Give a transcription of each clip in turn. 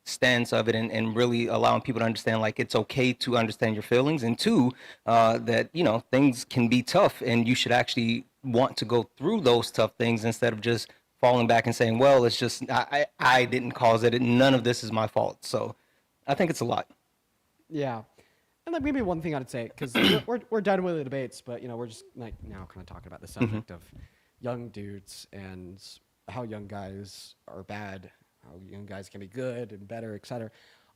stance of it, and really allowing people to understand like it's okay to understand your feelings, and two, that things can be tough and you should actually want to go through those tough things instead of just falling back and saying, well, it's just I didn't cause it, and none of this is my fault. So I think it's a lot. Yeah. And like maybe one thing I'd say, because we're done with the debates, but we're just like now kind of talking about the Hmm. subject of young dudes and how young guys are bad, how young guys can be good and better, etc.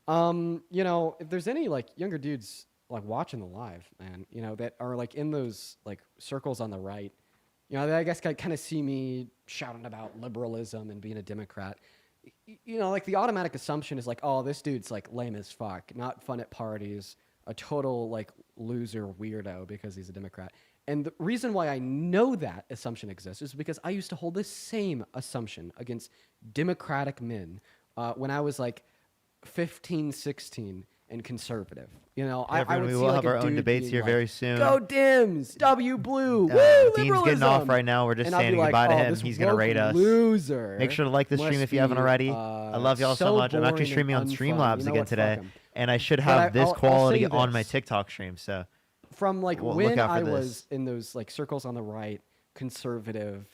If there's any like younger dudes like watching the live, man, that are like in those like circles on the right, they, I guess kind of see me shouting about liberalism and being a Democrat. Like the automatic assumption is like, oh, this dude's like lame as fuck, not fun at parties, a total like loser weirdo because he's a Democrat. And the reason why I know that assumption exists is because I used to hold this same assumption against Democratic men when I was like 15, 16 and conservative. I Everyone, would we see will like have a our own dude debates being here like, very soon. "Go Dims, W Blue, woo, Dean's getting off liberalism," right now. We're just and I'd saying be like, goodbye to "Oh, him. this He's gonna woke rate us. Make loser sure to like the stream must if you haven't be already. I love y'all so so much. I'm actually boring streaming on and unfun. Streamlabs You know again what? Fuck today, 'em. and I should But have this I'll say quality on my this. TikTok stream. So From like we'll look when out for I this. was in those like circles on the right, conservative,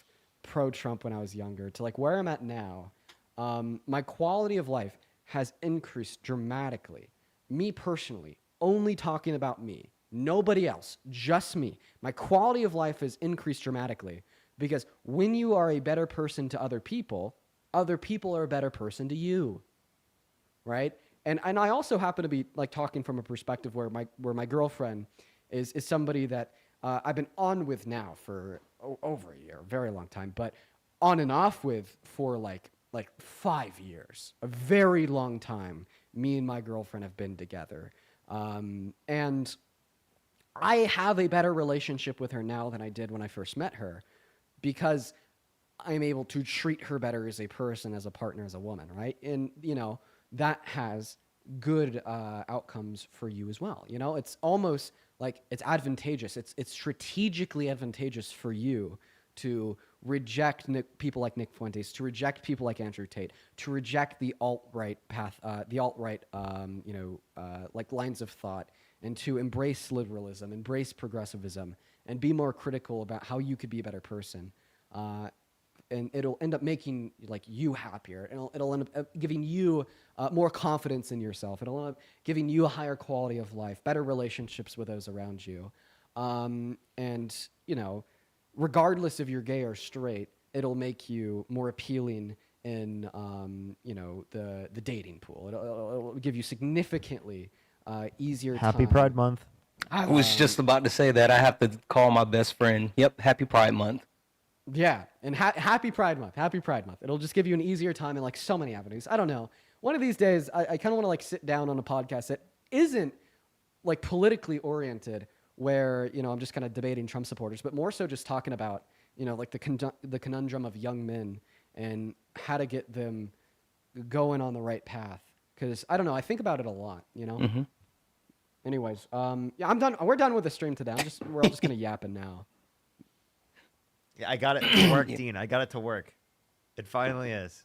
pro-Trump when I was younger, to like where I'm at now, my quality of life has increased dramatically. Me personally, only talking about me, nobody else, just me. My quality of life has increased dramatically because when you are a better person to other people are a better person to you, right? And I also happen to be like talking from a perspective where my girlfriend is somebody that I've been on with now for over a year, a very long time, but on and off with for like 5 years, a very long time. Me and my girlfriend have been together, and I have a better relationship with her now than I did when I first met her, because I'm able to treat her better as a person, as a partner, as a woman, right? And that has good outcomes for you as well. It's almost like it's advantageous. It's strategically advantageous for you to reject people like Nick Fuentes, to reject people like Andrew Tate, to reject the alt-right path, the alt-right, like lines of thought, and to embrace liberalism, embrace progressivism, and be more critical about how you could be a better person. And it'll end up making like you happier. It'll end up giving you more confidence in yourself. It'll end up giving you a higher quality of life, better relationships with those around you, and regardless if you're gay or straight, it'll make you more appealing in the dating pool. It'll give you significantly easier Happy time. Pride Month. I was just about to say that I have to call my best friend. Yep, happy Pride Month. Yeah, and happy Pride Month. Happy Pride Month. It'll just give you an easier time in like so many avenues. I don't know. One of these days, I kind of want to like sit down on a podcast that isn't like politically oriented, where I'm just kind of debating Trump supporters, but more so just talking about like the conundrum of young men and how to get them going on the right path. Because I don't know, I think about it a lot. Hmm. Anyways, yeah, I'm done. We're done with the stream today. We're all just gonna yapping now. Yeah, I got it to work, Dean. I got it to work. It finally is.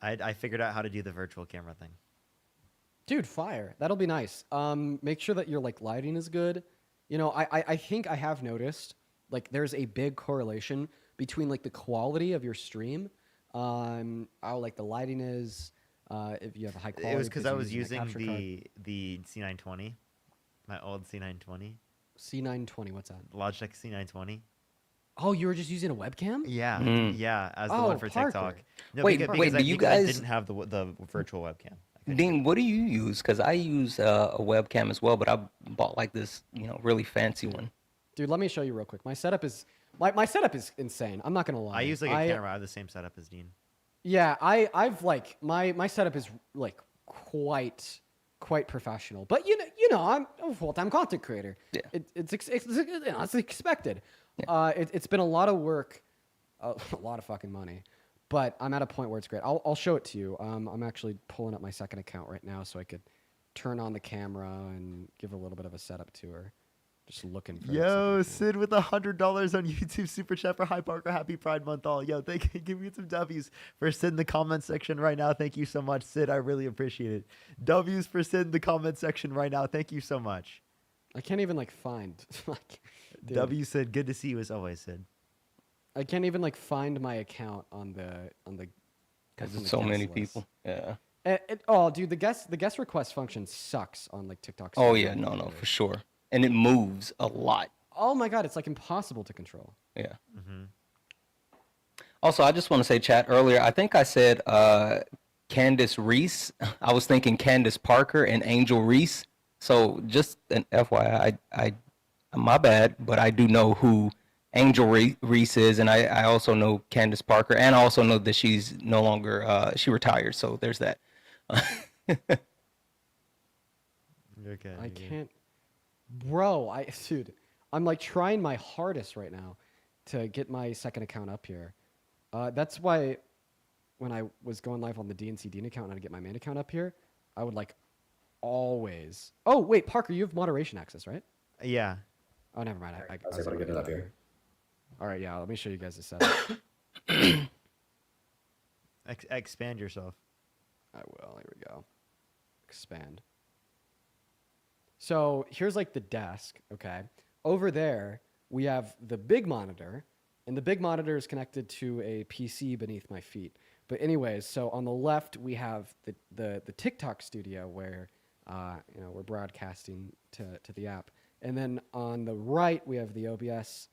I figured out how to do the virtual camera thing. Dude, fire. That'll be nice. Make sure that your like lighting is good. I think I have noticed like there's a big correlation between like the quality of your stream, how like the lighting is, if you have a high quality. It was because I was you're using a using capture card. the C920, my old C920, C920. What's that? Logitech C920. Oh, you were just using a webcam? Yeah, Mm. yeah, as the Oh, one for TikTok. Parker. No, Wait, because, wait, because do you because I guys, didn't have the virtual webcam. I couldn't do Dean, it. what do you use? Because I use a webcam as well, but I bought like this, really fancy one. Dude, let me show you real quick. My setup is my setup is insane. I'm not gonna lie. I use like a camera. I have the same setup as Dean. Yeah, I've like my setup is like quite professional. But I'm a full-time content creator. Yeah. It's expected. Yeah. It's been a lot of work, a lot of fucking money, but I'm at a point where it's great. I'll show it to you. I'm actually pulling up my second account right now so I could turn on the camera and give a little bit of a setup to her. Just looking for Yo, something. Sid with $100 on YouTube super chat for Hi Parker. Happy Pride Month, all. Yo, thank you. Give me some W's for Sid in the comment section right now. Thank you so much, Sid. I really appreciate it. W's for Sid in the comment section right now. Thank you so much. I can't even like find like dude, W said, "Good to see you as always, Sid." I can't even like find my account on the Because on it's the so guest many list. people. Yeah. Oh, dude, the guest request function sucks on like TikTok. Oh so yeah, no, badly. for sure. And it moves a lot. Oh my god, it's like impossible to control. Yeah. Mm-hmm. Also, I just want to say, chat, earlier, I think I said Candace Reese. I was thinking Candace Parker and Angel Reese. So just an FYI, I my bad, but I do know who Angel Reese is, and I also know Candace Parker, and I also know that she's no longer, she retired, so there's that. Okay. I can't, bro. Dude, I'm like trying my hardest right now to get my second account up here. That's why when I was going live on the DNC Dean account and I'd get my main account up here, I would like always. Oh wait, Parker, you have moderation access, right? Yeah. Oh, never mind. I I was able to get it up here. All right, yeah. Let me show you guys the setup. Expand yourself. I will. Here we go. Expand. So here's like the desk, okay? Over there, we have the big monitor, and the big monitor is connected to a PC beneath my feet. But anyways, so on the left, we have the TikTok studio where, we're broadcasting to the app. And then on the right, we have the OBS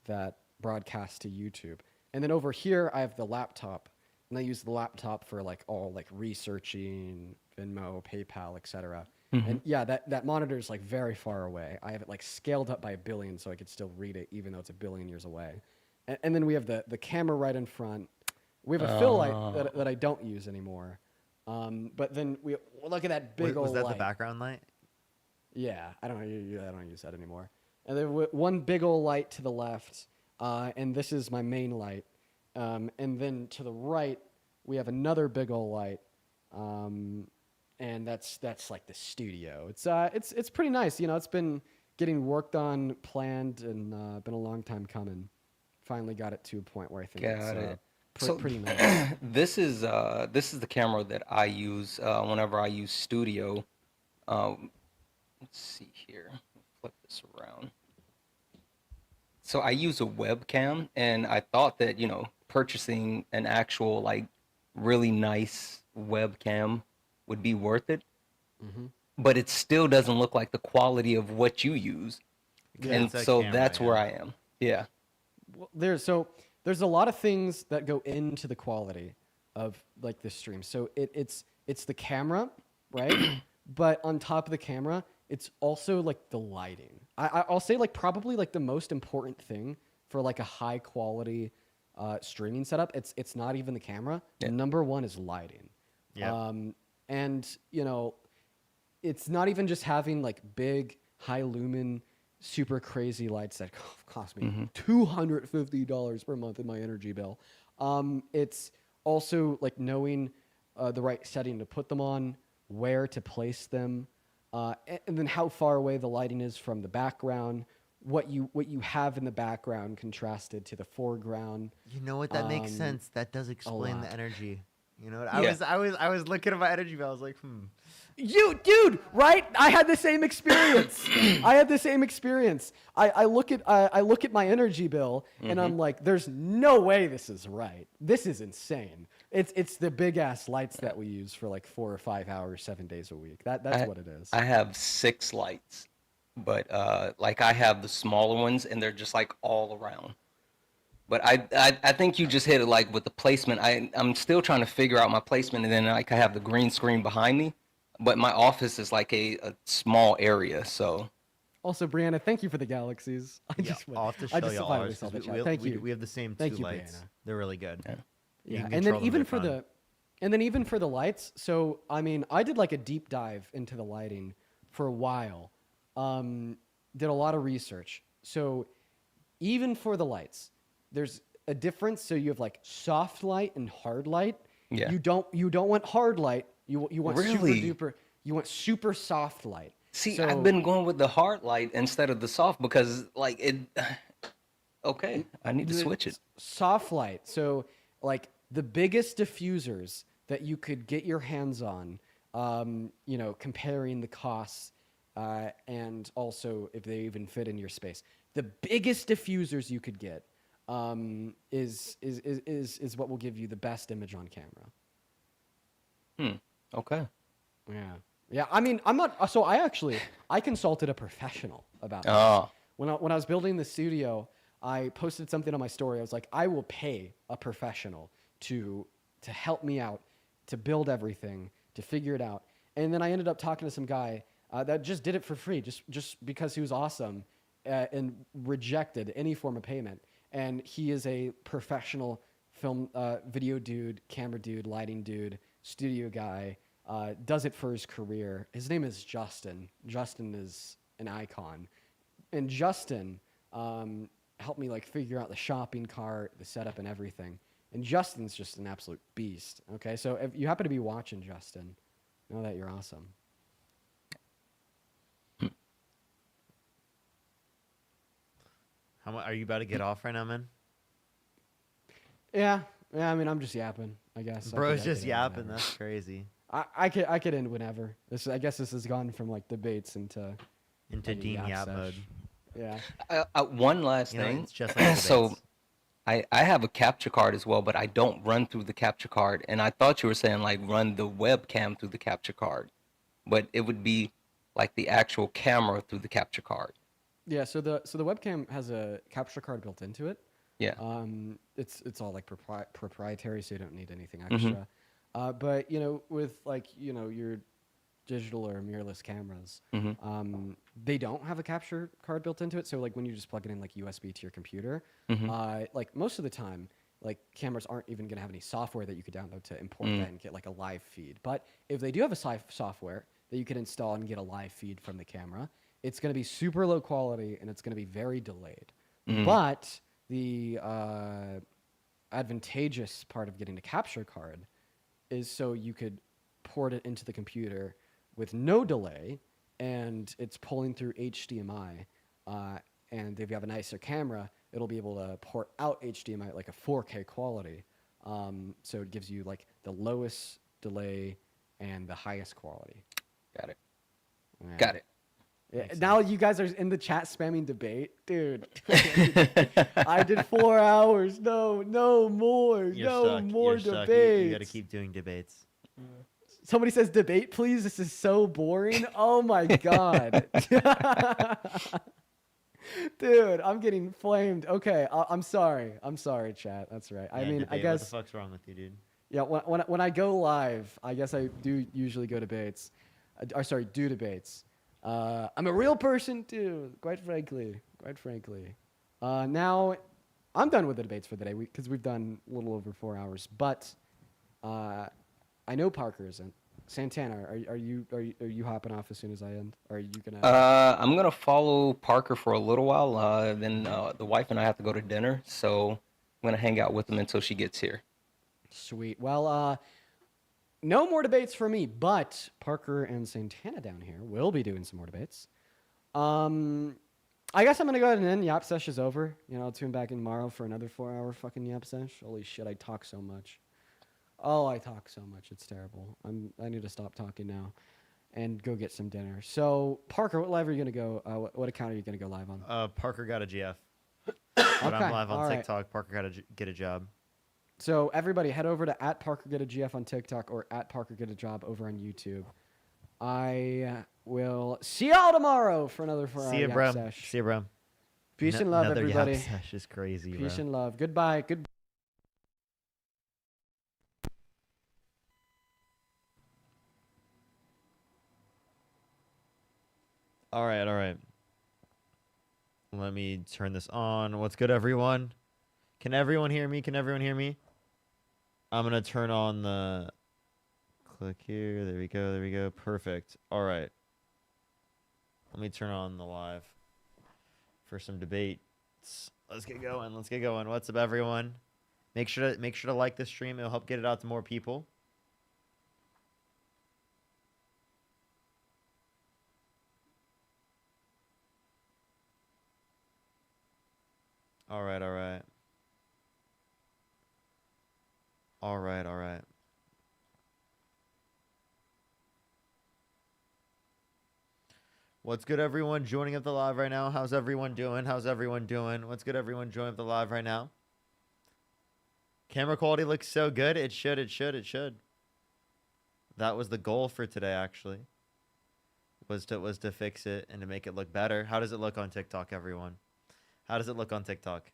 that broadcasts to YouTube. And then over here, I have the laptop, and I use the laptop for like all like researching, Venmo, PayPal, etc. And yeah, that monitor is like very far away. I have it like scaled up by 1 billion so I could still read it even though it's 1 billion years away. And then we have the camera right in front. We have a fill light that I don't use anymore. But then we look at that big old Was that light. the background light? Yeah, I don't use that anymore. And then one big old light to the left, and this is my main light. And then to the right, we have another big old light, and that's like the studio. It's pretty nice. You know, it's been getting worked on, planned, and been a long time coming. Finally got it to a point where I think Got it. it's So pretty nice. this is the camera that I use whenever I use Studio. Let's see here. Flip this around. So I use a webcam, and I thought that, purchasing an actual like really nice webcam would be worth it. Hmm. But it still doesn't look like the quality of what you use. Yeah, And it's a so camera, that's where yeah. I am. Yeah. Well, there's a lot of things that go into the quality of like this stream. So it's the camera, right? But on top of the camera, it's also like the lighting. I'll say like probably like the most important thing for like a high quality streaming setup. It's not even the camera. Yeah. Number one is lighting. Yeah. And it's not even just having like big high lumen super crazy lights that cost me $250 per month in my energy bill. It's also like knowing the right setting to put them on, where to place them, and then how far away the lighting is from the background, what you have in the background contrasted to the foreground. You know what? That makes sense. That does explain the lot. energy. You know, Yeah. I was looking at my energy bill. I was like, Dude, right? I had the same experience. I look at my energy bill and I'm like, there's no way this is right. This is insane. It's the big ass lights that we use for like 4 or 5 hours, 7 days a week. That's what it is. I have 6 lights, but like I have the smaller ones, and they're just like all around. But I think you just hit it like with the placement. I'm still trying to figure out my placement, and then like I have the green screen behind me, but my office is like a small area, so. Also, Brianna, thank you for the galaxies. I'll have to show I just you all finally ours, saw 'cause the chat. we, Thank you. we have the same Thank two you, lights. Brianna. They're really good. Yeah. You Yeah, can and then control them, even they're for fun. the lights. So I mean, I did like a deep dive into the lighting for a while. Did a lot of research. So even for the lights, there's a difference. So you have like soft light and hard light. Yeah. You don't want hard light. You want Really? super duper. You want super soft light. See, So I've been going with the hard light instead of the soft because like it. Okay, I need to the switch it. soft light. So like the biggest diffusers that you could get your hands on, you know, comparing the costs and also if they even fit in your space. The biggest diffusers you could get is what will give you the best image on camera. Hmm. Okay. Yeah. Yeah. I mean, I'm not. So I consulted a professional about this. Oh. When I was building the studio, I posted something on my story. I was like, I will pay a professional to help me out, to build everything, to figure it out. And then I ended up talking to some guy that just did it for free, just because he was awesome, and rejected any form of payment. And he is a professional film, video dude, camera dude, lighting dude, studio guy. Does it for his career. His name is Justin. Justin is an icon, and Justin helped me like figure out the shopping cart, the setup, and everything. And Justin's just an absolute beast. Okay, so if you happen to be watching Justin, know that you're awesome. How much are you about to get off right now, man? Yeah, yeah. I mean, I'm just yapping. I guess. Bro's I just could end yapping. whenever. That's crazy. I could end whenever. I guess this has gone from like debates into Into like a Dean Yap sesh. mode. Yeah. You One last know, thing. it's just like So debates. I have a capture card as well, but I don't run through the capture card. And I thought you were saying like run the webcam through the capture card, but it would be like the actual camera through the capture card. Yeah. So the webcam has a capture card built into it. Yeah. It's all like proprietary, so you don't need anything Mm-hmm. extra. But you know, with like you know your digital or mirrorless cameras, Mm-hmm. they don't have a capture card built into it. So like when you just plug it in like USB to your computer, Mm-hmm. like most of the time, like cameras aren't even gonna have any software that you could download to import that and get like a live feed. But if they do have a software that you can install and get a live feed from the camera, it's gonna be super low quality and it's gonna be very delayed. But the advantageous part of getting a capture card is so you could port it into the computer with no delay, and it's pulling through HDMI. And if you have a nicer camera, it'll be able to port out HDMI at like a 4K quality. So it gives you like the lowest delay and the highest quality. Got it. Yeah. Got it. Yeah, now you guys are in the chat spamming debate, dude. I did 4 hours. No more. No more debates. You got to keep doing debates. Somebody says debate, please. This is so boring. Oh my god, dude, I'm getting flamed. Okay, I'm sorry. I'm sorry, chat. That's right. I Yeah, mean, I debate. guess. What the fuck's wrong with you, dude? Yeah, when I go live, I guess I do usually go debates. Or sorry, do debates. I'm a real person too, quite frankly. Quite frankly. Now, I'm done with the debates for the day because we've done a little over 4 hours. But I know Parker isn't. Santana, are you hopping off as soon as I end? Or are you gonna? I'm gonna follow Parker for a little while. Then the wife and I have to go to dinner, so I'm gonna hang out with him until she gets here. Sweet. Well, no more debates for me, but Parker and Santana down here will be doing some more debates. I guess I'm gonna go ahead and end. Yap sesh is over. You know, I'll tune back in tomorrow for another 4-hour fucking yap sesh. Holy shit, I talk so much. Oh, I talk so much. It's terrible. I need to stop talking now and go get some dinner. So, Parker, what live are you gonna go? What account are you gonna go live on? Parker got a GF. But Okay, I'm live on all right. TikTok. Parker got to get a job. So everybody, head over to @ParkerGetAGF on TikTok or @ParkerGetAJob over on YouTube. I will see y'all tomorrow for another 4-hour See you, yap bro. sesh. See you, bro. Peace and love, Another everybody. Yap sesh is crazy, Peace bro. and love. Goodbye. Goodbye. All right, all right. Let me turn this on. What's good, everyone? Can everyone hear me? Can everyone hear me? I'm going to turn on the... Click here. There we go. There we go. Perfect. All right. Let me turn on the live for some debates. Let's get going. Let's get going. What's up, everyone? Make sure to like this stream. It'll help get it out to more people. All right, all right. All right, all right. What's good, everyone joining up the live right now? How's everyone doing? How's everyone doing? What's good, everyone joining up the live right now? Camera quality looks so good. It should, it should, it should. That was the goal for today, actually. Was to fix it and to make it look better. How does it look on TikTok, everyone? How does it look on TikTok?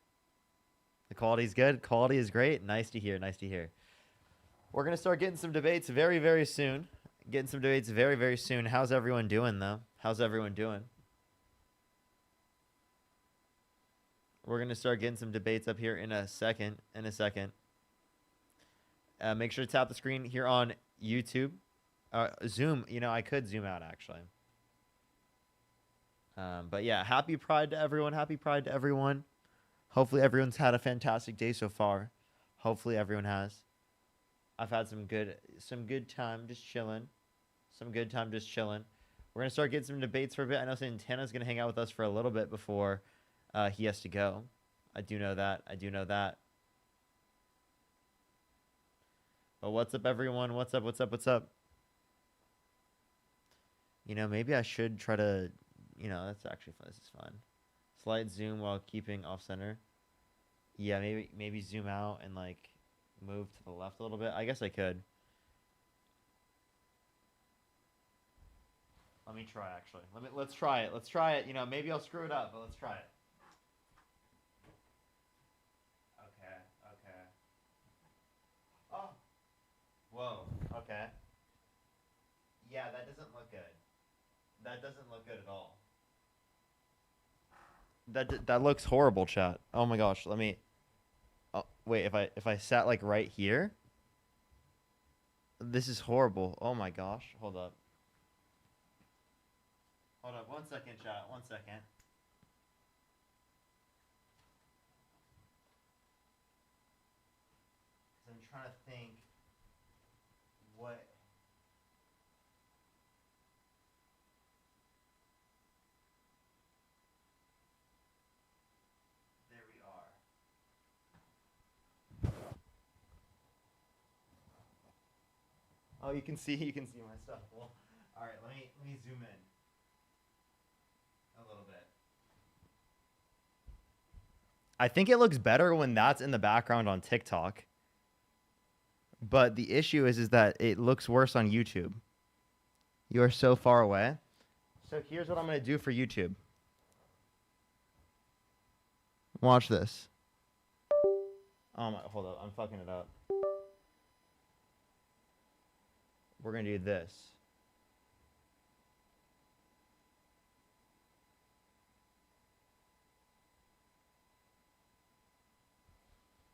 The quality's good. Quality is great. Nice to hear. Nice to hear. We're gonna start getting some debates very, very soon. Getting some debates very, very soon. How's everyone doing, though? How's everyone doing? We're going to start getting some debates up here in a second. Make sure to tap the screen here on YouTube. Zoom. You know, I could zoom out, actually. But, yeah, happy Pride to everyone. Happy Pride to everyone. Hopefully everyone's had a fantastic day so far. Hopefully everyone has. I've had some good time just chilling. Some good time just chilling. We're going to start getting some debates for a bit. I know Santana's going to hang out with us for a little bit before he has to go. I do know that. But what's up, everyone? What's up? You know, maybe I should try to, you know, that's actually fun. This is fun. Slight zoom while keeping off center. Yeah, maybe zoom out and, like, move to the left a little bit. I guess I could. Let me try, actually. Let's try it. Let's try it. You know, maybe I'll screw it up, but let's try it. Okay. Oh. Whoa. Okay. Yeah, that doesn't look good. That doesn't look good at all. That looks horrible, chat. Oh my gosh. Let me. Oh, wait. If I sat like right here. This is horrible. Oh my gosh. Hold up. 1 second, chat. 1 second. I'm trying to think what. There we are. Oh, you can see my stuff. Well, all right. Let me zoom in a little bit. I think it looks better when that's in the background on TikTok. But the issue is that it looks worse on YouTube. You are so far away. So here's what I'm going to do for YouTube. Watch this. Oh my, hold up. I'm fucking it up. We're going to do this.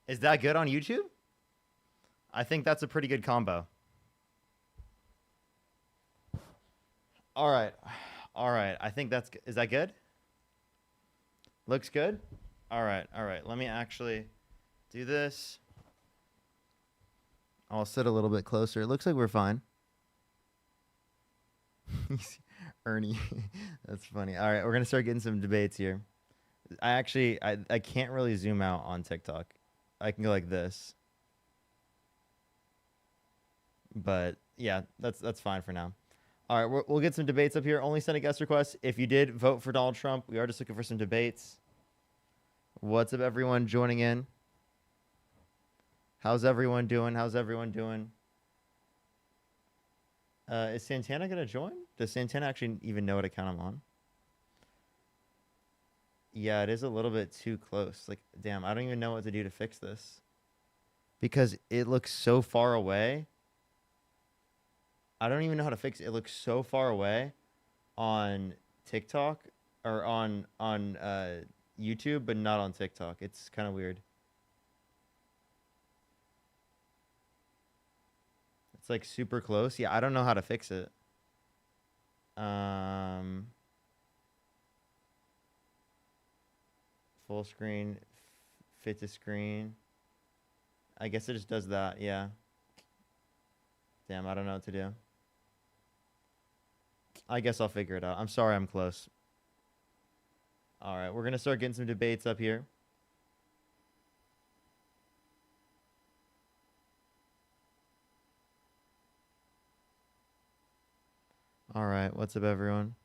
Is that good on YouTube? I think that's a pretty good combo. All right. I think is that good? Looks good? All right. Let me actually do this. I'll sit a little bit closer. It looks like we're fine. Ernie. That's funny. All right, we're going to start getting some debates here. I can't really zoom out on TikTok. I can go like this. But yeah, that's fine for now. All right, we'll get some debates up here. Only send a guest request if you did vote for Donald Trump. We are just looking for some debates. What's up, everyone joining in? How's everyone doing? Is Santana going to join? Does Santana actually even know what account I'm on? Yeah, it is a little bit too close. Like, damn, I don't even know what to do to fix this. Because it looks so far away. I don't even know how to fix it. It looks so far away on TikTok or on YouTube, but not on TikTok. It's kind of weird. It's like super close. Yeah, I don't know how to fix it. Full screen, fit to screen. I guess it just does that. Yeah. Damn, I don't know what to do. I guess I'll figure it out. I'm sorry I'm close. All right, we're going to start getting some debates up here. All right. What's up, everyone?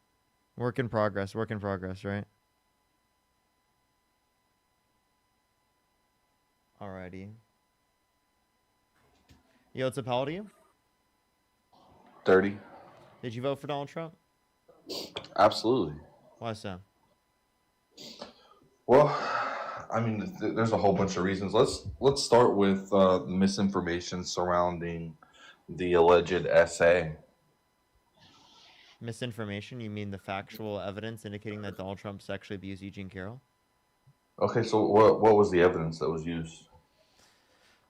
Work in progress. Work in progress, right? Alrighty. Yo, what's up? How old are you? 30. Did you vote for Donald Trump? Absolutely. Why so? Well, I mean, there's a whole bunch of reasons. Let's start with the misinformation surrounding the alleged essay. Misinformation? You mean the factual evidence indicating that Donald Trump sexually abused Eugene Carroll? Okay, so what was the evidence that was used?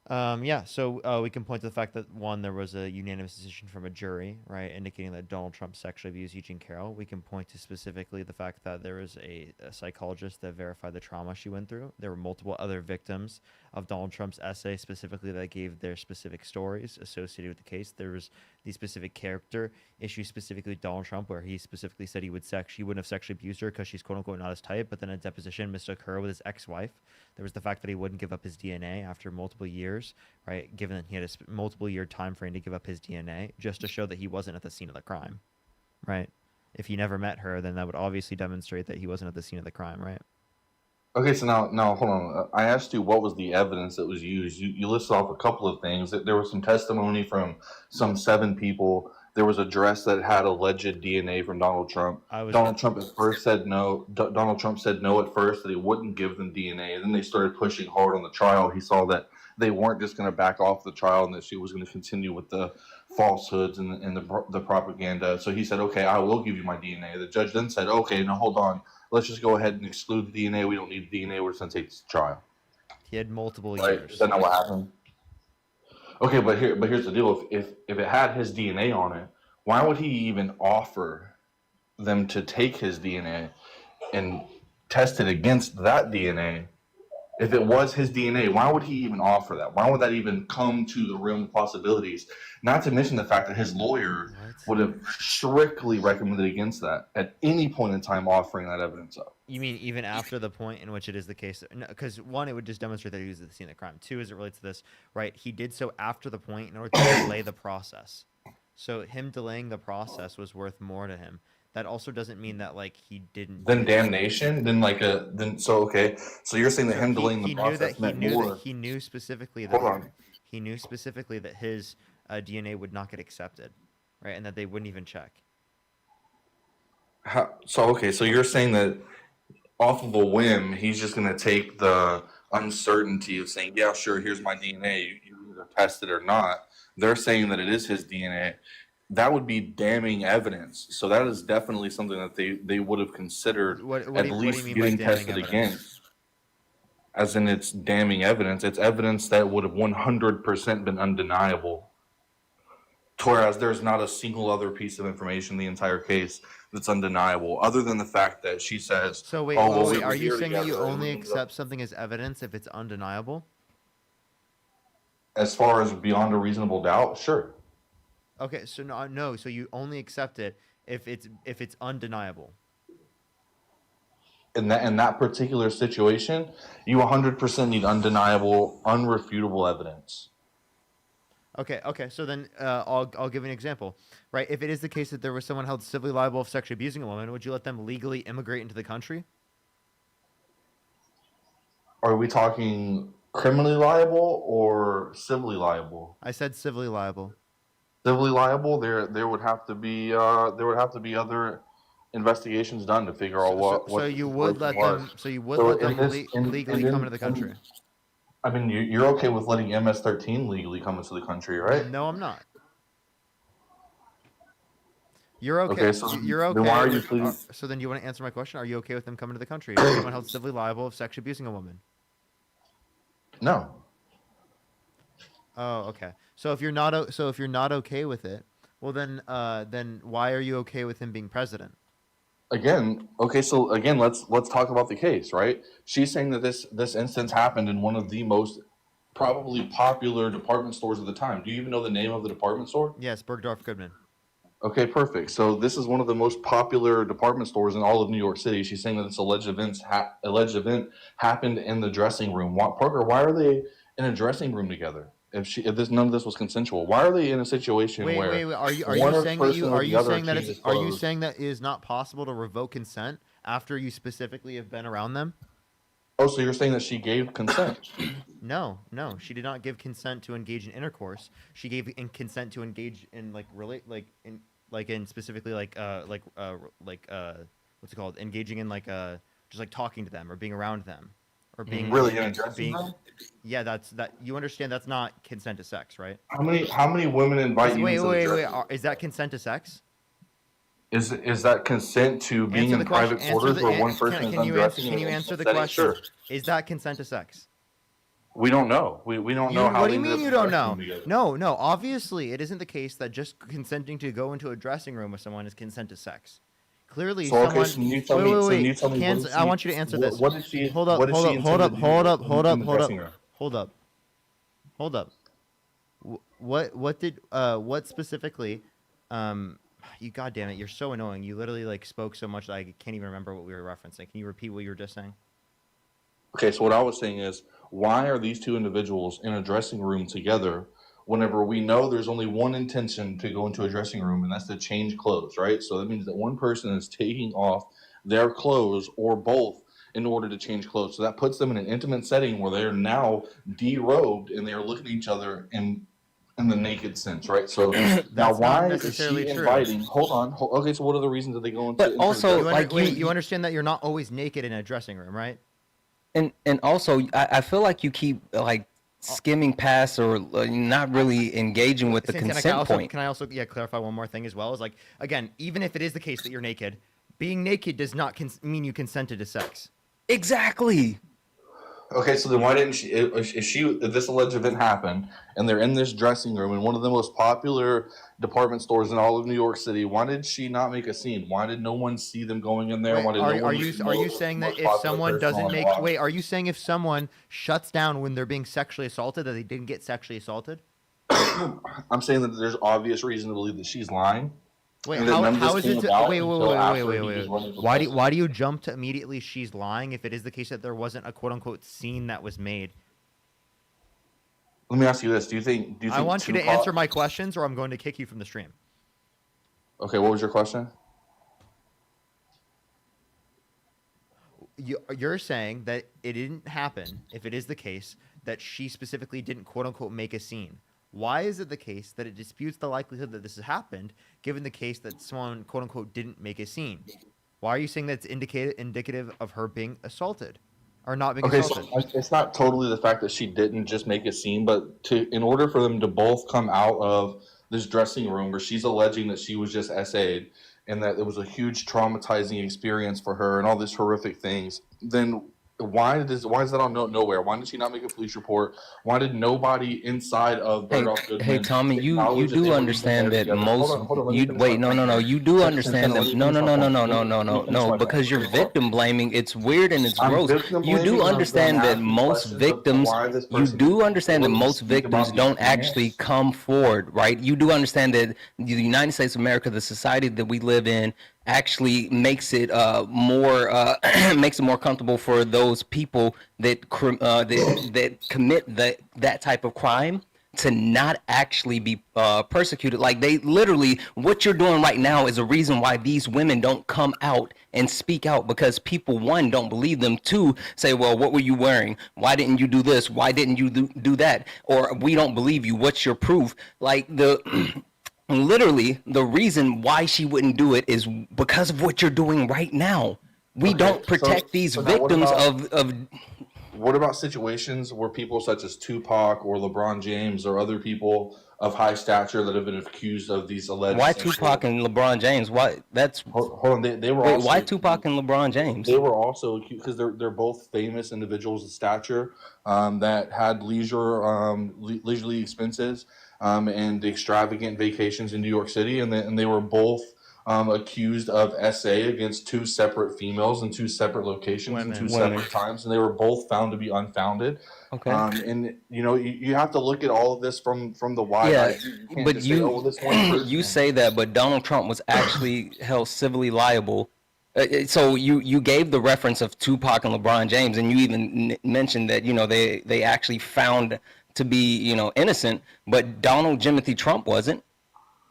Yeah, so we can point to the fact that one, there was a unanimous decision from a jury, right, indicating that Donald Trump sexually abused Eugene Carroll. We can point to specifically the fact that there was a psychologist that verified the trauma she went through. There were multiple other victims of Donald Trump's essay, specifically that gave their specific stories associated with the case. There was the specific character issue, specifically Donald Trump, where he specifically said he wouldn't have sexually abused her because she's quote unquote not his type, but then a deposition mistook her with his ex-wife. There was the fact that he wouldn't give up his DNA after multiple years, right? Given that he had a multiple year time frame to give up his DNA, just to show that he wasn't at the scene of the crime, right? If he never met her, then that would obviously demonstrate that he wasn't at the scene of the crime, right? Okay, so now hold on. I asked you what was the evidence that was used. You listed off a couple of things. There was some testimony from some 7 people. There was a dress that had alleged DNA from Donald Trump. Donald Trump at first said no. Donald Trump said no at first, that he wouldn't give them DNA. And then they started pushing hard on the trial. He saw that they weren't just going to back off the trial and that she was going to continue with the falsehoods and the propaganda. So he said, okay, I will give you my DNA. The judge then said, okay, now hold on. Let's just go ahead and exclude the DNA. We don't need the DNA. We're just going to take this to trial. He had multiple Right? years. Is that not what happened? Okay, but here's the deal. If it had his DNA on it, why would he even offer them to take his DNA and test it against that DNA? If it was his DNA, why would he even offer that? Why would that even come to the realm of possibilities? Not to mention the fact that his lawyer would have strictly recommended against that at any point in time, offering that evidence up. You mean even after the point in which it is the case? Because one, it would just demonstrate that he was at the scene of the crime. Two, as it relates to this, right, he did so after the point in order to delay the process. So him delaying the process was worth more to him. That also doesn't mean that like he didn't. Then damnation. Okay. So you're saying that him delaying the process meant more. He knew specifically that. Hold on. He knew specifically that his DNA would not get accepted, right, and that they wouldn't even check. So you're saying that off of a whim, he's just going to take the uncertainty of saying, yeah, sure, here's my DNA. You either test it or not. They're saying that it is his DNA. That would be damning evidence. So that is definitely something that they would have considered at least getting tested against. As in, it's damning evidence. It's evidence that would have 100% been undeniable. Whereas there's not a single other piece of information in the entire case that's undeniable, other than the fact that she says. So wait, are you saying that you only accept something as evidence if it's undeniable? As far as beyond a reasonable doubt, sure. Okay, so no. So you only accept it if it's undeniable. In that particular situation, you 100% need undeniable, unrefutable evidence. Okay. So then I'll give an example, right? If it is the case that there was someone held civilly liable of sexually abusing a woman, would you let them legally immigrate into the country? Are we talking criminally liable or civilly liable? I said civilly liable. Civilly liable, there would have to be other investigations done to figure out what. So you would let them. So you would let them legally come into the country. I mean, you're okay with letting MS-13 legally come into the country, right? No, I'm not. You're okay. Okay, so you're okay. Then why are you pleading? So then, you want to answer my question? Are you okay with them coming to the country? If someone held civilly liable of sexually abusing a woman? No. Oh, okay. So if you're not okay with it, well then why are you okay with him being president? Let's talk about the case, right? She's saying that this instance happened in one of the most probably popular department stores at the time. Do you even know the name of the department store? Yes, Bergdorf Goodman. Okay, perfect. So this is one of the most popular department stores in all of New York City. She's saying that this alleged event happened in the dressing room. Parker, why are they in a dressing room together? if this none of this was consensual? Why are they in a situation Wait, where wait, wait. Are you one saying that person or the other changes are you clothes? saying that it is not possible to revoke consent after you specifically have been around them? Oh, so you're saying that she gave consent? No, no, she did not give consent to engage in intercourse. She gave consent to engage in in specifically what's it called? Engaging in just like talking to them or being around them or being Really, in a dressing room? yeah, that you understand that's not consent to sex, right? How many women invite you Wait, into the wait, wait. dressing room? Is that consent to sex? Is that consent to being Answer in the question. private quarters where one person is undressing Can in you an answer intimate the setting? question? Sure. Is that consent to sex? We don't know. We don't know how What they do you ended up mean in you the don't dressing know? room together. No, no. Obviously, it isn't the case that just consenting to go into a dressing room with someone is consent to sex. Clearly, So okay, someone. so you tell Wait, me. wait, So wait. you tell me. What did I she? want you to answer this. What did she? Hold up, What did hold she up, hold intend up, to hold do up, hold in up, the hold up, dressing room? hold up, hold up. What specifically? You goddamn it, you're so annoying. You literally spoke so much that I can't even remember what we were referencing. Can you repeat what you were just saying? Okay, so what I was saying is, why are these two individuals in a dressing room together whenever we know there's only one intention to go into a dressing room, and that's to change clothes, right? So that means that one person is taking off their clothes or both in order to change clothes. So that puts them in an intimate setting where they're now derobed and they're looking at each other in the naked sense, right? So now, That's not why is necessarily she true. inviting? Hold on. Okay, so what are the reasons that they go But into the also, dressing room? like You understand that you're not always naked in a dressing room, right? and also, I feel like you keep like skimming past or not really engaging with the Santana, consent point. can I also clarify one more thing as well? Is again, even if it is the case that you're naked, being naked does not mean you consented to sex. Exactly. Okay, so then why didn't she? If this alleged event happened, and they're in this dressing room in one of the most popular department stores in all of New York City, why did she not make a scene? Why did no one see them going in there? Wait, Why did no one are know you the saying that most if popular someone person doesn't on the make block? wait, are you saying if someone shuts down when they're being sexually assaulted that they didn't get sexually assaulted? I'm saying that there's obvious reason to believe that she's lying. Wait, And that none of this how is came it? about Wait, until after he was running for president. why do you jump to immediately she's lying if it is the case that there wasn't a quote unquote scene that was made? Let me ask you this: Do you think? I want you to answer my questions, or I'm going to kick you from the stream. Okay, what was your question? You're saying that it didn't happen if it is the case that she specifically didn't quote unquote make a scene. Why is it the case that it disputes the likelihood that this has happened, given the case that someone quote unquote didn't make a scene? Why are you saying that's indicative of her being assaulted or not being Okay, assaulted? so it's not totally the fact that she didn't just make a scene, but in order for them to both come out of this dressing room where she's alleging that she was just SA'd and that it was a huge traumatizing experience for her and all these horrific things, then why is that on nowhere? Why did she not make a police report? Why did nobody inside of Hey, Bergdorf hey, Goodman Tommy, you acknowledge that they do were even understand there that together? most Hold on, let me you finish my wait, no, point. no, no, you do understand Santana, let that me no, finish no, my no, no, point. no, Let no, me, no, let me no, finish no, my point. because you're Okay, hold on. victim blaming. It's weird and it's I'm gross. victim You do blaming, and I'm understand that asking most questions of victims, why this you person do is understand that willing to most speak victims about the don't actually experience. come forward, right? You do understand that the United States of America, the society that we live in, actually makes it more makes it more comfortable for those people that commit that type of crime to not actually be persecuted. Like they literally, what you're doing right now is a reason why these women don't come out and speak out, because people, one, don't believe them, two, say, well, what were you wearing? Why didn't you do this? Why didn't you do that? Or we don't believe you. What's your proof? Like literally the reason why she wouldn't do it is because of what you're doing right now. We Okay, don't protect these so now victims of what about situations where people such as Tupac or LeBron James or other people of high stature that have been accused of these alleged why sexual? Tupac and LeBron James? Why that's Hold on, they were wait, also why Tupac accused. and LeBron They James? were also accused because they're both famous individuals of stature that had leisurely expenses and extravagant vacations in New York City, and they were both accused of SA against two separate females in two separate locations and two Women. Women. separate times, and they were both found to be unfounded. Okay. And you have to look at all of this from the wide Yeah, eye. You can't but just say, oh, well, this one you person. say that, but Donald Trump was actually held civilly liable. So you gave the reference of Tupac and LeBron James, and you even mentioned that they actually found to be, innocent, but Donald Timothy Trump wasn't.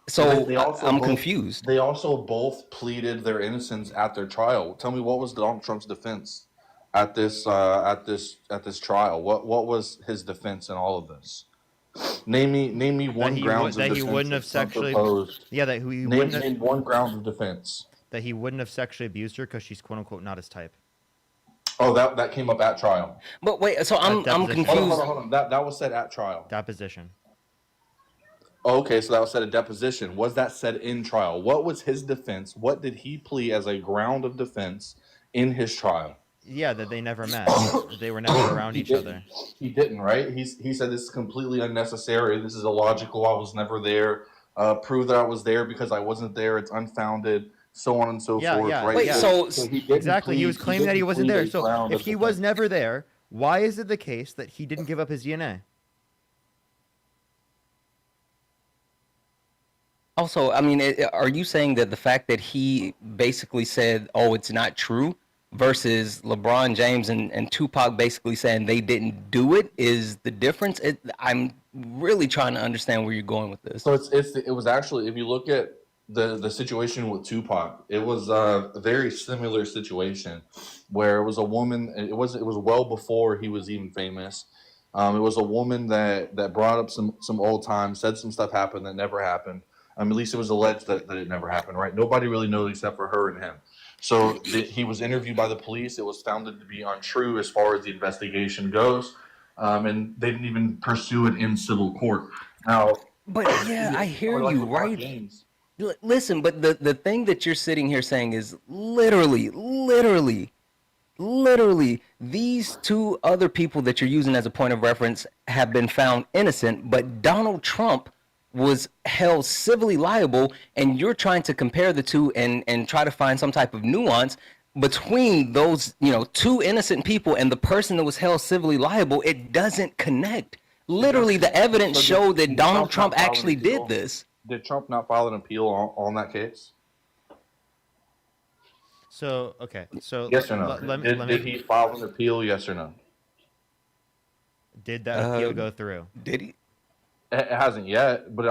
So I'm confused. They also both pleaded their innocence at their trial. Tell me, what was Donald Trump's defense at this trial? What was his defense in all of this? Name me one grounds of that defense he wouldn't have that Trump sexually. proposed. Yeah, that he Name, wouldn't have, name one ground of defense. that he wouldn't have sexually abused her because she's quote unquote not his type. Oh, that came up at trial. But wait, so I'm deposition. confused. Hold on. That was said at trial. Deposition. Oh, okay, so that was said at deposition. Was that said in trial? What was his defense? What did he plea as a ground of defense in his trial? Yeah, that they never met. They were never around each other. He didn't, right? He said this is completely unnecessary. This is illogical. I was never there. Prove that I was there because I wasn't there. It's unfounded. So on and so Yeah, forth. yeah. Right? Wait, so he didn't Exactly. He was plead- claiming that he didn't wasn't plead there. a So ground if of he was defense. never there, why is it the case that he didn't give up his DNA? Also, I mean, are you saying that the fact that he basically said, "Oh, it's not true," versus LeBron James and Tupac basically saying they didn't do it is the difference? I'm really trying to understand where you're going with this. So it was actually, if you look at the situation with Tupac, it was a very similar situation where it was a woman. It was well before he was even famous. It was a woman that brought up some old times, said some stuff happened that never happened. At least it was alleged that it never happened, right? Nobody really knows except for her and him. So he was interviewed by the police. It was found to be untrue as far as the investigation goes, and they didn't even pursue it in civil court. Now, But yeah, I hear like you, LeBron right? James, Listen, but the thing that you're sitting here saying is literally these two other people that you're using as a point of reference have been found innocent, but Donald Trump was held civilly liable, and you're trying to compare the two and try to find some type of nuance between those, two innocent people and the person that was held civilly liable. It doesn't connect. Literally, the evidence showed that Donald Trump actually did this. Did Trump not file an appeal on that case? So okay, so Yes or no? Did he file an appeal? Yes or no? did that appeal go through? Did he? It hasn't yet, but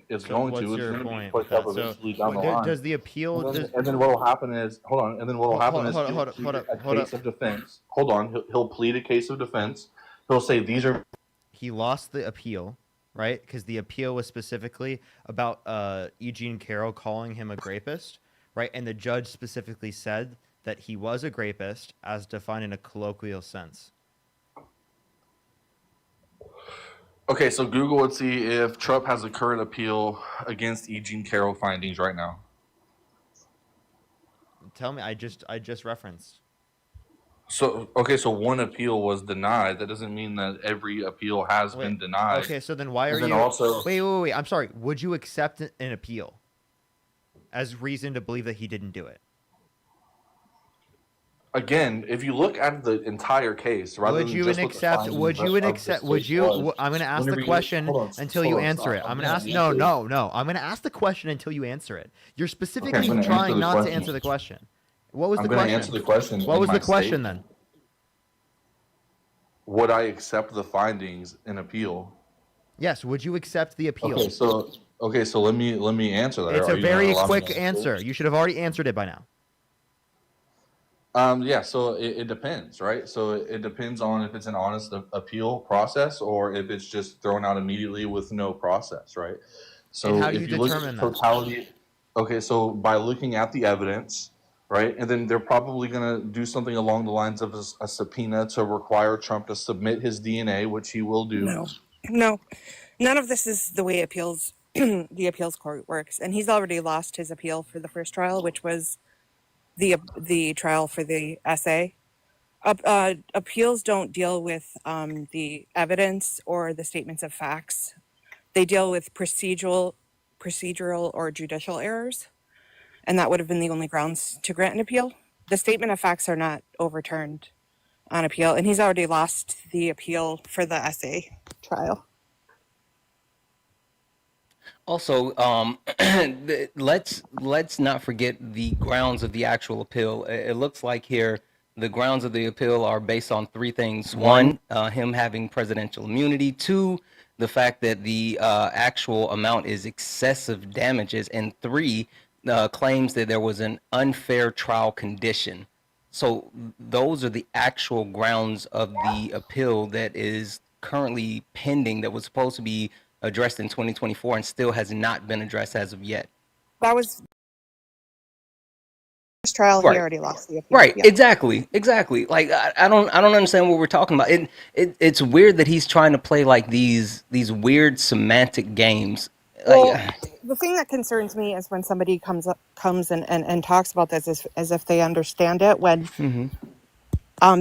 it's So going what's to. It's your going to be point pushed with up that? So eventually down the line. does the appeal? And then what will happen is, hold on. And then what will happen is, hold up, he'll hold up, plead a hold case up. of defense. Hold on. He'll plead a case of defense. He'll say these are. He lost the appeal, right? Because the appeal was specifically about Eugene Carroll calling him a grapist, right? And the judge specifically said that he was a grapist as defined in a colloquial sense. Okay, so Google would see if Trump has a current appeal against Eugene Carroll findings right now. Tell me, I just referenced. So okay, so one appeal was denied. That doesn't mean that every appeal has been denied. Okay, so then why are And then you? also- Wait. I'm sorry. Would you accept an appeal as reason to believe that he didn't do it? Again, if you look at the entire case, rather Would than you just and what the accept? findings Would you and of the accept? state Would you? was, I'm going to ask whenever the you- question hold on, until hold you on, answer stop. it. I'm going to gonna ask. answer it. No. I'm going to ask the question until you answer it. You're specifically gonna answer trying the not to question. answer the question. What was I'm the going to question? answer the question. What in was my the question statement. then? Would I accept the findings in appeal? Yes. Would you accept the appeal? Okay, so let me answer that. It's Are a you gonna very allow me quick to answer. You should have already answered it by now. Yeah, so it depends, right? So it depends on if it's an honest appeal process or if it's just thrown out immediately with no process, right? So And how do if you look at determine the that? totality, okay, so by looking at the evidence, right, and then they're probably going to do something along the lines of a subpoena to require Trump to submit his DNA, which he will do. No, none of this is the way appeals the appeals court works, and he's already lost his appeal for the first trial, which was the trial for the essay. Appeals don't deal with the evidence or the statements of facts. They deal with procedural or judicial errors, and that would have been the only grounds to grant an appeal. The statement of facts are not overturned on appeal, and he's already lost the appeal for the essay trial. Also, let's not forget the grounds of the actual appeal. It looks like here The grounds of the appeal are based on three things. One, him having presidential immunity. Two, the fact that the actual amount is excessive damages. And three, claims that there was an unfair trial condition. So those are the actual grounds of the appeal that is currently pending, that was supposed to be addressed in 2024 and still has not been addressed as of yet. That was first trial. He Right. already lost the appeal. Right, Yeah. exactly. Like I don't understand what we're talking about. It's weird that he's trying to play like these weird semantic games. Well, Like, the thing that concerns me is when somebody comes and talks about this as if they understand it, when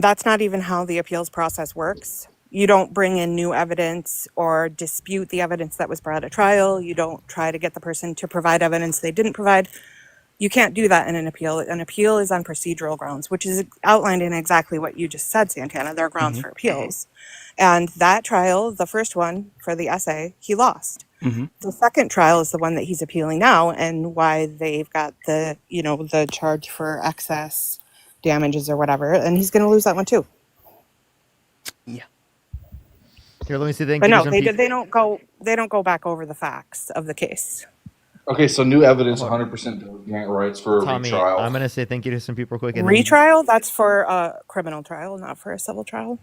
that's not even how the appeals process works. You don't bring in new evidence or dispute the evidence that was brought at trial. You don't try to get the person to provide evidence they didn't provide. You can't do that in an appeal. An appeal is on procedural grounds, which is outlined in exactly what you just said, Santana. There are grounds for appeals. And that trial, the first one for the essay, he lost. The second trial is the one that he's appealing now, and why they've got the charge for excess damages or whatever, and he's going to lose that one too. yeah. Here, let me see. Thank But you. no, they don't go back over the facts of the case. Okay, so new evidence 100% does grant rights for a Tommy, retrial. I'm gonna say thank you to some people real quick. And then Retrial, that's for a criminal trial, not for a civil trial.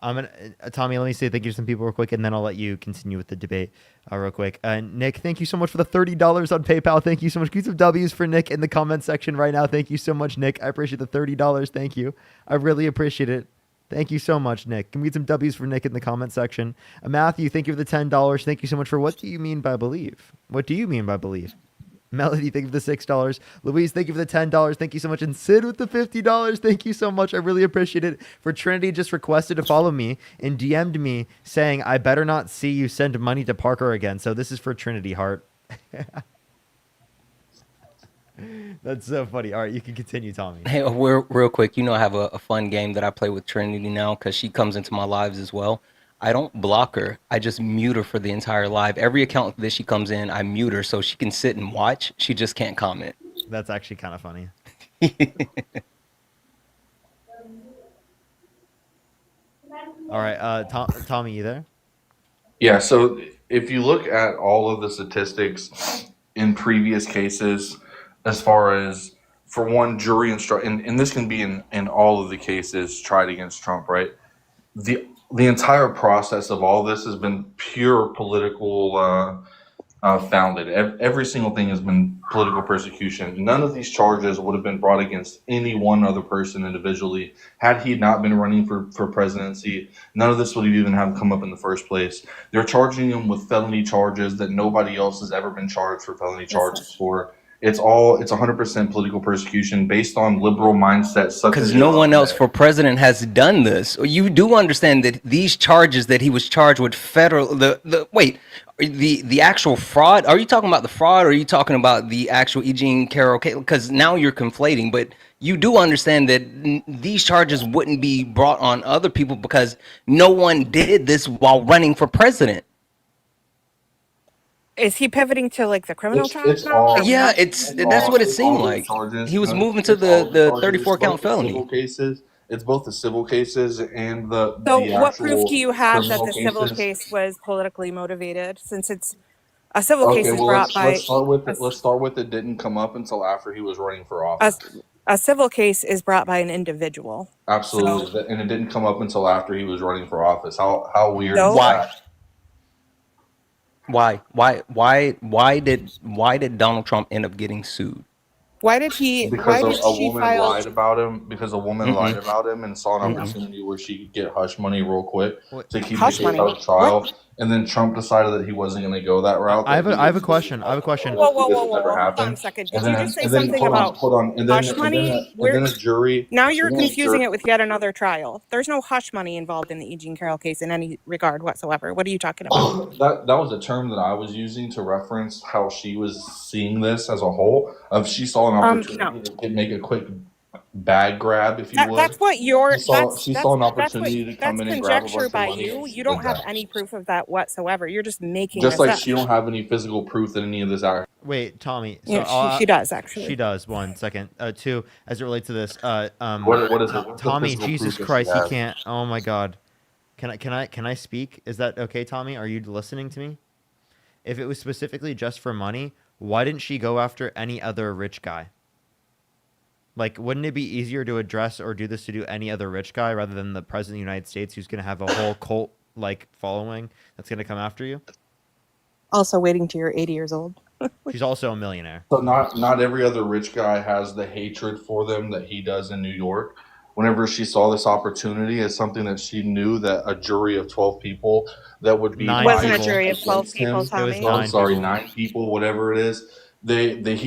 I'm gonna Tommy, let me say thank you to some people real quick, and then I'll let you continue with the debate real quick. Nick, thank you so much for the $30 on PayPal. Thank you so much. Get some W's for Nick in the comment section right now. Thank you so much, Nick. I appreciate the $30. Thank you. I really appreciate it. Thank you so much, Nick. Can we get some W's for Nick in the comment section? Matthew, thank you for the $10. Thank you so much for what do you mean by believe? What do you mean by believe? Melody, thank you for the $6. Louise, thank you for the $10. Thank you so much. And Sid with the $50. Thank you so much. I really appreciate it. For Trinity just requested to follow me and DM'd me saying, I better not see you send money to Parker again. So this is for Trinity Heart. That's so funny. All right, you can continue, Tommy. Hey, real quick, I have a fun game that I play with Trinity now because she comes into my lives as well. I don't block her. I just mute her for the entire live. Every account that she comes in, I mute her so she can sit and watch. She just can't comment. That's actually kind of funny. All right, Tommy, you there? Yeah, so if you look at all of the statistics in previous cases, as far as, for one, jury instruct, and this can be in all of the cases tried against Trump, right? The entire process of all this has been pure political founded. Every single thing has been political persecution. None of these charges would have been brought against any one other person individually had he not been running for presidency. None of this would have even have come up in the first place. They're charging him with felony charges that nobody else has ever been charged for felony charges for. It's 100% political persecution based on liberal mindsets. Because no one else for president has done this. You do understand that these charges that he was charged with federal, the actual fraud. Are you talking about the fraud, or are you talking about the actual Eugene Carroll case? Because now you're conflating. But you do understand that these charges wouldn't be brought on other people because no one did this while running for president. Is he pivoting to like the criminal charge now? all, Yeah, that's what it it's seemed all like. charges. He was No, moving to it's all the charges. 34 It's count both the felony. civil cases. It's both the civil cases and So the what proof actual do you have that criminal the civil cases. case was politically motivated, since it's a civil case Okay, is well brought by let's start with a, it. Let's start with it didn't come up until after he was running for a, office. a civil case is brought by an individual. Absolutely, So and it didn't come up until after he was running for office. How weird is no, Why? that? Why did Donald Trump end up getting sued? why did Because a she woman file lied about him. Because a woman Mm-mm. lied about him and saw an Mm-mm. opportunity where she could get hush money real quick Wait, to keep the hush case money? out of trial. And then Trump decided that he wasn't going to go that route. I have That a he I have a was question. I have a question. Whoa, because it never hold on happened. a second. And Did you then just say and then something hold on, about hold on. hush money? And then a jury. Now you're and then a confusing jury. it with yet another trial. There's no hush money involved in the Eugene Carroll case in any regard whatsoever. What are you talking about? That was a term that I was using to reference how she was seeing this as a whole. Of she saw an No. opportunity to make a quick bag grab, if you would. That's what you're. She saw an That's what opportunity to that's come in and grab a conjecture bunch of by money, you. and she You don't did have that. any proof of that whatsoever. You're just making Just this like up. she don't have any physical proof that any of this actually. Wait, Tommy. So Yeah, she does she actually. does. 1 second. Two, as it relates to this. What is it? What's the Tommy, physical Jesus proof that she Christ, he has? can't. Oh my God. Can I speak? Is that okay, Tommy? Are you listening to me? If it was specifically just for money, why didn't she go after any other rich guy? Like, wouldn't it be easier to address or do this to do any other rich guy rather than the president of the United States, who's going to have a whole cult like following that's going to come after you? Also waiting till you're 80 years old. She's also a millionaire. So not every other rich guy has the hatred for them that he does in New York. Whenever she saw this opportunity, it's something that she knew that a jury of 12 people that would be Nine Wasn't a people. jury of 12 against people, him. Tommy. It was Oh, I'm 9 sorry, people. 9 people, whatever it is.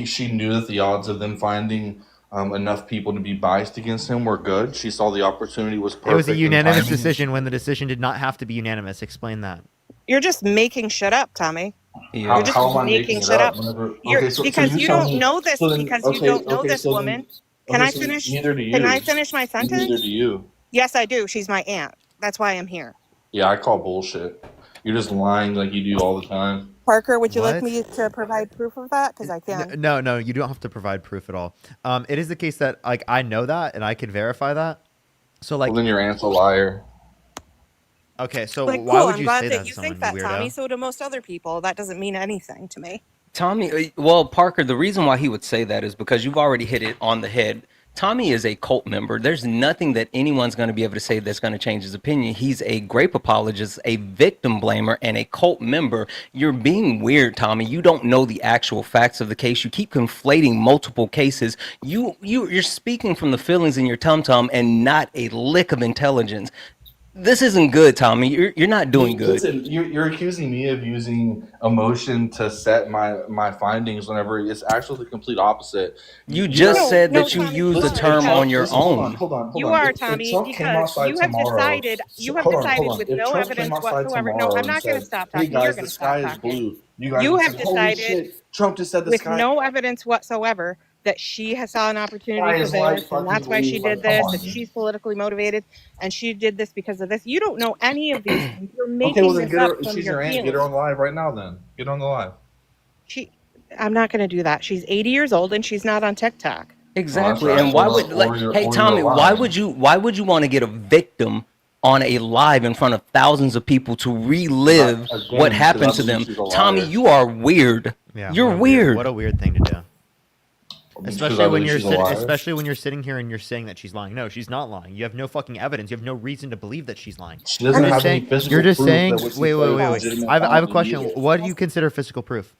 She knew that the odds of them finding enough people to be biased against him were good. She saw the opportunity was perfect. It was a and unanimous timing. decision when the decision did not have to be unanimous. Explain that. You're just making shit up, Tommy. Yeah. You're just How am I making making shit it up. up? Whenever, You're okay, so because you you tell don't me. know this So then, because you don't know this woman. Can I so finish? Neither do you. Can I finish my Neither sentence? do you. Yes, I do. She's my aunt. That's why I'm here. Yeah, I call bullshit. You're just lying like you do all the time. Parker, would you like What? me to provide proof of that? Because I can. No, you don't have to provide proof at all. It is the case that like I know that and I can verify that. So like, Well, then your aunt's a liar. okay, so Like, why cool. would I'm you glad say that that to you someone, think that, you Tommy. weirdo? So do most other people. That doesn't mean anything to me. Tommy, well, Parker, the reason why he would say that is because you've already hit it on the head. Tommy is a cult member. There's nothing that anyone's going to be able to say that's going to change his opinion. He's a grape apologist, a victim blamer, and a cult member. You're being weird, Tommy. You don't know the actual facts of the case. You keep conflating multiple cases. You're speaking from the feelings in your tum-tum and not a lick of intelligence. This isn't good, Tommy. You're not doing good. Listen, you're accusing me of using emotion to set my findings whenever it's actually the complete opposite. You just No, said no, that you Tommy, use you the Listen, are, if term because on your listen, own. hold on. you are, If Tommy, Trump came because outside you have tomorrow, decided, you have hold decided on. with If no Trump evidence came outside whatsoever. No, tomorrow I'm and not going to said, stop "Hey talking. You're guys, going the to stop sky is talking. blue," you guys You would have say, "Holy decided shit, Trump just said the with sky." no evidence whatsoever that she has saw an opportunity Sky for is like this and fucking that's why blue. she did Like, come this on, and dude. she's politically motivated and she did this because of this. You don't know any of these things. You're Okay, well making then this get up her. If from she's your your aunt, get her feelings. on live right now. Then get on the live. She I'm not going to do that. She's 80 years old and she's not on TikTok. Exactly. right. And why Or- would or you're- hey or you're Tommy, lying. why would you want to get a victim on a live in front of thousands of people to relive Again, what because happened I to believe them? she's a Tommy, liar. you are weird. Yeah, You're what a weird. What a weird thing to do. Because Especially I when believe you're she's a liar. especially when you're sitting here and you're saying that she's lying. No, she's not lying. You have no fucking evidence. You have no reason to believe that she's lying. She doesn't You're have just any saying. physical You're just proof saying. that what she Wait. said is legitimate I have a felony question. either. What do you consider physical proof?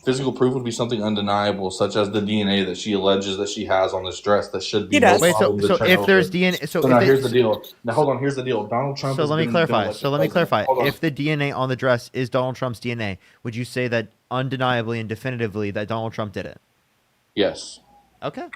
Physical proof would be something undeniable, such as the DNA that she alleges that she has on this dress. That should be He no does. Wait. problem to turn If over. there's DNA, So now here's the deal. Now hold on. Here's the deal. Donald Trump. So has let me been clarify. elected So let me president. clarify. Hold on. If the DNA on the dress is Donald Trump's DNA, would you say that undeniably and definitively that Donald Trump did it? Yes. Okay.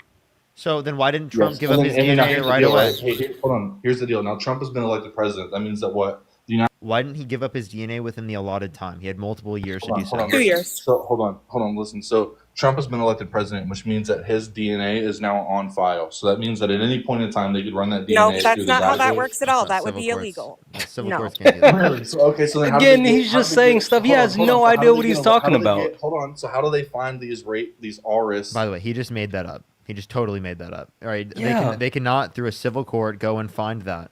So then why didn't Trump Yes. give And up then- his and then now DNA here's the right deal, away? Hey, hold on. Here's the deal. Now Trump has been elected president. That means that what? The United Why didn't he give up his DNA within the allotted time? He had multiple years to Hold do on, so. hold on. 2 years. So hold on, listen. So Trump has been elected president, which means that his DNA is now on file. So that means that at any point in time they could run that DNA. No, through that's the not how that database. works at all. That's That would civil be courts. illegal. That's civil No. courts can't do that. Really? So okay, so then how Again, do they he's just saying stuff. He has no So how idea do what they he's get- talking how do they about. get- hold on. So how do they find these RIS? By the way, he just made that up. He just totally made that up. All right, Yeah. they cannot through a civil court go and find that.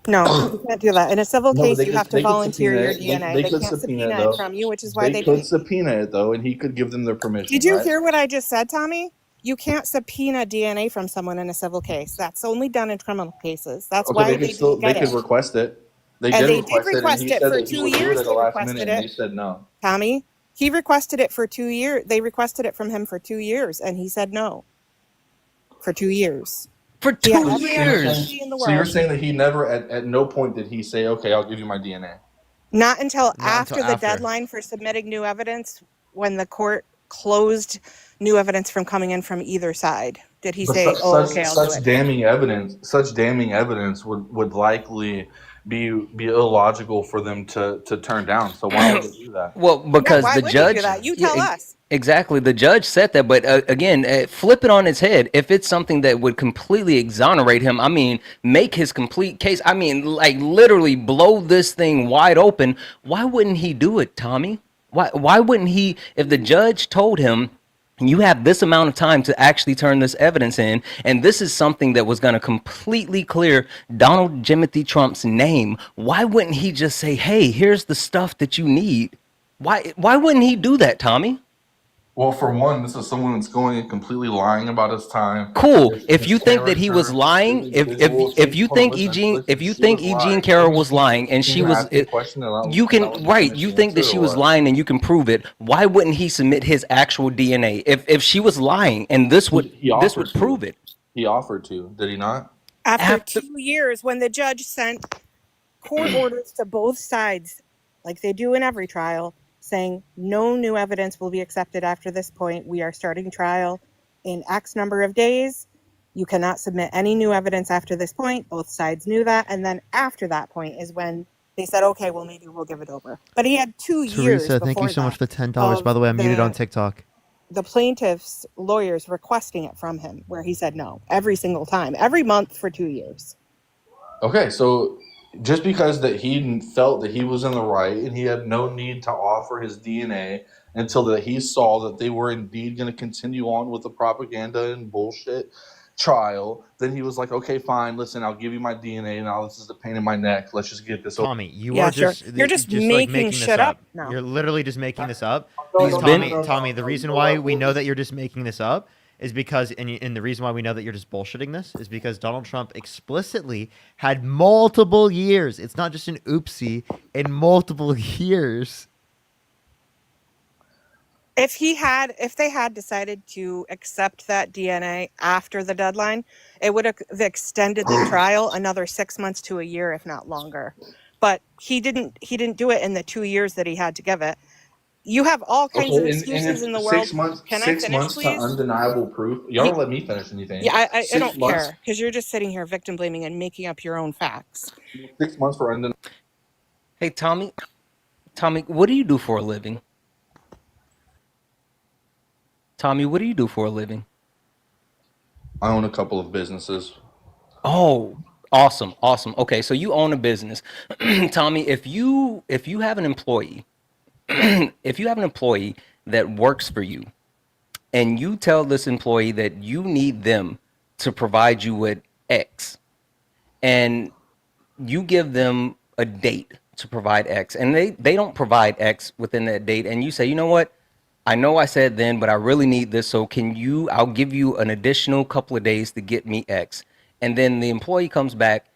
No, you can't do that. In a civil No, case, they you could- have to they could volunteer subpoena your it. DNA. They They could can't subpoena it, subpoena though. it from you, which is why They they could can't. subpoena it though, and he could give them their permission. Did you right? hear what I just said, Tommy? You can't subpoena DNA from someone in a civil case. That's only done in criminal cases. That's Okay, why they they could still didn't get it. request it. They And did they did request it, and request he it said for that he 2 would do years. it at the They last requested minute, and it. they said no. Tommy, he requested it for 2 years. They requested it from him for 2 years, and he said no. For 2 years. For He had 2 every years. opportunity in the So you're world. saying that he never, at no point did he say, "Okay, I'll give you my DNA." Not until Not until after the after. deadline for submitting new evidence, when the court closed new evidence from coming in from either side, did he But say, "Oh, okay, I'll do such it." damning evidence would likely be illogical for them to turn down. So why would they do that? Well, Yeah, because why the would he do judge, that? You yeah, tell us. exactly. The judge said that, but again, flip it on its head. If it's something that would completely exonerate him, I mean, make his complete case. I mean, like literally blow this thing wide open. Why wouldn't he do it, Tommy? Why wouldn't he? If the judge told him, you have this amount of time to actually turn this evidence in, and this is something that was going to completely clear Donald Jimothy Trump's name, why wouldn't he just say, hey, here's the stuff that you need? Why wouldn't he do that, Tommy? Well, for one, this is someone that's going and completely lying about his time. Cool. If His you think that he was character, lying, his if if visuals. if you Hold on, think listen, Eugene, listen. if you She was think Eugene lying. Carroll was lying and Can she you was, ask me a question and you and can, right? finish You the think that answer she or was what? lying and you can prove it. Why wouldn't he submit his actual DNA if she was lying and this would He this offered would to. prove it? He offered to. Did he not? After After 2 years, when the judge sent court orders to both sides, like they do in every trial, saying no new evidence will be accepted after this point. We are starting trial in X number of days. You cannot submit any new evidence after this point. Both sides knew that. And then after that point is when they said, okay, well, maybe we'll give it over. But he had 2 years Teresa, thank you before so much that for the $10. By of the way, I'm muted on TikTok. the plaintiff's lawyers requesting it from him, where he said no every single time, every month for 2 years. Okay, so just because that he felt that he was in the right and he had no need to offer his DNA until that he saw that they were indeed going to continue on with the propaganda and bullshit trial, then he was like, okay, fine, listen, I'll give you my DNA now. This is the pain in my neck. Let's just get this over. Tommy, you Yeah, are sure. just You're just like making making this shit up up. now. You're literally just making this up. No, He's no, been- no, no, no, Tommy, no, the no, reason no, why no, we no, know no. that you're just making this up is because, and the reason why we know that you're just bullshitting this is because Donald Trump explicitly had multiple years. It's not just an oopsie, in multiple years. If they had decided to accept that DNA after the deadline, it would have extended the trial another 6 months to a year, if not longer. But he didn't do it in the 2 years that he had to give it. You have all kinds of Okay, and excuses if in the world. 6 months, Can I six finish, months to please? undeniable proof. Y'all don't let me finish anything. Yeah, I 6 don't months, care, because you're just sitting here victim blaming and making up your own facts. 6 months for undeniable. Hey, Tommy, what do you do for a living? Tommy, what do you do for a living? I own a couple of businesses. Oh, awesome, awesome. Okay, so you own a business. Tommy, if you have an employee, if you have an employee that works for you and you tell this employee that you need them to provide you with X, and you give them a date to provide X, and they don't provide X within that date, and you say, you know what? I know I said then, but I really need this. So I'll give you an additional couple of days to get me X. And then the employee comes back,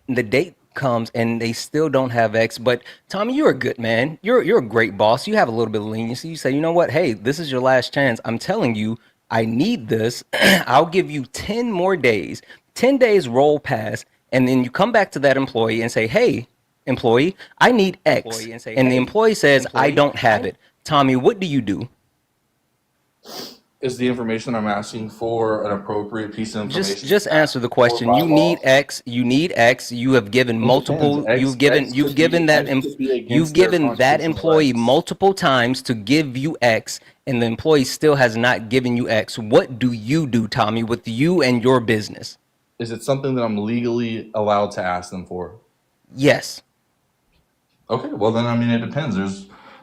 and the date comes and they still don't have X. But Tommy, you're a good man. You're a great boss. You have a little bit of leniency. You say, you know what? Hey, this is your last chance. I'm telling you, I need this. I'll give you 10 more days. 10 days roll past, and then you come back to that employee and say, hey, employee, I need X. And the employee says, I don't have it. Tommy, what do you do? Is the information I'm asking for an appropriate piece of information? Just answer the question. You need X. You need X. You have given multiple. You've given you've given that employee multiple times to give you X, and the employee still has not given you X. What do you do, Tommy, with you and your business? Is it something that I'm legally allowed to ask them for? Yes. Okay, well then I mean it depends.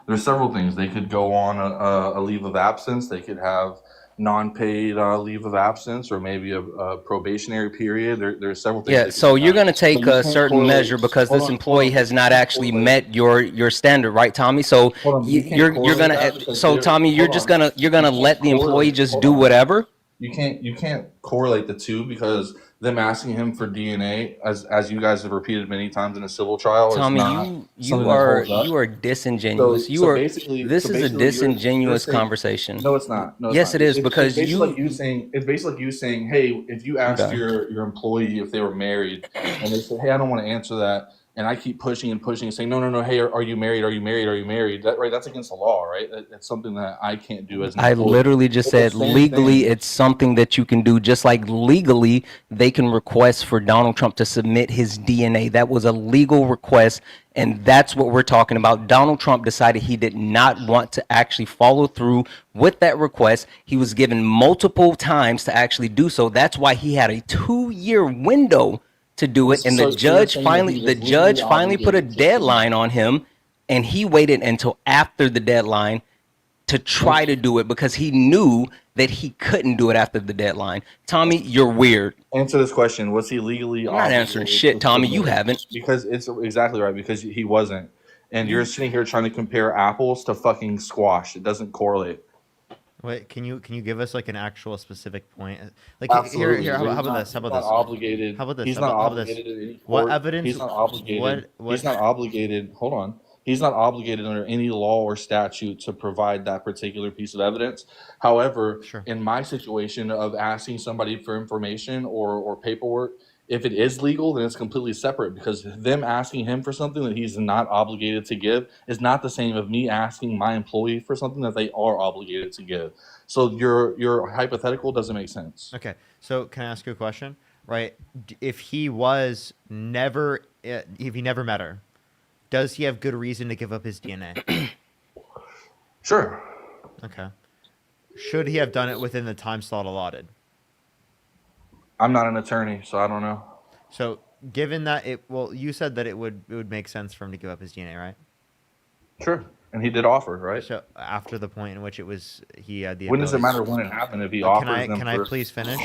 There's several things. They could go on a leave of absence. They could have non-paid leave of absence, or maybe a probationary period. There's several things. Yeah. So you're going to take a certain measure because Hold this on, employee hold on. has not actually met your standard, right, Tommy? So Hold on, you can't you're correlate gonna that because so they're- Tommy, you're hold just on. gonna You can't let the employee correlate- just hold do on. whatever. You can't correlate the two, because them asking him for DNA, as you guys have repeated many times in a civil trial, Tommy, is not something you that are holds up. you are disingenuous. This is a disingenuous conversation. No, it's not. No, it's Yes, not. it is, It's because basically like you saying. It's basically like you saying, "Hey, if you asked Okay. your employee if they were married, and they said, 'Hey, I don't want to answer that,' and I keep pushing and pushing and saying, no, no, no, hey, are you married? Are you married? Are you married? That, right? That's against the law, right? That's something that I can't do as an I employee. literally just It's the said same legally thing. it's something that you can do, just like legally they can request for Donald Trump to submit his DNA. That was a legal request, and that's what we're talking about. Donald Trump decided he did not want to actually follow through with that request. He was given multiple times to actually do so. That's why he had a 2-year window to do it, and So you're saying that he the was legally judge finally put a obligated to submit. deadline on him, and he waited until after the deadline to try to do it because he knew that he couldn't do it after the deadline. Tommy, you're weird. Answer this question: was he legally I'm not answering obligated shit, to Tommy. You submit it? haven't. Because it's exactly right. Because he wasn't, and you're sitting here trying to compare apples to fucking squash. It doesn't correlate. Wait, can you give us like an actual specific point? Like Absolutely. here, how about He's this? How not about this? obligated. How about this? He's How not about, how about this? obligated in any What court. evidence? He's not obligated. What? He's not obligated. Hold on. He's not obligated under any law or statute to provide that particular piece of evidence. However, Sure. in my situation of asking somebody for information or paperwork, if it is legal, then it's completely separate because them asking him for something that he's not obligated to give is not the same of me asking my employee for something that they are obligated to give. So your hypothetical doesn't make sense. Okay. So can I ask you a question? Right. If he was never, if he never met her, does he have good reason to give up his DNA? Sure. Okay. Should he have done it within the time slot allotted? I'm not an attorney, so I don't know. So given that you said that it would make sense for him to give up his DNA, right? Sure. And he did offer, right? So after the point in which he had the When does it ability. matter when it happened if he Can offers I them can I first? please finish?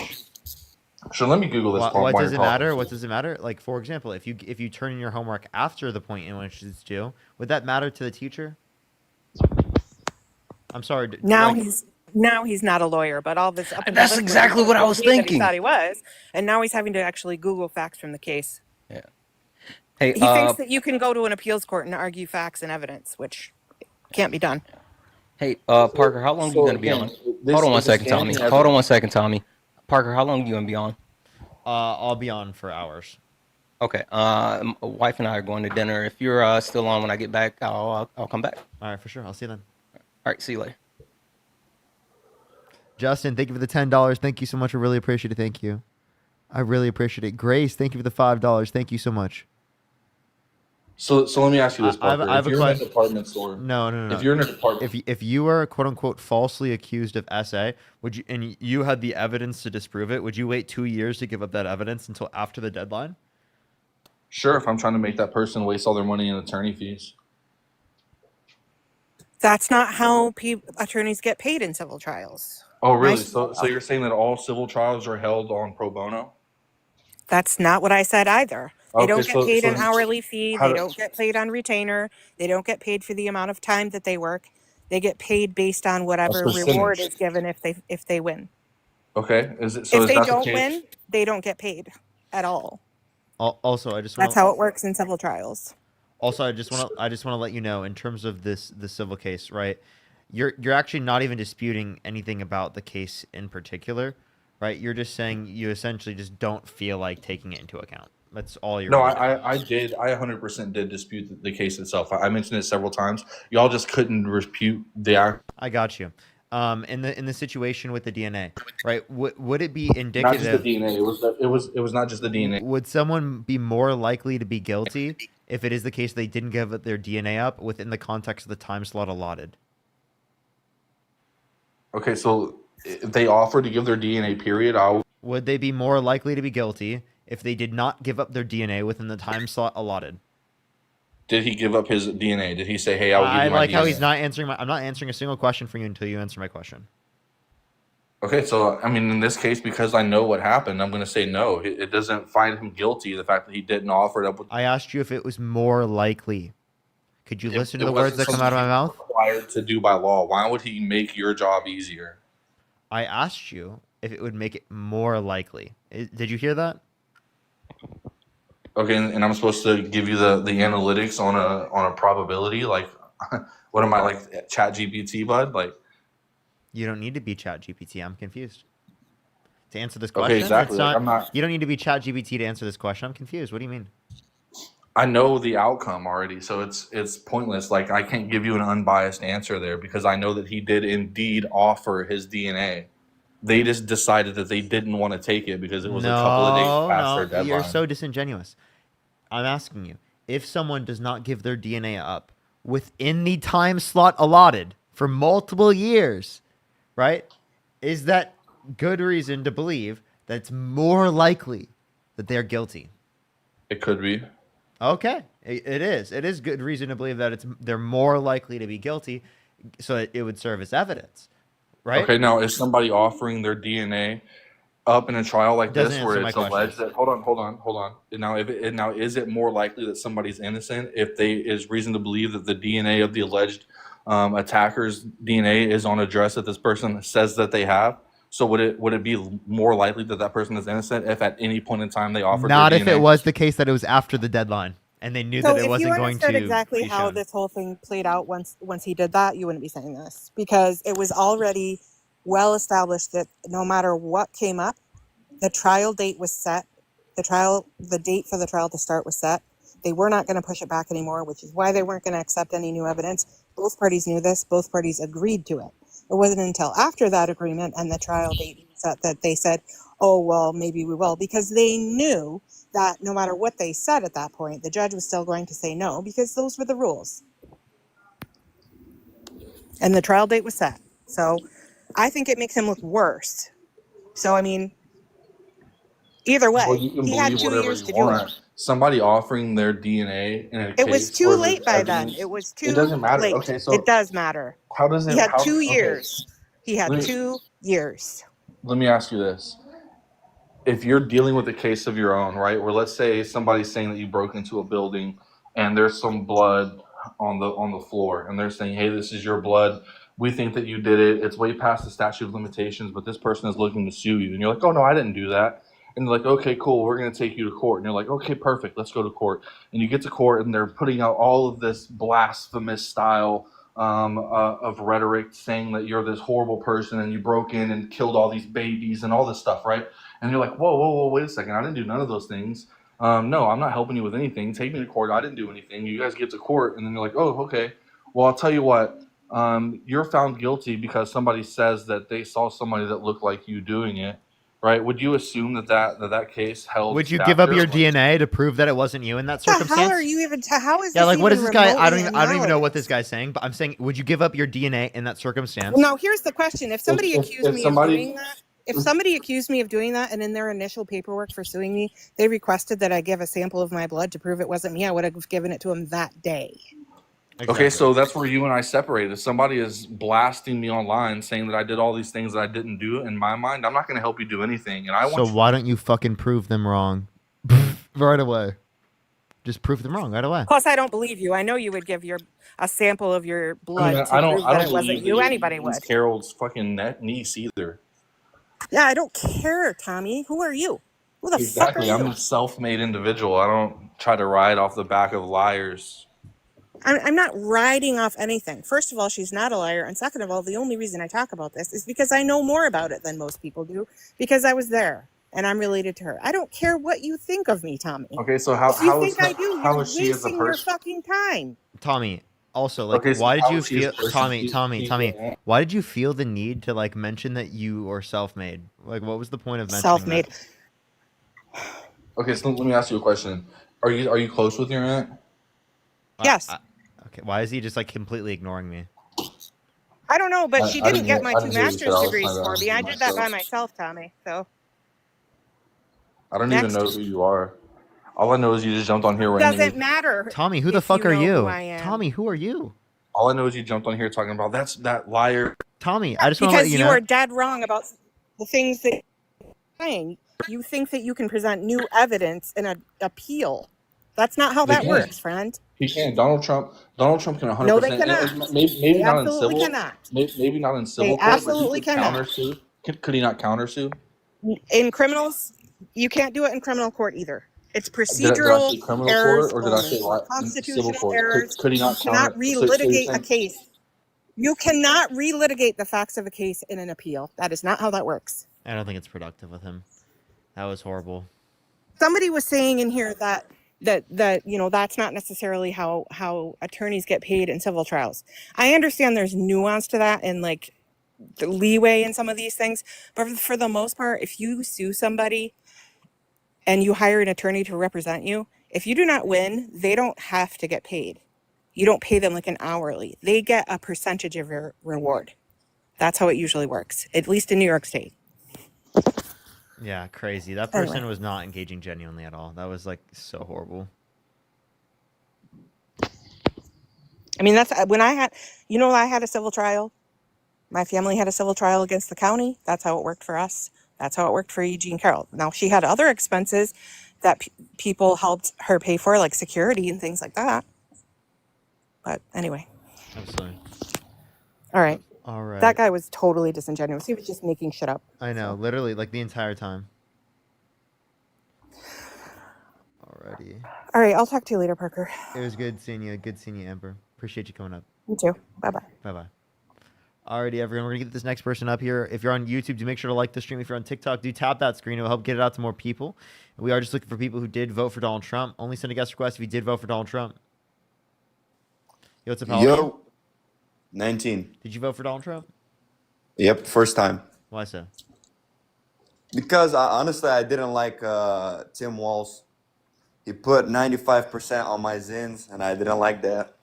Sure, let me Google this. What while does you're it matter? talking. What does it matter? Like for example, if you turn in your homework after the point in which it's due, would that matter to the teacher? I'm sorry. Now like, he's not a lawyer, but all this up until That's this point, exactly what I was he that he thinking. thought he was, and now he's having to actually Google facts from the case. Yeah. Hey, He thinks that you can go to an appeals court and argue facts and evidence, which can't be done. Parker, how long are you going to be on? Hold on one second, Tommy. Hold on one second, Tommy. Parker, how long are you going to be on? I'll be on for hours. Okay. My wife and I are going to dinner. If you're still on when I get back, I'll come back. All right, for sure. I'll see you then. All right. See you later. Justin, thank you for the $10. Thank you so much. I really appreciate it. Thank you. I really appreciate it. Grace, thank you for the $5. Thank you so much. So let me ask you this, I have Parker. a If you're in a question. department store, No. if you're in a department, If you were quote unquote falsely accused of SA, and you had the evidence to disprove it, would you wait 2 years to give up that evidence until after the deadline? sure, if I'm trying to make that person waste all their money in attorney fees. That's not how attorneys get paid in civil trials. Oh, really? Nice. So you're saying that all civil trials are held on pro bono? That's not what I said either. They Okay, don't get paid an so hourly fee. how They do- don't get paid on retainer. They don't get paid for the amount of time that they work. They get paid based on whatever reward percentage. is given if they win. Okay, is it so? If Is they that the don't case? win, they don't get paid at all. Also, I just want That's how it works in civil trials. I just want to let you know in terms of the civil case, right? You're actually not even disputing anything about the case in particular, right? You're just saying you essentially just don't feel like taking it into account. That's all you're. No, really saying. I did. I 100% did dispute the case itself. I mentioned it several times. Y'all just couldn't refute the act. I got you. In the situation with the DNA, right? Would it be Not just indicative? the DNA. It was not just the DNA. Would someone be more likely to be guilty if it is the case they didn't give their DNA up within the context of the time slot allotted? Okay, so if they offered to give their DNA, period, Would they be more likely to be guilty if they did not give up their DNA within the time slot allotted? did he give up his DNA? Did he say, "Hey, I will give I you my like DNA"? how he's not answering I'm not answering a single question for you until you answer my question. Okay, so I mean, in this case, because I know what happened, I'm going to say no. It doesn't find him guilty. The fact that he didn't offer it up. I asked you if it was more likely. Could you listen to the it words wasn't that come out of my something mouth? Required to do by law. Why would he make your job easier? I asked you if it would make it more likely. Did you hear that? Okay, and I'm supposed to give you the analytics on a probability. Like, what am I, like Chat GPT, bud? Like, You don't need to be Chat GPT. I'm confused. To answer this Okay, question, exactly. it's Like, not, I'm not- you don't need to be Chat GPT to answer this question. I'm confused. What do you mean? I know the outcome already, so it's pointless. Like I can't give you an unbiased answer there because I know that he did indeed offer his DNA. They just decided that they didn't want to take it because it was a couple of days No, past their no, you're deadline. so disingenuous. I'm asking you, if someone does not give their DNA up within the time slot allotted for multiple years, right? Is that good reason to believe that it's more likely that they're guilty? It could be. Okay, it is. It is good reason to believe that they're more likely to be guilty, so it would serve as evidence, right? Okay, now is somebody offering their DNA up in a trial like Doesn't this where answer my it's question. alleged that hold on. Now now is it more likely that somebody's innocent if they is reason to believe that the DNA of the alleged attacker's DNA is on a dress that this person says that they have? So would it be more likely that that person is innocent if at any point in time they offered Not their if it DNA? was the case that it was after the deadline and they knew So that it if you wasn't going understood to exactly be how shown. this whole thing played out once he did that, you wouldn't be saying this, because it was already well established that no matter what came up, the trial date was set. The date for the trial to start was set. They were not going to push it back anymore, which is why they weren't going to accept any new evidence. Both parties knew this. Both parties agreed to it. It wasn't until after that agreement and the trial date was set that they said, oh, well, maybe we will, because they knew that no matter what they said at that point, the judge was still going to say no, because those were the rules. And the trial date was set. So I think it makes him look worse. So, I mean, either Well, way, you can he had believe 2 whatever years you to do it. want. Somebody offering their DNA in a It was case too where late there's by then. evidence, It was it too doesn't matter. late. Okay, It so does matter. how does He it? had How? 2 years. He had Let me 2 years. let me ask you this: if you're dealing with a case of your own, right, where let's say somebody's saying that you broke into a building and there's some blood on the floor, and they're saying, "Hey, this is your blood. We think that you did it. It's way past the statute of limitations, but this person is looking to sue you." And you're like, "Oh no, I didn't do that." And they're like, "Okay, cool. We're going to take you to court." And you're like, "Okay, perfect. Let's go to court." And you get to court, and they're putting out all of this blasphemous style of rhetoric, saying that you're this horrible person and you broke in and killed all these babies and all this stuff, right? And you're like, whoa, wait a second. I didn't do none of those things. No, I'm not helping you with anything. Take me to court. I didn't do anything. You guys get to court. And then you're like, oh, okay. Well, I'll tell you what. You're found guilty because somebody says that they saw somebody that looked like you doing it, right? Would you assume that case held Would you staff give up there? your DNA to prove that it wasn't you in that What the hell circumstance? are you even? How is Yeah, this like what is even this guy? I remotely don't even know what analogous? this guy's saying, but I'm saying, would you give up your DNA in that circumstance? Well, now here's the question: if somebody accused If me of somebody, doing that, if somebody accused me of doing that, and in their initial paperwork for suing me, they requested that I give a sample of my blood to prove it wasn't me, I would have given it to them that day. okay, so that's where you and I separated. If somebody is blasting me online saying that I did all these things that I didn't do, in my mind, I'm not going to help you do anything. And I So want you. why don't you fucking prove them wrong right away? Just prove them wrong right away. Plus, I don't believe you. I know you would give a sample of your blood to I prove that don't it wasn't believe that you. you're Anybody Denise would. Carroll's fucking niece either. Yeah, I don't care, Tommy. Who are you? Who the fuck are Exactly. I'm you? a self-made individual. I don't try to ride off the back of liars. I'm not riding off anything. First of all, she's not a liar. And second of all, the only reason I talk about this is because I know more about it than most people do, because I was there and I'm related to her. I don't care what you think of me, Tommy. Okay, so If you think I do, you're wasting your fucking time. Tommy, also, like, Okay, so why did how you is she as a feel, person? Tommy, why did you feel the need to, like, mention that you were self-made? Like, what was the point of mentioning Self-made. that? Okay, so let me ask you a question. Are you close with your aunt? Yes. Okay, why is he just, like, completely ignoring me? I don't know, but she didn't get my I 2 didn't hear you master's said I was degrees trying to for ask me. you I did that by myself. myself, Tommy. So I don't even next. know who you are. All I know is you just jumped on here Doesn't randomly. matter. Tommy, who the if fuck you are know who you? I am. Tommy, who are you? All I know is you jumped on here talking about that's that liar. Tommy, I just want to let Because you you know. are dead wrong about the things that you're saying. You think that you can present new evidence in an appeal. That's not how They that can. works, friend. He can. Donald Trump can 100%. No, they cannot. Maybe They not in absolutely civil. cannot. Maybe not in They civil court, but he absolutely could cannot. countersue. Could he not countersue? In criminals, you can't do it in criminal court either. It's Did I procedural say criminal errors court or did I only. say civil Constitutional court? errors. Could he You not cannot counter? So you're relitigate a saying case. You cannot relitigate the facts of a case in an appeal. That is not how that works. I don't think it's productive with him. That was horrible. Somebody was saying in here that that that's not necessarily how attorneys get paid in civil trials. I understand there's nuance to that and like the leeway in some of these things, but for the most part, if you sue somebody and you hire an attorney to represent you, if you do not win, they don't have to get paid. You don't pay them like an hourly. They get a percentage of your reward. That's how it usually works, at least in New York State. Yeah, crazy. That Anyway. person was not engaging genuinely at all. That was like so horrible. I mean, that's when I had a civil trial. My family had a civil trial against the county. That's how it worked for us. That's how it worked for Eugene Carroll. Now, she had other expenses that people helped her pay for, like security and things like that. But anyway, Absolutely. all right. All right. That guy was totally disingenuous. He was just making shit up. I know, literally, like the entire time. Alrighty. All right, I'll talk to you later, Parker. It was good seeing you. Good seeing you, Amber. Appreciate you coming up. You too. Bye-bye. Bye-bye. Alrighty, everyone. We're going to get this next person up here. If you're on YouTube, do make sure to like the stream. If you're on TikTok, do tap that screen. It will help get it out to more people. And we are just looking for people who did vote for Donald Trump. Only send a guest request if you did vote for Donald Trump. Yo, what's up, Paul? Yo, 19. Did you vote for Donald Trump? Yep, first time. Why so? Because honestly, I didn't like Tim Walz. He put 95% on my zins, and I didn't like that.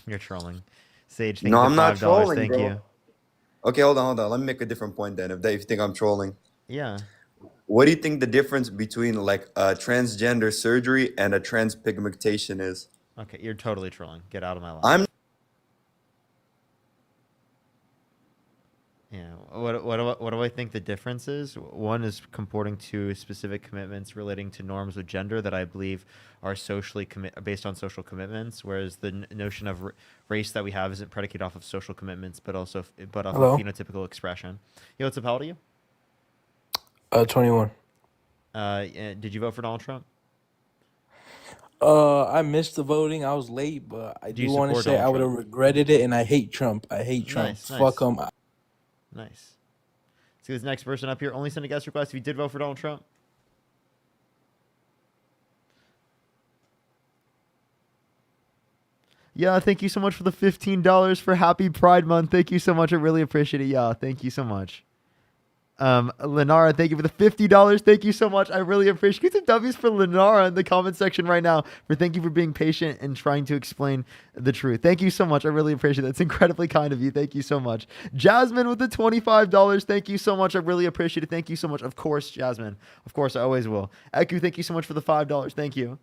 You're trolling. Sage, thank No, you I'm for not $5. trolling, Thank bro. you. Okay, hold on. Let me make a different point then. If you think I'm trolling, Yeah. what do you think the difference between like a transgender surgery and a transpigmentation is? Okay, you're totally trolling. Get out of my life. I'm Yeah. What do I think the difference is? One is comporting to specific commitments relating to norms of gender that I believe are socially based on social commitments, whereas the notion of race that we have isn't predicated off of social commitments, but also off Hello? of phenotypical expression. Yo, what's up? How old are you? 21. Did you vote for Donald Trump? I missed the voting. I was late, but I Do you do want to support say I Donald would have Trump? regretted it, and I hate Trump. I hate Trump. Nice, Fuck nice. him. Nice. See this next person up here. Only send a guest request if you did vote for Donald Trump. Yeah, thank you so much for the $15 for Happy Pride Month. Thank you so much. I really appreciate it. Yeah, thank you so much. Lenara, thank you for the $50. Thank you so much. I really appreciate it. Get some W's for Lenara in the comment section right now. Thank you for being patient and trying to explain the truth. Thank you so much. I really appreciate it. It's incredibly kind of you. Thank you so much. Jasmine with the $25. Thank you so much. I really appreciate it. Thank you so much. Of course, Jasmine. Of course, I always will. Eku, thank you so much for the $5. Thank you.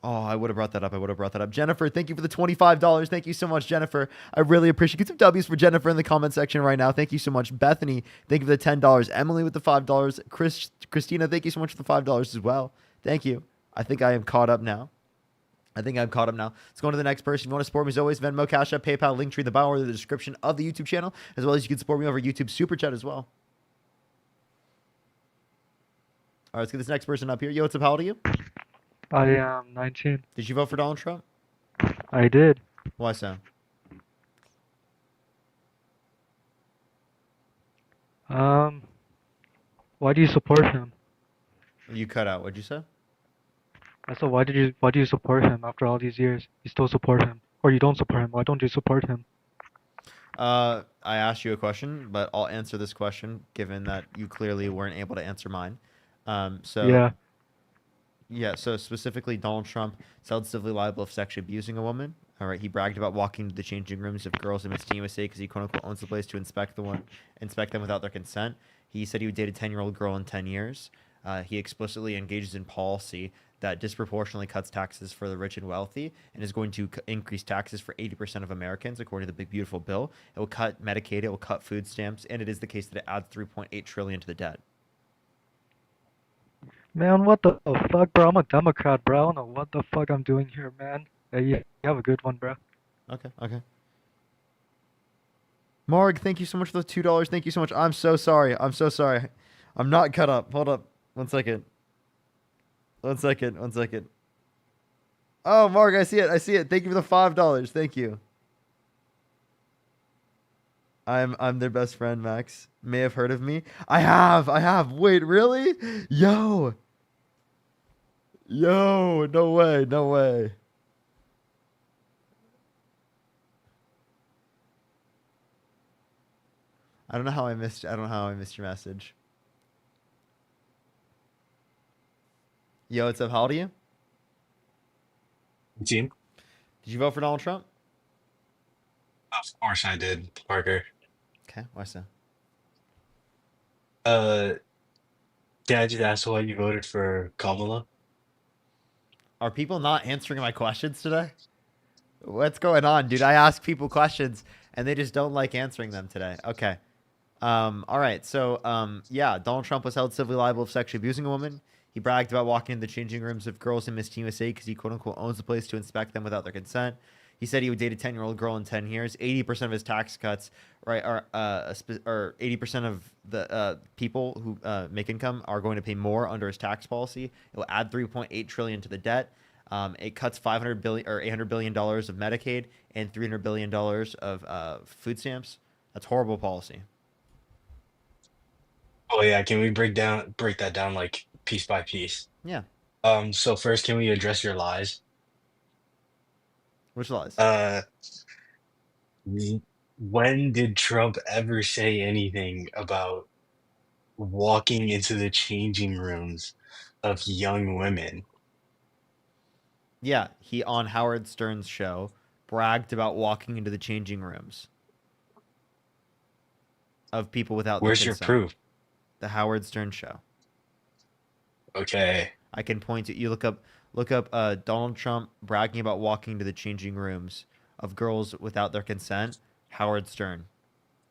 Oh, I would have brought that up. Jennifer, thank you for the $25. Thank you so much, Jennifer. I really appreciate it. Get some W's for Jennifer in the comment section right now. Thank you so much. Bethany, thank you for the $10. Emily with the $5. Christina, thank you so much for the $5 as well. Thank you. I think I am caught up now. Let's go on to the next person. If you want to support me, as always, Venmo, Cash App, PayPal, Linktree in the bio or the description of the YouTube channel, as well as you can support me over YouTube Super Chat as well. All right, let's get this next person up here. Yo, what's up? How old are you? I am 19. Did you vote for Donald Trump? I did. Why so? Why do you support him? You cut out. What'd you say? I said, why do you support him after all these years? You still support him, or you don't support him? Why don't you support him? I asked you a question, but I'll answer this question given that you clearly weren't able to answer mine. Yeah, so specifically, Donald Trump is held civilly liable of sexually abusing a woman. All right, he bragged about walking into the changing rooms of girls in Miss USA because he quote unquote owns the place to inspect them without their consent. He said he would date a 10-year-old girl in 10 years. He explicitly engages in policy that disproportionately cuts taxes for the rich and wealthy and is going to increase taxes for 80% of Americans, according to the Big Beautiful Bill. It will cut Medicaid, it will cut food stamps, and it is the case that it adds $3.8 trillion to the debt. Man, what the fuck, bro? I'm a Democrat, bro. I don't know what the fuck I'm doing here, man. Hey, you have a good one, bro. Okay. Marg, thank you so much for the $2. Thank you so much. I'm so sorry. I'm not cut up. Hold up. One second. Oh, Marg, I see it. Thank you for the $5. Thank you. I'm their best friend, Max. May have heard of me. I have. Wait, really? Yo, Yo, no way, no way. I don't know how I missed your message. Yo, what's up? How old are you? Team? Did you vote for Donald Trump? Of course I did, Parker. Okay, why so? Uh, can I just ask why you voted for Kamala? Are people not answering my questions today? What's going on, dude? I ask people questions and they just don't like answering them today. Okay. All right. So, yeah, Donald Trump was held civilly liable of sexually abusing a woman. He bragged about walking into the changing rooms of girls in Miss Teen USA because he quote unquote owns the place to inspect them without their consent. He said he would date a 10-year-old girl in 10 years. 80% of his tax cuts, right, or 80% of the people who make income are going to pay more under his tax policy. It will add 3.8 trillion to the debt. It cuts 500 billion or 800 billion dollars of Medicaid and 300 billion dollars of food stamps. That's horrible policy. Oh yeah, can we break that down like piece by piece? Yeah. So first, can we address your lies? Which laws? Uh, when did Trump ever say anything about walking into the changing rooms of young women? Yeah, he on Howard Stern's show bragged about walking into the changing rooms of people without their Where's your consent. proof? The Howard Stern show. Okay. I can point to you. Look up Donald Trump bragging about walking into the changing rooms of girls without their consent. Howard Stern.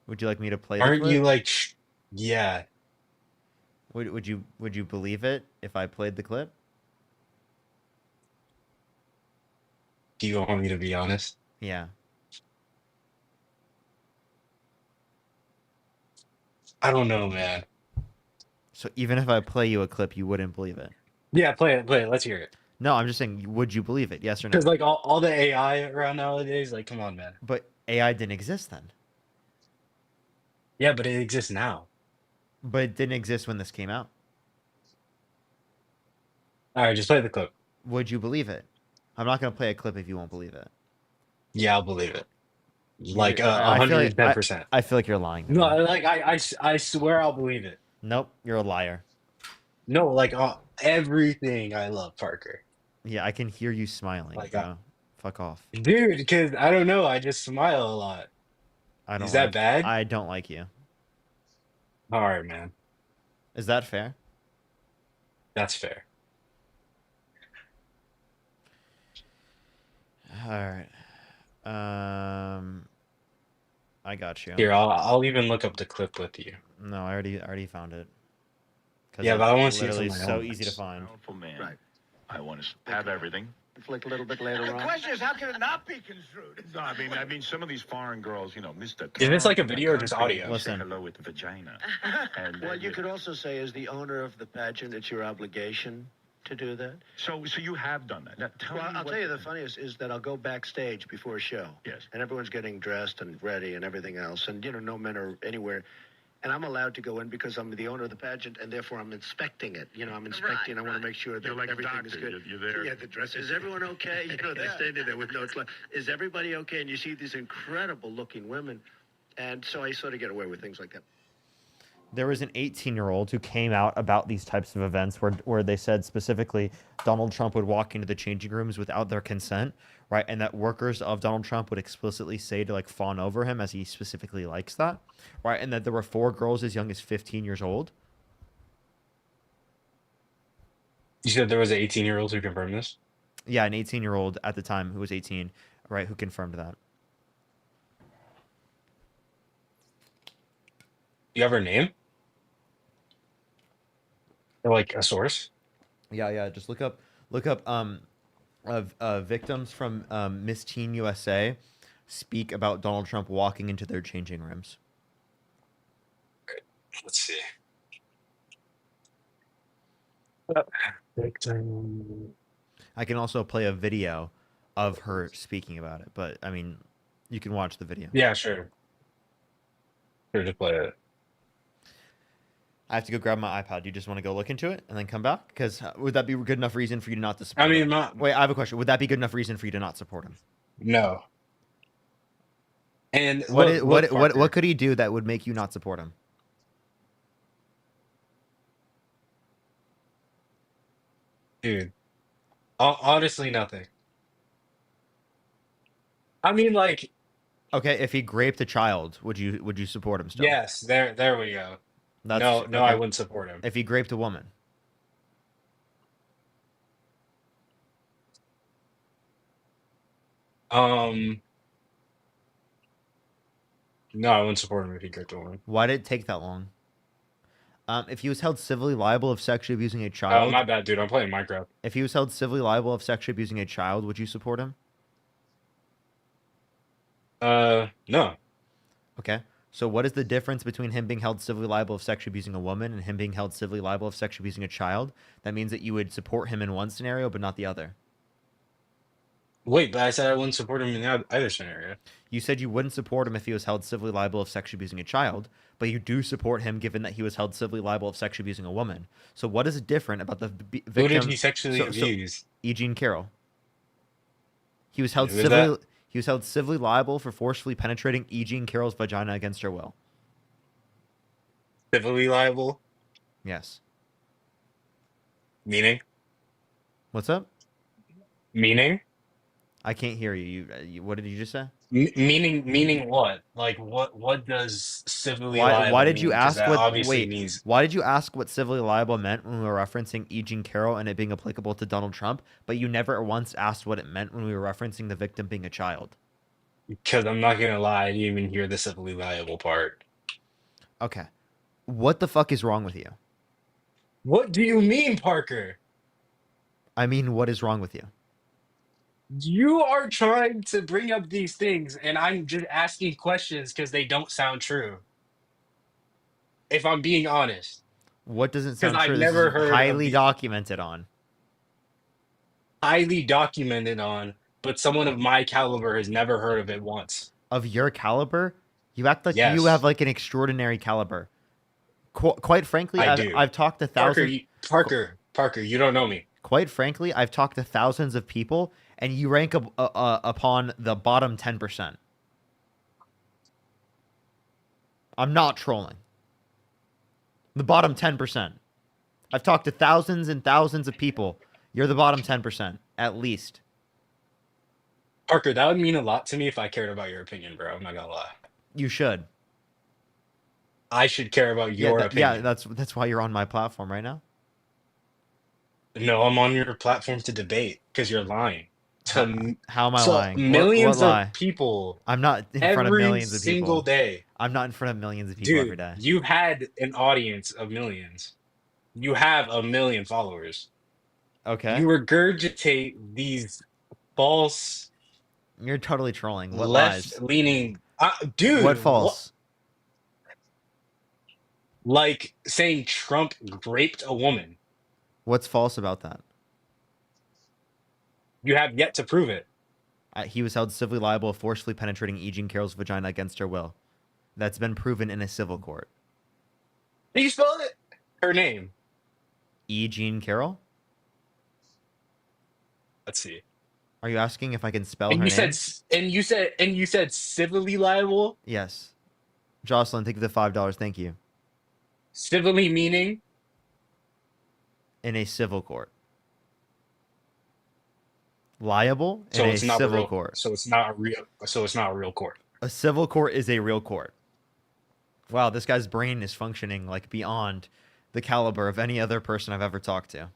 Would you like me to play the Aren't you clip? like, yeah, Would you believe it if I played the clip? do you want me to be honest? Yeah. I don't know, man. So even if I play you a clip, you wouldn't believe it. Yeah, play it. Let's hear it. No, I'm just saying, would you believe it? Yes or no? Because like all the AI around nowadays, like, come on, man. But AI didn't exist then. Yeah, but it exists now. But it didn't exist when this came out. All right, just play the clip. Would you believe it? I'm not gonna play a clip if you won't believe it. Yeah, I'll believe it. You're, Like I feel like 110%. I feel like you're lying to No, me. like I swear I'll believe it. Nope, you're a liar. No, like everything I love, Parker. Yeah, I can hear you smiling, Like, bro. Fuck off. dude, because I don't know, I just smile a lot. I don't Is that like bad? I don't like you. All right, man. Is that fair? That's fair. All right. I got you. Here, I'll even look up the clip with you. No, I already found it. Yeah, but I want to see it literally for my so own easy to eyes. find. Powerful man. Right. I want to have everything. It's like a little bit later The on. question is, how can it not be construed? No, I mean, some of these foreign girls, Mr. Is this like a Trump, video or just country, audio? you Listen. Say hello with the vagina. And, Well, you could also say, as the owner of the pageant, it's your obligation to do that. So you have done that. Now, tell Well, me I'll what- tell you the funniest is that I'll go backstage before a show. Yes. And everyone's getting dressed and ready and everything else. And, no men are anywhere. And I'm allowed to go in because I'm the owner of the pageant, and therefore I'm inspecting it. I'm inspecting. I want to make sure that You're like a everything doctor. is good. You're there. Yeah, the dress. Is everyone okay? They're standing there with notes like, is everybody okay? And you see these incredible-looking women. And so I sort of get away with things like that. There was an 18-year-old who came out about these types of events where they said specifically Donald Trump would walk into the changing rooms without their consent, right? And that workers of Donald Trump would explicitly say to like fawn over him as he specifically likes that, right? And that there were 4 girls as young as 15 years old. You said there was an 18-year-old who confirmed this? Yeah, an 18-year-old at the time who was 18, right, who confirmed that. You have her name? Or like a source? Yeah, just look up victims from Miss Teen USA speak about Donald Trump walking into their changing rooms. Let's see. I can also play a video of her speaking about it, but I mean, you can watch the video. Yeah, sure. Sure, just play it. I have to go grab my iPad. You just want to go look into it and then come back? Because would that be good enough reason for you to not to support I mean, him? Wait, I have a question. Would that be good enough reason for you to not support him? no. And What look, is, look, what Parker, could he do that would make you not support him? dude. Honestly, nothing. I mean, like, Okay, if he raped a child, would you support him still? yes, there we go. That's No, I okay. wouldn't support him. If he raped a woman, Um, no, I wouldn't support him if he gripped a woman. why did it take that long? If he was held civilly liable of sexually abusing a Oh, child, my bad, dude. I'm playing Minecraft. if he was held civilly liable of sexually abusing a child, would you support him? No. Okay. So what is the difference between him being held civilly liable of sexually abusing a woman and him being held civilly liable of sexually abusing a child? That means that you would support him in one scenario but not the other. Wait, but I said I wouldn't support him in either scenario. You said you wouldn't support him if he was held civilly liable of sexually abusing a child, but you do support him given that he was held civilly liable of sexually abusing a woman. So what is different about the victim? Who did he sexually so abuse? E. Jean Carroll. He was held Who is that? He was held civilly liable for forcefully penetrating E. Jean Carroll's vagina against her will. Civilly liable? Yes. Meaning? What's up? Meaning? I can't hear you. What did you just say? Meaning what? Like what does civilly Why liable did you mean? Because ask that what? obviously Wait. means Why did you ask what civilly liable meant when we were referencing E. Jean Carroll and it being applicable to Donald Trump? But you never once asked what it meant when we were referencing the victim being a child. because I'm not gonna lie, I didn't even hear the civilly liable part. Okay. What the fuck is wrong with you? What do you mean, Parker? I mean, what is wrong with you? You are trying to bring up these things, and I'm just asking questions because they don't sound true. If I'm being honest, What doesn't because sound I've true? This is never heard of highly the documented on. highly documented on, but someone of my caliber has never heard of it once. Of your caliber, you act like you have Yes, like an extraordinary caliber. Quite frankly, I do. I've talked to Parker, thousands. Parker, you don't know me. Quite frankly, I've talked to thousands of people, and you rank upon the bottom 10%. I'm not trolling. The bottom 10%. I've talked to thousands and thousands of people. You're the bottom 10%, at least. Parker, that would mean a lot to me if I cared about your opinion, bro. I'm not gonna lie. You should. I should care about Yeah, your yeah. opinion. That's why you're on my platform right now. No, I'm on your platform to debate because you're lying to How, how am I to lying? What millions of lie? people I'm not in front of every millions of single people. day. I'm not in front of millions of people every Dude, day. you had an audience of millions. You have 1 million followers. Okay. You regurgitate these false You're totally trolling. What lies? left-leaning, What dude. false? Like saying Trump raped a woman. What's false about that? You have yet to prove it. He was held civilly liable of forcefully penetrating E. Jean Carroll's vagina against her will. That's been proven in a civil court. How you spell it? Her name. E. Jean Carroll? Let's see. Are you asking if I can spell And her you name? said civilly liable. Yes. Jocelyn, thank you for the $5. Thank you. Civilly meaning In a civil court. Liable in so a it's not a civil real. court. So it's not a real. So it's not a real court. A civil court is a real court. Wow, this guy's brain is functioning like beyond the caliber of any other person I've ever talked to.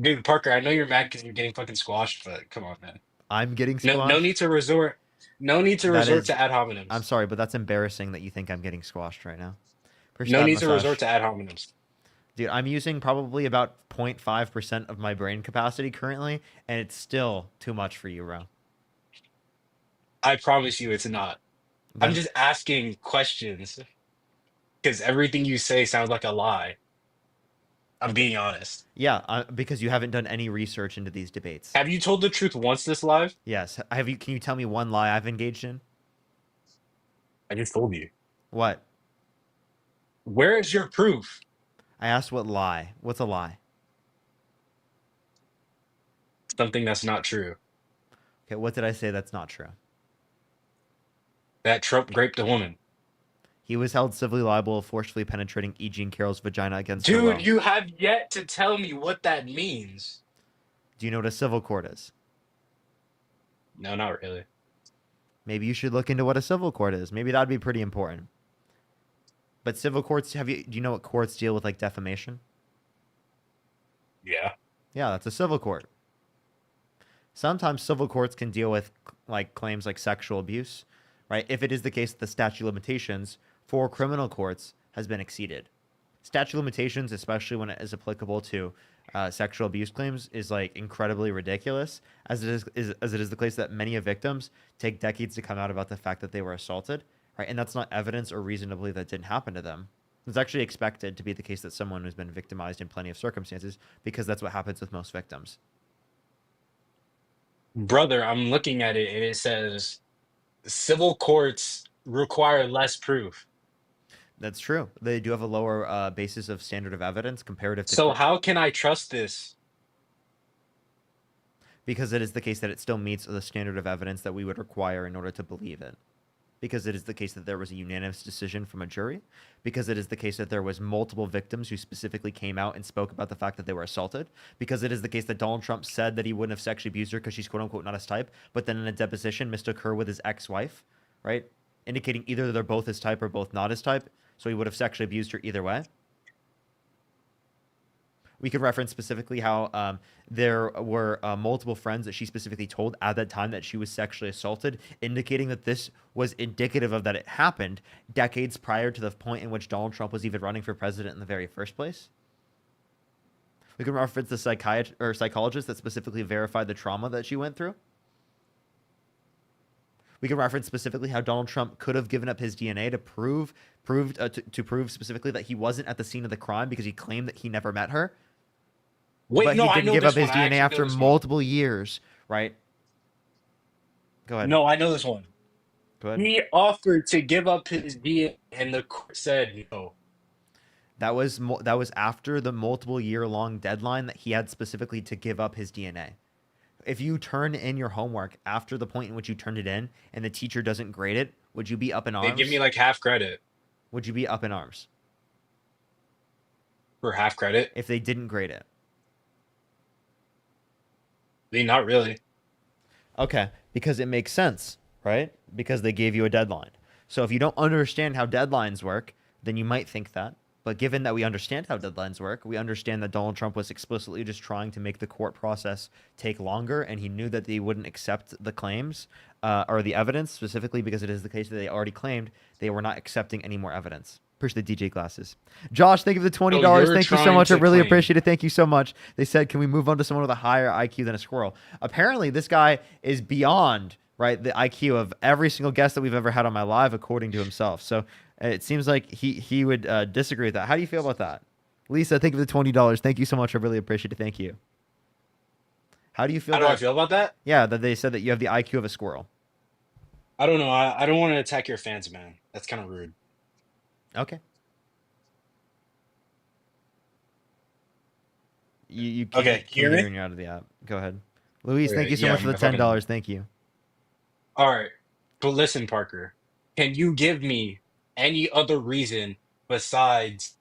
Dude, Parker, I know you're mad because you're getting fucking squashed, but come on, man. I'm getting No, squashed. no need to resort. No need to That resort is, to ad I'm hominems. sorry, but that's embarrassing that you think I'm getting squashed right now. Push No that need to mustache. resort to ad hominems. Dude, I'm using probably about 0.5% of my brain capacity currently, and it's still too much for you, bro. I promise you, it's not. Then, I'm just asking questions because everything you say sounds like a lie. I'm being honest. yeah, because you haven't done any research into these debates. Have you told the truth once this live? Yes. Have you? Can you tell me one lie I've engaged in? I just told you. What? Where is your proof? I asked what lie. What's a lie? Something that's not true. Okay, what did I say that's not true? That Trump raped a woman. He was held civilly liable of forcefully penetrating E. Jean Carroll's vagina against her Dude, will. you have yet to tell me what that means. Do you know what a civil court is? No, not really. Maybe you should look into what a civil court is. Maybe that'd be pretty important. But civil courts, do you know what courts deal with, like defamation? Yeah. Yeah, that's a civil court. Sometimes civil courts can deal with like claims like sexual abuse, right? If it is the case that the statute of limitations for criminal courts has been exceeded. Statute of limitations, especially when it is applicable to sexual abuse claims, is like incredibly ridiculous, as it is the case that many of victims take decades to come out about the fact that they were assaulted, right? And that's not evidence or reason to believe that didn't happen to them. It's actually expected to be the case that someone has been victimized in plenty of circumstances because that's what happens with most victims. Brother, I'm looking at it and it says civil courts require less proof. That's true. They do have a lower basis of standard of evidence comparative to So how can I trust this? because it is the case that it still meets the standard of evidence that we would require in order to believe it. Because it is the case that there was a unanimous decision from a jury, because it is the case that there was multiple victims who specifically came out and spoke about the fact that they were assaulted, because it is the case that Donald Trump said that he wouldn't have sexually abused her because she's quote unquote not his type, but then in a deposition mistook her with his ex-wife, right? Indicating either they're both his type or both not his type, so he would have sexually abused her either way. We could reference specifically how there were multiple friends that she specifically told at that time that she was sexually assaulted, indicating that this was indicative of that it happened decades prior to the point in which Donald Trump was even running for president in the very first place. We can reference the psychologist that specifically verified the trauma that she went through. We can reference specifically how Donald Trump could have given up his DNA to prove specifically that he wasn't at the scene of the crime because he claimed that he never met her. Wait, But no, he I didn't know give this up his one. I DNA actually know after this one. multiple years, right? Go ahead. No, I know this one. Go ahead. He offered to give up his DNA and the court said no. That was after the multiple year long deadline that he had specifically to give up his DNA. If you turn in your homework after the point in which you turned it in and the teacher doesn't grade it, would you be up in arms? They give me like half credit Would you be up in arms for half credit. if they didn't grade it? I mean, not really. Okay, because it makes sense, right? Because they gave you a deadline. So if you don't understand how deadlines work, then you might think that. But given that we understand how deadlines work, we understand that Donald Trump was explicitly just trying to make the court process take longer, and he knew that they wouldn't accept the claims or the evidence, specifically because it is the case that they already claimed they were not accepting any more evidence. Appreciate the DJ glasses. Josh, thank you for the $20. you're Thank you so trying much. I to really claim- appreciate it. Thank you so much. They said, can we move on to someone with a higher IQ than a squirrel? Apparently, this guy is beyond, right, the IQ of every single guest that we've ever had on my live, according to himself. So it seems like he would disagree with that. How do you feel about that? Lisa, thank you for the $20. Thank you so much. I really appreciate it. Thank you. How do you feel? How do I feel about that? Yeah, that they said that you have the IQ of a squirrel. I don't know. I don't want to attack your fans, man. That's kind of rude. Okay. You can't, Okay, can't hear me? hear when you're out of the app. Go ahead. Luis, Okay, thank you so yeah, much for the my fucking- $10. Thank you. All right. But listen, Parker, can you give me any other reason besides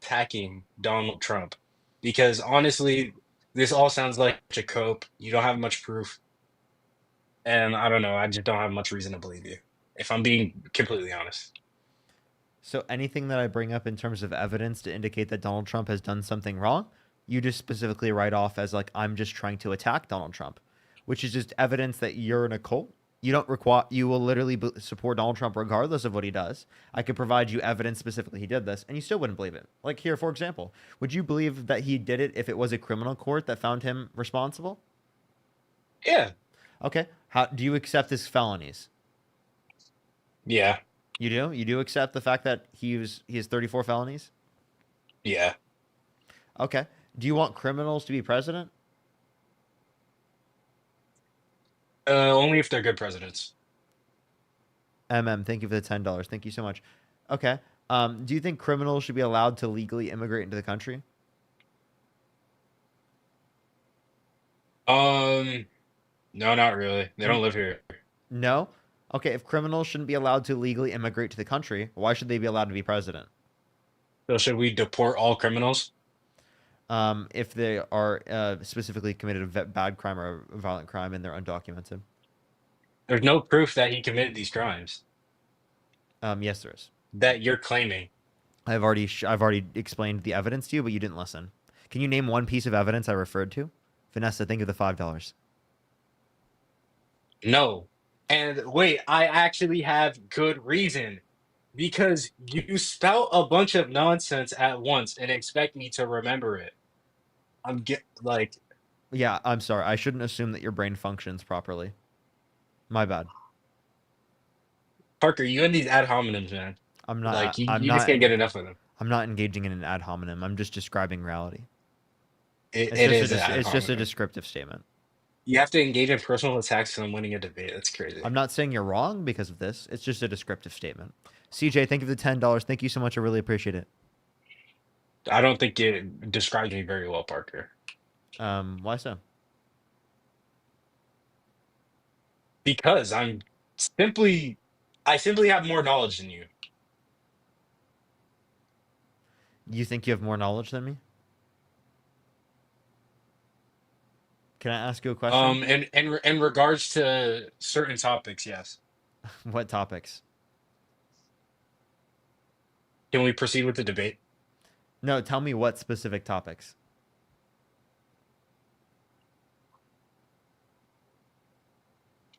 attacking Donald Trump? Because honestly, this all sounds like a cope. You don't have much proof. And I don't know. I just don't have much reason to believe you, if I'm being completely honest. So anything that I bring up in terms of evidence to indicate that Donald Trump has done something wrong, you just specifically write off as like, I'm just trying to attack Donald Trump, which is just evidence that you're in a cult. You don't require, you will literally support Donald Trump regardless of what he does. I could provide you evidence specifically he did this and you still wouldn't believe it. Like here, for example, would you believe that he did it if it was a criminal court that found him responsible? Yeah. Okay. How do you accept his felonies? Yeah. You do? You do accept the fact that he has 34 felonies? Yeah. Okay. Do you want criminals to be president? Only if they're good presidents. Thank you for the $10. Thank you so much. Okay. Do you think criminals should be allowed to legally immigrate into the country? No, not really. They don't live here. No. Okay. If criminals shouldn't be allowed to legally immigrate to the country, why should they be allowed to be president? So should we deport all criminals? If they are specifically committed a bad crime or a violent crime and they're undocumented. There's no proof that he committed these crimes Yes, there is. that you're claiming. I've already explained the evidence to you, but you didn't listen. Can you name one piece of evidence I referred to? Vanessa, think of the $5. No. And wait, I actually have good reason because you spout a bunch of nonsense at once and expect me to remember it. I'm get like Yeah, I'm sorry. I shouldn't assume that your brain functions properly. My bad. Parker, you and these ad hominems, man. I'm not. Like I'm you just not. can't get enough of them. I'm not engaging in an ad hominem. I'm just describing reality. It is an ad It's just a hominem. descriptive statement. You have to engage in personal attacks and I'm winning a debate. That's crazy. I'm not saying you're wrong because of this. It's just a descriptive statement. CJ, thank you for the $10. Thank you so much. I really appreciate it. I don't think it describes me very well, Parker. Why so? Because I simply have more knowledge than you. You think you have more knowledge than me? Can I ask you a question? In regards to certain topics, yes. What topics? Can we proceed with the debate? No, tell me what specific topics.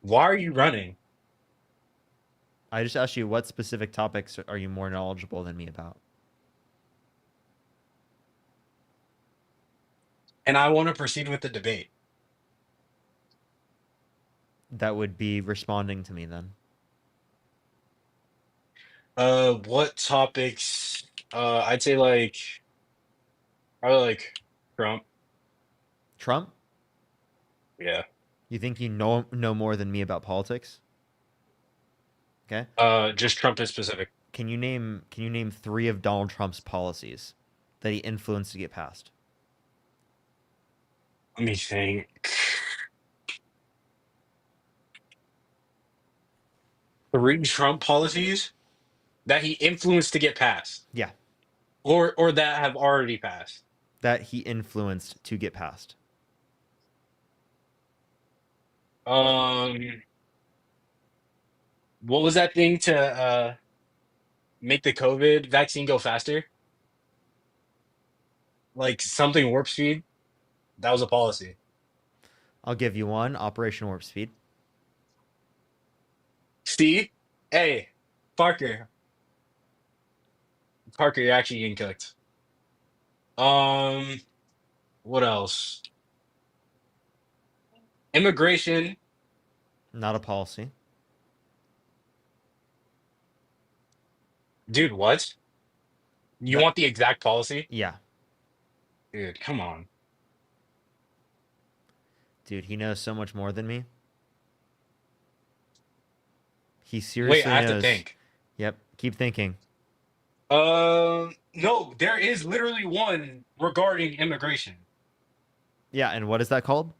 Why are you running? I just asked you what specific topics are you more knowledgeable than me about? And I want to proceed with the debate. That would be responding to me then. What topics? I'd say like probably like Trump. Trump? Yeah. You think you know more than me about politics? Okay. Just Trump in specific. Can you name 3 of Donald Trump's policies that he influenced to get passed? Let me think. 3 Trump policies that he influenced to get passed, Yeah, or that have already passed. that he influenced to get passed. Um, what was that thing to make the COVID vaccine go faster? Like something warp speed? That was a policy. I'll give you one, Operation Warp Speed. See? Hey, Parker. Parker, you're actually getting cooked. Um, what else? Immigration. Not a policy. Dude, what? You That want the exact policy? yeah. Dude, come on. Dude, he knows so much more than me. He Wait, seriously I have to knows. think. Yep, keep thinking. No, there is literally one regarding immigration. Yeah, and what is that called?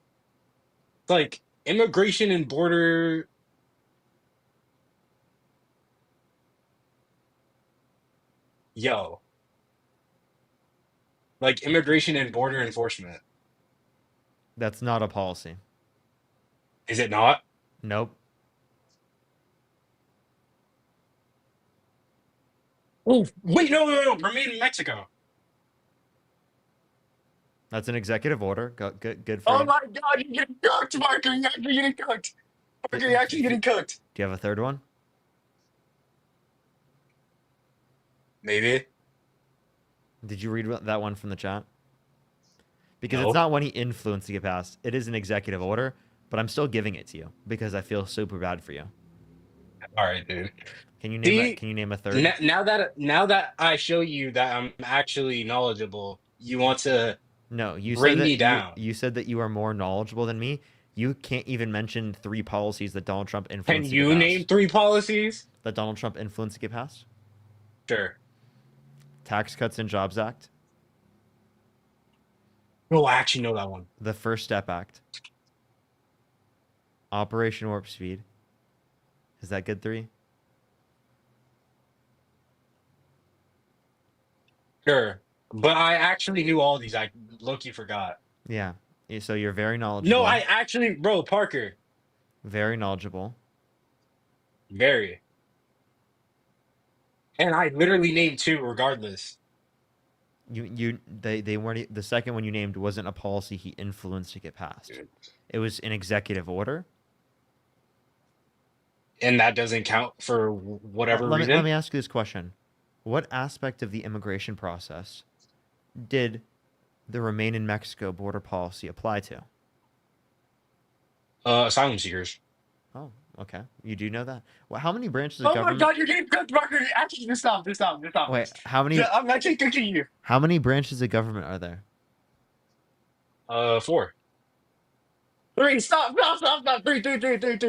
It's like immigration and border. Yo, like immigration and border enforcement. That's not a policy. Is it not? Nope. Oh, wait, no. Remain in Mexico. That's an executive order. Good for Oh you. my God, you're getting cooked, Parker. You're actually getting cooked. Parker, you're actually getting cooked. Do you have a third one? Maybe. Did you read that one from the chat? Because it's No. not one he influenced to get passed. It is an executive order, but I'm still giving it to you because I feel super bad for you. All right, dude. Can you name See, it? Can you name a third? now that I show you that I'm actually knowledgeable, you want to No, you bring said that me down. you said that you are more knowledgeable than me. You can't even mention 3 policies that Donald Trump Can influenced to get you name passed. 3 policies? that Donald Trump influenced to get passed? Sure. Tax Cuts and Jobs Act, No, I actually know that one. the First Step Act, Operation Warp Speed. Is that good 3? Sure. But I actually knew all these. I low-key forgot. Yeah. So you're very No, knowledgeable. I actually, bro, Parker. Very knowledgeable. Very. And I literally named 2 regardless. They weren't. The second one you named wasn't a policy he influenced to get passed. It was an executive order. And that doesn't count for whatever Let reason. me ask you this question: what aspect of the immigration process did the Remain in Mexico border policy apply to? Asylum seekers. Oh, okay. You do know that. Well, how many branches of Oh my government? God, you're getting cooked, Parker. Actually, just stop. Wait, how many? Yeah, I'm actually cooking you. How many branches of government are there? 4. 3. Stop. 3.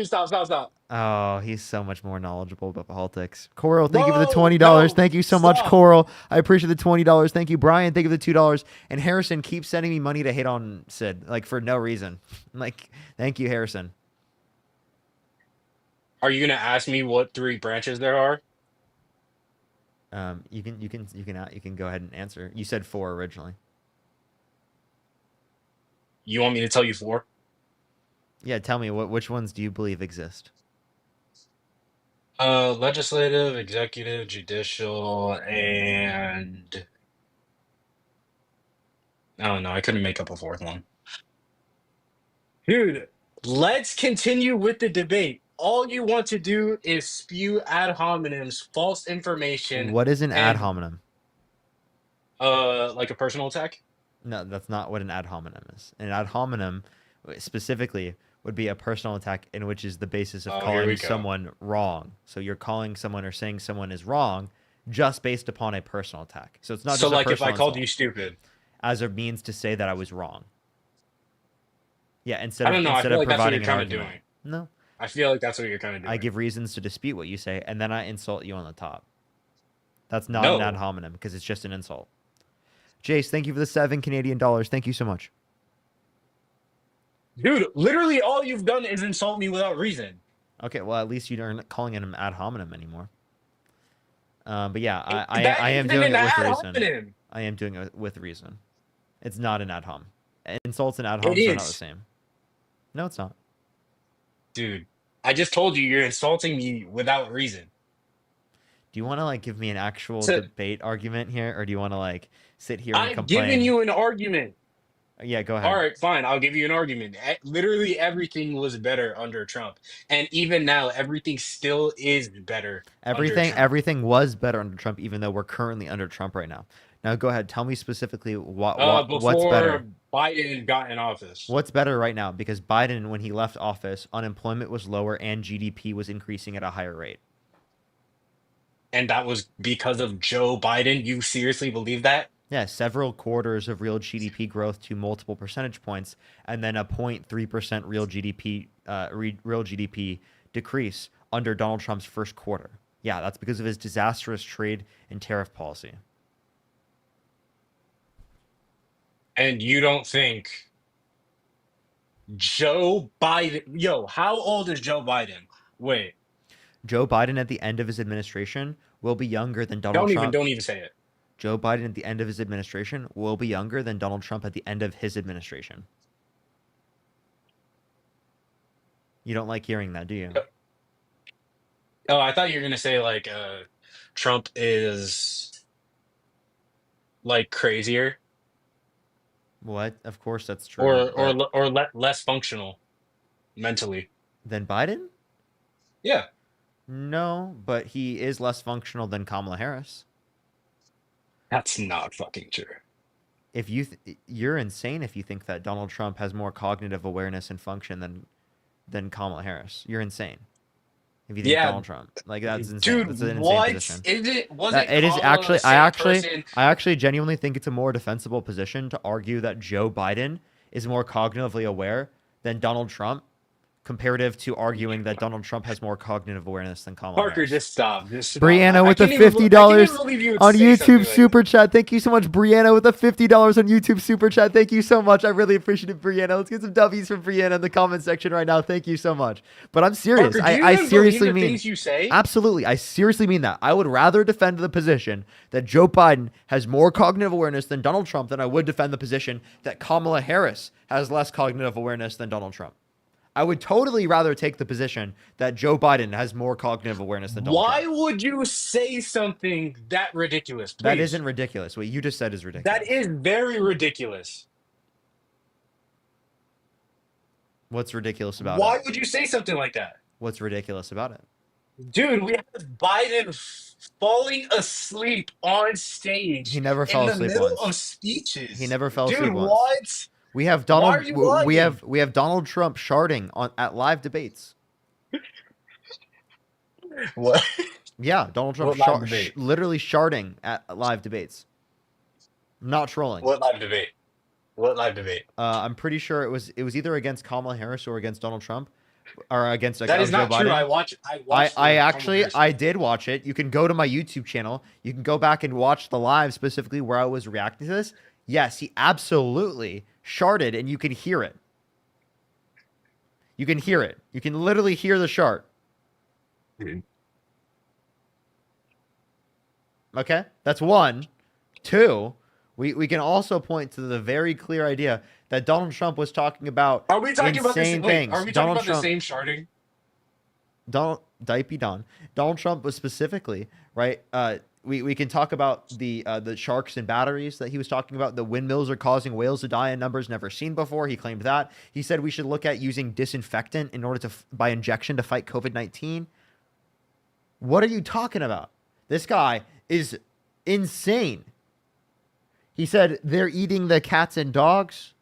Stop. Oh, he's so much more knowledgeable about politics. Coral, thank you for the Bro, $20. no, Thank you so much, stop. Coral. I appreciate the $20. Thank you, Brian. Thank you for the $2. And Harrison keeps sending me money to hate on Sid, like for no reason. Like, thank you, Harrison. Are you gonna ask me what 3 branches there are? You can go ahead and answer. You said 4 originally. You want me to tell you 4? Yeah, tell me which ones do you believe exist? Legislative, executive, judicial, and I don't know. I couldn't make up a 4th one. Dude, let's continue with the debate. All you want to do is spew ad hominems, false information, What is an ad and hominem? like a personal attack. No, that's not what an ad hominem is. An ad hominem specifically would be a personal attack in which is the basis of Oh, here calling we go. someone wrong. So you're calling someone or saying someone is wrong just based upon a personal attack. So it's not So just a like if I personal called insult, you stupid, as a means to say that I was wrong. Yeah, instead I of don't know. I instead feel of like that's what providing you're an kind of argument. doing. No, I feel like that's what you're kind of doing. I give reasons to dispute what you say, and then I insult you on the top. That's not an ad No, hominem because it's just an insult. Jace, thank you for the $7 Canadian. Thank you so much. dude. Literally, all you've done is insult me without reason. Okay, well at least you aren't calling it an ad hominem anymore. But yeah, That I am isn't doing an it with ad reason. hominem. I am doing it with reason. It's not an ad hom. Insults and ad It homs are not the is, same. No, it's not. dude. I just told you you're insulting me without reason. Do you want to like give me an actual So debate argument here, or do you want to like sit here and I've given complain? you an argument. Yeah, go All ahead. right, fine. I'll give you an argument. Literally everything was better under Trump, and even now, everything still is better under Trump. Everything was better under Trump, even though we're currently under Trump right now. Now go ahead. Tell me specifically what's better. Before Biden got in office, What's better right now? Because Biden, when he left office, unemployment was lower and GDP was increasing at a higher rate. and that was because of Joe Biden. You seriously believe that? Yeah, several quarters of real GDP growth to multiple percentage points, and then a 0.3% real GDP decrease under Donald Trump's first quarter. Yeah, that's because of his disastrous trade and tariff policy. And you don't think Joe Biden? Yo, how old is Joe Biden? Wait, Joe Biden at the end of his administration will be younger than Donald Trump. don't even say it. Joe Biden at the end of his administration will be younger than Donald Trump at the end of his administration. You don't like hearing that, do you? Oh, I thought you were gonna say like Trump is like crazier What? Of course that's true. But less functional mentally. then Biden? Yeah, No, but he is less functional than Kamala Harris. that's not fucking true. If you're insane if you think that Donald Trump has more cognitive awareness and function than Kamala Harris. You're insane. If you think Yeah, Donald Trump, like that's insane. dude, That's an insane what position. is it? Wasn't It is Kamala actually the same person? I actually genuinely think it's a more defensible position to argue that Joe Biden is more cognitively aware than Donald Trump comparative to arguing that Donald Trump has more cognitive awareness than Kamala Parker, Harris. just stop. Just stop. Brianna with the I can't $50 believe you would on say something YouTube like Super Chat. Thank you so much, Brianna, with the $50 on YouTube Super Chat. Thank you so much. I really appreciate it, Brianna. Let's get some W's from Brianna in the comment section right now. Thank you so much. But I'm serious. Parker, do you I even seriously believe the mean things you say? absolutely. I seriously mean that. I would rather defend the position that Joe Biden has more cognitive awareness than Donald Trump than I would defend the position that Kamala Harris has less cognitive awareness than Donald Trump. I would totally rather take the position that Joe Biden has more cognitive awareness than Donald Why Trump. would you say something that ridiculous? Please. That isn't ridiculous. What you just said is ridiculous. That is very ridiculous. What's ridiculous about Why it? would you say something like that? What's ridiculous about it? Dude, we have Biden falling asleep on stage He never in fell the asleep middle once. of speeches. He never fell Dude, asleep once. what? We have Why Donald. are you lying? We have Donald Trump sharding at live debates. What? Yeah, Donald Trump What live debate? literally sharding at live debates. Not trolling. What live debate? What live debate? I'm pretty sure it was either against Kamala Harris or against Donald Trump, or against That is Joe not Biden. true. I watched. I actually did watch it. You can go to my YouTube channel. You can go back and watch the live specifically where I was reacting to this. Yes, he absolutely sharded, and you can hear it. You can hear it. You can literally hear the shard. Okay, that's one. Two, we can also point to the very clear idea that Donald Trump was talking about. Are we talking about the insane same? Wait, things. are we talking Donald about Trump, the same sharding? Donald Trump was specifically right. We can talk about the sharks and batteries that he was talking about. The windmills are causing whales to die in numbers never seen before. He claimed that. He said we should look at using disinfectant in order to by injection to fight COVID-19. What are you talking about? This guy is insane. He said they're eating the cats and dogs.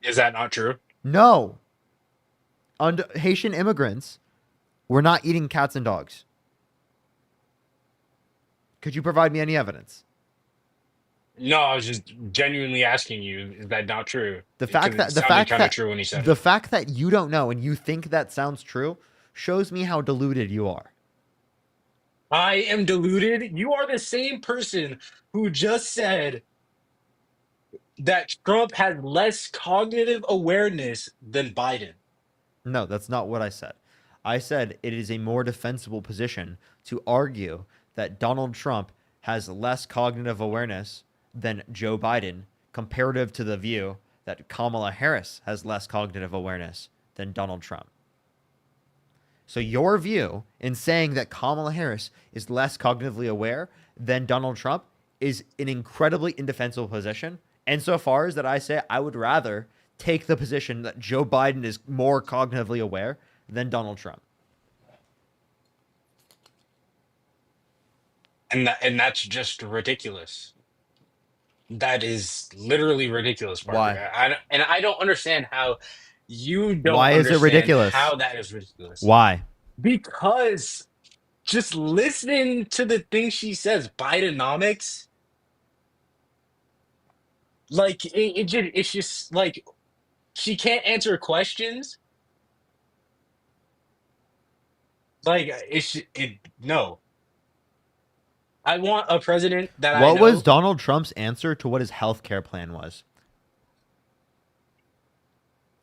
Is that not true? No. Haitian immigrants were not eating cats and dogs. Could you provide me any evidence? No, I was just genuinely asking you. Is that not true? The fact Because that it sounded kind of true when he said the it. fact that you don't know and you think that sounds true shows me how deluded you are. I am deluded. You are the same person who just said that Trump has less cognitive awareness than Biden. No, that's not what I said. I said it is a more defensible position to argue that Donald Trump has less cognitive awareness than Joe Biden, comparative to the view that Kamala Harris has less cognitive awareness than Donald Trump. So your view in saying that Kamala Harris is less cognitively aware than Donald Trump is an incredibly indefensible position. Insofar as that I say I would rather take the position that Joe Biden is more cognitively aware than Donald Trump. And that's just ridiculous. That is literally ridiculous, Parker. Why? I don't understand how you don't Why is it understand ridiculous? how that is ridiculous. Why? Because just listening to the things she says, Bidenomics, like it's just like she can't answer questions. Like no. I want a president that I What know. was Donald Trump's answer to what his health care plan was?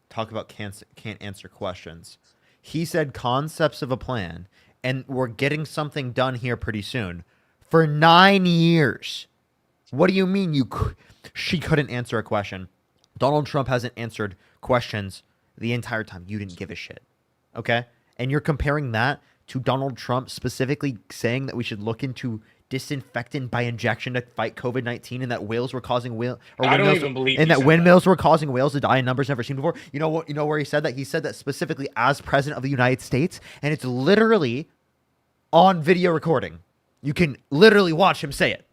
Talk about can't answer questions. He said concepts of a plan, and we're getting something done here pretty soon. For 9 years. What do you mean she couldn't answer a question? Donald Trump hasn't answered questions the entire time. You didn't give a shit. Okay? And you're comparing that to Donald Trump specifically saying that we should look into disinfectant by injection to fight COVID-19, and that whales were causing I don't even believe he and that said windmills were causing whales to die in numbers never seen before. You know what? You know where he said that? He said that specifically as president of the United States, and it's literally on video recording. You can literally watch him say it.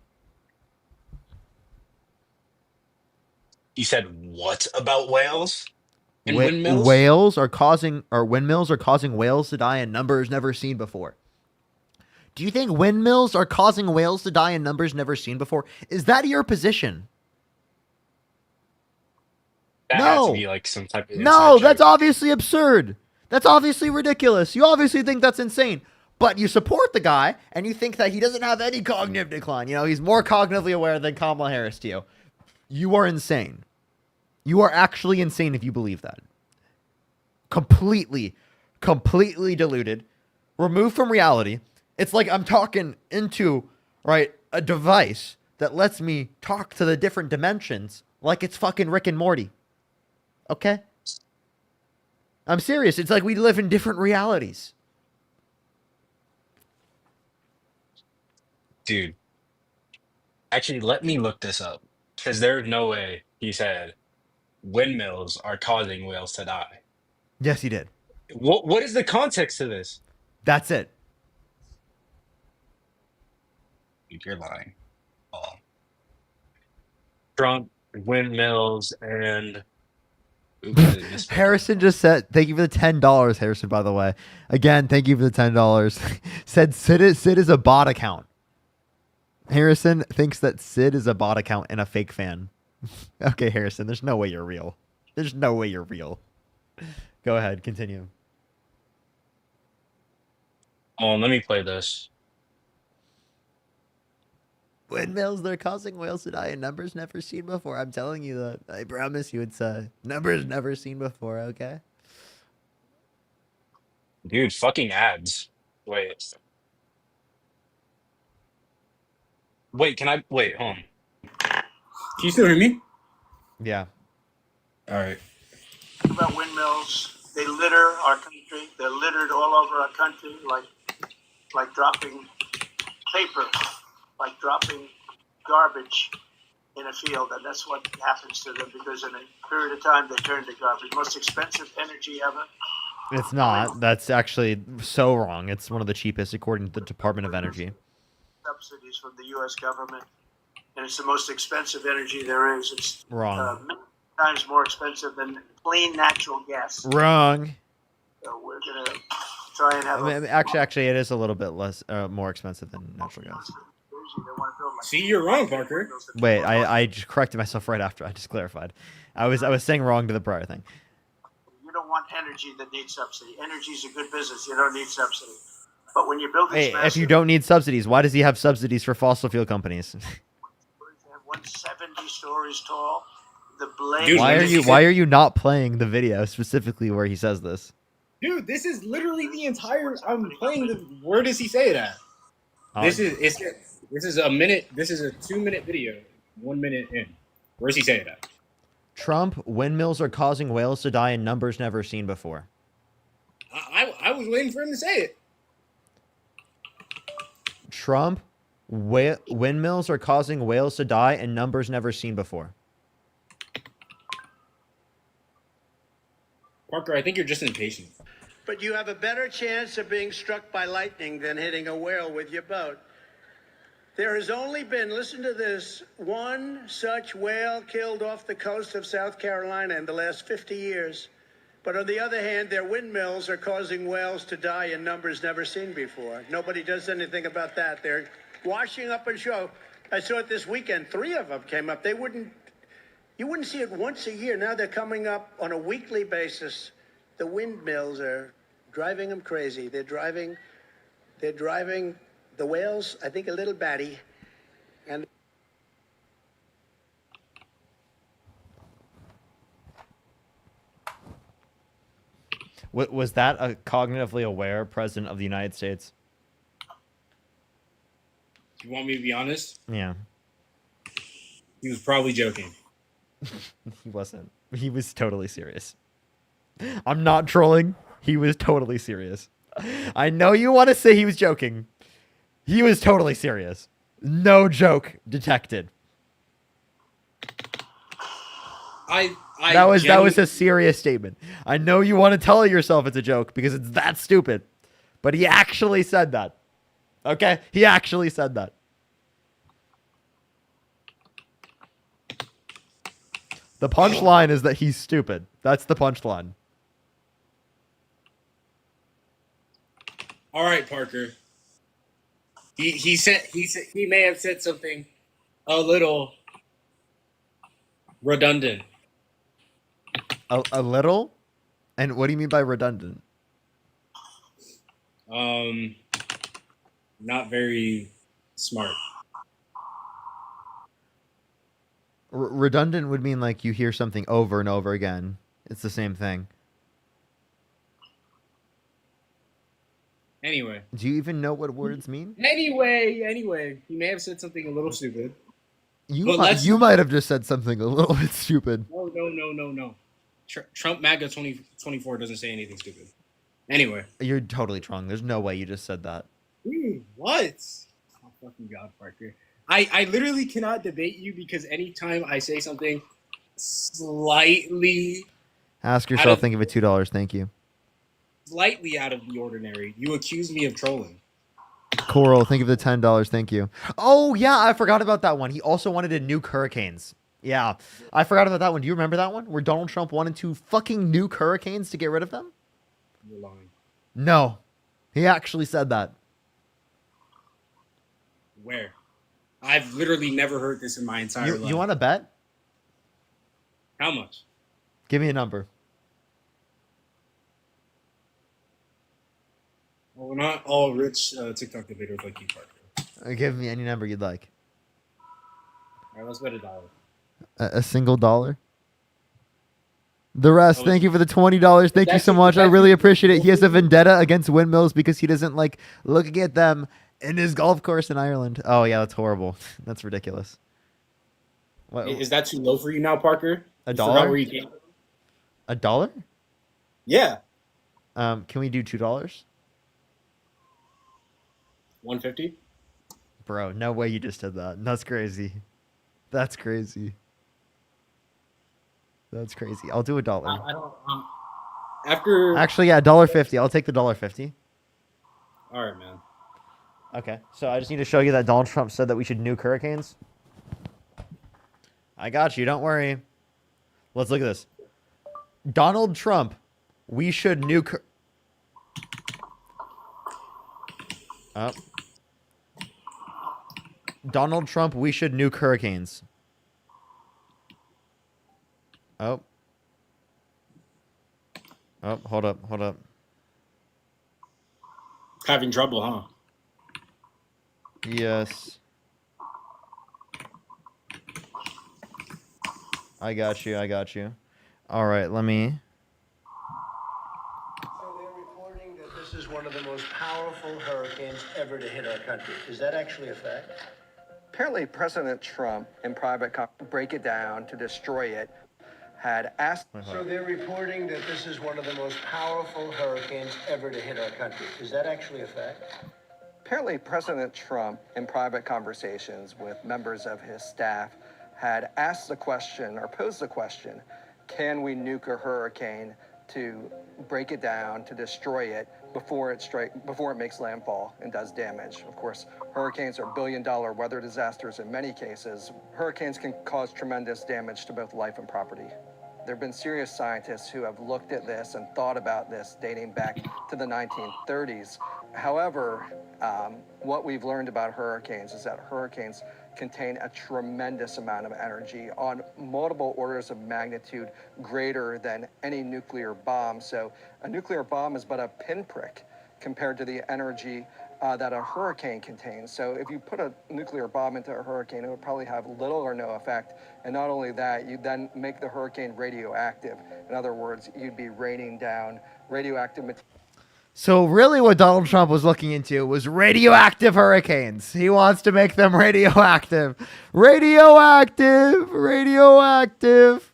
He said what about whales and windmills? Windmills are causing whales to die in numbers never seen before. Do you think windmills are causing whales to die in numbers never seen before? Is that your position? That No. has to be like some type of No, inside that's joke. obviously absurd. That's obviously ridiculous. You obviously think that's insane. But you support the guy, and you think that he doesn't have any cognitive decline. You know, he's more cognitively aware than Kamala Harris to you. You are insane. You are actually insane if you believe that. Completely deluded, removed from reality. It's like I'm talking into, right, a device that lets me talk to the different dimensions like it's fucking Rick and Morty. Okay? I'm serious. It's like we live in different realities. Dude, actually, let me look this up because there's no way he said windmills are causing whales to die. Yes, he did. What is the context to this? That's it. Dude, you're lying. Oh. Trump, windmills, and oops, I misspelled that. Harrison just said, thank you for the $10, Harrison, by the way. Again, thank you for the $10. Said Sid is a bot account. Harrison thinks that Sid is a bot account and a fake fan. Okay, Harrison, there's no way you're real. There's no way you're real. Go ahead, continue. Oh, let me play this. Windmills, they're causing whales to die in numbers never seen before. I'm telling you that. I promise you it's numbers never seen before, okay? Dude, fucking ads. Wait, can I wait, hold on. Can you still hear me? Yeah. All right. About windmills, they litter our country. They're littered all over our country, like dropping paper, like dropping garbage in a field, and that's what happens to them because in a period of time they turn to garbage. Most expensive energy ever. It's not. That's actually so wrong. It's one of the cheapest according to the Department of Energy. Subsidies from the U.S. government, and it's the most expensive energy there is. It's Wrong. many times more expensive than clean natural gas. Wrong. So we're gonna try and have. I mean, actually, it is a little bit less, more expensive than natural gas. See, you're wrong, Parker. Wait, I just corrected myself right after I just clarified. I was saying wrong to the prior thing. You don't want energy that needs subsidy. Energy is a good business. You don't need subsidy. But when you build these Hey, if you don't need subsidies, why does he have subsidies for fossil fuel companies? 170 stories tall, the blade. Dude, Why are you not playing the video specifically where he says this? Dude, this is literally the entire. I'm playing the. Where does he say that? This is a minute. This is a 2-minute video. 1 minute in. Where's he saying that? Trump, windmills are causing whales to die in numbers never seen before. I was waiting for him to say it. Trump, windmills are causing whales to die in numbers never seen before. Parker, I think you're just impatient. But you have a better chance of being struck by lightning than hitting a whale with your boat. There has only been, listen to this, one such whale killed off the coast of South Carolina in the last 50 years. But on the other hand, their windmills are causing whales to die in numbers never seen before. Nobody does anything about that. They're washing up and show. I saw it this weekend. 3 of them came up. You wouldn't see it once a year. Now they're coming up on a weekly basis. The windmills are driving them crazy. They're driving the whales, I think, a little batty. And Was that a cognitively aware president of the United States? You want me to be honest? Yeah. He was probably joking. He wasn't. He was totally serious. I'm not trolling. He was totally serious. I know you want to say he was joking. He was totally serious. No joke detected. That was a serious statement. I know you want to tell yourself it's a joke because it's that stupid, but he actually said that. Okay? He actually said that. The punchline is that he's stupid. That's the punchline. All right, Parker. He may have said something a little redundant. A little? And what do you mean by redundant? Not very smart. Redundant would mean like you hear something over and over again. It's the same thing. Anyway. Do you even know what words mean? Anyway, he may have said something a little stupid. You might have just said something a little bit stupid. No. Trump MAGA 2024 doesn't say anything stupid. Anyway. You're totally wrong. There's no way you just said that. What? Oh, fucking God, Parker. I literally cannot debate you because anytime I say something slightly Ask yourself, think of it $2. Thank you. Slightly out of the ordinary, you accuse me of trolling. Coral, think of the $10. Thank you. Oh, yeah, I forgot about that one. He also wanted to nuke hurricanes. Yeah, I forgot about that one. Do you remember that one? Where Donald Trump wanted to fucking nuke hurricanes to get rid of them? You're lying. No. He actually said that. Where? I've literally never heard this in my entire life. You want to bet? How much? Give me a number. Well, we're not all rich TikTok debaters like you, Parker. Give me any number you'd like. All right, let's bet $1. A single dollar? The rest, thank you for the $20. Thank you so much. I really appreciate it. He has a vendetta against windmills because he doesn't like looking at them in his golf course in Ireland. Oh, yeah, that's horrible. That's ridiculous. What? Is that too low for you now, Parker? $1? $1? Yeah. Can we do $2? 150? Bro, no way you just did that. That's crazy. That's crazy. That's crazy. I'll do $1. I don't. After. Actually, yeah, $1.50. I'll take the $1.50. All right, man. Okay, so I just need to show you that Donald Trump said that we should nuke hurricanes. I got you. Don't worry. Let's look at this. Donald Trump, we should nuke. Donald Trump, we should nuke hurricanes. Oh, hold up. Having trouble, huh? Yes. I got you. All right, let me. So they're reporting that this is one of the most powerful hurricanes ever to hit our country. Is that actually a fact? Apparently, President Trump, in private, break it down to destroy it, had asked. So they're reporting that this is one of the most powerful hurricanes ever to hit our country. Is that actually a fact? Apparently, President Trump, in private conversations with members of his staff, had asked the question or posed the question, can we nuke a hurricane to break it down, to destroy it before it makes landfall and does damage? Of course, hurricanes are billion-dollar weather disasters in many cases. Hurricanes can cause tremendous damage to both life and property. There have been serious scientists who have looked at this and thought about this dating back to the 1930s. However, what we've learned about hurricanes is that hurricanes contain a tremendous amount of energy on multiple orders of magnitude greater than any nuclear bomb. So a nuclear bomb is but a pinprick compared to the energy that a hurricane contains. So if you put a nuclear bomb into a hurricane, it would probably have little or no effect. And not only that, you then make the hurricane radioactive. In other words, you'd be raining down radioactive material. So really what Donald Trump was looking into was radioactive hurricanes. He wants to make them radioactive. Radioactive.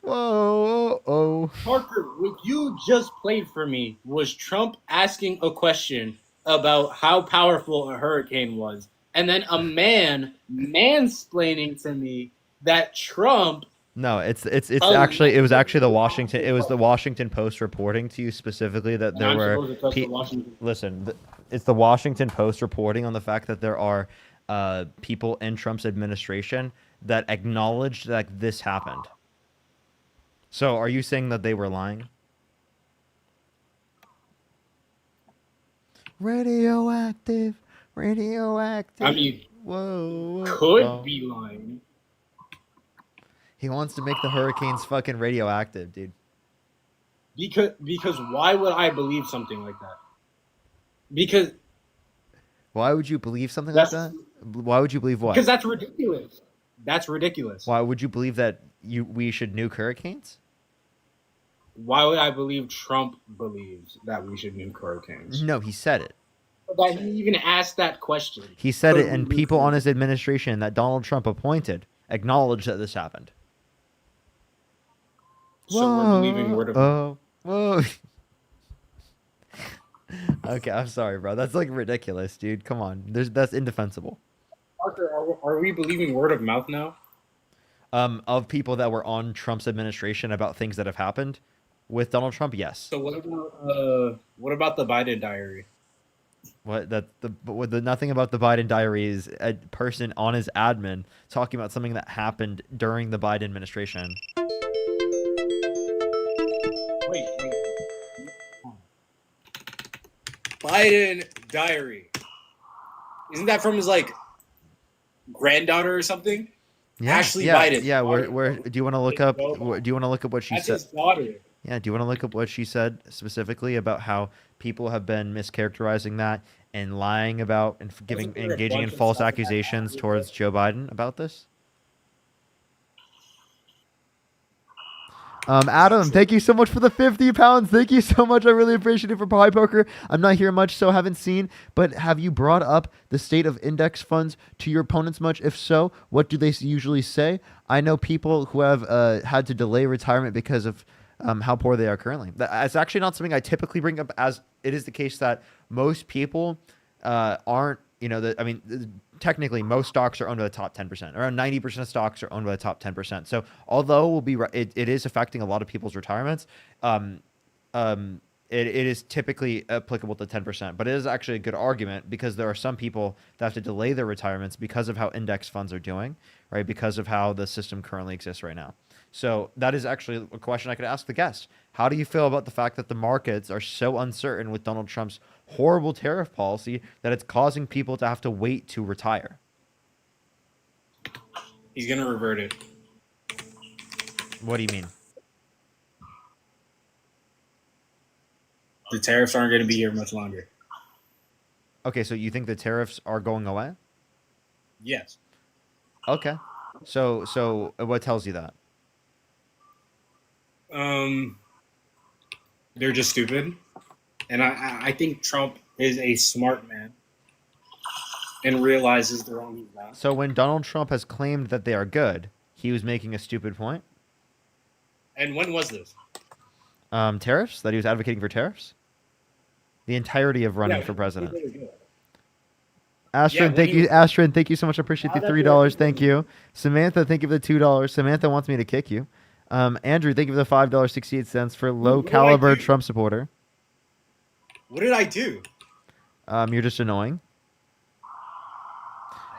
Whoa. Parker, what you just played for me was Trump asking a question about how powerful a hurricane was. And then a man mansplaining to me that Trump. No, it was actually the Washington Post reporting to you specifically that there were it's the Washington Post reporting on the fact that there are people in Trump's administration that acknowledged that this happened. So, are you saying that they were lying? Radioactive. I mean, whoa. Could be lying. He wants to make the hurricanes fucking radioactive, dude. Because why would I believe something like that? Because Why would you believe something like That's that? Why would you believe what? because that's ridiculous. That's ridiculous. Why would you believe that we should nuke hurricanes? Why would I believe Trump believes that we should nuke hurricanes? No, he said it. That he even asked that question. He said Could it, we and nuke people on hurricanes? his administration that Donald Trump appointed acknowledged that this happened. So we're believing word of mouth. Whoa. Okay, I'm sorry, bro. That's like ridiculous, dude. Come on. That's indefensible. Parker, are we believing word of mouth now? Of people that were on Trump's administration about things that have happened with Donald Trump, yes. So what about the Biden diary? What the nothing about the Biden diary is a person on his admin talking about something that happened during the Biden administration. Wait. Biden diary. Isn't that from his like granddaughter or something? Yeah, Ashley yeah, Biden. yeah. Where do you want to look up? Do you want to look up what she That's said? his daughter. Yeah, do you want to look up what she said specifically about how people have been mischaracterizing that and lying about and engaging in false accusations towards Joe Biden about this? Adam, thank you so much for the 50 pounds. Thank you so much. I really appreciate it for Pie Poker. I'm not here much, so haven't seen, but have you brought up the state of index funds to your opponents much? If so, what do they usually say? I know people who have had to delay retirement because of how poor they are currently. That's actually not something I typically bring up, as it is the case that most people aren't, technically most stocks are owned by the top 10%. Around 90% of stocks are owned by the top 10%. So although it is affecting a lot of people's retirements, it is typically applicable to 10%. But it is actually a good argument because there are some people that have to delay their retirements because of how index funds are doing, right? Because of how the system currently exists right now. So that is actually a question I could ask the guest. How do you feel about the fact that the markets are so uncertain with Donald Trump's horrible tariff policy that it's causing people to have to wait to retire? He's gonna revert it. What do you mean? The tariffs aren't gonna be here much longer. Okay, so you think the tariffs are going away? Yes. Okay. So what tells you that? They're just stupid, and I think Trump is a smart man and realizes they're wrong he's not. So when Donald Trump has claimed that they are good, he was making a stupid point? And when was this? Tariffs? That he was advocating for tariffs? The entirety of running for president. Astrid, thank you so much. I appreciate the $3. Thank you. Samantha, thank you for the $2. Samantha wants me to kick you. Andrew, thank you for the $5.68 for low caliber Trump supporter. What did I do? You're just annoying.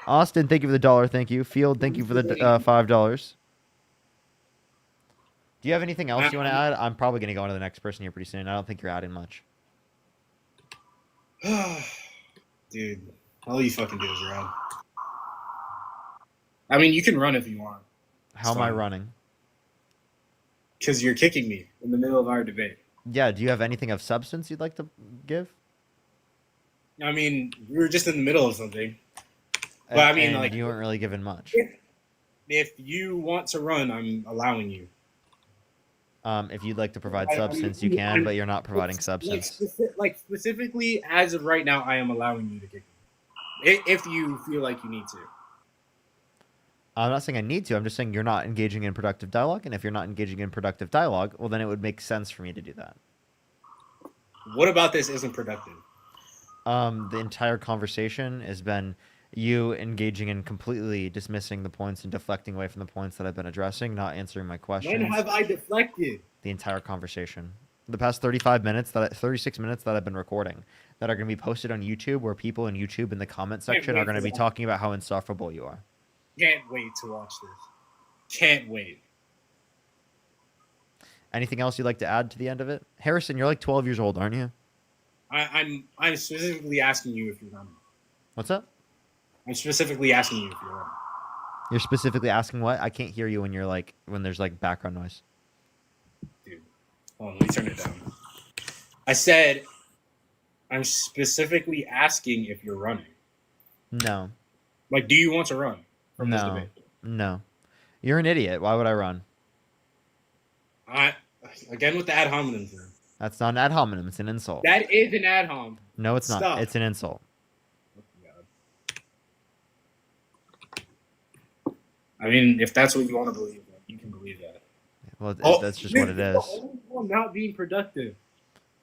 Austin, thank you for the $1. Thank you. Field, thank you for the $5. Do you have anything else you want to add? I'm probably going to go on to the next person here pretty soon. I don't think you're adding much. Dude, all you fucking do is run. I mean, you can run if you want. How am I running? Because you're kicking me in the middle of our debate. Yeah, do you have anything of substance you'd like to give? I mean, we were just in the middle of something. But I mean, like, you weren't really given much. If you want to run, I'm allowing you. If you'd like to provide substance, you can, but you're not providing substance. Like specifically, as of right now, I am allowing you to kick me. If you feel like you need to. I'm not saying I need to. I'm just saying you're not engaging in productive dialogue. And if you're not engaging in productive dialogue, well, then it would make sense for me to do that. What about this isn't productive? The entire conversation has been you engaging in completely dismissing the points and deflecting away from the points that I've been addressing, not answering my questions. When have I deflected? The entire conversation. The past 36 minutes that I've been recording that are going to be posted on YouTube, where people in YouTube in the comment section are going to be talking about how insufferable you are. Can't wait to watch this. Can't wait. Anything else you'd like to add to the end of it? Harrison, you're like 12 years old, aren't you? I'm specifically asking you if you're running. What's up? I'm specifically asking you if you're running. You're specifically asking what? I can't hear you when you're like when there's like background noise. Dude, hold on, let me turn it down. I said I'm specifically asking if you're running. No. Like, do you want to run from this No. debate? No. You're an idiot. Why would I run? Again with the ad hominem thing. That's not an ad hominem. It's an insult. That is an ad hom. No, it's not. Stop. It's an insult. I mean, if that's what you want to believe, you can believe that. Well, that's just what it is. I'm not being productive.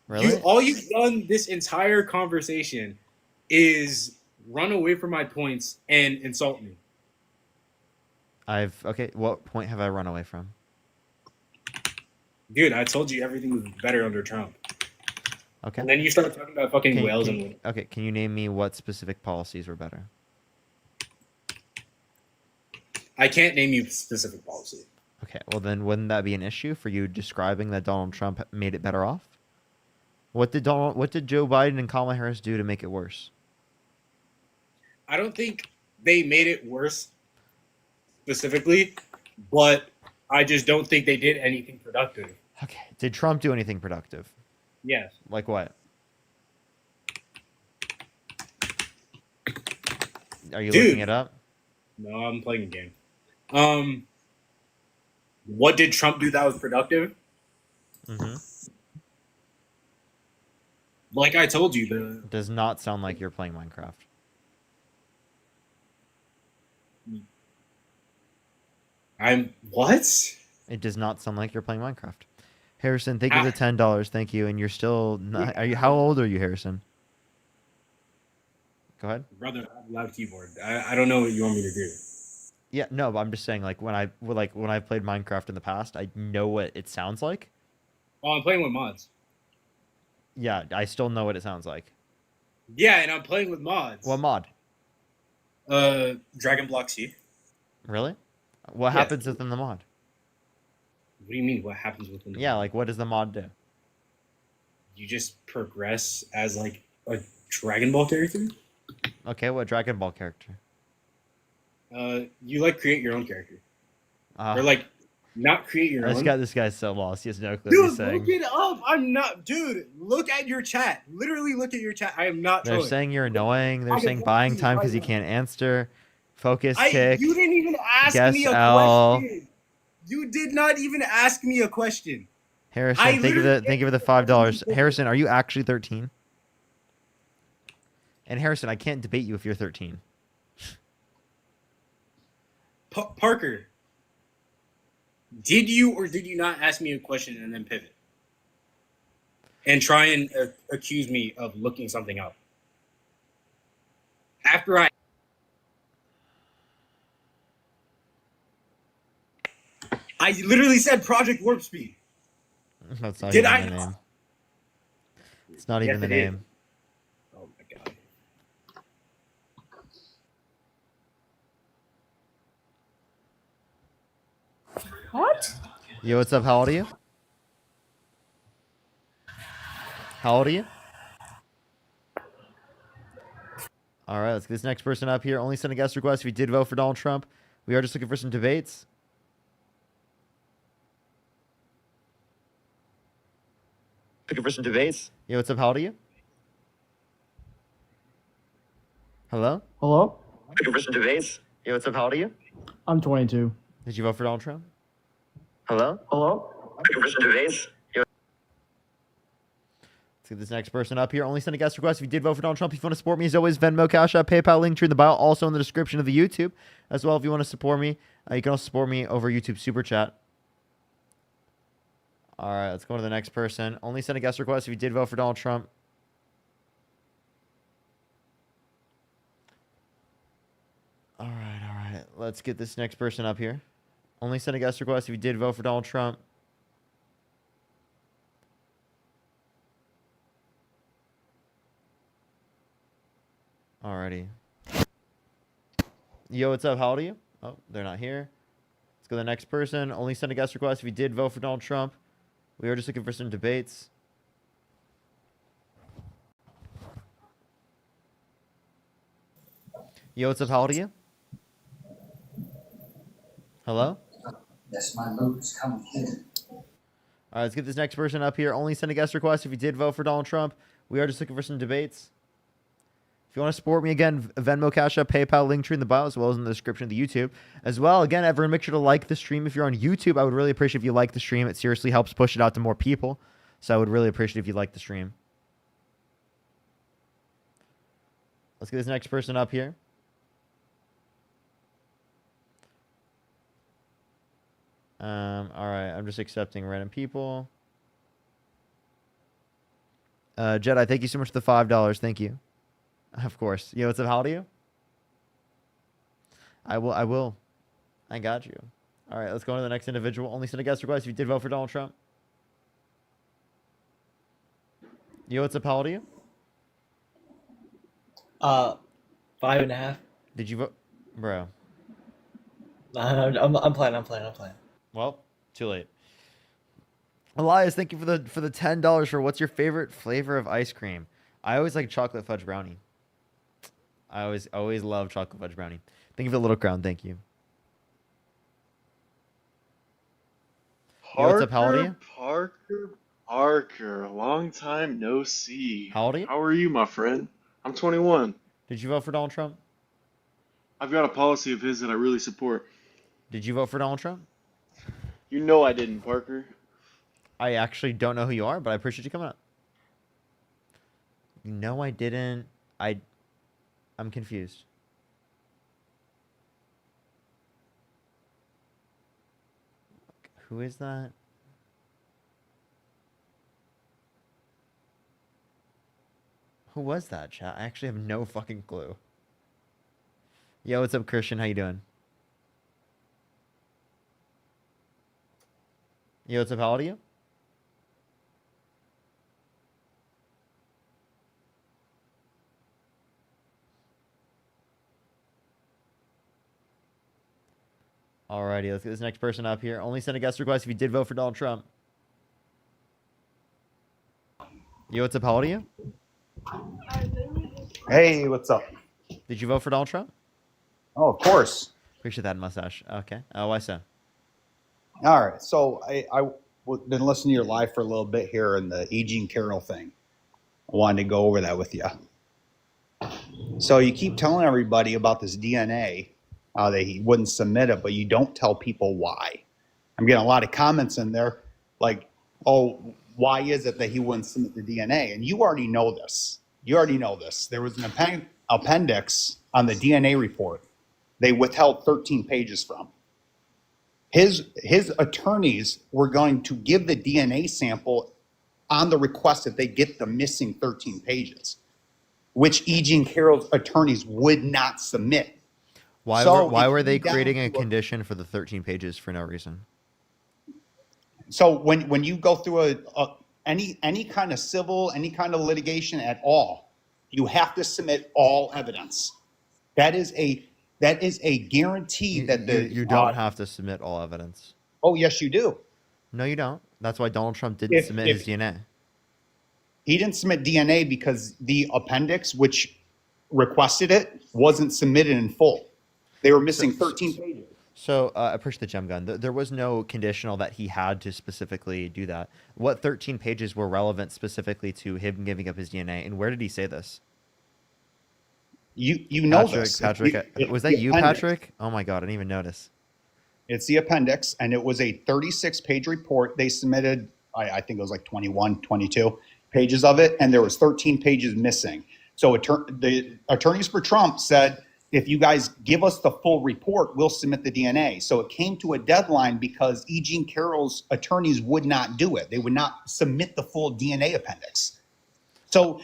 Really? All you've done this entire conversation is run away from my points and insult me. Okay. What point have I run away from? Dude, I told you everything was better under Trump. Okay. And then you started talking about fucking whales and. Okay. Can you name me what specific policies were better? I can't name you specific policy. Okay. Well, then wouldn't that be an issue for you describing that Donald Trump made it better off? What did Joe Biden and Kamala Harris do to make it worse? I don't think they made it worse specifically, but I just don't think they did anything productive. Okay. Did Trump do anything productive? Yes. Like what? Are you looking it up? No, I'm playing a game. What did Trump do that was productive? Mm-hmm. Like I told you, Does not sound like you're playing Minecraft. What? It does not sound like you're playing Minecraft. Harrison, thank you for the $10. Thank you. And you're still not, how old are you, Harrison? Go ahead. Brother, I have a loud keyboard. I don't know what you want me to do. Yeah, no, but I'm just saying, like when I've played Minecraft in the past, I know what it sounds like. Oh, I'm playing with mods. Yeah, I still know what it sounds like. Yeah, and I'm playing with mods. What mod? Dragon Block C. Really? What happens within the mod? What do you mean? What happens within the Yeah, mod? like what does the mod do? You just progress as like a Dragon Ball character. Okay, what Dragon Ball character? You like create your own character, or like not create your own. This guy's so lost. He has no clue what he's Dude, saying. look it up. I'm not, dude. Look at your chat. Literally, look at your chat. I am not. They're trolling. saying you're annoying. They're saying buying time because you can't answer. Focus tick. You didn't even ask Guess me a L. question. You did not even ask me a question. Harrison, thank you for the $5. Harrison, are you actually 13? And Harrison, I can't debate you if you're 13. Parker, did you or did you not ask me a question and then pivot and try and accuse me of looking something up after I literally said Project Warp Speed? That's not Did even I the not? name. It's not even the name. Oh my god. What? Yo, what's up? How old are you? How old are you? All right, let's get this next person up here. Only send a guest request if you did vote for Donald Trump. We are just looking for some debates. Looking for some debates? Yo, what's up? How old are you? Hello? Hello? Looking for some debates? Yo, what's up? How old are you? I'm 22. Did you vote for Donald Trump? Hello? Hello? Looking for some debates? Yo. Let's get this next person up here. Only send a guest request if you did vote for Donald Trump. If you want to support me, as always, Venmo, Cash App, PayPal, link tree in the bio, also in the description of the YouTube. As well, if you want to support me, you can also support me over YouTube Super Chat. All right, let's go to the next person. Only send a guest request if you did vote for Donald Trump. All right. Let's get this next person up here. Only send a guest request if you did vote for Donald Trump. Alrighty. Yo, what's up? How old are you? Oh, they're not here. Let's go to the next person. Only send a guest request if you did vote for Donald Trump. We are just looking for some debates. Yo, what's up? How old are you? Hello? Yes, my load is coming in. All right, let's get this next person up here. Only send a guest request if you did vote for Donald Trump. We are just looking for some debates. If you want to support me, again, Venmo, Cash App, PayPal, link tree in the bio, as well as in the description of the YouTube. As well, again, everyone, make sure to like the stream. If you're on YouTube, I would really appreciate if you like the stream. It seriously helps push it out to more people. So I would really appreciate if you like the stream. Let's get this next person up here. All right, I'm just accepting random people. Jedi, thank you so much for the $5. Thank you. Of course. Yo, what's up? How old are you? I will. I got you. All right, let's go on to the next individual. Only send a guest request if you did vote for Donald Trump. Yo, what's up? How old are you? 5.5. Did you vote? Bro. I'm playing. Well, too late. Elias, thank you for the $10 for what's your favorite flavor of ice cream? I always like chocolate fudge brownie. I always love chocolate fudge brownie. Thank you for the little crown. Thank you. Yo, what's up? How old are you? Parker, long time no see. How old are you? How are you, my friend? I'm 21. Did you vote for Donald Trump? I've got a policy of his that I really support. Did you vote for Donald Trump? You know I didn't, Parker. I actually don't know who you are, but I appreciate you coming up. No, I didn't. I'm confused. Who is that? Who was that, chat? I actually have no fucking clue. Yo, what's up, Christian? How you doing? Yo, what's up? How old are you? Alrighty, let's get this next person up here. Only send a guest request if you did vote for Donald Trump. Yo, what's up? How old are you? Hey, what's up? Did you vote for Donald Trump? Oh, of course. Appreciate that mustache. Okay. Why so? All right. So I've been listening to your live for a little bit here in the E. Jean Carroll thing. I wanted to go over that with you. So you keep telling everybody about this DNA, that he wouldn't submit it, but you don't tell people why. I'm getting a lot of comments in there like, oh, why is it that he wouldn't submit the DNA? And you already know this. There was an appendix on the DNA report they withheld 13 pages from. His attorneys were going to give the DNA sample on the request that they get the missing 13 pages, which E. Jean Carroll's attorneys would not submit. Why were they creating a condition for the 13 pages for no reason? So when you go through any kind of civil, any kind of litigation at all, you have to submit all evidence. That is a guarantee that you don't have to submit all evidence. Oh, yes, you do. No, you don't. That's why Donald Trump didn't submit his DNA. He didn't submit DNA because the appendix, which requested it, wasn't submitted in full. They were missing 13 pages. So I appreciate the gem gun. There was no conditional that he had to specifically do that. What 13 pages were relevant specifically to him giving up his DNA, and where did he say this? You know Patrick, this. Patrick, was that you, appendix. Patrick? Oh my God, I didn't even notice. It's the appendix, and it was a 36-page report. They submitted, I think it was like 21, 22 pages of it, and there was 13 pages missing. So the attorneys for Trump said, if you guys give us the full report, we'll submit the DNA. So it came to a deadline because E. Jean Carroll's attorneys would not do it. They would not submit the full DNA appendix. So,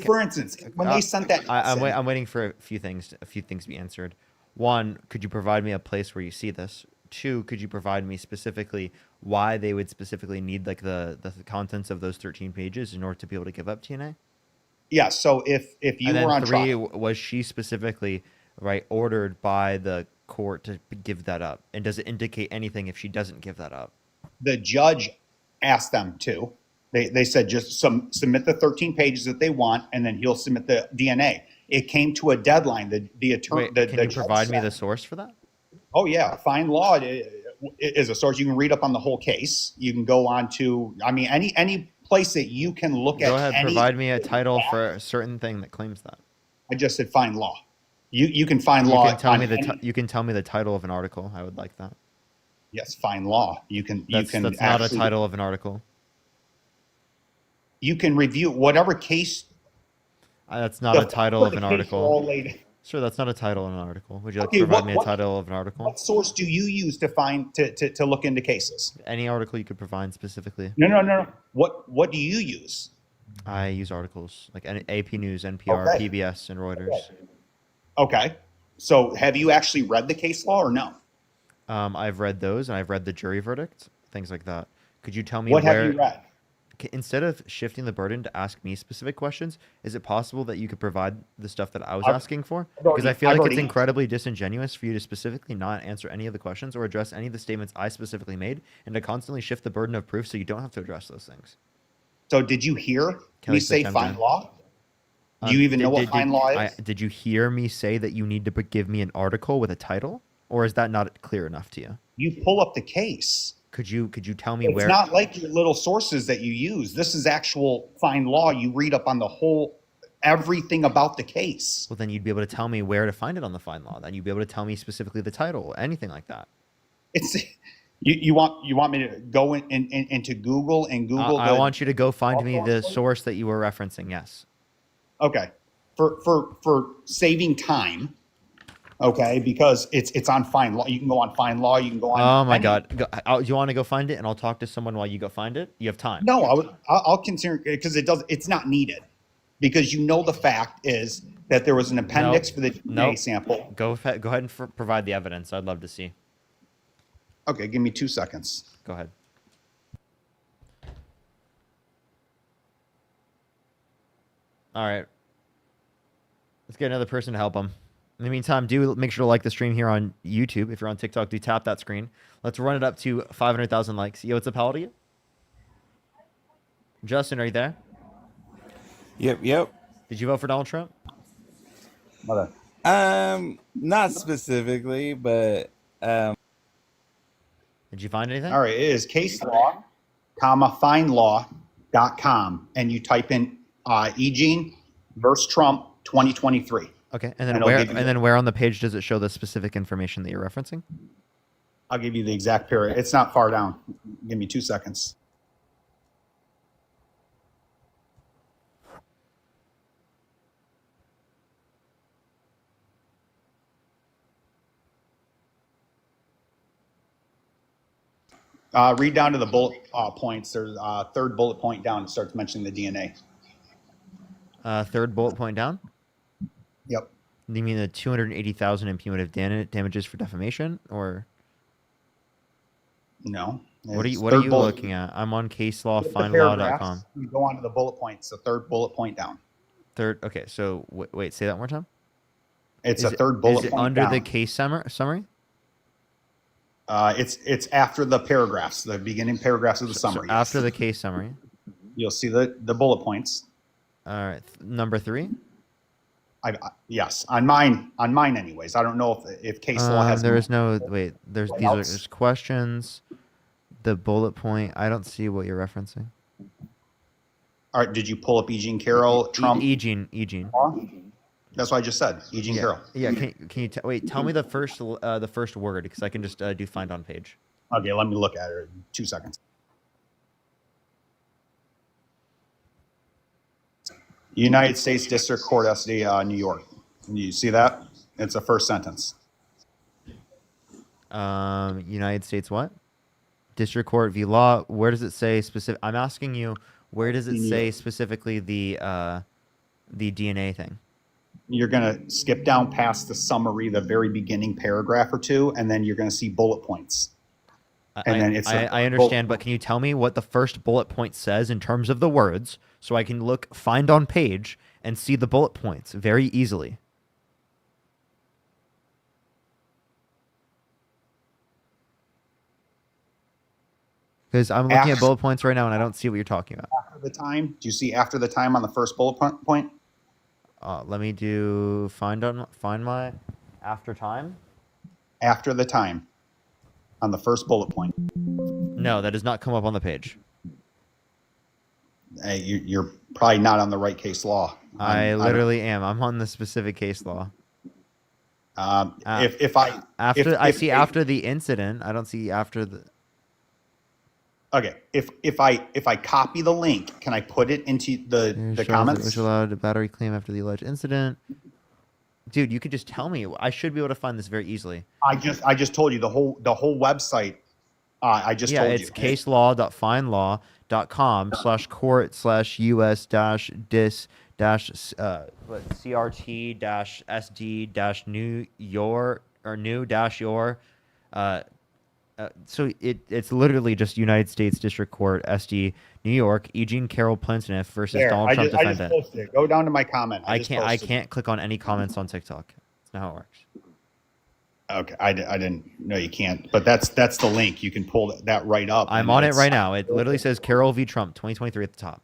for instance, when they sent that, I'm waiting for a few things to be answered. One, could you provide me a place where you see this? Two, could you provide me specifically why they would specifically need like the contents of those 13 pages in order to be able to give up DNA? Yeah. So if you and were on three, trial, was she specifically ordered by the court to give that up? And does it indicate anything if she doesn't give that up? the judge asked them to. They said just submit the 13 pages that they want, and then he'll submit the DNA. It came to a deadline. The attorney. Can you provide me the source for that? Oh yeah, Fine Law is a source. You can read up on the whole case. You can go on to, I mean, any place that you can look at. Go ahead, provide me a title for a certain thing that claims that. I just said find law. You can find You law. can tell on me the any- you can tell me the title of an article. I would like that. yes, find law. You can That's not a actually, title of an article. You can review whatever case. That's not a title of an the case are all article. laid. Sure, that's not a title of an article. Would you like Okay, to provide me a what title of an article? what source do you use to find to look into cases? Any article you could provide specifically. No. What do you use? I use articles like AP News, NPR, Okay. PBS, and Reuters. Okay. So have you actually read the case law or no? I've read those, and I've read the jury verdict, things like that. Could you tell me What where? have you read? Instead of shifting the burden to ask me specific questions, is it possible that you could provide the stuff that I was I've- asking for? I've Because I already- feel I've like it's already- incredibly disingenuous for you to specifically not answer any of the questions or address any of the statements I specifically made, and to constantly shift the burden of proof so you don't have to address those things. So did you hear Kelly me say Sitchem, find Jen. law? Do you even know what find law is? Did you hear me say that you need to give me an article with a title, or is that not clear enough to you? You pull up the case. Could you tell me It's where? not like your little sources that you use. This is actual find law. You read up on the whole everything about the case. Well, then you'd be able to tell me where to find it on the find law. Then you'd be able to tell me specifically the title, anything like that. It's you want me to go into Google and Google. I want you to go find me the source that you were referencing. Yes. Okay, for saving time. Okay, because it's on find law. You can go on find law. You can go on. Oh my God! Do you want to go find it, and I'll talk to someone while you go find it? You have time. No, I'll consider because it's not needed, because you know the fact is that there was an appendix for the DNA sample. Go ahead and provide the evidence. I'd love to see. Okay, give me 2 seconds. Go ahead. All right. Let's get another person to help him. In the meantime, do make sure to like the stream here on YouTube. If you're on TikTok, do tap that screen. Let's run it up to 500,000 likes. Yo, what's up, how old are you? Justin, are you there? Yep. Did you vote for Donald Trump? Mother. Not specifically, but Did you find anything? All right, it is case law, findlaw.com, and you type in Eugene versus Trump 2023. Okay, and then it'll where give you where on the page does it show the specific information that you're referencing? I'll give you the exact period. It's not far down. Give me 2 seconds. Read down to the bullet points. There's a third bullet point down. It starts mentioning the DNA. Third bullet point down? Yep. You mean the 280,000 in punitive damages for defamation, or No. what are you Third bullet. looking at? I'm on caselawfindlaw.com. Paragraphs, you go on to the bullet points. The third bullet point down. Third. Okay, so wait, say that one more time. It's Is a third bullet Is it point under down. the case summary? It's after the paragraphs, the beginning paragraphs of the So summary. after the case summary. You'll see the bullet points. All right, number 3. Yes, on mine anyways. I don't know if case law has. There is no wait. There's What these are else? there's questions. The bullet point. I don't see what you're referencing. All right, did you pull up Eugene Carroll, Trump? Eugene. That's what I just said. Eugene Yeah. Carroll. Yeah. Can you wait? Tell me the first word, because I can just do find on page. Okay, let me look at it. 2 seconds. United States District Court, SD, New York. You see that? It's the first sentence. United States what? District Court v. Law. Where does it say specific? I'm asking you. Where does it New say York. specifically the DNA thing? You're going to skip down past the summary, the very beginning paragraph or two, and then you're going to see bullet points. And then it's I understand, but can you tell me what the first bullet point says in terms of the words, so I can find on page and see the bullet points very easily? Because I'm looking at bullet points right now and I don't see what you're talking about. After the time, do you see after the time on the first bullet point? Let me do find my after time. After the time on the first bullet point. No, that does not come up on the page. Hey, you're probably not on the right case law. I literally am. I'm on the specific case law. After the incident, I don't see after the. Okay, if I copy the link, can I put it into the comments? Which allowed a battery claim after the alleged incident. Dude, you could just tell me. I should be able to find this very easily. I just told you the whole website. I just told you. Yeah, it's caselaw.finelaw.com/court/us-dis-crt-new-your. So it's literally just United States District Court, SD, New York, Eugene Carroll Plaintiff versus Donald Trump I just defendant. posted it. Go down to my comment. I can't click on any comments on TikTok. That's not how it works. Okay, I didn't know you can't, but that's the link. You can pull that right up. I'm on it right now. It literally says Carroll v. Trump 2023 at the top.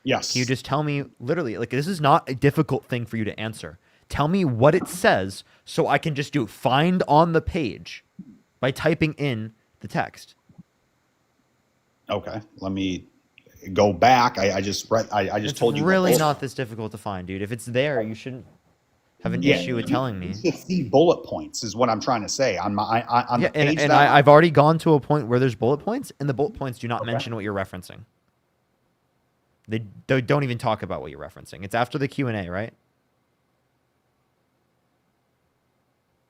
Yes. Can you just tell me, literally, like, this is not a difficult thing for you to answer. Tell me what it says so I can just do find on the page by typing in the text. Okay, let me go back. I just told you. It's really not this difficult to find, dude. If it's there, you shouldn't have an issue with telling me. You see bullet points is what I'm trying to say on the page. And I've already gone to a point where there's bullet points, and the bullet points do not mention what you're referencing. They don't even talk about what you're referencing. It's after the Q&A, right?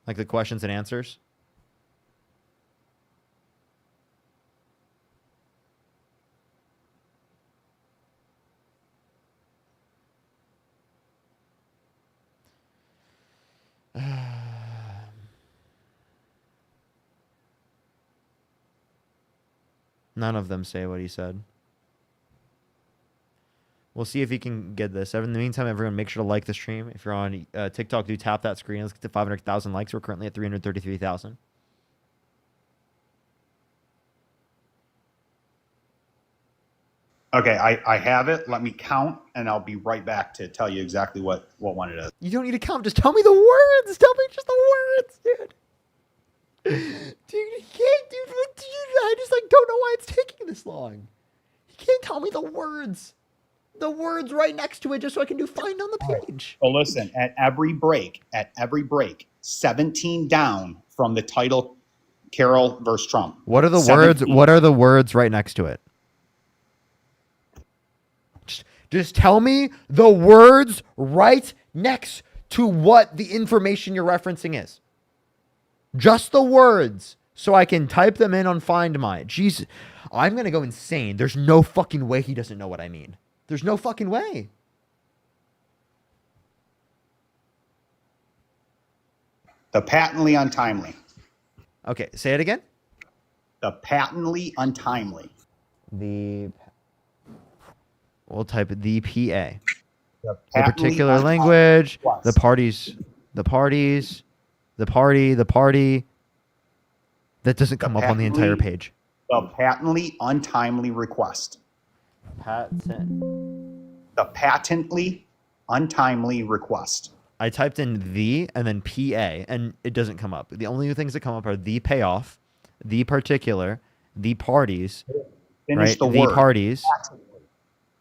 Like the questions and answers. None of them say what he said. We'll see if he can get this. In the meantime, everyone, make sure to like the stream. If you're on TikTok, do tap that screen. Let's get to 500,000 likes. We're currently at 333,000. Okay, I have it. Let me count, and I'll be right back to tell you exactly what one it is. You don't need to count. Just tell me the words. Tell me just the words, dude. Dude, you can't, dude. I just don't know why it's taking this long. You can't tell me the words. The words right next to it just so I can do find on the page. So listen, at every break, 17 down from the title, Carroll versus Trump. What are the words? What are the words right next to it? Just tell me the words right next to what the information you're referencing is. Just the words, so I can type them in on Find My. Jeez, I'm going to go insane. There's no fucking way he doesn't know what I mean. There's no fucking way. The patently untimely. Okay, say it again. The patently untimely. We'll type the PA. The particular language, the party. That doesn't come up on the entire page. The patently untimely request. The patently untimely request. I typed in the and then PA, and it doesn't come up. The only things that come up are the payoff, the particular, the parties, Finish the the word. parties,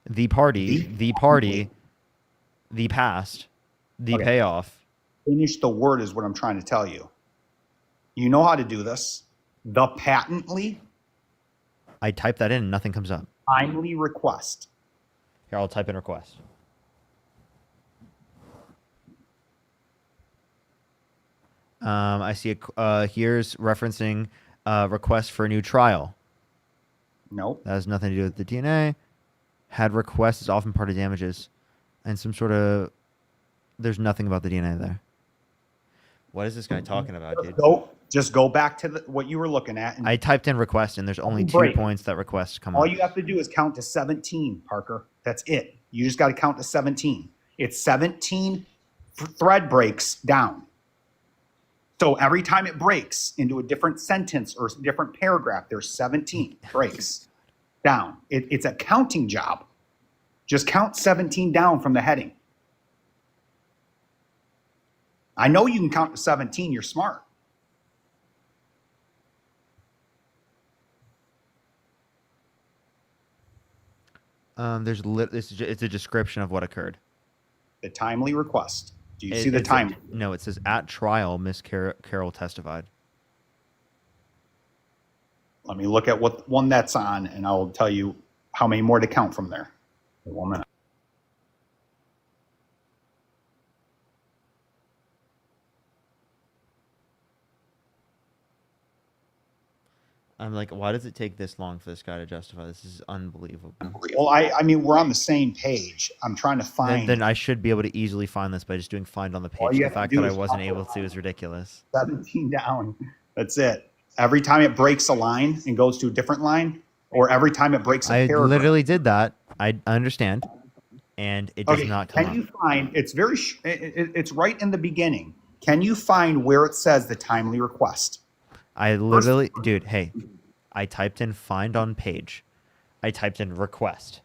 the party, the party, the past, the Okay. payoff. Finish the word is what I'm trying to tell you. You know how to do this. The patently I type that in and nothing comes up. timely request. Here, I'll type in request. I see here's referencing request for a new trial. Nope. That has nothing to do with the DNA. Had request is often part of damages. And some sort of... There's nothing about the DNA there. What is this guy talking about, dude? Just go back to what you were looking at. And I typed in request, and there's only 2 points that request come up. all you have to do is count to 17, Parker. That's it. You just got to count to 17. It's 17 thread breaks down. So every time it breaks into a different sentence or different paragraph, there's 17 breaks down. It's a counting job. Just count 17 down from the heading. I know you can count to 17. You're smart. It's a description of what occurred. The timely request. Do you It- see the it's- time? No, it says at trial, Miss Carroll testified. Let me look at what one that's on, and I'll tell you how many more to count from there. 1 minute. I'm like, why does it take this long for this guy to justify? This is unbelievable. Well, I mean, we're on the same page. I'm trying to find. Then I should be able to easily find this by just doing find on the All page. you The have to fact do that I is wasn't follow able to is ridiculous. 17 down. That's it. Every time it breaks a line and goes to a different line, or every time it breaks a I paragraph. literally did that. I understand, and it does not come Can up. you find? It's very. It's right in the beginning. Can you find where it says the timely request? I literally, dude. Hey, I typed in find on page. I typed in request.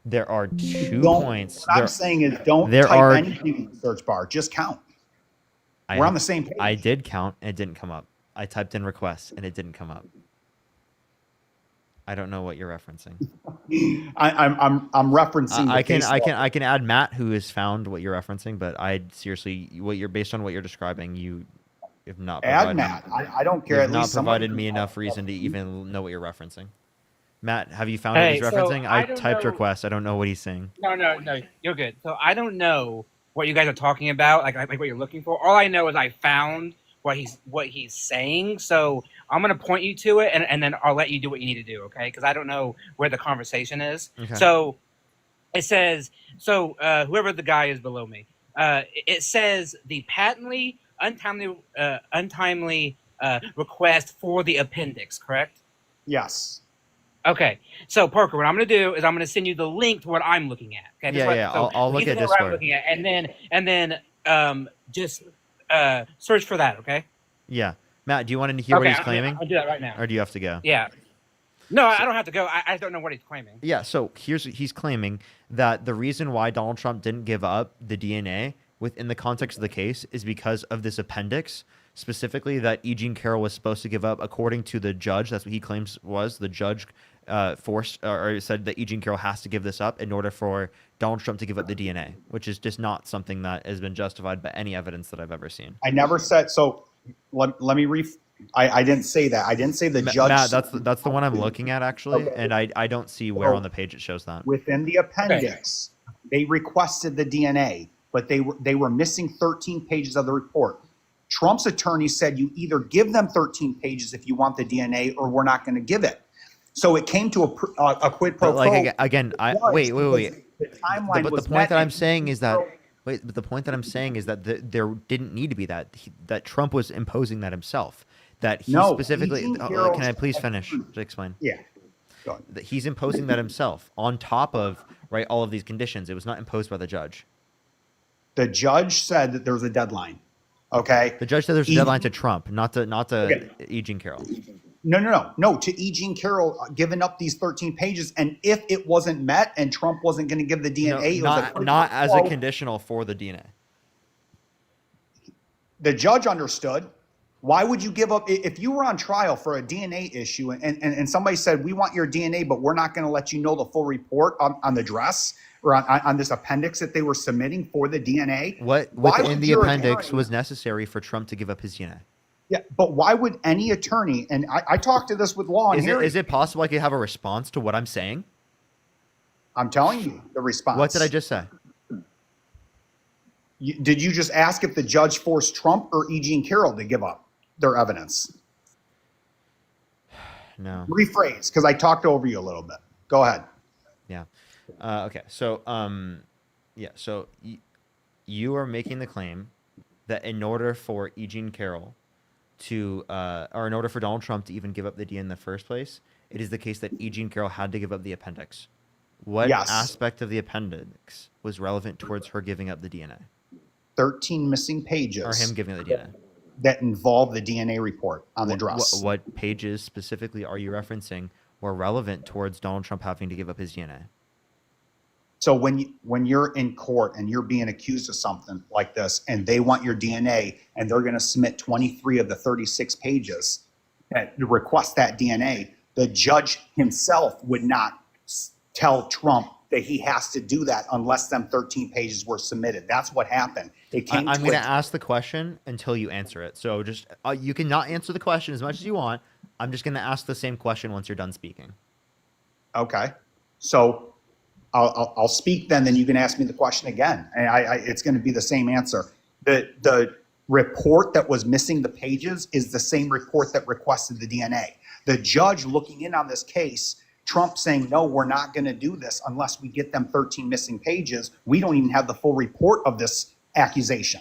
There are 2 points. What I'm saying is, don't there type are, anything in the search bar. Just count. We're on the same page. I did count, and it didn't come up. I typed in request, and it didn't come up. I don't know what you're referencing. I'm referencing. I can add Matt, who has found what you're referencing, but I seriously, based on what you're describing, you have not provided. Add Matt. I don't care. You At have not least someone provided can me follow enough reason to even know what you're referencing. Matt, have you found Hey, what he's so referencing? I I don't typed know- request. I don't know what he's saying. No, you're good. So I don't know what you guys are talking about, like what you're looking for. All I know is I found what he's saying. So I'm gonna point you to it, and then I'll let you do what you need to do, okay? Because I don't know where the conversation is. Okay. So it says, whoever the guy is below me, it says the patently untimely request for the appendix, correct? Yes. Okay, so Parker, what I'm going to do is I'm going to send you the link to what I'm looking at. Okay, I'll look at what I'm Discord. looking at, and then just search for that. Okay. Yeah, Matt, do you want to hear what he's claiming? I'll do that right now. Or do you have to go? Yeah. No, I don't have to go. I don't know what he's claiming. Yeah, so he's claiming that the reason why Donald Trump didn't give up the DNA within the context of the case is because of this appendix, specifically that E. Jean Carroll was supposed to give up, according to the judge. That's what he claims was the judge forced or said that E. Jean Carroll has to give this up in order for Donald Trump to give up the DNA, which is just not something that has been justified by any evidence that I've ever seen. I never said so. Let me I didn't say that. I didn't say the judge. Matt, that's the one I'm looking at actually, Okay. and I don't see where on the page it shows that. Within the appendix, they requested the DNA, but they were missing 13 pages of the report. Trump's attorney said you either give them 13 pages if you want the DNA, or we're not going to give it. So it came to a quid pro But like quo. again, wait. The timeline But was the point met that I'm and- saying is that but the point that I'm saying is that there didn't need to be that Trump was imposing that himself. That he No, specifically. Eugene Can Carroll's I please finish to explain? Yeah. Go ahead. That he's imposing that himself on top of all of these conditions. It was not imposed by the judge. The judge said that there was a deadline. Okay. The judge said there's a deadline to Trump, not to Okay. E. Jean Carroll. No. To E. Jean Carroll giving up these 13 pages, and if it wasn't met and Trump wasn't going to give the DNA, it was a quid Not pro as a quo. conditional for the DNA. The judge understood. Why would you give up if you were on trial for a DNA issue and somebody said, we want your DNA, but we're not going to let you know the full report on the dress or on this appendix that they were submitting for the DNA? What Why within would the your appendix attorney- was necessary for Trump to give up his DNA? Yeah, but why would any attorney, and I talked to this with law and hearing. Is it possible I could have a response to what I'm saying? I'm telling you the response. What did I just say? Did you just ask if the judge forced Trump or E. Jean Carroll to give up their evidence? No. Rephrase, because I talked over you a little bit. Go ahead. Yeah. Okay. So, So you are making the claim that in order for E. Jean Carroll to, or in order for Donald Trump to even give up the DNA in the first place, it is the case that E. Jean Carroll had to give up the appendix. What Yes. aspect of the appendix was relevant towards her giving up the DNA? 13 missing pages. Or him giving up the DNA? That involve the DNA report on the dress. What pages specifically are you referencing were relevant towards Donald Trump having to give up his DNA? So when you're in court and you're being accused of something like this, and they want your DNA, and they're going to submit 23 of the 36 pages that request that DNA, the judge himself would not tell Trump that he has to do that unless them 13 pages were submitted. That's what happened. It came I'm to going to a, ask the question until you answer it. So just you can not answer the question as much as you want. I'm just going to ask the same question once you're done speaking. okay. So I'll speak then you can ask me the question again. And it's going to be the same answer. The report that was missing the pages is the same report that requested the DNA. The judge looking in on this case, Trump saying, no, we're not going to do this unless we get them 13 missing pages. We don't even have the full report of this accusation.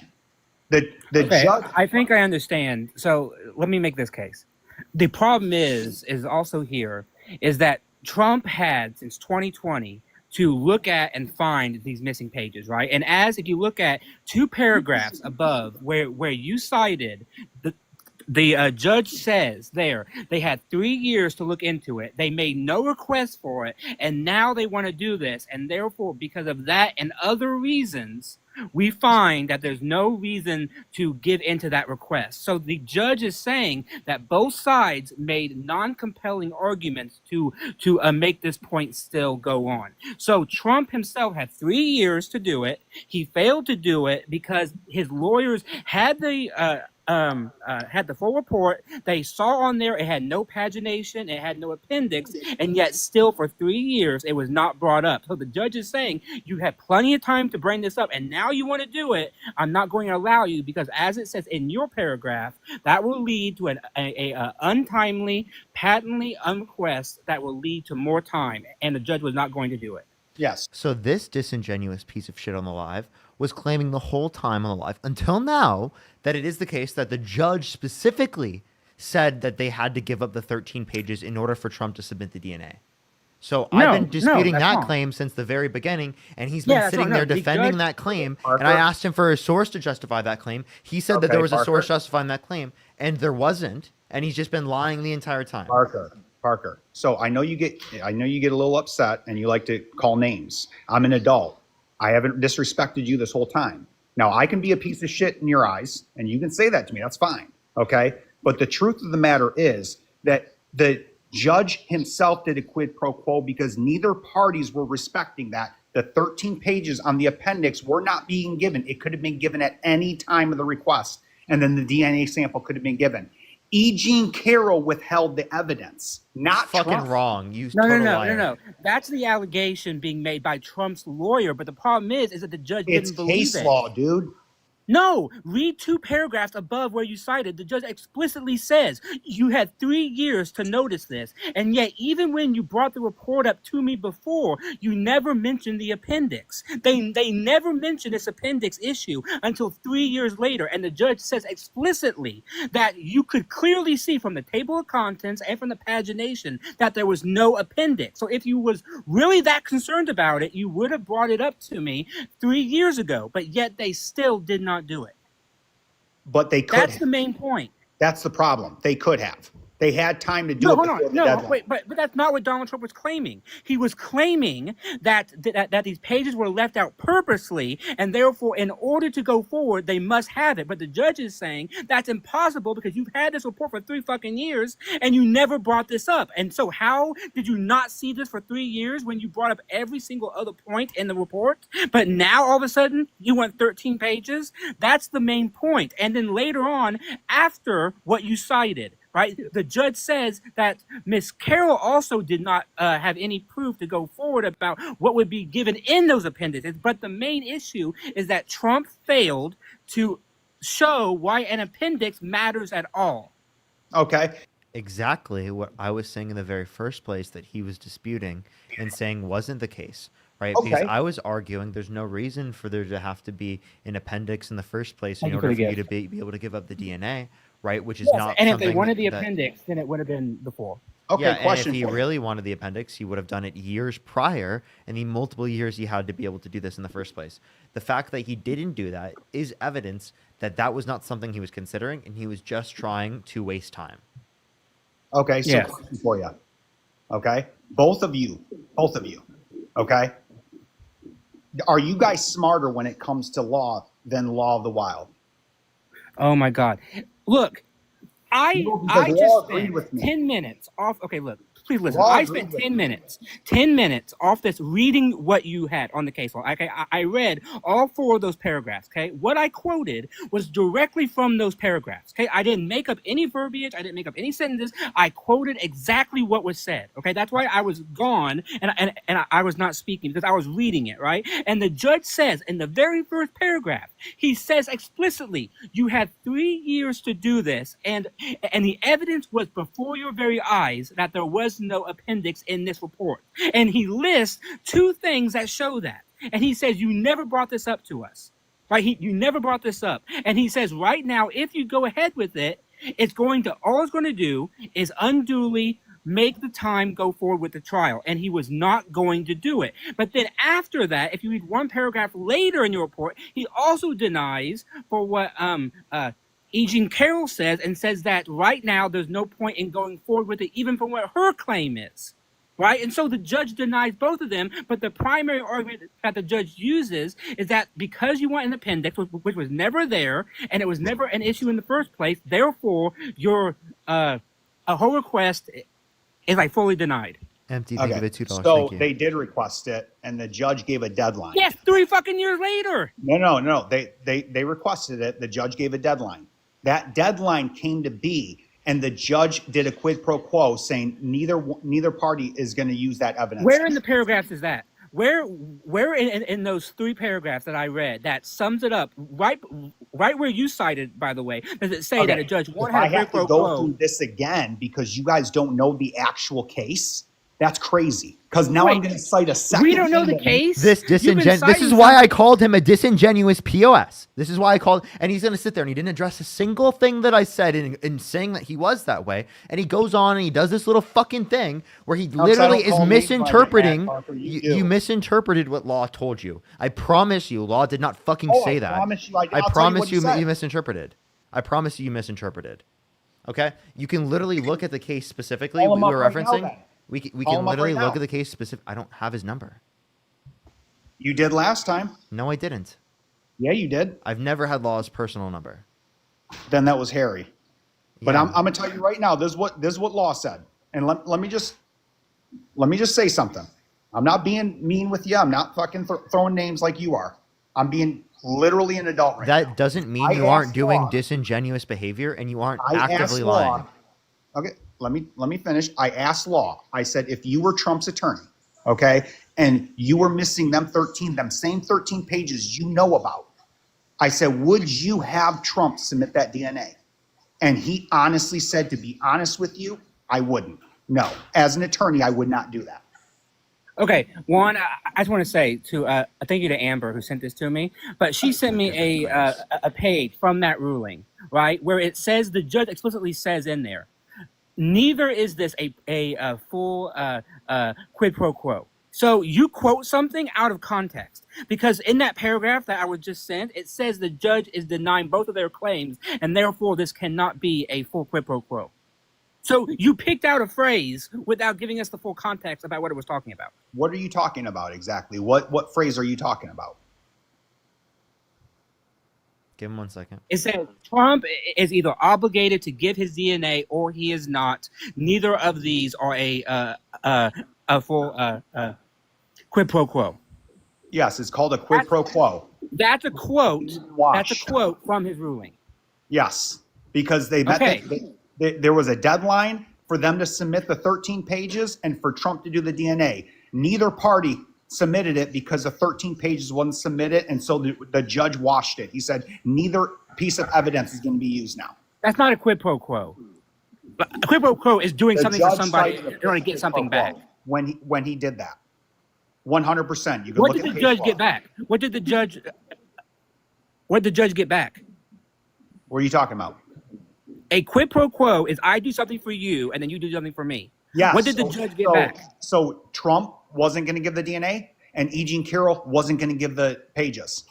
The Okay, judge. I think I understand. So let me make this case. The problem is also here is that Trump had since 2020 to look at and find these missing pages, right? And as if you look at two paragraphs above where you cited the judge says there they had 3 years to look into it. They made no request for it, and now they want to do this, and therefore, because of that and other reasons, we find that there's no reason to give into that request. So the judge is saying that both sides made non-compelling arguments to make this point still go on. So Trump himself had 3 years to do it. He failed to do it because his lawyers had the full report. They saw on there it had no pagination, it had no appendix, and yet still for 3 years it was not brought up. So the judge is saying you had plenty of time to bring this up, and now you want to do it. I'm not going to allow you because, as it says in your paragraph, that will lead to an untimely, patently unrequest that will lead to more time, and the judge was not going to do it. Yes. So this disingenuous piece of shit on the live was claiming the whole time on the live until now that it is the case that the judge specifically said that they had to give up the 13 pages in order for Trump to submit the DNA. So I've been disputing that claim since the very beginning, and he's been sitting there defending that claim. Parker? And I asked him for a source to justify that claim. He said that there was a source justifying that claim, and there wasn't. And he's just been lying the entire time. Parker. So I know you get a little upset and you like to call names. I'm an adult. I haven't disrespected you this whole time. Now I can be a piece of shit in your eyes and you can say that to me. That's fine. Okay. But the truth of the matter is that the judge himself did a quid pro quo because neither parties were respecting that. The 13 pages on the appendix were not being given. It could have been given at any time of the request. And then the DNA sample could have been given. E. Jean Carroll withheld the evidence, not fucking Trump. Wrong. You No. That's the allegation being made by Trump's lawyer. But the problem is that the judge didn't believe it. It's case law, dude. No, read 2 paragraphs above where you cited. The judge explicitly says you had 3 years to notice this. And yet, even when you brought the report up to me before, you never mentioned the appendix. They never mentioned this appendix issue until 3 years later. And the judge says explicitly that you could clearly see from the table of contents and from the pagination that there was no appendix. So if you was really that concerned about it, you would have brought it up to me 3 years ago. But yet they still did not do it. But they could. That's the main point. That's the problem. They could have. They had time to do it before the deadline. Wait, but that's not what Donald Trump was claiming. He was claiming that these pages were left out purposely, and therefore, in order to go forward, they must have it. But the judge is saying that's impossible because you've had this report for 3 fucking years, and you never brought this up. And so how did you not see this for 3 years when you brought up every single other point in the report? But now, all of a sudden, you want 13 pages? That's the main point. And then later on, after what you cited, right? The judge says that Ms. Carroll also did not have any proof to go forward about what would be given in those appendices. But the main issue is that Trump failed to show why an appendix matters at all. Okay. Exactly what I was saying in the very first place that he was disputing and saying wasn't the case, right? Okay. Because I was arguing there's no reason for there to have to be an appendix in the first place in order for you to be able to give up the DNA, right? Which is not. And if they wanted the appendix, then it would have been before. Okay, yeah, question. And if he really wanted the appendix, he would have done it years prior, and the multiple years he had to be able to do this in the first place. The fact that he didn't do that is evidence that that was not something he was considering, and he was just trying to waste time. Okay, so question for you. Okay, both of you. Okay, are you guys smarter when it comes to law than Law of the Wild? Oh my God! Look, I just spent 10 minutes off. Okay, look, please listen. Law I agreed spent with 10 you. minutes, 10 minutes off this reading what you had on the case law. Okay, I read all 4 of those paragraphs. Okay, what I quoted was directly from those paragraphs. Okay, I didn't make up any verbiage. I didn't make up any sentences. I quoted exactly what was said. Okay, that's why I was gone and I was not speaking because I was reading it, right? And the judge says in the very first paragraph, he says explicitly, you had 3 years to do this, and the evidence was before your very eyes that there was no appendix in this report. And he lists 2 things that show that. And he says, you never brought this up to us. Right? You never brought this up. And he says, right now, if you go ahead with it, all it's going to do is unduly make the time go forward with the trial. And he was not going to do it. But then after that, if you read 1 paragraph later in your report, he also denies for what E. Jean Carroll says, and says that right now there's no point in going forward with it, even from what her claim is. Right? And so the judge denies both of them, but the primary argument that the judge uses is that because you want an appendix, which was never there, and it was never an issue in the first place, therefore your a whole request is like fully denied. Empty, they give it $2. So Thank you. they did request it, and the judge gave a deadline. Yes, 3 fucking years later. No. They requested it. The judge gave a deadline. That deadline came to be, and the judge did a quid pro quo, saying neither party is going to use that evidence. Where in the paragraphs is that? Where in those 3 paragraphs that I read that sums it up? Right where you cited, by the way, does it say that a judge If had I a quid have pro to go quo? through this again because you guys don't know the actual case, that's crazy. Because now I'm going to cite a second. We don't know thing the that- case. This is why I called him a disingenuous POS. This is why I called, and he's going to sit there and he didn't address a single thing that I said in saying that he was that way. And he goes on and he does this little fucking thing where he literally is misinterpreting. You misinterpreted what Law told you. I promise you, Law did not fucking say that. I promise you misinterpreted. I promise you misinterpreted. Okay? You can literally look at the case specifically we were referencing. We can literally look at the case specific. I don't have his number. You did last time. No, I didn't. Yeah, you did. I've never had Law's personal number. Then that was Harry. But Yeah. I'm going to tell you right now, this is what Law said. And let me just say something. I'm not being mean with you. I'm not fucking throwing names like you are. I'm being literally an adult right now. That doesn't mean you aren't doing disingenuous behavior and you aren't actively lying. Okay, let me finish. I asked Law. I said, if you were Trump's attorney, okay, and you were missing them same 13 pages you know about, I said, would you have Trump submit that DNA? And he honestly said, to be honest with you, I wouldn't. No, as an attorney, I would not do that. Okay, one, I just want to say thank you to Amber who sent this to me, but she sent me a page from that ruling, right, where it says, the judge explicitly says in there, neither is this a full quid pro quo. So you quote something out of context because in that paragraph that I was just sent, it says the judge is denying both of their claims and therefore this cannot be a full quid pro quo. So you picked out a phrase without giving us the full context about what it was talking about. What are you talking about exactly? What phrase are you talking about? Give him 1 second. It says Trump is either obligated to give his DNA or he is not. Neither of these are a full quid pro quo. Yes, it's called a quid pro quo. That's a quote. That's a quote from his ruling. Yes, because they met. There was a deadline for them to submit the 13 pages and for Trump to do the DNA. Neither party submitted it because the 13 pages wasn't submitted, and so the judge washed it. He said neither piece of evidence is going to be used now. That's not a quid pro quo. But a quid pro quo is doing something for somebody in order to get something back. When he did that, 100%. What did the judge get back? What did the judge get back? What are you talking about? A quid pro quo is I do something for you and then you do something for me. Yes. What did the judge get back? So Trump wasn't going to give the DNA and E. Jean Carroll wasn't going to give the pages.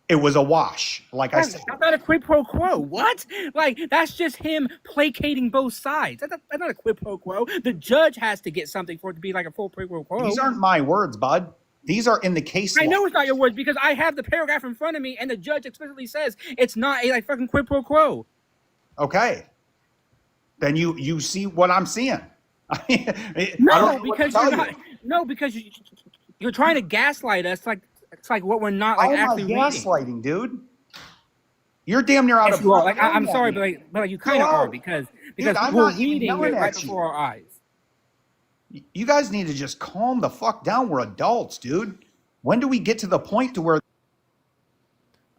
It was a wash, like I said. That's not a quid pro quo. What? Like, that's just him placating both sides. That's not a quid pro quo. The judge has to get something for it to be like a full quid pro quo. These aren't my words, bud. These are in the case law. I know it's not your words because I have the paragraph in front of me and the judge explicitly says it's not a like fucking quid pro quo. Okay. Then you see what I'm seeing. I No, don't know what to because tell you're not. you. No, because you're trying to gaslight us. Like it's like what we're not like How am I actually reading. gaslighting, dude? You're damn near out Yes, of you are. breath Like yelling I'm at sorry, me. but like you Chill kind of are out. because Dude, I'm we're not even reading yelling it right at you. before our eyes. You guys need to just calm the fuck down. We're adults, dude. When do we get to the point to where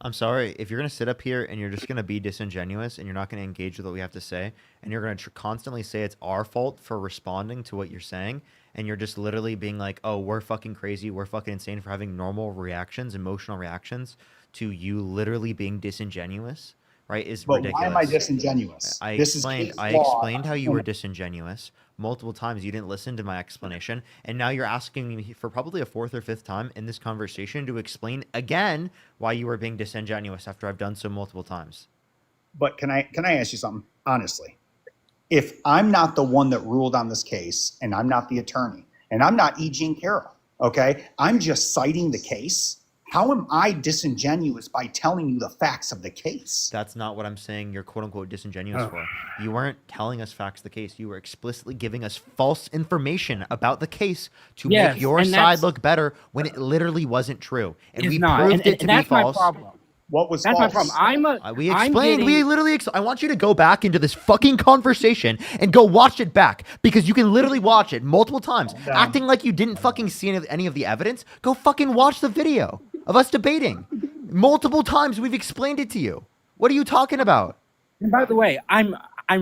I'm sorry, if you're going to sit up here and you're just going to be disingenuous and you're not going to engage with what we have to say, and you're going to constantly say it's our fault for responding to what you're saying, and you're just literally being like, oh, we're fucking crazy, we're fucking insane for having normal reactions, emotional reactions to you literally being disingenuous, right, is but why am I ridiculous. disingenuous? I This is explained case I law. explained how you And were disingenuous multiple times. You didn't listen to my explanation, and now you're asking me for probably a fourth or fifth time in this conversation to explain again why you were being disingenuous after I've done so multiple times. but can I ask you something honestly? If I'm not the one that ruled on this case, and I'm not the attorney, and I'm not E. Jean Carroll, okay, I'm just citing the case. How am I disingenuous by telling you the facts of the case? That's not what I'm saying you're quote unquote disingenuous for. You weren't telling us facts of the case. You were explicitly giving us false information about the case to Yes, make your and side that's look better when it literally wasn't true. And it's we not, proved it to and be that's my false. problem. What was That's false? my problem. We I'm explained. getting. We literally. I want you to go back into this fucking conversation and go watch it back because you can literally watch it multiple times, acting like you didn't fucking see any of the evidence. Go fucking watch the video of us debating. Multiple times we've explained it to you. What are you talking about? And by the way, I'm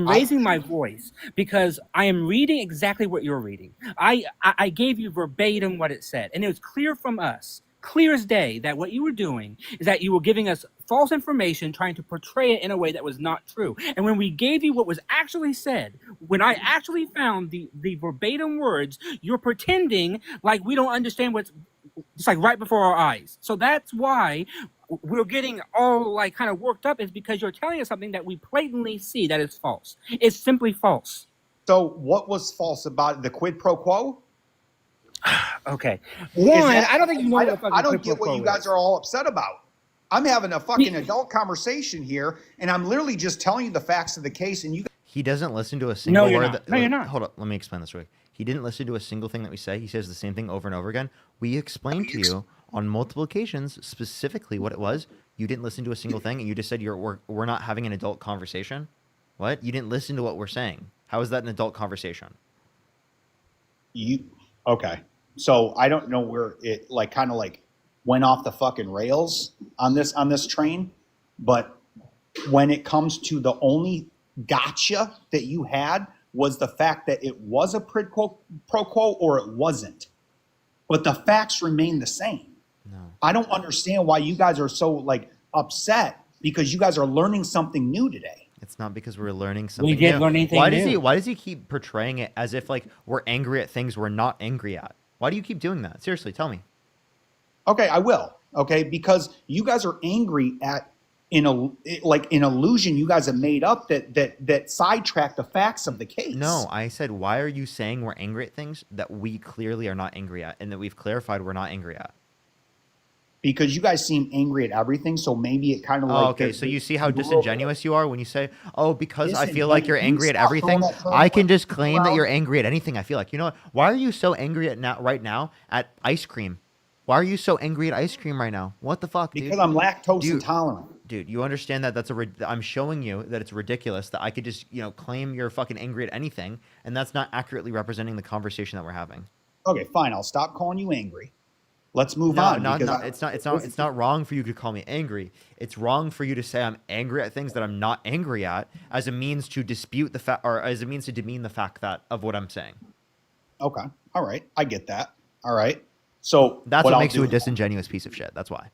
raising my voice because I am reading exactly what you're reading. I gave you verbatim what it said, and it was clear from us, clear as day, that what you were doing is that you were giving us false information, trying to portray it in a way that was not true. And when we gave you what was actually said, when I actually found the verbatim words, you're pretending like we don't understand what's just like right before our eyes. So that's why we're getting all like kind of worked up, is because you're telling us something that we blatantly see that is false. It's simply false. So what was false about the quid pro quo? Okay. Is One, that- I don't think you know I what the don't, fucking I don't quid pro get what quo you guys is. are all upset about. I'm having a fucking adult conversation here, and I'm literally just telling you the facts of the case, and you. He doesn't listen to a single you're word. not. No, you're not. Hold up. Let me explain this real quick. He didn't listen to a single thing that we say. He says the same thing over and over again. We explained to you on multiple occasions specifically what it was. You didn't listen to a single thing, and you just said we're not having an adult conversation. What? You didn't listen to what we're saying. How is that an adult conversation? Okay. So I don't know where it like kind of like went off the fucking rails on this train, but when it comes to the only gotcha that you had was the fact that it was a pro quo or it wasn't, but the facts remain the same. No. I don't understand why you guys are so like upset because you guys are learning something new today. It's not because we're learning something did new. learn anything Why new. does he keep portraying it as if like we're angry at things we're not angry at? Why do you keep doing that? Seriously, tell me. Okay, I will. Okay, because you guys are angry at an illusion you guys have made up that sidetrack the facts of the case. No, I said, why are you saying we're angry at things that we clearly are not angry at and that we've clarified we're not angry at? Because you guys seem angry at everything, so maybe it kind of like. Oh, okay, so you see how disingenuous you are when you say, oh, because I feel like you're Disingenuous? angry at Stop throwing everything, that term I can just around. claim that you're angry at anything I feel like. You know what? Why are you so angry right now at ice cream? Why are you so angry at ice cream right now? What the fuck, dude? Because I'm lactose intolerant. Dude, you understand that I'm showing you that it's ridiculous that I could just, claim you're fucking angry at anything, and that's not accurately representing the conversation that we're having. Okay, fine. I'll stop calling you angry. Let's move on. It's not wrong for you to call me angry. It's wrong for you to say I'm angry at things that I'm not angry at as a means to dispute the fact, or as a means to demean the fact of what I'm saying. Okay. All right. I get that. All right. So that's what makes you a disingenuous piece of shit. That's why.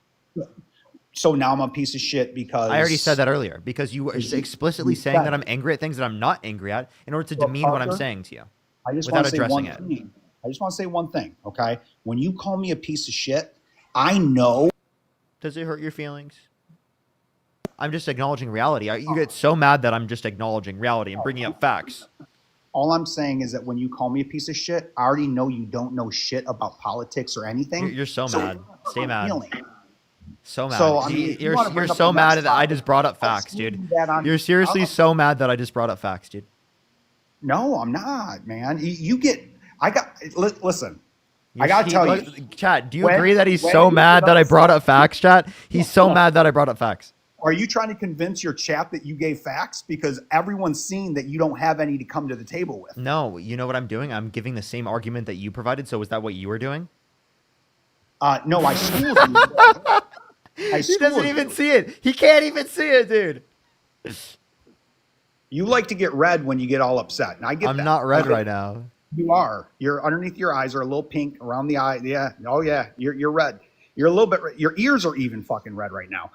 So now I'm a piece of shit because I already said that earlier, because you were explicitly saying that I'm angry at things that I'm not angry at in order to demean what I'm saying to you without addressing it. I just want to say one thing, okay? When you call me a piece of shit, I know. Does it hurt your feelings? I'm just acknowledging reality. You get so mad that I'm just acknowledging reality and bringing up facts. All I'm saying is that when you call me a piece of shit, I already know you don't know shit about politics or anything. You're so mad. Stay mad. So mad. So, I mean, you're so mad that I just brought up facts, dude. You're seriously so mad that I just brought up facts, dude. No, I'm not, man. Listen. You're I gotta tell look, you, chat. Do you when agree that he's when so you get mad that I brought upset, up facts, chat? He's so hold on. mad that I brought up facts. Are you trying to convince your chat that you gave facts? Because everyone's seen that you don't have any to come to the table with. No, you know what I'm doing? I'm giving the same argument that you provided. So is that what you were doing? No, I schooled you. He doesn't even see it. He can't even see it, dude. You like to get red when you get all upset, and I get that. I'm not red right now. You are. You're underneath your eyes are a little pink around the eye. Yeah. Oh yeah. You're red. You're a little bit. Your ears are even fucking red right now.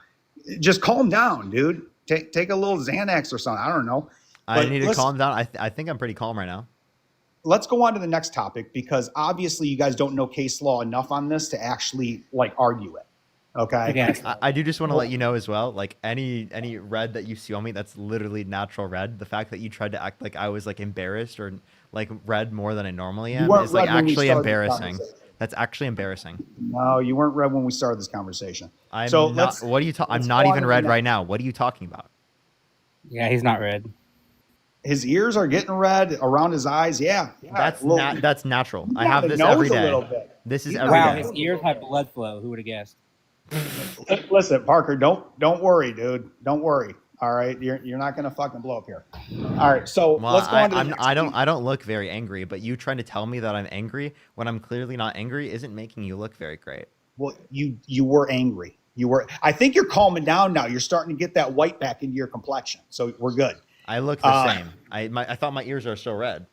Just calm down, dude. Take a little Xanax or something. I don't know. I need to calm down. I think I'm pretty calm right now. Let's go on to the next topic because obviously you guys don't know case law enough on this to actually like argue it. Okay. I do just want to let you know as well, like any red that you see on me, that's literally natural red. The fact that you tried to act like I was like embarrassed or like red more than I normally am is like actually embarrassing. That's actually embarrassing. No, you weren't red when we started this conversation. I'm so not. What are you talking? I'm not even red right now. What are you talking about? Yeah, he's not red. His ears are getting red around his eyes. Yeah, that's natural. I have this every day. This is every day. Wow, his ears have blood flow. Who would have guessed? Listen, Parker, don't worry, dude. Don't worry. All right, you're not gonna fucking blow up here. All right, so let's go on to the next I don't look very angry, but you trying to tell me that I'm angry when I'm clearly not angry isn't making you look very great. Well, you were angry. You were. I think you're calming down now. You're starting to get that white back into your complexion, so we're good. I look the same. I thought my ears are still red.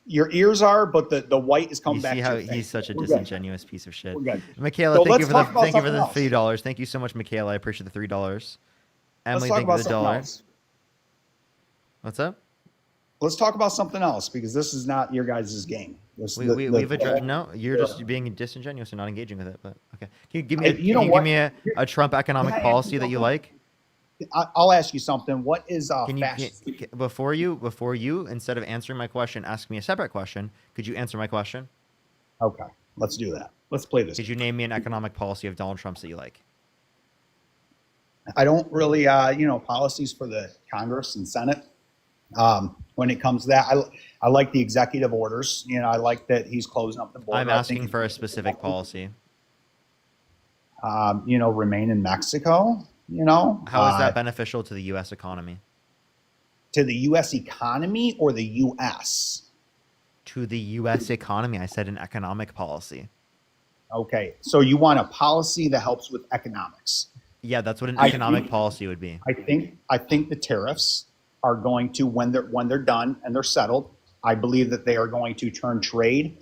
Your ears are, but the white is coming back. You see how he's such a disingenuous piece of shit. Michaela, So thank you let's for the talk $3. Thank you so much, Michaela. I appreciate the $3. Emily, talk thank you for about the dollar. else. What's up? Let's talk about something else because this is not your guys' game. We've addressed. No, you're just being disingenuous and not engaging with it. But okay, can you give me give me a Trump economic policy that you like? I'll ask you something. What is before you instead of answering my question, ask me a separate question. Could you answer my question? Okay, let's do that. Let's play this. Could you name me an economic policy of Donald Trump's that you like? I don't really, policies for the Congress and Senate. When it comes to that, I like the executive orders. I like that he's closing up the border. I'm asking for a specific policy. Remain in Mexico. How is that beneficial to the U.S. economy? To the U.S. economy or the U.S.? To the U.S. economy. I said an economic policy. Okay, so you want a policy that helps with economics. Yeah, that's what an economic policy would be. I think the tariffs are going to, when they're done and they're settled, I believe that they are going to turn trade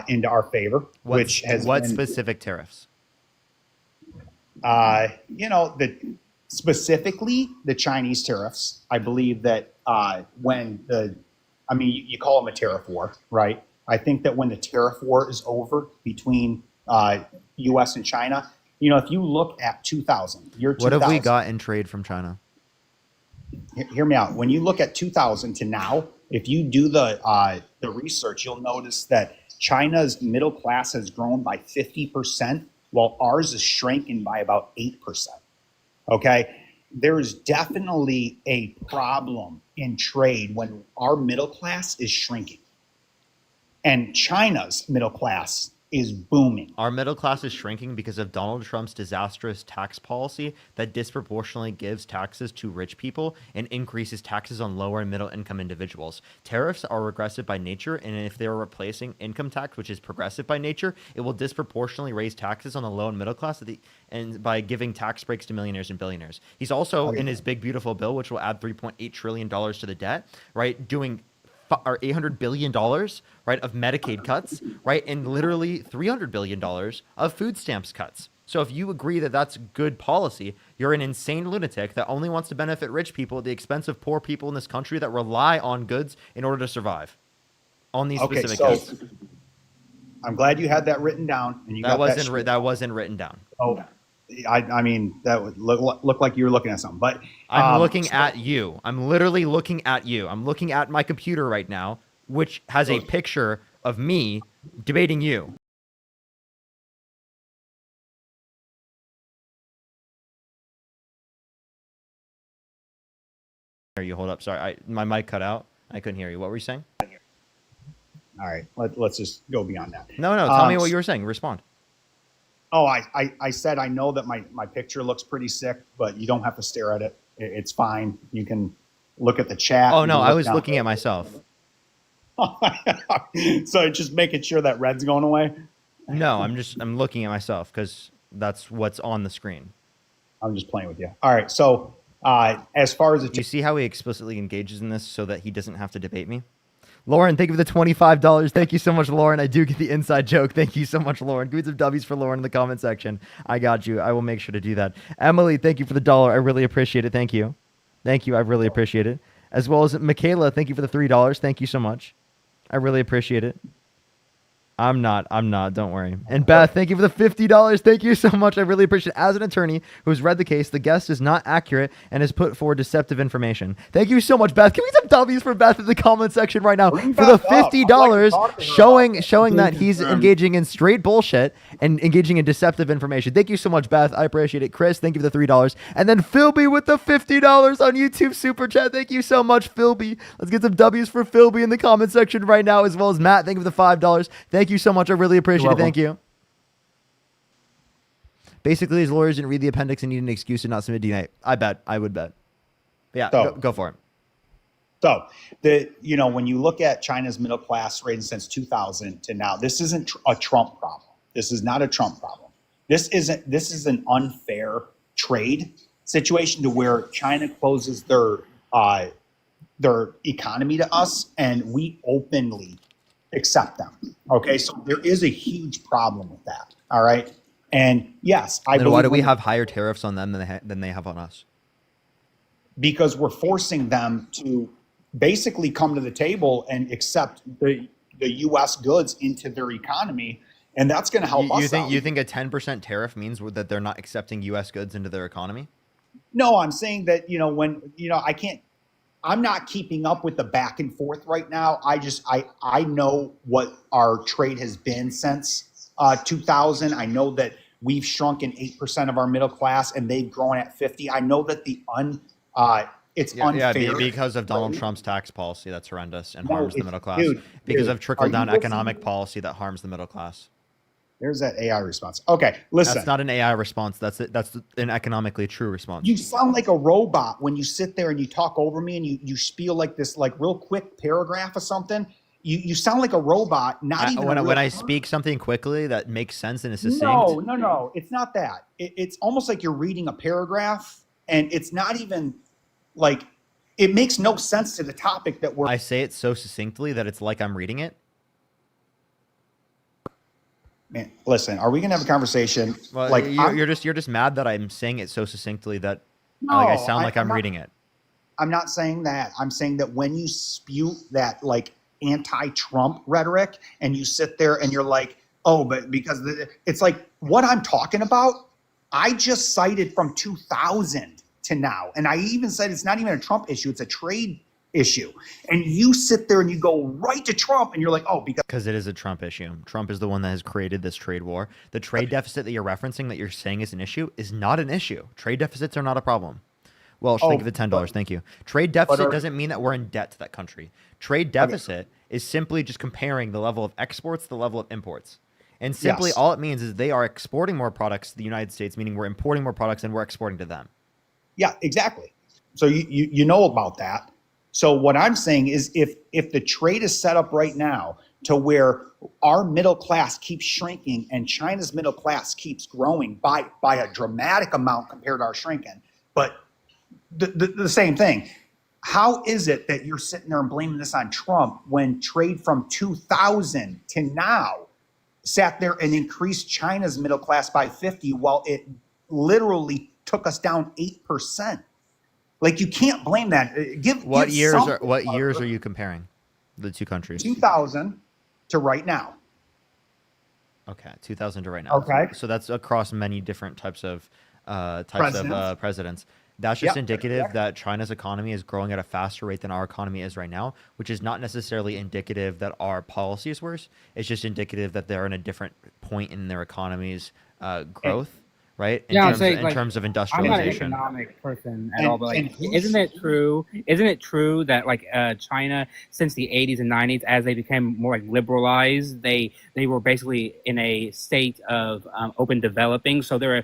into our favor. What specific tariffs? Specifically the Chinese tariffs. I believe that you call them a tariff war, right? I think that when the tariff war is over between U.S. and China, if you look at 2000, what have we got in trade from China? Hear me out. When you look at 2000 to now, if you do the research, you'll notice that China's middle class has grown by 50%, while ours is shrinking by about 8%. Okay, there is definitely a problem in trade when our middle class is shrinking, and China's middle class is booming. Our middle class is shrinking because of Donald Trump's disastrous tax policy that disproportionately gives taxes to rich people and increases taxes on lower and middle income individuals. Tariffs are regressive by nature, and if they're replacing income tax, which is progressive by nature, it will disproportionately raise taxes on the low and middle class and by giving tax breaks to millionaires and billionaires. He's also, in his big, beautiful bill, which will add $3.8 trillion to the debt, right, doing $800 billion, right, of Medicaid cuts, right, and literally $300 billion of food stamps cuts. So if you agree that that's good policy, you're an insane lunatic that only wants to benefit rich people at the expense of poor people in this country that rely on goods in order to survive on these specific goods. I'm glad you had that written down. And that wasn't written down. Oh, I mean, that would look like you were looking at something, but I'm looking at you. I'm literally looking at you. I'm looking at my computer right now, which has a picture of me debating you. Here, you hold up. Sorry, my mic cut out. I couldn't hear you. What were you saying? All right, let's just go beyond that. No, tell me what you were saying. Respond. Oh, I said I know that my picture looks pretty sick, but you don't have to stare at it. It's fine. You can look at the chat. Oh no, I was looking at myself. So just making sure that red's going away. No, I'm looking at myself because that's what's on the screen. I'm just playing with you. All right. So as far as you see how he explicitly engages in this so that he doesn't have to debate me. Lauren, thank you for the $25. Thank you so much, Lauren. I do get the inside joke. Thank you so much, Lauren. Give me some W's for Lauren in the comment section. I got you. I will make sure to do that. Emily, thank you for the $1. I really appreciate it. Thank you. Thank you. I really appreciate it. As well as Michaela, thank you for the $3. Thank you so much. I really appreciate it. I'm not. Don't worry. And Beth, thank you for the $50. Thank you so much. I really appreciate it. As an attorney who's read the case, the guest is not accurate and has put forward deceptive information. Thank you so much, Beth. Give me some W's for Beth in the comment section right now for the $50 showing that he's engaging in straight bullshit and engaging in deceptive information. Thank you so much, Beth. I appreciate it. Chris, thank you for the $3. And then Philby with the $50 on YouTube Super Chat. Thank you so much, Philby. Let's get some W's for Philby in the comment section right now, as well as Matt. Thank you for the $5. Thank you so much. I really appreciate it. Thank you. Basically, his lawyers didn't read the appendix and need an excuse to not submit DNA. I would bet. But yeah, So- go for it. So when you look at China's middle class rate since 2000 to now, this isn't a Trump problem. This is not a Trump problem. This is an unfair trade situation to where China closes their economy to us and we openly accept them. Okay, so there is a huge problem with that. All right, and yes, Then why do we have higher tariffs on them than they have on us? Because we're forcing them to basically come to the table and accept the U.S. goods into their economy, and that's going to help us out. You think a 10% tariff means that they're not accepting U.S. goods into their economy? No, I'm saying that I'm not keeping up with the back and forth right now. I know what our trade has been since 2000. I know that we've shrunken 8% of our middle class and they've grown at 50. I know that it's unfair. Yeah, because of Donald Trump's tax policy that's horrendous and harms the middle class. Dude, because of trickle-down are you economic policy that harms the middle class. There's that AI response. Okay, listen. That's not an AI response. That's an economically true response. You sound like a robot when you sit there and you talk over me and you spiel like this real quick paragraph or something. You sound like a robot. When I speak something quickly that makes sense and is succinct. No, it's not that. It's almost like you're reading a paragraph and it's not even like it makes no sense to the topic that we're. I say it so succinctly that it's like I'm reading it. Man, listen, are we gonna have a conversation? Well, like you're just mad that I'm saying it so succinctly that I sound like I'm reading it. I'm not saying that. I'm saying that when you spew that anti-Trump rhetoric and you sit there and you're like, oh, but because it's like what I'm talking about. I just cited from 2000 to now, and I even said it's not even a Trump issue; it's a trade issue. And you sit there and you go right to Trump and you're like, oh, because it is a Trump issue. Trump is the one that has created this trade war. The trade deficit that you're referencing, that you're saying is an issue, is not an issue. Trade deficits are not a problem. Well, thank you for the $10. Thank you. Trade deficit doesn't mean that we're in debt to that country. Trade deficit is simply just comparing the level of exports to the level of imports. And simply all it means is they are exporting more products to the United States, meaning we're importing more products and we're exporting to them. Yeah, exactly. So you know about that. So what I'm saying is if the trade is set up right now to where our middle class keeps shrinking and China's middle class keeps growing by a dramatic amount compared to our shrinking, but the same thing, how is it that you're sitting there and blaming this on Trump when trade from 2000 to now sat there and increased China's middle class by 50 while it literally took us down 8%? Like, you can't blame that. What years are you comparing the two countries? 2000 to right now. Okay, 2000 to right now. Okay. So that's across many different types of presidents. That's just indicative that China's economy is growing at a faster rate than our economy is right now, which is not necessarily indicative that our policy is worse. It's just indicative that they're in a different point in their economy's growth. right? Yeah, I'm In saying terms of I'm not an industrialization. economic person at And all, but and isn't it true? Isn't it true that China, since the 80s and 90s, as they became more liberalized, they were basically in a state of open developing. So their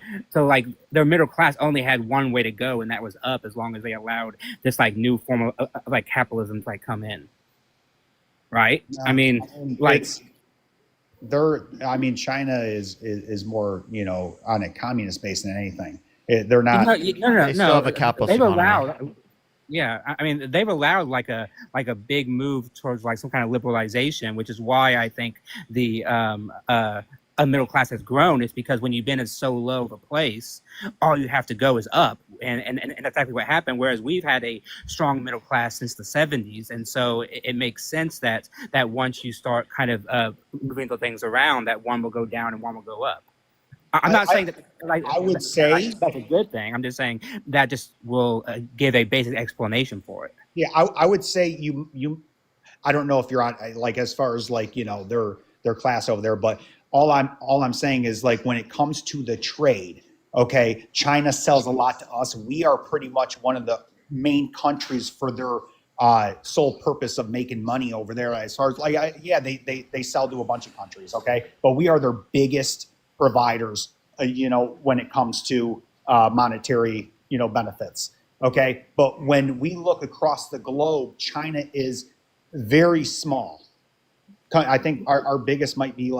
middle class only had one way to go, and that was up, as long as they allowed this new form of capitalism to come in. Right? No, I mean, it's China is more on a communist base than anything. They're not. No. have a capitalist They've economy. allowed. Yeah, I mean, they've allowed a big move towards some kind of liberalization, which is why I think the a middle class has grown. Is because when you've been in so low of a place, all you have to go is up, and that's exactly what happened. Whereas we've had a strong middle class since the 70s, and so it makes sense that once you start kind of moving the things around, that one will go down and one will go up. I'm not saying that I would say that's a good thing. I'm just saying that just will give a basic explanation for it. Yeah, I would say you. I don't know if you're on as far as their class over there, but all I'm saying is when it comes to the trade, okay, China sells a lot to us. We are pretty much one of the main countries for their sole purpose of making money over there. As far as they sell to a bunch of countries, okay, but we are their biggest providers, when it comes to monetary, benefits. Okay. But when we look across the globe, China is very small. I think our biggest might be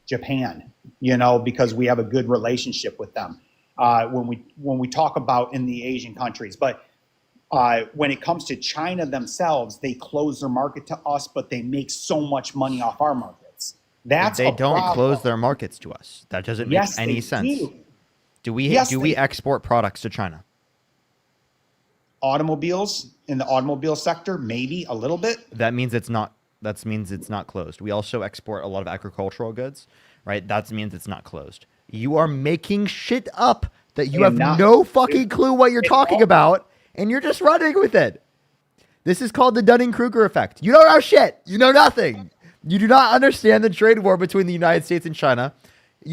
Japan, because we have a good relationship with them. When we talk about in the Asian countries, but when it comes to China themselves, they close their market to us, but they make so much money off our markets. They don't close their markets to us. That doesn't make any sense. Do we export products to China? Automobiles in the automobile sector, maybe a little bit. That means it's not. That means it's not closed. We also export a lot of agricultural goods, right? That means it's not closed. You are making shit up that you have no fucking clue what you're talking about, and you're just running with it. This is called the Dunning-Kruger effect. You don't know shit. You know nothing. You do not understand the trade war between the United States and China.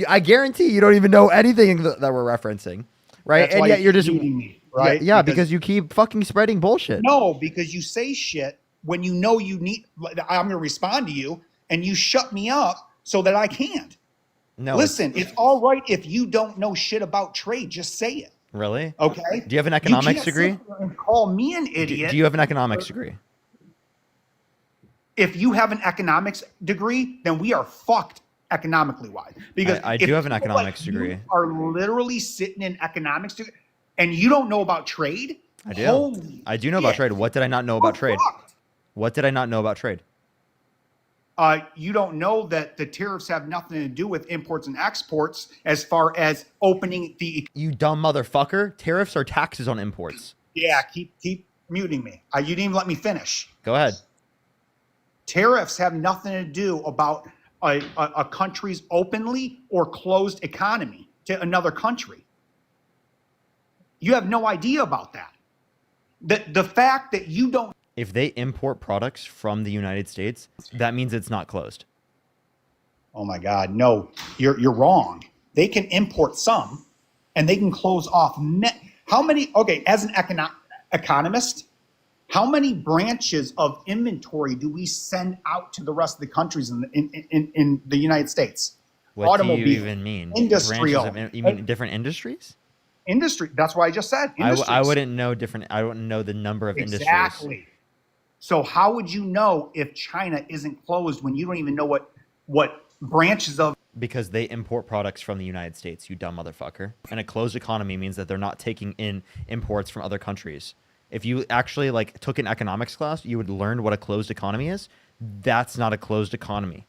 I guarantee you don't even know anything that we're referencing, right? That's and why yet you're just me, right? Yeah, because you keep fucking spreading bullshit. No, because you say shit when you know you need. I'm going to respond to you, and you shut me up so that I can't. No, listen, it's all right if you don't know shit about trade. Just say it. Really? Okay. Do you have an economics you degree? Sit there and call me an idiot. Do you have an economics degree? If you have an economics degree, then we are fucked economically wise. Because I do have an economics degree. You are literally sitting in economics degree, and you don't know about trade. I do. I do know about trade. What did I not know about trade? What did I not know about trade? You don't know that the tariffs have nothing to do with imports and exports as far as opening the. You dumb motherfucker! Tariffs are taxes on imports. Yeah, keep muting me. You didn't even let me finish. Go ahead. Tariffs have nothing to do about a country's openly or closed economy to another country. You have no idea about that. The fact that you don't. If they import products from the United States, that means it's not closed. Oh my God, no, you're wrong. They can import some, and they can close off. How many? Okay, as an economist, how many branches of inventory do we send out to the rest of the countries in the United States? What Automobile, do you even mean? Industrial. You mean different industries? Industry. That's what I just said. I wouldn't know different. I wouldn't know the number of industries. Exactly. So how would you know if China isn't closed when you don't even know what branches of? Because they import products from the United States, you dumb motherfucker. And a closed economy means that they're not taking in imports from other countries. If you actually took an economics class, you would learn what a closed economy is. That's not a closed economy.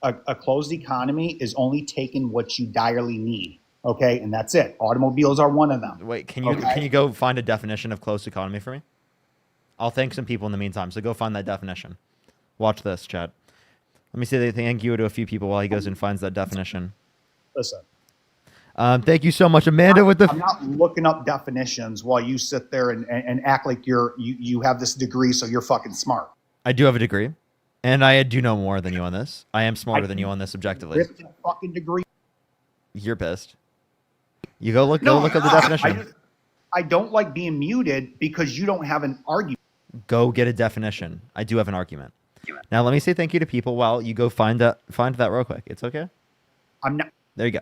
A closed economy is only taking what you direly need. Okay, and that's it. Automobiles are one of them. Wait, can you go find a definition of closed economy for me? I'll thank some people in the meantime. So go find that definition. Watch this, chat. Let me say thank you to a few people while he goes and finds that definition. Listen. Thank you so much, Amanda. I'm not looking up definitions while you sit there and act like you have this degree, so you're fucking smart. I do have a degree, and I do know more than you on this. I am smarter than you on this objectively. Rip that fucking degree. You're pissed. You go look No, up the I definition. just I don't like being muted because you don't have an argument. Go get a definition. I do have an argument. Now let me say thank you to people while you go find that real quick. It's okay. I'm not. There you go.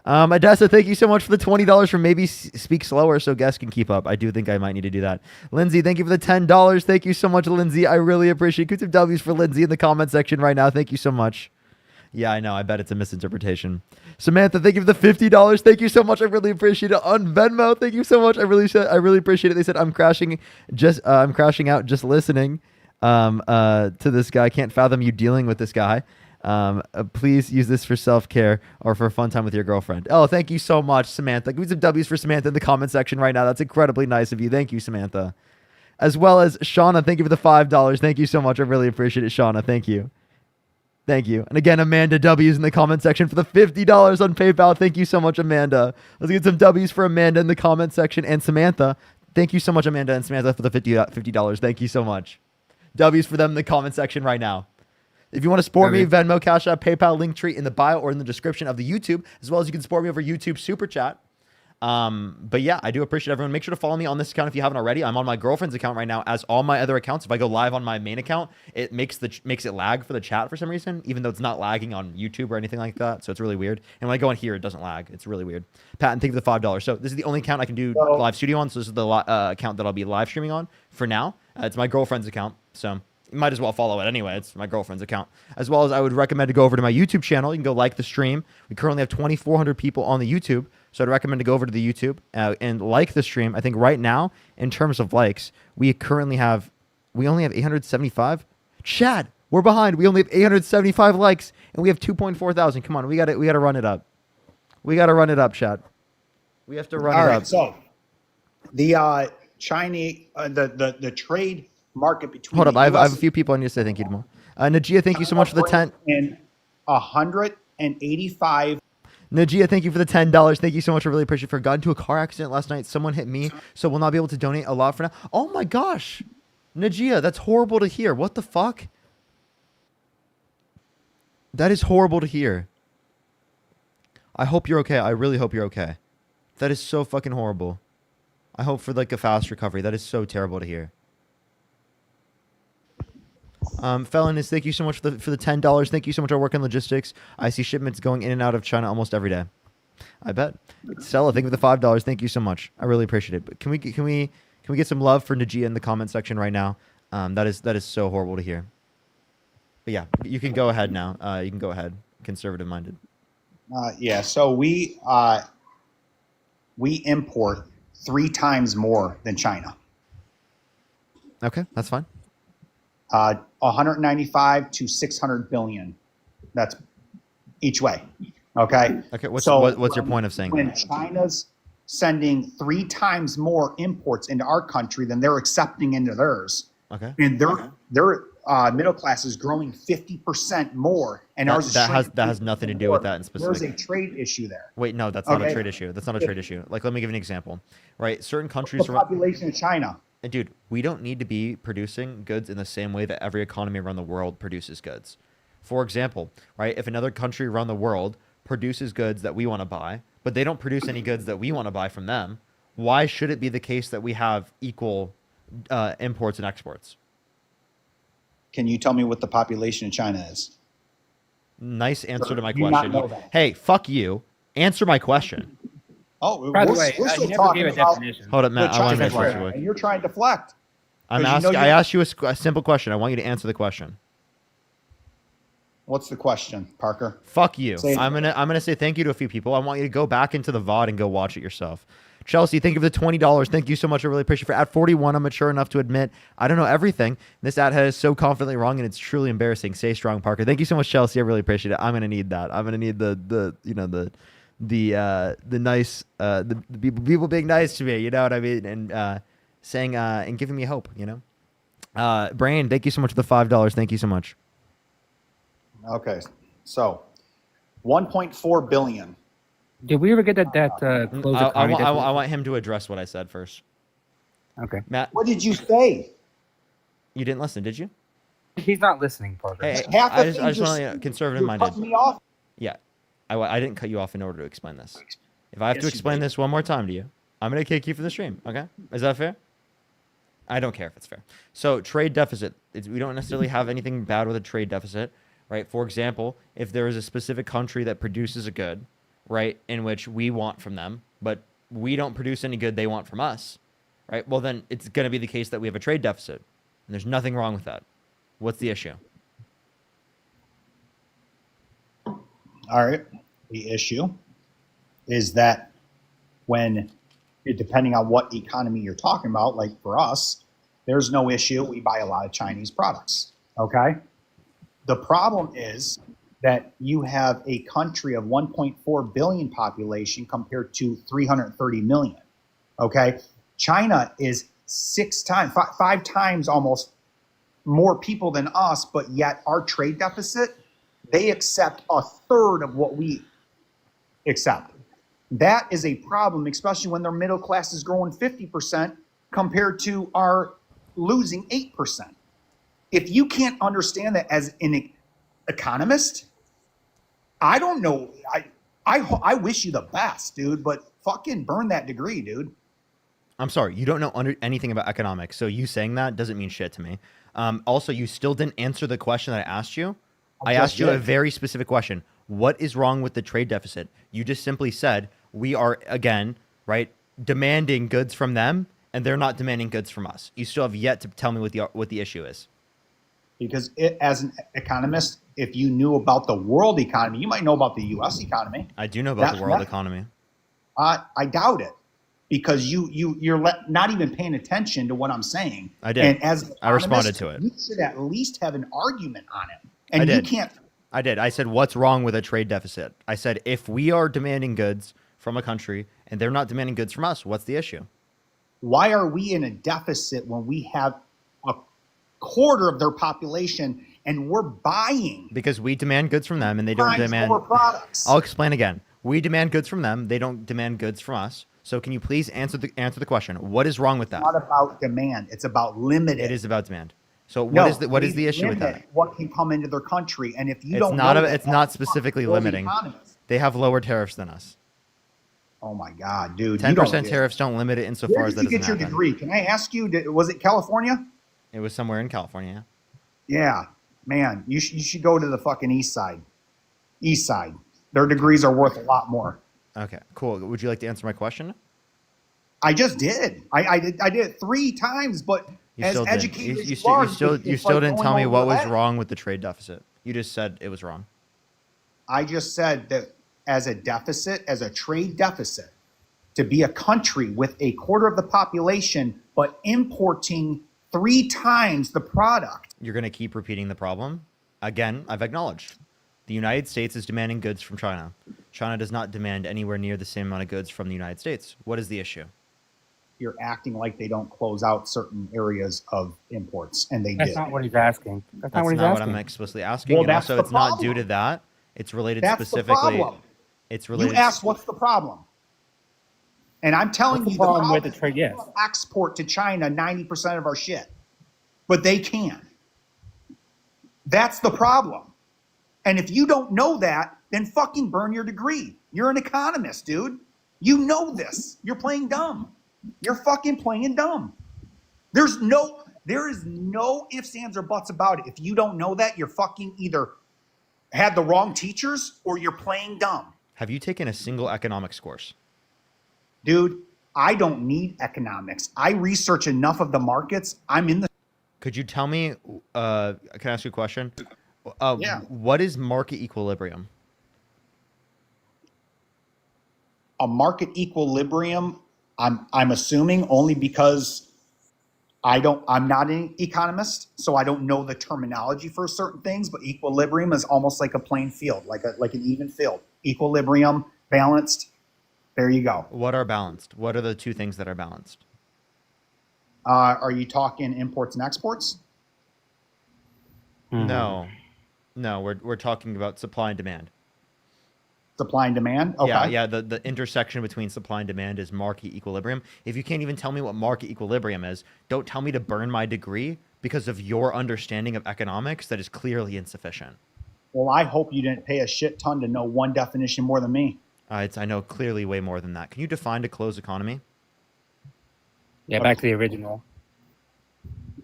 Odessa, thank you so much for the $20 for maybe speak slower so guests can keep up. I do think I might need to do that. Lindsay, thank you for the $10. Thank you so much, Lindsay. I really appreciate it. Put some W's for Lindsay in the comment section right now. Thank you so much. Yeah, I know. I bet it's a misinterpretation. Samantha, thank you for the $50. Thank you so much. I really appreciate it. On Venmo, thank you so much. I really appreciate it. They said I'm crashing out just listening to this guy. Can't fathom you dealing with this guy. Please use this for self-care or for fun time with your girlfriend. Oh, thank you so much, Samantha. Give me some W's for Samantha in the comment section right now. That's incredibly nice of you. Thank you, Samantha. As well as Shauna, thank you for the $5. Thank you so much. I really appreciate it, Shauna. Thank you. Thank you. And again, Amanda W's in the comment section for the $50 on PayPal. Thank you so much, Amanda. Let's get some W's for Amanda in the comment section and Samantha. Thank you so much, Amanda and Samantha, for the $50. Thank you so much. W's for them in the comment section right now. If you want to support me, Venmo, Cash App, PayPal, Linktree in the bio or in the description of the YouTube, as well as you can support me over YouTube Super Chat. But yeah, I do appreciate everyone. Make sure to follow me on this account if you haven't already. I'm on my girlfriend's account right now, as all my other accounts. If I go live on my main account, it makes it lag for the chat for some reason, even though it's not lagging on YouTube or anything like that. So it's really weird. And when I go in here, it doesn't lag. It's really weird. Pat, and thank you for the $5. So this is the only account I can do live studio on. So this is the account that I'll be live streaming on for now. It's my girlfriend's account. So you might as well follow it anyway. It's my girlfriend's account. As well as I would recommend to go over to my YouTube channel. You can go like the stream. We currently have 2,400 people on the YouTube. So I'd recommend to go over to the YouTube and like the stream. I think right now, in terms of likes, we only have 875. Chad, we're behind. We only have 875 likes, and we have 2.4 thousand. Come on, we got to run it up. We got to run it up, Chad. We have to run it up. So the Chinese, the trade market between. Hold up, I have a few people I need to say thank you to. Najia, thank you so much for the 10. And 185. Najia, thank you for the $10. Thank you so much. I really appreciate it. Got into a car accident last night. Someone hit me, so we'll not be able to donate a lot for now. Oh my gosh. Najia, that's horrible to hear. What the fuck? That is horrible to hear. I hope you're okay. I really hope you're okay. That is so fucking horrible. I hope for like a fast recovery. That is so terrible to hear. Felon, thank you so much for the $10. Thank you so much. I work in logistics. I see shipments going in and out of China almost every day. I bet. Stella, thank you for the $5. Thank you so much. I really appreciate it. But can we get some love for Najia in the comment section right now? That is so horrible to hear. But yeah, you can go ahead now. You can go ahead. Conservative minded. Yeah. So we import 3 times more than China. Okay, that's fine. 195 to 600 billion. That's each way. Okay. Okay. What's your point of saying when that? China's sending 3 times more imports into our country than they're accepting into theirs? Okay. And their middle class is growing 50% more, and ours is that has nothing to do with that in specific. There's a trade issue there. Wait, no, that's not a trade issue. That's not a trade issue. Like, let me give you an example. Right, certain countries. The population of China. And dude, we don't need to be producing goods in the same way that every economy around the world produces goods. For example, right, if another country around the world produces goods that we want to buy, but they don't produce any goods that we want to buy from them, why should it be the case that we have equal imports and exports? Can you tell me what the population of China is? Nice answer to my Do you not question. know that? Hey, fuck you. Answer my question. Oh, By the way, we're still you never talking gave a about definition. Hold up, Matt. the I want to China answer trade, you. and you're trying to deflect. I asked you a simple question. I want you to answer the question. What's the question, Parker? Fuck you. Say it. I'm gonna say thank you to a few people. I want you to go back into the VOD and go watch it yourself. Chelsea, thank you for the $20. Thank you so much. I really appreciate it. For at 41, I'm mature enough to admit I don't know everything. This ad head is so confidently wrong, and it's truly embarrassing. Stay strong, Parker. Thank you so much, Chelsea. I really appreciate it. I'm gonna need that. I'm gonna need the nice the people being nice to me. You know what I mean? And saying and giving me hope. You know. Brian, thank you so much for the $5. Thank you so much. Okay, so 1.4 billion. Did we ever get that close I want him to address what I said first. Okay. Matt, What did you say? you didn't listen, did you? He's not listening, Parker. Hey, Half the I just things want you're to conservative You're minded. cutting me off. Yeah, I didn't cut you off in order to explain this. If I have to Yes, you explain did. this one more time to you, I'm going to kick you from the stream. Okay? Is that fair? I don't care if it's fair. So trade deficit. We don't necessarily have anything bad with a trade deficit, right? For example, if there is a specific country that produces a good, right, in which we want from them, but we don't produce any good they want from us, right? Well, then it's going to be the case that we have a trade deficit. And there's nothing wrong with that. What's the issue? All right. The issue is that when, depending on what economy you're talking about, like for us, there's no issue. We buy a lot of Chinese products. Okay. The problem is that you have a country of 1.4 billion population compared to 330 million. Okay. China is five times almost more people than us, but yet our trade deficit, they accept a third of what we accept. That is a problem, especially when their middle class is growing 50% compared to our losing 8%. If you can't understand that as an economist, I don't know. I wish you the best, dude, but fucking burn that degree, dude. I'm sorry, you don't know anything about economics, so you saying that doesn't mean shit to me. Also, you still didn't answer the question that I asked you. I asked you a very specific question. What is wrong with the trade deficit? You just simply said we are, again, right, demanding goods from them, and they're not demanding goods from us. You still have yet to tell me what the issue is. Because as an economist, if you knew about the world economy, you might know about the U.S. economy. I do know about the world economy. I doubt it, because you're not even paying attention to what I'm saying. I did. And as I responded to it. You should at least have an argument on it. And I did. You can't. I did. I said, what's wrong with a trade deficit? I said, if we are demanding goods from a country and they're not demanding goods from us, what's the issue? Why are we in a deficit when we have a quarter of their population and we're buying? Because we demand goods from them and they don't demand more products. I'll explain again. We demand goods from them. They don't demand goods from us. So can you please answer the question? What is wrong with that? It's not about demand. It's about limited. It is about demand. So what is the issue with that? What can come into their country, and if you it's not specifically limiting. They have lower tariffs than us. Oh my God, dude! 10% tariffs don't limit it insofar as that doesn't happen. Where did you get your degree? Can I ask you? Was it California? It was somewhere in California. Yeah, man, you should go to the fucking East Side. East Side. Their degrees are worth a lot more. Okay, cool. Would you like to answer my question? I just did. I did it 3 times, but you as still educators, you still didn't tell me what was wrong with the trade deficit. You just said it was wrong. I just said that as a trade deficit, to be a country with a quarter of the population, but importing 3 times the product. You're going to keep repeating the problem. Again, I've acknowledged. The United States is demanding goods from China. China does not demand anywhere near the same amount of goods from the United States. What is the issue? You're acting like they don't close out certain areas of imports, and they That's did. not what he's asking. That's not what I'm explicitly asking. Well, and that's also, the it's not problem. due to that. It's related That's specifically. the problem. It's related. You asked what's the problem, and I'm telling you, the problem with the trade? Yes. we export to China 90% of our shit, but they can. That's the problem. And if you don't know that, then fucking burn your degree. You're an economist, dude. You know this. You're playing dumb. You're fucking playing dumb. There is no ifs, ands, or buts about it. If you don't know that, you're fucking either had the wrong teachers or you're playing dumb. Have you taken a single economics course? Dude, I don't need economics. I research enough of the markets. I'm in the. Could you tell me, can I ask you a question? Yeah. What is market equilibrium? A market equilibrium, I'm assuming only because I'm not an economist, so I don't know the terminology for certain things, but equilibrium is almost like a plain field, like an even field. Equilibrium, balanced. There you go. What are balanced? What are the 2 things that are balanced? Are you talking imports and exports? No, we're talking about supply and demand. Supply and demand? Okay. Yeah. The intersection between supply and demand is market equilibrium. If you can't even tell me what market equilibrium is, don't tell me to burn my degree because of your understanding of economics that is clearly insufficient. Well, I hope you didn't pay a shit ton to know one definition more than me. It's I know clearly way more than that. Can you define a closed economy? Yeah, back to the original.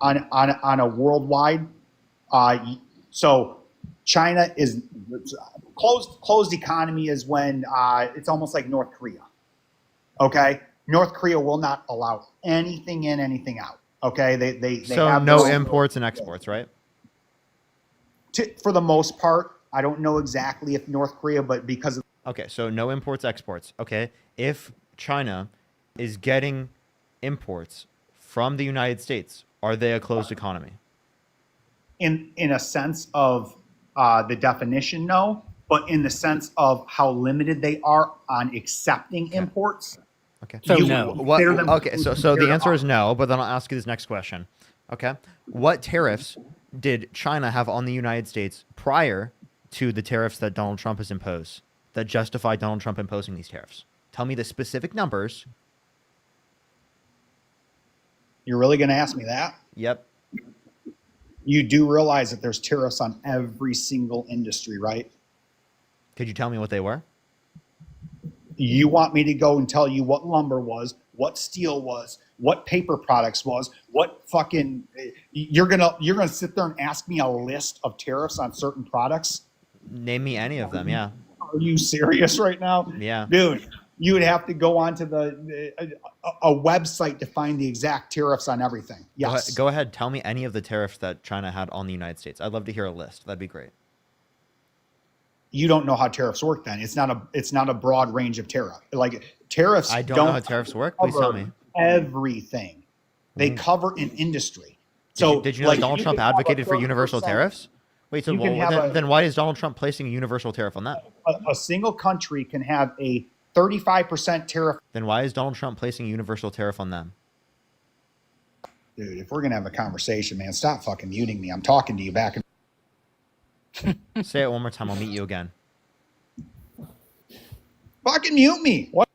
On a worldwide, so China is closed economy is when it's almost like North Korea. Okay, North Korea will not allow anything in, anything out. Okay, they So have no their own imports and exports, right? for the most part. I don't know exactly if North Korea, but because of Okay, so no imports, exports. Okay, if China is getting imports from the United States, are they a closed economy? in a sense of the definition, no, but in the sense of how limited they are on accepting imports. Okay. So you no. would What? consider them Okay. So the compared answer to is no. But then I'll ask you this next question. Okay. What tariffs did China have on the United States prior to the tariffs that Donald Trump has imposed that justify Donald Trump imposing these tariffs? Tell me the specific numbers. You're really going to ask me that? Yep. You do realize that there's tariffs on every single industry, right? Could you tell me what they were? You want me to go and tell you what lumber was, what steel was, what paper products was, what fucking you're gonna sit there and ask me a list of tariffs on certain products? Name me any of them. Yeah. Are you serious right now? Yeah. Dude, you would have to go onto a website to find the exact tariffs on everything. Yes. Go ahead. Tell me any of the tariffs that China had on the United States. I'd love to hear a list. That'd be great. You don't know how tariffs work then. It's not a broad range of tariff. Like tariffs I don't know how tariffs work. Please tell me. Everything. They cover an industry. Did you know that Donald Trump advocated for universal tariffs? Wait, so then why is Donald Trump placing a universal tariff on that? A single country can have a 35% tariff. Then why is Donald Trump placing a universal tariff on them? Dude, if we're gonna have a conversation, man, stop fucking muting me. I'm talking to you back. Say it one more time. I'll meet you again. Fucking mute me. What?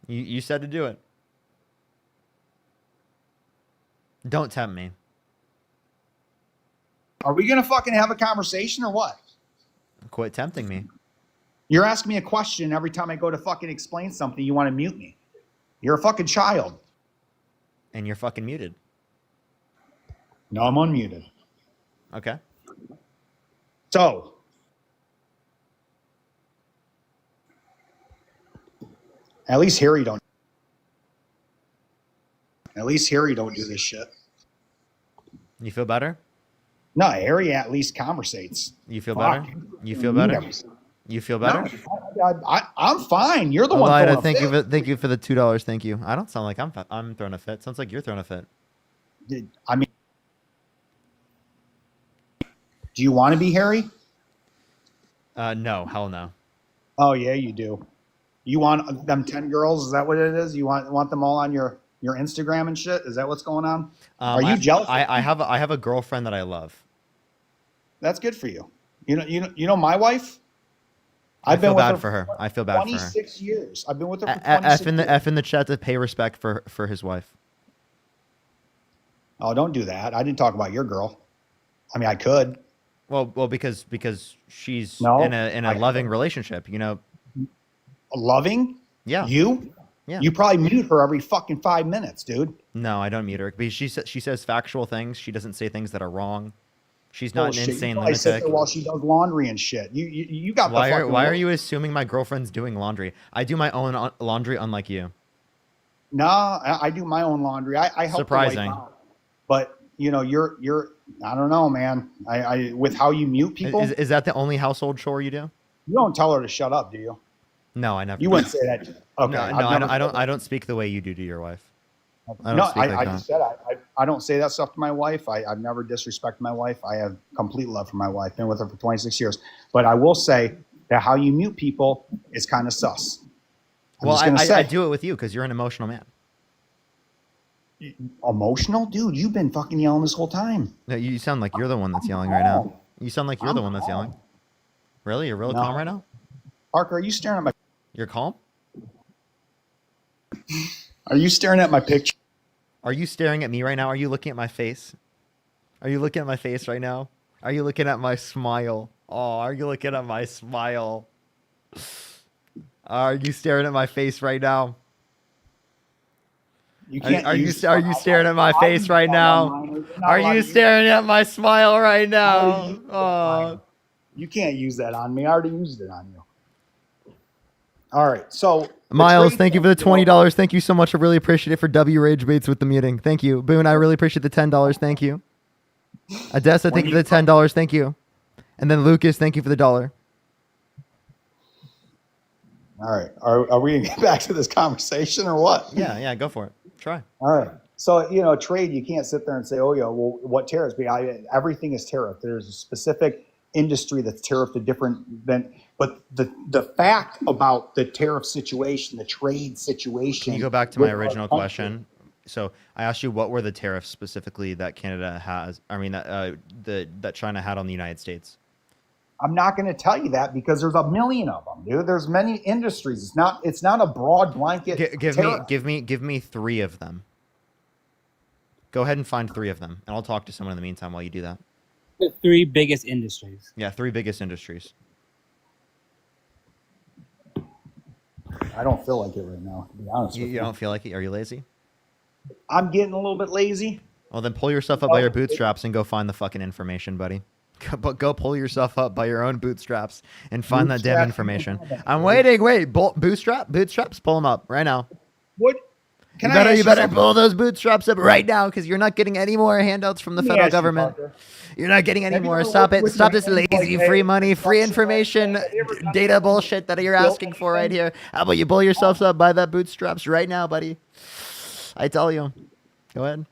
You said to do it. Don't tempt me. Are we gonna fucking have a conversation or what? Quit tempting me. You're asking me a question every time I go to fucking explain something. You want to mute me. You're a fucking child. And you're fucking muted. No, I'm unmuted. Okay. So, at least Harry don't do this shit. You feel better? No, Harry at least conversates. You feel better? You feel better? You feel better? No, I'm fine. You're the one throwing a fit. Thank you for the $2. Thank you. I don't sound like I'm throwing a fit. Sounds like you're throwing a fit. I mean, do you want to be Harry? No, hell no. Oh yeah, you do. You want them 10 girls? Is that what it is? You want them all on your Instagram and shit? Is that what's going on? Are you jealous? I have a girlfriend that I love. That's good for you. You know my wife. I feel bad for her. I feel bad for her. 26 years. I've been with her for 26 years. F in the chat to pay respect for his wife. Oh, don't do that. I didn't talk about your girl. I mean, I could. Well, because she's in a loving relationship, you know. Loving? Yeah. You? Yeah. You probably mute her every fucking 5 minutes, dude. No, I don't mute her because she says factual things. She doesn't say things that are wrong. She's not an insane lunatic. I sit there while she does laundry and shit. You got why are you assuming my girlfriend's doing laundry? I do my own laundry, unlike you. No, I do my own laundry. I help. Surprising. But you're I don't know, man. I with how you mute people. Is that the only household chore you do? You don't tell her to shut up, do you? No, I never. You wouldn't say that. Okay. No, I don't speak the way you do to your wife. I just said I don't say that stuff to my wife. I've never disrespected my wife. I have complete love for my wife. Been with her for 26 years. But I will say that how you mute people is kind of sus. I do it with you because you're an emotional man. Emotional? Dude, you've been fucking yelling this whole time. No, you sound like you're the one that's yelling right now. You sound like you're the one that's yelling. Really? You're really calm right now? Parker, are you staring at my... You're calm? Are you staring at my picture? Are you staring at me right now? Are you looking at my face? Are you looking at my face right now? Are you looking at my smile? Oh, are you looking at my smile? Are you staring at my face right now? You can't Are you use staring at my face right now? Are you staring at my smile right now? Oh. You can't use that on me. I already used it on you. All right. So Miles, thank you for the $20. Thank you so much. I really appreciate it for W Rage Baits with the muting. Thank you. Boone, I really appreciate the $10. Thank you. Odessa, thank you for the $10. Thank you. And then Lucas, thank you for the $1. All right. Are we going to get back to this conversation or what? Yeah, go for it. Try. All right. So, trade, you can't sit there and say, oh, yeah, well, what tariffs? Everything is tariff. There's a specific industry that's tariffed a different than, but the fact about the tariff situation, the trade situation. Can you go back to my original question? So I asked you what were the tariffs specifically that Canada has, that China had on the United States? I'm not going to tell you that because there's a million of them, dude. There's many industries. It's not a broad blanket. Give me 3 of them. Go ahead and find 3 of them, and I'll talk to someone in the meantime while you do that. The 3 biggest industries. Yeah, 3 biggest industries. I don't feel like it right now, to be honest with you. You don't feel like it? Are you lazy? I'm getting a little bit lazy. Well, then pull yourself up by your bootstraps and go find the fucking information, buddy. Go pull yourself up by your own bootstraps and find that damn information. I'm waiting. Wait, bootstraps, pull them up right now. What? You better pull those bootstraps up right now because you're not getting any more handouts from the federal government. You're not getting any more. Stop it. Stop this lazy free money, free information, data bullshit that you're asking for right here. How about you pull yourselves up by that bootstraps right now, buddy? I tell you. Go ahead.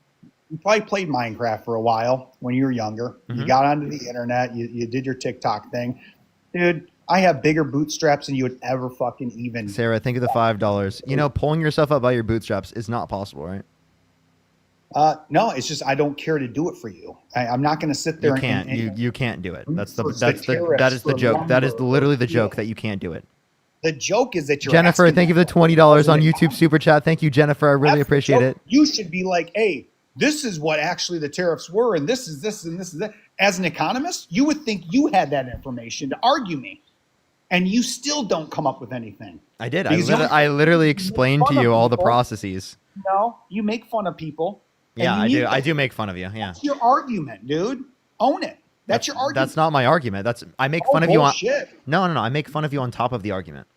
You probably played Minecraft for a while when you were younger. Mm-hmm. You got onto the internet. You did your TikTok thing. Dude, I have bigger bootstraps than you would ever fucking even. Sarah, think of the $5. Pulling yourself up by your bootstraps is not possible, right? No, it's just I don't care to do it for you. I'm not going to sit there. You can't. You can't do it. That is the joke. That is literally the joke that you can't do it. The joke is that you're Jennifer, thank you for the $20 on YouTube Super Chat. Thank you, Jennifer. I really appreciate it. You should be like, hey, this is what actually the tariffs were, and this is this, and this is that. As an economist, you would think you had that information to argue me, and you still don't come up with anything. I did. I literally explained to you all the processes. No, you make fun of people. Yeah, I do. I do make fun of you. Yeah. That's your argument, dude. Own it. That's your argument. That's not my argument. I make fun of you on. Bullshit. No. I make fun of you on top of the argument.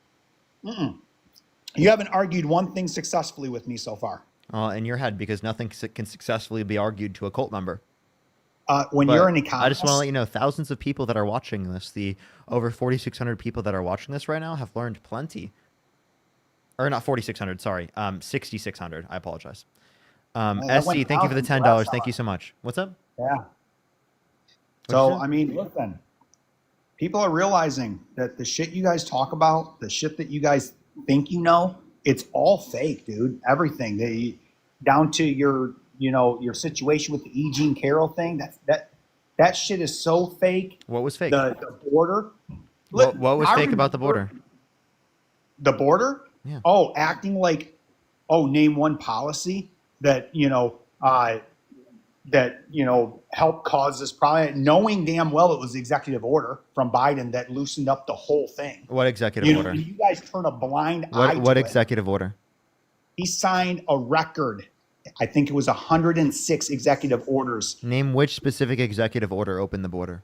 You haven't argued one thing successfully with me so far. In your head, because nothing can successfully be argued to a cult member. You're an economist. I just want to let you know, thousands of people that are watching this, the over 4,600 people that are watching this right now, have learned plenty. Or not 4,600, sorry, 6,600. I apologize. SC, thank you for the $10. Thank you so much. What's up? Yeah. So, I mean, listen, people are realizing that the shit you guys talk about, the shit that you guys think it's all fake, dude. Everything. Down to your situation with the E. Jean Carroll thing. That shit is so fake. What was fake? The border. What was fake about the border? The border? Yeah. Oh, acting like, name one policy that helped cause this problem, knowing damn well it was the executive order from Biden that loosened up the whole thing. What executive order? You guys turn a blind eye. What executive order? He signed a record. I think it was 106 executive orders. Name which specific executive order opened the border.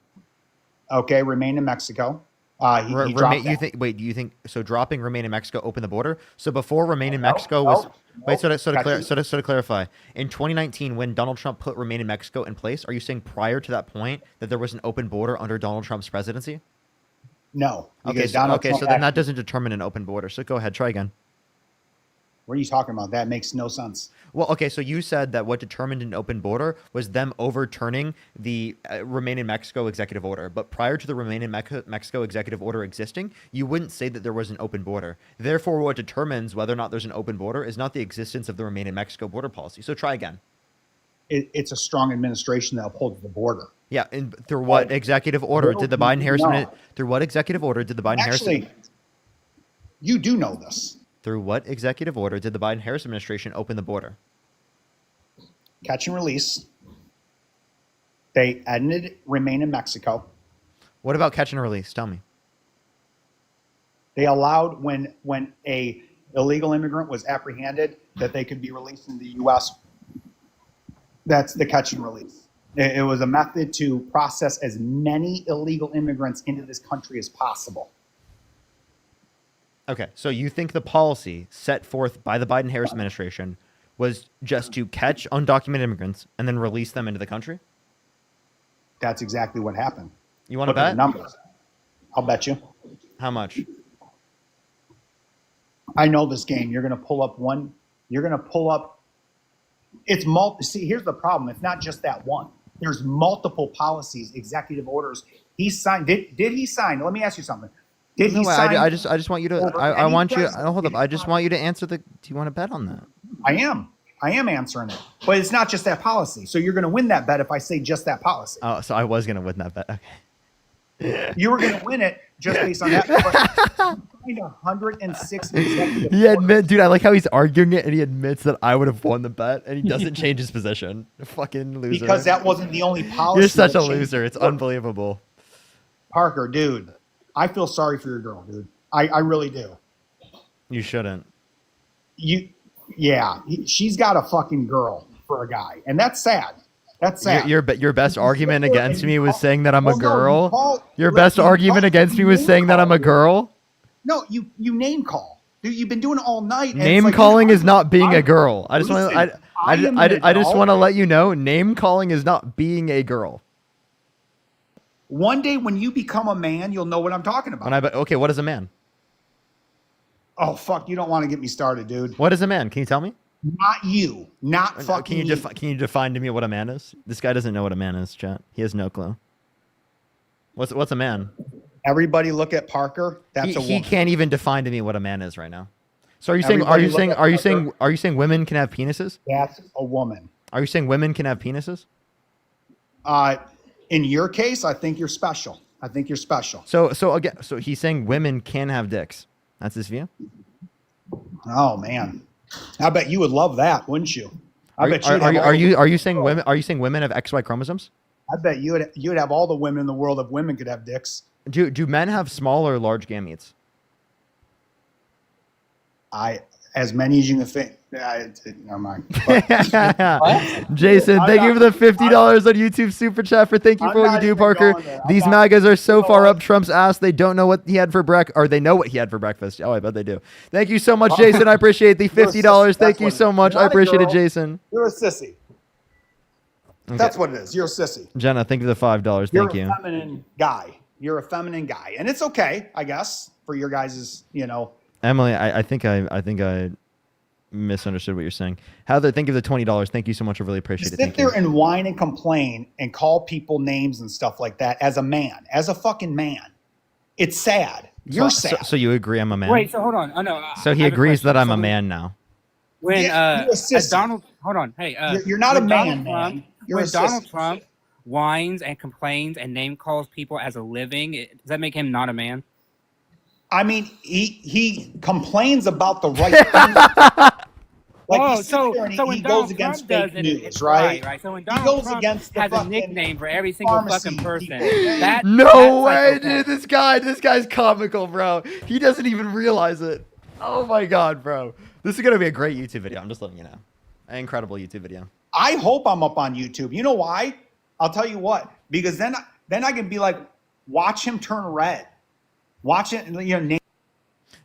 Okay, remain in Mexico. He dropped that. Do you think so? Dropping remain in Mexico opened the border. So before remain in Mexico was wait. So to clarify, in 2019, when Donald Trump put remain in Mexico in place, are you saying prior to that point that there was an open border under Donald Trump's presidency? No. Okay. So then that doesn't determine an open border. So go ahead, try again. What are you talking about? That makes no sense. Well, okay, so you said that what determined an open border was them overturning the Remain in Mexico executive order. But prior to the Remain in Mexico executive order existing, you wouldn't say that there was an open border. Therefore, what determines whether or not there's an open border is not the existence of the Remain in Mexico border policy. So try again. It's a strong administration that upholds the border. Yeah, and through what executive order did the Biden-Harris through what executive order did the Biden-Harris? Actually, you do know this. Through what executive order did the Biden-Harris administration open the border? Catch and release. They ended remain in Mexico. What about catch and release? Tell me. They allowed when a illegal immigrant was apprehended that they could be released in the U.S. That's the catch and release. It was a method to process as many illegal immigrants into this country as possible. Okay, so you think the policy set forth by the Biden-Harris administration was just to catch undocumented immigrants and then release them into the country? That's exactly what happened. You want to Look at bet? the numbers. I'll bet you. How much? I know this game. You're going to pull up one. You're going to pull up. It's multi. See, here's the problem. It's not just that one. There's multiple policies, executive orders. He signed. Did he sign? Let me ask you something. Did he sign? I just want you to. I want you. Hold up. I just want you to answer the. Do you want to bet on that? I am answering it. But it's not just that policy. So you're going to win that bet if I say just that policy. Oh, so I was going to win that bet. Okay. You were going to win it just based on that. But 106 executive He admit, dude. I like how he's arguing it, and he admits that I would have won the bet, and he doesn't change his position. Fucking loser. Because that wasn't the only policy. You're such that a changed. loser. It's unbelievable. Parker, dude, I feel sorry for your girl, dude. I really do. You shouldn't. She's got a fucking girl for a guy, and that's sad. That's sad. Your best argument against me was saying that I'm a girl. No, Your best argument against me was saying that I'm a girl. No, you name call. Dude, you've been doing it all night. And Name it's like, calling is not being a girl. I just want listen, to. I just want to let you know. Name calling is not being a girl. One day when you become a man, you'll know what I'm talking about. Okay, what is a man? Oh fuck! You don't want to get me started, dude. What is a man? Can you tell me? Not you. Not fucking you. Can you define to me what a man is? This guy doesn't know what a man is, chat. He has no clue. What's a man? Everybody look at Parker. That's a woman. He can't even define to me what a man is right now. So are you saying women can have penises? That's a woman. Are you saying women can have penises? In your case, I think you're special. I think you're special. So he's saying women can have dicks. That's his view? Oh man. I bet you would love that, wouldn't you? Are you saying women have XY chromosomes? I bet you would have all the women in the world if women could have dicks. Do men have small or large gametes? As many as you can think. Never mind. Jason, thank you for the $50 on YouTube Super Chat for thank you for what you do, Parker. These MAGAs are so far up Trump's ass, they don't know what he had for breakfast, or they know what he had for breakfast. Oh, I bet they do. Thank you so much, Jason. I appreciate the $50. Thank you so much. I appreciate it, Jason. You're a sissy. Okay. That's what it is. You're a sissy. Jenna, thank you for the $5. Thank you. You're a feminine guy. You're a feminine guy. And it's okay, I guess, for your guys', Emily, I think I misunderstood what you're saying. Heather, thank you for the $20. Thank you so much. I really appreciate it. Sit there and whine and complain and call people names and stuff like that as a man, as a fucking man. It's sad. You're sad. So you agree I'm a man? Wait, so hold on. Oh no. So he agrees that I'm a man now. When Donald, hold on. Hey, you're not a man, man. You're when Donald Trump whines and complains and name calls people as a living, does that make him not a man? I mean, he complains about the right thing. He goes against fake news, right? So when Donald Trump has a nickname for every single fucking person, no way, dude. This guy's comical, bro. He doesn't even realize it. Oh my god, bro. This is gonna be a great YouTube video. I'm just letting you know. An incredible YouTube video. I hope I'm up on YouTube. You know why? I'll tell you what. Because then I can be like, watch him turn red. Watch it, name.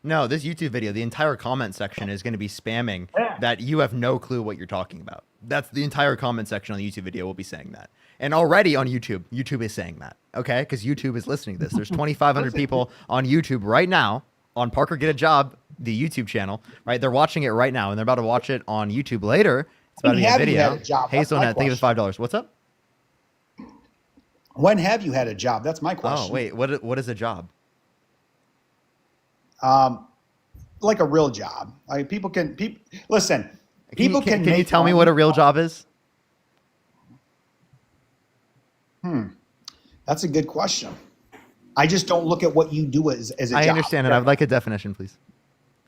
No, this YouTube video, the entire comment section is going to be spamming that you have no clue what you're talking about. That's the entire comment section on the YouTube video will be saying that. And already on YouTube is saying that, okay? Because YouTube is listening to this. There's 2,500 people on YouTube right now on Parker Get a Job, the YouTube channel, right? They're watching it right now, and they're about to watch it on YouTube later. It's about to be a video. Hazelnut, thank you for $5. What's up? When have you had a job? That's my question. Oh, wait. What is a job? Like a real job. People can listen. People can you tell me what a real job is? That's a good question. I just don't look at what you do as a job. I understand it. I would like a definition, please.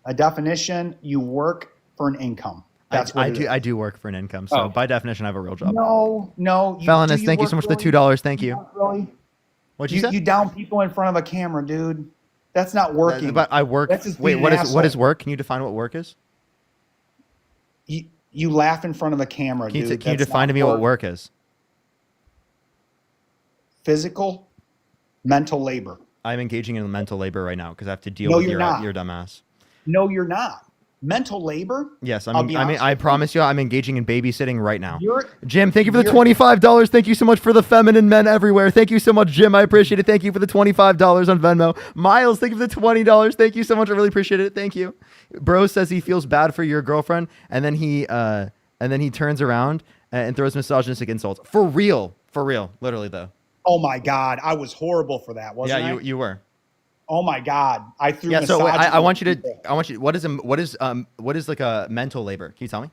A definition: you work for an income. That's what I do work for an income. So by definition, I have a real job. No. Felonious, thank you so much for the $2. Thank you. Really? What'd you say? You down people in front of a camera, dude. That's not working. But I work. That's just Wait, being what an is what is asshole. work? Can you define what work is? You laugh in front of the camera, Can you, dude. can you That's define not to me what work is? Physical, mental labor. I'm engaging in mental labor right now because I have to deal No, with you're not. your dumbass. No, you're not. Mental labor? Yes, I'll be honest I with you. promise you, I'm engaging in babysitting right now. You're- Jim, thank you for the you're- $25. Thank you so much for the feminine men everywhere. Thank you so much, Jim. I appreciate it. Thank you for the $25 on Venmo. Miles, thank you for the $20. Thank you so much. I really appreciate it. Thank you. Bro says he feels bad for your girlfriend, and then he turns around and throws misogynistic insults. For real, literally though. Oh my God, I was horrible for that, wasn't I? Yeah, you were. Oh my God, I threw. Yeah, so wait, misogyny I want you at people. to. What is like a mental labor? Can you tell me?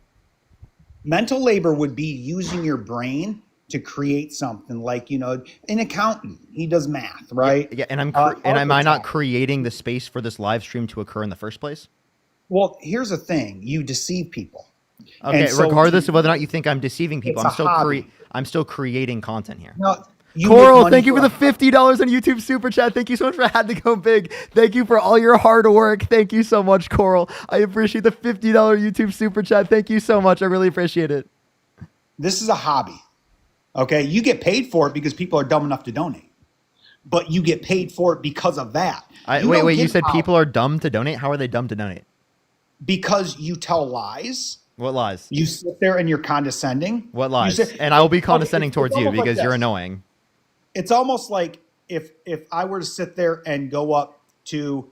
Mental labor would be using your brain to create something like, an accountant. He does math, right? Yeah, and am I not creating the space for this live stream to occur in the first place? Well, here's the thing: you deceive people. Okay, And so regardless of whether or not you think I'm deceiving people, It's a hobby. I'm still creating content here. No, you Coral, make money thank you for the $50 on YouTube Super Chat. Thank you so much for Had to Go Big. Thank you for all your hard work. Thank you so much, Coral. I appreciate the $50 YouTube Super Chat. Thank you so much. I really appreciate it. This is a hobby. Okay, you get paid for it because people are dumb enough to donate, but you get paid for it because of that. Wait. You said people are dumb to donate? How are they dumb to donate? Because you tell lies. What lies? You sit there and you're condescending. What lies? You say- And I will be condescending it's towards you almost like because you're this. annoying. It's almost like if I were to sit there and go up to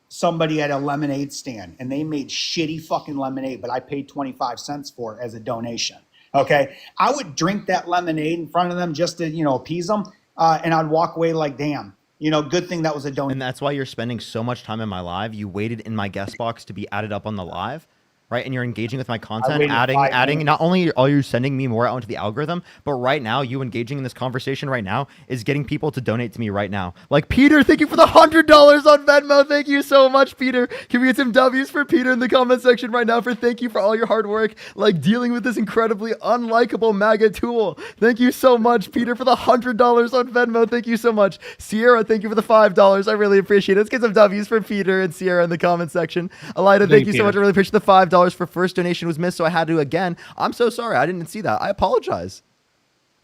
somebody at a lemonade stand and they made shitty fucking lemonade, but I paid 25 cents for it as a donation. Okay, I would drink that lemonade in front of them just to appease them, and I'd walk away like, damn, good thing that was a donation. And that's why you're spending so much time in my live. You waited in my guest box to be added up on the live. Right, and you're engaging with my content, waited 5 adding. minutes. Not only are you sending me more out into the algorithm, but right now, you engaging in this conversation right now is getting people to donate to me right now. Like Peter, thank you for the $100 on Venmo. Thank you so much, Peter. Can we get some W's for Peter in the comment section right now? Thank you for all your hard work, like dealing with this incredibly unlikable MAGA tool. Thank you so much, Peter, for the $100 on Venmo. Thank you so much, Sierra. Thank you for the $5. I really appreciate it. Let's get some W's for Peter and Sierra in the comment section. Elida, thank you so much. I really appreciate the $5 for first donation was missed, so I had to again. I'm so sorry. I didn't see that. I apologize.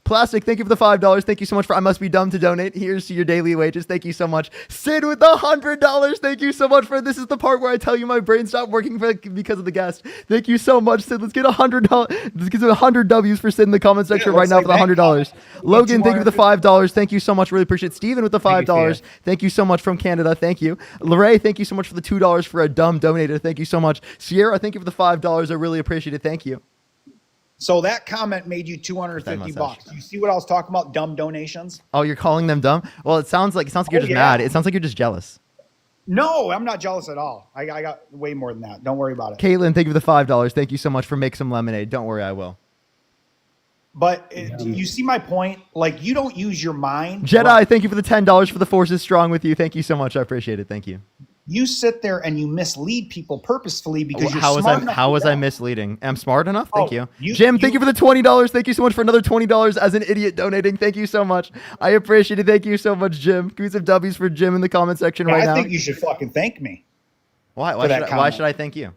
Plastic, thank you for the $5. Thank you so much for I must be dumb to donate. Here's to your daily wages. Thank you so much. Sid with the $100. Thank you so much for this is the part where I tell you my brain stopped working because of the guest. Thank you so much, Sid. Let's get $100. Let's get 100 W's for Sid in the comment section right now for the $100. Logan, thank you for the $5. Thank you so much. Really appreciate it. Steven with the $5. Thank you so much from Canada. Thank you. Lorray, thank you so much for the $2 for a dumb donator. Thank you so much. Sierra, thank you for the $5. I really appreciate it. Thank you. So that comment made you $250. You see what I was talking about? Dumb donations. Oh, you're calling them dumb? Well, it sounds like you're just mad. It sounds like you're just jealous. No, I'm not jealous at all. I got way more than that. Don't worry about it. Caitlin, thank you for the $5. Thank you so much for Make Some Lemonade. Don't worry, I will. But you see my point? Like, you don't use your mind. Jedi, thank you for the $10 for the Force is strong with you. Thank you so much. I appreciate it. Thank you. You sit there and you mislead people purposefully because you're how smart enough. How was I misleading? I'm smart enough? Thank you. you- Jim, thank you for the $20. Thank you so much for another $20 as an idiot donating. Thank you so much. I appreciate it. Thank you so much, Jim. Give me some W's for Jim in the comment section right now. I think you should fucking thank me. Why should I thank you?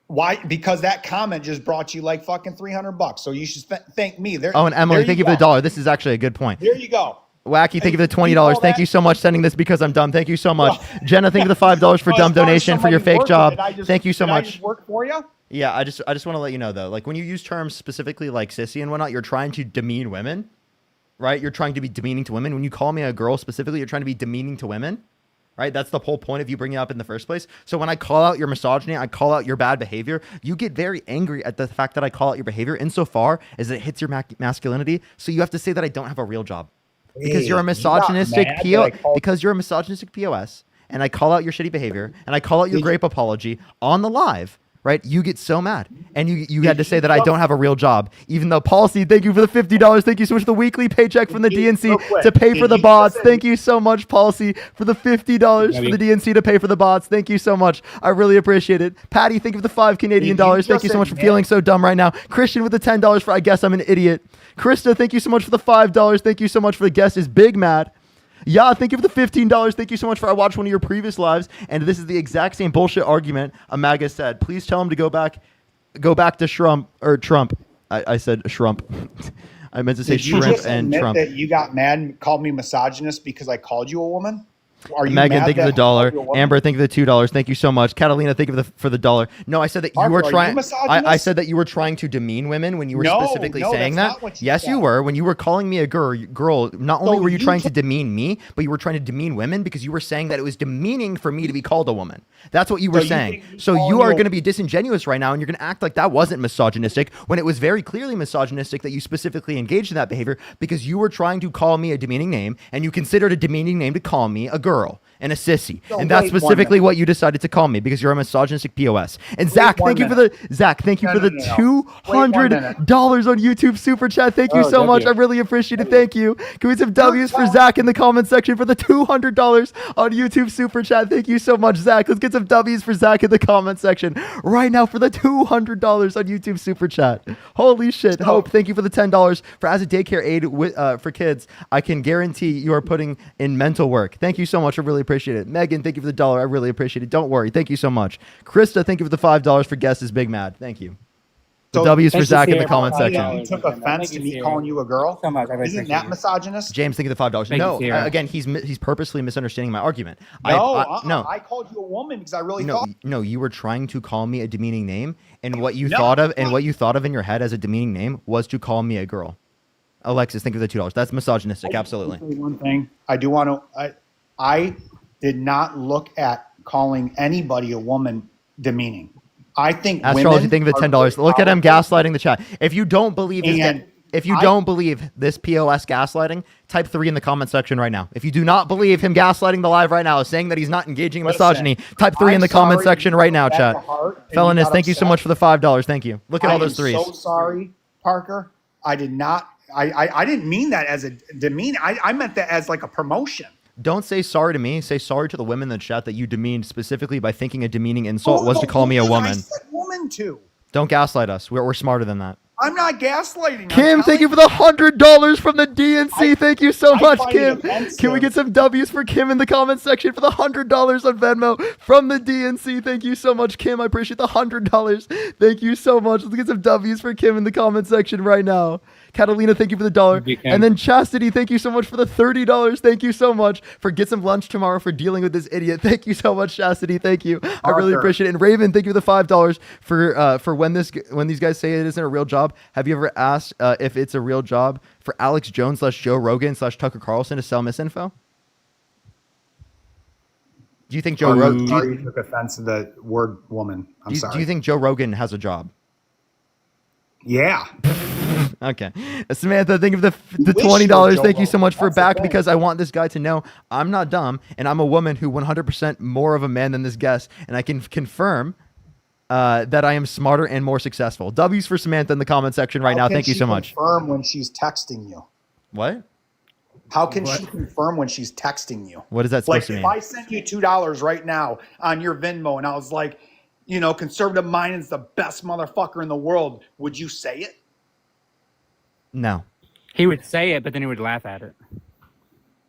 Why? Because that comment just brought you like fucking $300. So you should thank me. There. Oh, and Emily, there thank you for the $1. This is actually a good point. There you go. Wacky, thank you for the $20. Thank you so much sending this because I'm dumb. Thank you so much. Jenna, thank you for the $5 for dumb donation for your fake job. Thank you so much. Did I just work for you? Yeah, I just want to let you know though, like when you use terms specifically like sissy and whatnot, you're trying to demean women, right? You're trying to be demeaning to women. When you call me a girl specifically, you're trying to be demeaning to women, right? That's the whole point of you bringing it up in the first place. So when I call out your misogyny, I call out your bad behavior, you get very angry at the fact that I call out your behavior insofar as it hits your masculinity. So you have to say that I don't have a real job. Because you're a misogynistic because you're a misogynistic POS, and I call out your shitty behavior, and I call out your grape apology on the live, right? You get so mad, and you had to say that I don't have a real job, even though Policy, thank you for the $50. Thank you so much for the weekly paycheck from the DNC to pay for the bots. Thank you so much, Policy, for the $50 for the DNC to pay for the bots. Thank you so much. I really appreciate it. Patty, thank you for the $5 Canadian. Thank you so much for feeling so dumb right now. Christian with the $10 for I guess I'm an idiot. Krista, thank you so much for the $5. Thank you so much for the guest is Big Mad. Yeah, thank you for the $15. Thank you so much for I watched one of your previous lives, and this is the exact same bullshit argument Amaga said. Please tell him to go back to Trump. I said Trump. I meant to say Did you shrimp just and admit Trump. that you got mad and called me misogynist because I called you a woman? Are you Megan, mad thank you for that the I called dollar. you a woman? Amber, thank you for the $2. Thank you so much. Catalina, thank you for the dollar. No, I said that you Parker, were are you trying. I misogynist? said that you were trying to demean women when you were No, specifically no, saying that's that. not what you Yes, you said. were. When you were calling me a girl, not only So were you you trying to took- demean me, but you were trying to demean women because you were saying that it was demeaning for me to be called a woman. That's what you were So you saying. think me So calling you are you a- going to be disingenuous right now, and you're going to act like that wasn't misogynistic when it was very clearly misogynistic that you specifically engaged in that behavior because you were trying to call me a demeaning name, and you considered a demeaning name to call me a girl and a sissy. So And that's wait one specifically minute. what you decided to call me because you're a misogynistic POS. And Zach, one thank you for minute. the No. Wait 1 minute. $200 on YouTube super chat. Thank you Oh, so much. I W. really appreciate it. Thank you. Can we have some W's for Zach in the comment section for the $200 on YouTube super chat? Thank you so much, Zach. Let's get some W's for Zach in the comment section right now for the $200 on YouTube super chat. Holy shit. Hope, thank you for the $10 for as a daycare aid for kids. I can guarantee you are putting in mental work. Thank you so much. I really appreciate it. Megan, thank you for the dollar. I really appreciate it. Don't worry. Thank you so much. Krista, thank you for the $5 for guest is big mad. Thank you. The So W's for Thank you, Zach in the Sierra, comment for section. You $5. took offense Thank to you, me Sierra. calling you a girl? So much. I really Isn't appreciate that you. misogynist? James, thank you for the $5. Thank you, No, Sierra. again, he's purposely misunderstanding my argument. No, No, I called you a woman because I really no, thought. no. You were trying to call me a demeaning name, and what you No, thought of in your head as a demeaning name was to call me a girl. Alexis, think of the $2. That's misogynistic. Absolutely. One thing I do want to. I did not look at calling anybody a woman demeaning. I think Astrology, women think of the are $10. very Look at him powerful. gaslighting the chat. If you don't believe this, And if you I- don't believe this POS gaslighting, type 3 in the comment section right now. If you do not believe him gaslighting the live right now, saying that he's not engaging in misogyny, type 3 in I'm the comment sorry section you right took now, that chat. to heart and you Felonious, got thank you so upset. much for the $5. Thank you. Look at all those I am threes. so sorry, Parker. I did not. I didn't mean that as a demean. I meant that as like a promotion. Don't say sorry to me. Say sorry to the women in the chat that you demeaned specifically by thinking a demeaning insult was Oh, to call me a I woman. said woman too. Don't gaslight us. We're smarter than that. I'm not gaslighting. Kim, thank you for the $100 from the DNC. Thank you so much, find it Kim. offensive. Can we get some W's for Kim in the comment section for the $100 on Venmo from the DNC? Thank you so much, Kim. I appreciate the $100. Thank you so much. Let's get some W's for Kim in the comment section right now. Catalina, thank you for the dollar. And then Chastity, thank you so much for the $30. Thank you so much for get some lunch tomorrow for dealing with this idiot. Thank you so much, Chastity. Thank you. I really Parker. appreciate it. And Raven, thank you for the $5 for when these guys say it isn't a real job. Have you ever asked if it's a real job for Alex Jones / Joe Rogan / Tucker Carlson to sell misinfo? Do you think Joe Rogan? Sorry you took offense to the word woman. I'm sorry. Do you think Joe Rogan has a job? Yeah. Okay. Samantha, think of the wish you were $20. Joe Thank you so Rogan. much for That's the back thing. because I want this guy to know I'm not dumb and I'm a woman who 100% more of a man than this guest. And I can confirm that I am smarter and more successful. W's for Samantha in the comment section right now. How can Thank you she so much. Confirm when she's texting you. What? How can she confirm when she's texting you? What is that supposed Like to if mean? I sent you $2 right now on your Venmo and I was like, you know, conservative minded's the best motherfucker in the world, would you say it? No. He would say it, but then he would laugh at it.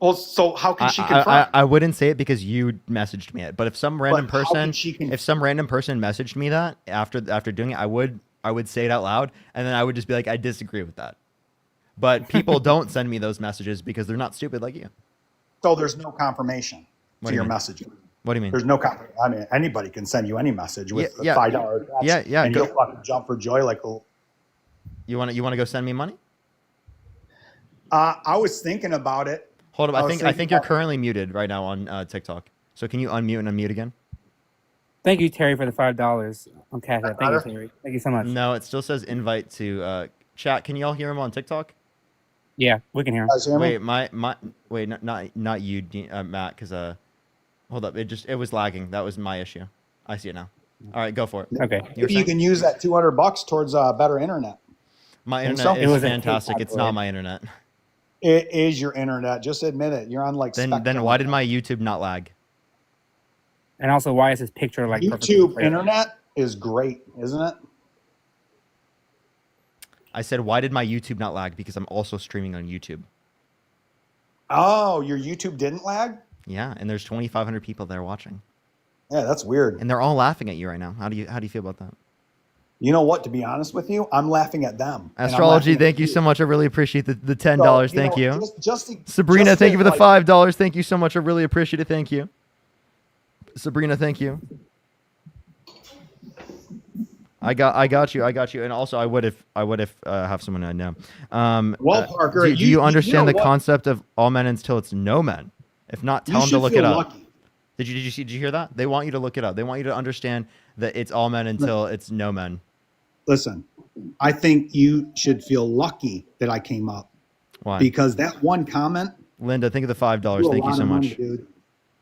Well, so how can she confirm? I wouldn't say it because you messaged me it. But if some random But how person, can she if some random person messaged me that after doing it, I would say it out loud, and then I would just be like, I disagree with that. But people don't send me those messages because they're not stupid like you. So there's no confirmation What to do you your mean? message. What do you mean? There's no I mean, anybody can send you any message with Yeah, a $5 text, yeah, and go- you'll fucking jump for joy like. You want to go send me money? I was thinking about it. Hold up, I think thinking you're about- currently muted right now on TikTok. So can you unmute and unmute again? Thank you, Terry, for the $5 on Cash App. Thank you, better? Terry. Thank you so much. No, it still says invite to chat. Can you all hear him on TikTok? Yeah, we can hear him. Guys hear me? Wait, wait, not you, Matt, because hold up, it was lagging. That was my issue. I see it now. All right, go for it. Okay. Maybe you can use that $200 towards better internet. My Think internet so? is It was a fantastic. TikTok It's not word. my internet. It is your internet. Just admit it. You're on like Then Spectrum. why did my YouTube not lag? And also, why is his picture like perfectly YouTube clear? internet is great, isn't it? I said, why did my YouTube not lag? Because I'm also streaming on YouTube. Oh, your YouTube didn't lag? Yeah, and there's 2,500 people there watching. Yeah, that's weird. And they're all laughing at you right now. How do you feel about that? You know what? To be honest with you, I'm laughing at them. and I'm Astrology, laughing at thank you so much. I really appreciate the $10. So, Thank know, you. just Sabrina, to, thank you for the like, $5. Thank you so much. I really appreciate it. Thank you. Sabrina, thank you. I got you. And also, I would if have someone I know. Well, Parker, do you understand know the what? concept of all men until it's no men? If not, tell You them to should look feel it up. lucky. Did you hear that? They want you to look it up. They want you to understand that it's all men until it's no men. Listen, I think you should feel lucky that I came up. Why? Because that one comment. Linda, think of the $5. Do a Thank you lot so of money, much. dude.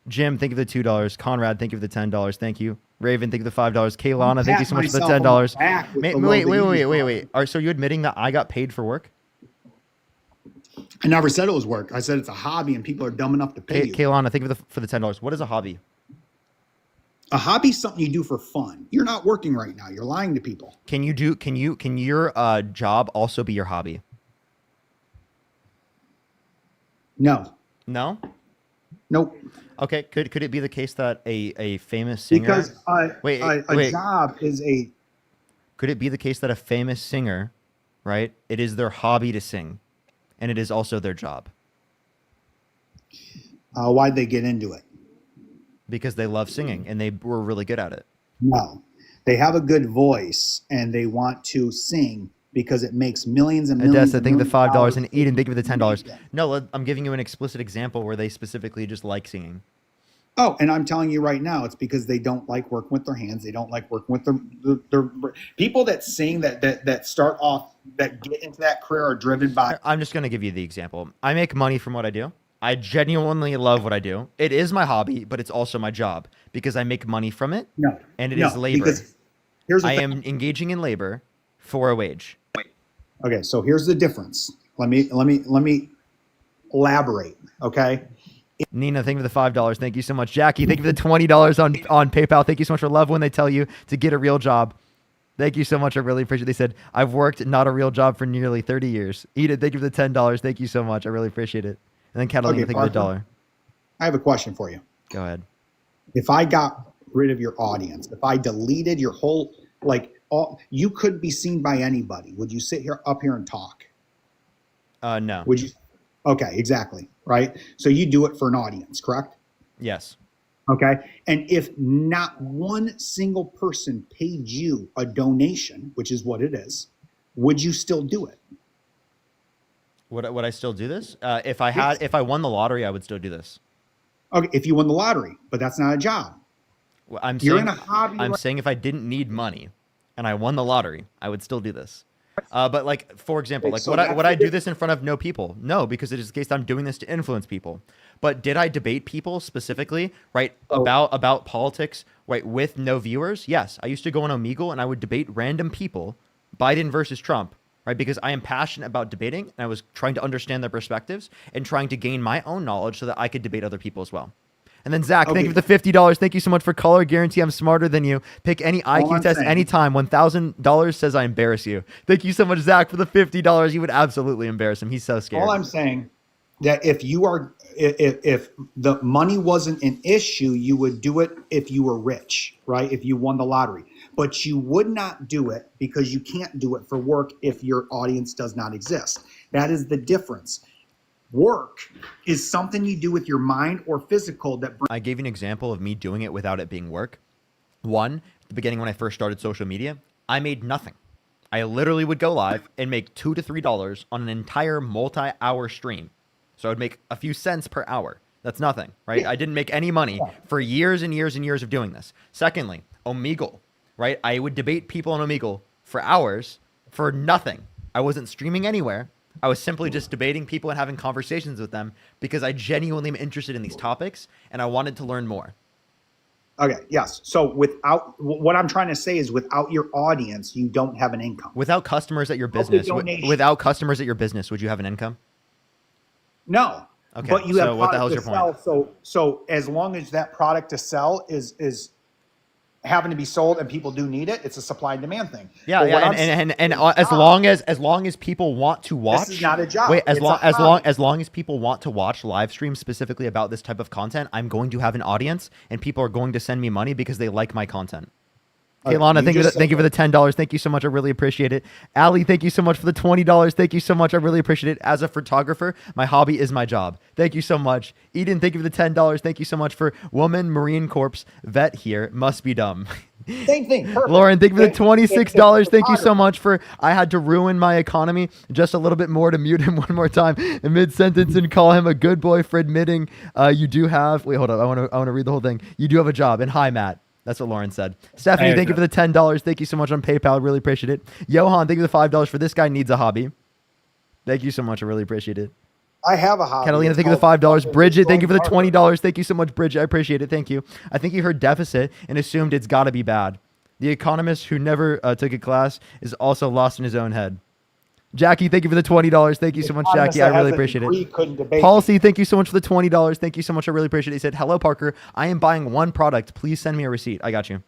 Jim, think of the $2. Conrad, think of the $10. Thank you. Raven, think of the $5. Kaylana, thank you so much for the Pat myself on $10. the back with the love Wait. that you just brought. All right, so you admitting that I got paid for work? I never said it was work. I said it's a hobby, and people are dumb enough to pay you. Kaylana, think of for the $10. What is a hobby? A hobby is something you do for fun. You're not working right now. You're lying to people. Can your job also be your hobby? No. No? Nope. Okay. Could it be the case that a famous singer? Because wait. a job is a. Could it be the case that a famous singer, right? It is their hobby to sing, and it is also their job. Why'd they get into it? Because they love singing and they were really good at it. No, they have a good voice and they want to sing because it makes millions and millions. Odessa, think of the $5 dollars. and Eden, think of the $10. No, I'm giving you an explicit example where they specifically just like singing. Oh, and I'm telling you right now, it's because they don't like working with their hands. They don't like working with their people that sing that start off that get into that career are driven by. I'm just going to give you the example. I make money from what I do. I genuinely love what I do. It is my hobby, but it's also my job because I make money from it. No, and it is labor. Here's the I thing. am engaging in labor for a wage. Okay, so here's the difference. Let me elaborate. Okay. Nina, thank you for the $5. Thank you so much. Jackie, thank you for the $20 on PayPal. Thank you so much for love when they tell you to get a real job. Thank you so much. I really appreciate it. They said, I've worked not a real job for nearly 30 years. Edith, thank you for the $10. Thank you so much. I really appreciate it. And then Catalina, thank you for the $1. I have a question for you. Go ahead. If I got rid of your audience, if I deleted your whole, you could be seen by anybody. Would you sit up here and talk? No. Would you? Okay, exactly. Right. So you do it for an audience, correct? Yes. Okay. And if not one single person paid you a donation, which is what it is, would you still do it? Would I still do this? If I won the lottery, I would still do this. Okay, if you won the lottery, but that's not a job. Well, You're in a hobby. I'm saying if I didn't need money and I won the lottery, I would still do this. But for example, would I do this in front of no people? No, because it is the case that I'm doing this to influence people. But did I debate people specifically, right, about politics, right, with no viewers? Yes, I used to go on Omegle and I would debate random people, Biden versus Trump, right, because I am passionate about debating and I was trying to understand their perspectives and trying to gain my own knowledge so that I could debate other people as well. And then Zach, thank you for the $50. Thank you so much for color guarantee. I'm smarter than you. Pick any IQ test anytime. $1,000 says I embarrass you. Thank you so much, Zach, for the $50. You would absolutely embarrass him. He's so scared. All I'm saying that if the money wasn't an issue, you would do it if you were rich, right? If you won the lottery, but you would not do it because you can't do it for work if your audience does not exist. That is the difference. Work is something you do with your mind or physical that I gave you an example of me doing it without it being work. One, at the beginning when I first started social media, I made nothing. I literally would go live and make $2 to $3 on an entire multi-hour stream. So I would make a few cents per hour. That's nothing, right? Yeah. I didn't make any money for years and years and years of doing this. Secondly, Omegle, right? I would debate people on Omegle for hours for nothing. I wasn't streaming anywhere. I was simply just debating people and having conversations with them because I genuinely am interested in these topics and I wanted to learn more. Okay, yes. So what I'm trying to say is without your audience, you don't have an income. Without customers at your business, would you have an income? No. Okay. But you have what the hell's your sell, point? So as long as that product to sell is having to be sold and people do need it. It's a supply and demand thing. Yeah, But yeah, what I'm and saying as long as people want to watch, this is not a job. wait, It's a hobby. as long as people want to watch live streams specifically about this type of content, I'm going to have an audience, and people are going to send me money because they like my content. Okay, Kaylana, you just thank you said for the $10. Thank you so much. I really appreciate it. Ali, thank you so much for the $20. Thank you so much. I really appreciate it. As a photographer, my hobby is my job. Thank you so much. Eden, thank you for the $10. Thank you so much for Woman Marine Corps vet here. Must be dumb. Same thing. Perfect. Lauren, thank you for the $26. Thank you so photographer. much for I had to ruin my economy just a little bit more to mute him one more time in mid-sentence and call him a good boy for admitting you do have wait, hold up. I want to read the whole thing. You do have a job. And hi, Matt. That's what Lauren said. Stephanie, thank you for the $10. Thank you so much on PayPal. Really appreciate it. Johan, thank you for the $5 for this guy needs a hobby. Thank you so much. I really appreciate it. I have a hobby. Catalina, It's thank you for the called $5. Bridget, thank you for the Parker. $20. Thank you so much, Bridget. I appreciate it. Thank you. I think you heard deficit and assumed it's got to be bad. The economist who never took a class is also lost in his own head. Jackie, thank you for the $20. Thank you so much, Jackie. I really appreciate it. Paul C, thank you so much for the $20. Thank you so much. I really appreciate it. He said, hello, Parker. I am buying one product. Please send me a receipt. I got you.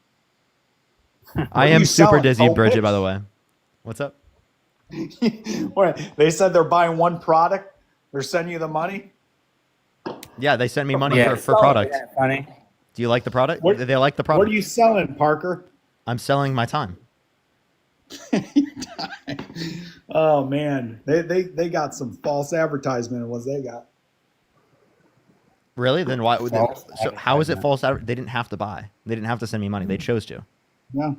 I am super dizzy, Bridget, by the way. What's up? They said they're buying one product. They're sending you the money. Yeah, they sent me money for product. Yeah, funny. Do you like the product? What- They like the product. What are you selling, Parker? I'm selling my time. Oh man, they got some false advertisement in what they got. Really? Then why? False So how is it false? They didn't have to buy. They didn't have to send me money. They chose to. Yeah.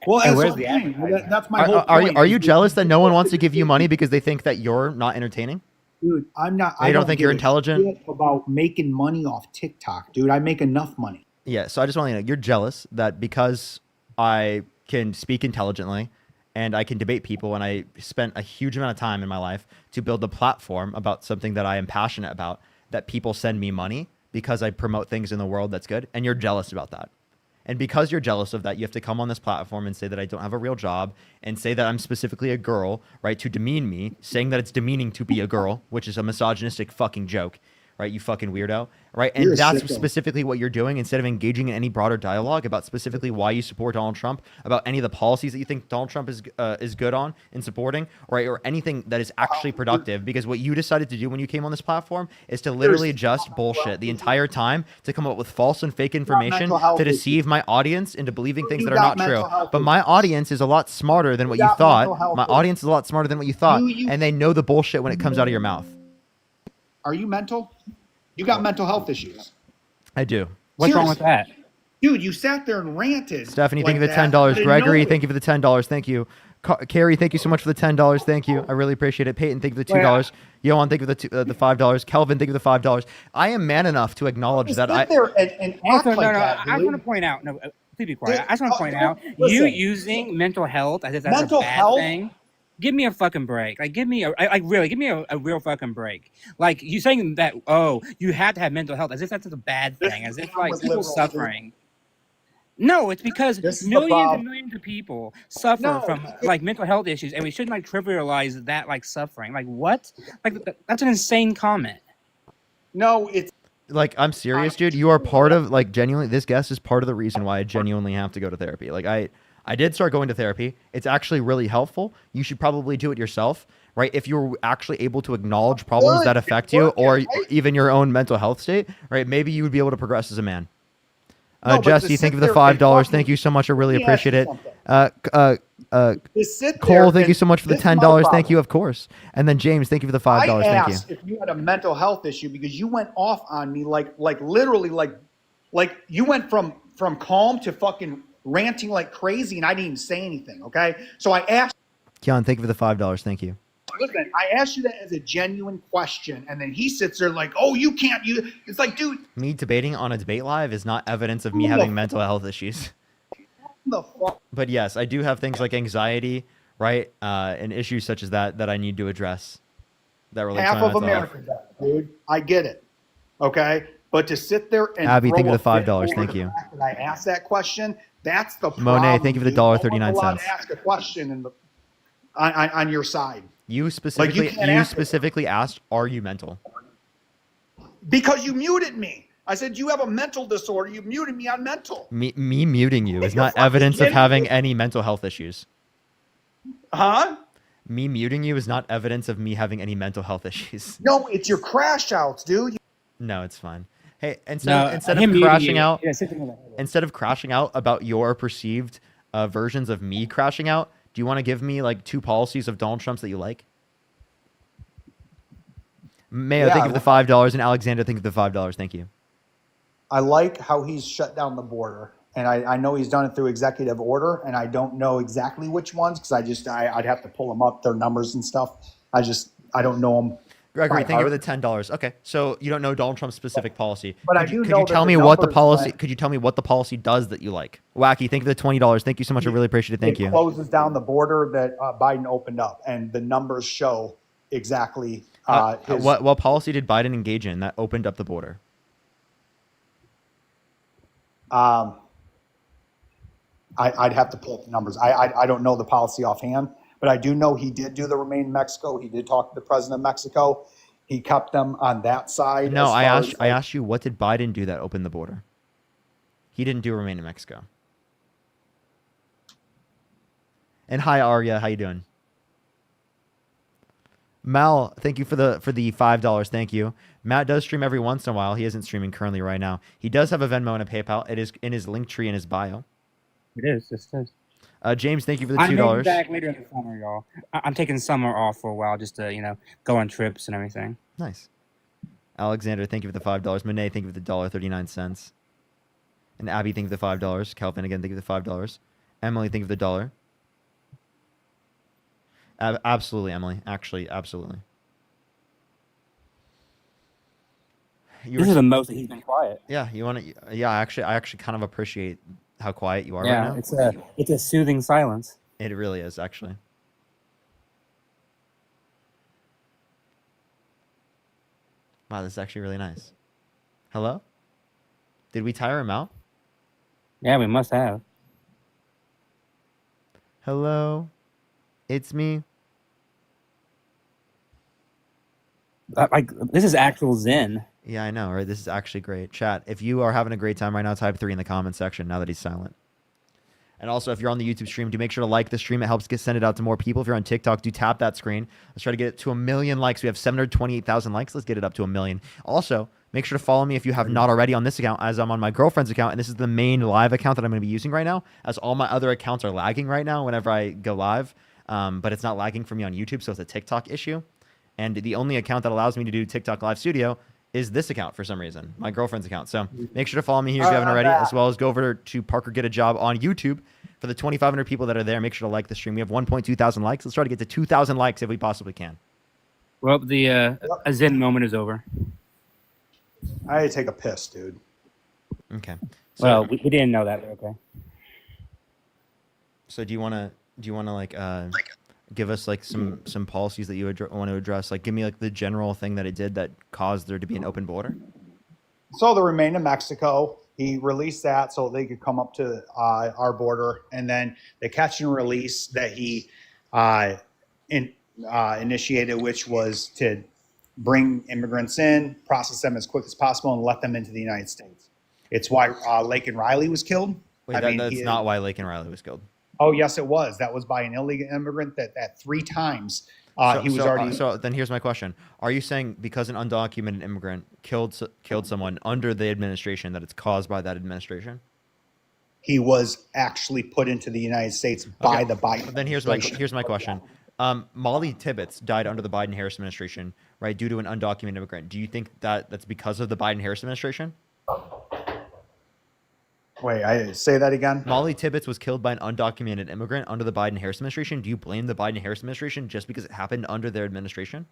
Well, And that's, where's what the I'm saying. advertisement? That's my whole point. Are you jealous that no one wants to give you money because they think that you're not entertaining? Dude, I'm not. They I don't think give you're a intelligent? shit about making money off TikTok, dude. I make enough money. Yeah. So I just want to know you're jealous that because I can speak intelligently and I can debate people and I spent a huge amount of time in my life to build a platform about something that I am passionate about, that people send me money because I promote things in the world that's good, and you're jealous about that. And because you're jealous of that, you have to come on this platform and say that I don't have a real job and say that I'm specifically a girl, right? To demean me, saying that it's demeaning to be a girl, which is a misogynistic fucking joke, right? You fucking weirdo, right? And You're a that's sicko. specifically what you're doing instead of engaging in any broader dialogue about specifically why you support Donald Trump, about any of the policies that you think Donald Trump is good on in supporting, right? Or anything that is actually productive. Because what you decided to do when you came on this platform is to literally just bullshit the entire time to come up with false and fake information mental health to issues. deceive my audience into believing things You that are got not true. mental health But my audience is a lot smarter than what you got mental thought. health My issues. audience is a lot smarter than what you thought, You- and they know the bullshit when it comes out of your mouth. Are you mental? You got mental health issues. I do. What's wrong with that? Dude, you sat there and ranted. Stephanie, thank you for the like that. I $10. didn't Gregory, know it. thank you for the $10. Thank you. Carrie, thank you so much for the $10. Thank you. I really appreciate it. Peyton, thank you for the $2. Johan, thank you for the $5. Kelvin, thank you for the $5. I am man enough to acknowledge that I. Sit there and act Also, like no, that, I dude. want to point out. No, please be quiet. Dude, I just want to point out you listen. using mental health as if that's Mental a bad health? thing. Give me a fucking break. Like, give me a real fucking break. Like, you saying that, oh, you have to have mental health as if that's a bad thing, as if, like, with people liberals, suffering. No, it's because This is the millions and problem. millions of people suffer No, from, like, mental health issues, and we shouldn't, like, trivialize that, like, suffering. Like, what? Like, that's an insane comment. No, it's Like, I'm serious, dude. You are part of, like, genuinely, this guest is part of the reason why I genuinely have to go to therapy. Like, I did start going to therapy. It's actually really helpful. You should probably do it yourself, right? If you're actually able to acknowledge problems that affect you or even your own mental health state, right? Maybe you would be able to progress as a man. No, but to Jesse, sit thank you for the there and $5. fucking- Thank you so much. I really Let me ask appreciate you it. to sit there Cole, thank you and- so much for the this is my $10. Thank problem. you, of course. And then James, thank you for the $5. I Thank you. asked if you had a mental health issue because you went off on me like literally like you went from calm to fucking ranting like crazy and I didn't even say anything. Okay, so I asked. Keon, thank you for the $5. Thank you. Listen, I asked you that as a genuine question, and then he sits there like, "Oh, you can't." It's like, dude, Me debating on a debate live is not evidence of me having mental health issues. the fuck. But yes, I do have things like anxiety, right? And issues such as that I need to address that relate Half to my of mental health. America does, dude. I get it. Okay, but to sit there and Abby, throw thank you a for the $5. fit over Thank the you. fact that I asked that question. That's the problem. Monet, thank you for the dude. No one's $1.39. allowed to ask a question on your side. You specifically can't ask it. specifically asked, "Are you mental?" Because you muted me. I said, you have a mental disorder. You muted me on mental. Me muting you is You're not fucking evidence of kidding having me? any mental health issues. Huh? Me muting you is not evidence of me having any mental health issues. No, it's your crash outs, dude. No, it's fine. Hey, No, instead of him muting crashing you. out, Yeah, same thing with that. instead of crashing out about your perceived versions of me crashing out, do you want to give me like 2 policies of Donald Trump's that you like? Mayo, Yeah, thank you for the $5, and Alexander, thank you for the $5. Thank you. I like how he's shut down the border. And I know he's done it through executive order, and I don't know exactly which ones because I'd have to pull them up, their numbers and stuff. I don't know them. Gregory, thank you for the $10. Okay, so you don't know Donald Trump's specific policy. But I Could do you know tell that me the what the numbers policy? went- Could you tell me what the policy does that you like? Wacky, thank you for the $20. Thank you so much. I really appreciate it. Thank It you. closes down the border that Biden opened up, and the numbers show exactly his. What policy did Biden engage in that opened up the border? I'd have to pull up the numbers. I don't know the policy offhand, but I do know he did do the Remain in Mexico. He did talk to the president of Mexico. He kept them on that side. No, as I far asked. as, I asked you, what did Biden do that opened the border? He didn't do remain in Mexico. And hi, Arya, how you doing? Mal, thank you for the $5. Thank you. Matt does stream every once in a while. He isn't streaming currently right now. He does have a Venmo and a PayPal. It is in his link tree in his bio. It is. It is. James, thank you for the I may be $2. back later in the summer, y'all. I'm taking summer off for a while just to go on trips and everything. Nice. Alexander, thank you for the $5. Monet, thank you for the $1.39. And Abby, thank you for the $5. Calvin, again, thank you for the $5. Emily, thank you for the $1. Absolutely, Emily. Actually, absolutely. This is the most that he's been quiet. Yeah, you want to? Yeah, I actually kind of appreciate how quiet you are Yeah, right now. it's a soothing silence. It really is, actually. Wow, this is actually really nice. Hello? Did we tire him out? Yeah, we must have. Hello? It's me. Like, this is actual Zen. Yeah, I know, right? This is actually great. Chat, if you are having a great time right now, type 3 in the comment section now that he's silent. And also, if you're on the YouTube stream, do make sure to like the stream. It helps send it out to more people. If you're on TikTok, do tap that screen. Let's try to get it to 1 million likes. We have 728,000 likes. Let's get it up to 1 million. Also, make sure to follow me if you have not already on this account, as I'm on my girlfriend's account. And this is the main live account that I'm going to be using right now, as all my other accounts are lagging right now whenever I go live. But it's not lagging for me on YouTube, so it's a TikTok issue. And the only account that allows me to do TikTok Live Studio is this account for some reason, my girlfriend's account. So make sure to follow me here if you haven't already, as well as go over to Parkergetajob on YouTube. For the 2,500 people that are there, make sure to like the stream. We have 1.2 thousand likes. Let's try to get to 2,000 likes if we possibly can. Well, the a Zen moment is over. I had to take a piss, dude. Okay. So, Well, we didn't know that, but okay. So do you want to like give us like some policies that you want to address? Like, give me like the general thing that it did that caused there to be an open border. So the Remain in Mexico, he released that so they could come up to our border, and then the catch and release that he initiated, which was to bring immigrants in, process them as quick as possible, and let them into the United States. It's why Laken Riley was killed. Wait, that's not why Laken Riley was killed. Oh, yes, it was. That was by an illegal immigrant that 3 times he was already. So then here's my question. Are you saying because an undocumented immigrant killed someone under the administration that it's caused by that administration? He was actually put into the United States by the Biden. Then here's my question. Molly Tibbetts died under the Biden-Harris administration, right, due to an undocumented immigrant. Do you think that that's because of the Biden-Harris administration? Wait, I say that again? Molly Tibbetts was killed by an undocumented immigrant under the Biden-Harris administration. Do you blame the Biden-Harris administration just because it happened under their administration?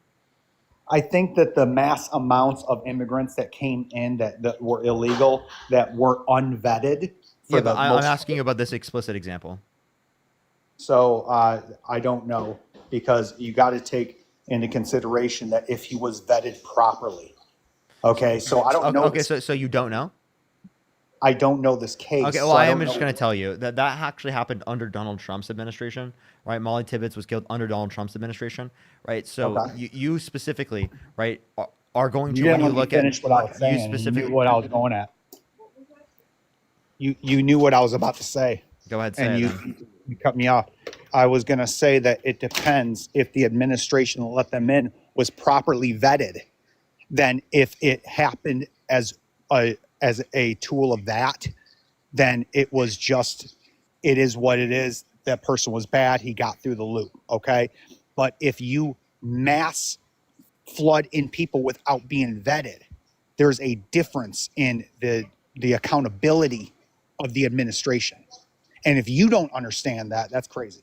I think that the mass amounts of immigrants that came in that were illegal, that were unvetted. Yeah, but I'm asking you about this explicit example. So I don't know, because you got to take into consideration that if he was vetted properly. Okay, so I don't know. Okay, so you don't know? I don't know this case. Okay, well, I am just going to tell you that actually happened under Donald Trump's administration, right? Molly Tibbetts was killed under Donald Trump's administration, right? So you specifically, right, are going You to, when didn't you let me look at finish what I was you saying. You specifically, knew what I was going at. You knew what I was about to say. go ahead, say And it you, then. you cut me off. I was going to say that it depends if the administration that let them in was properly vetted. Then if it happened as a tool of that, then it was just, it is what it is. That person was bad. He got through the loop. Okay. But if you mass flood in people without being vetted, there's a difference in the accountability of the administration. And if you don't understand that, that's crazy.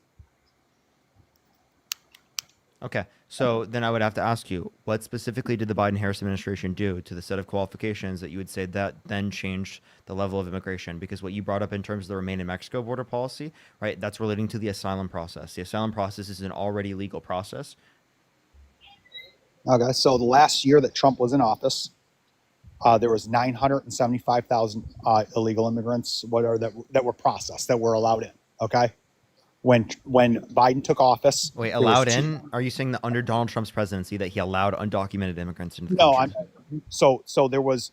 Okay, so then I would have to ask you, what specifically did the Biden-Harris administration do to the set of qualifications that you would say that then changed the level of immigration? Because what you brought up in terms of the Remain in Mexico border policy, right, that's relating to the asylum process. The asylum process is an already legal process. Okay, so the last year that Trump was in office, there was 975,000 illegal immigrants that were processed, that were allowed in. Okay, when Biden took office, Wait, there was allowed in? Are you saying that under Donald Trump's presidency that he allowed undocumented immigrants into the no, country? so there was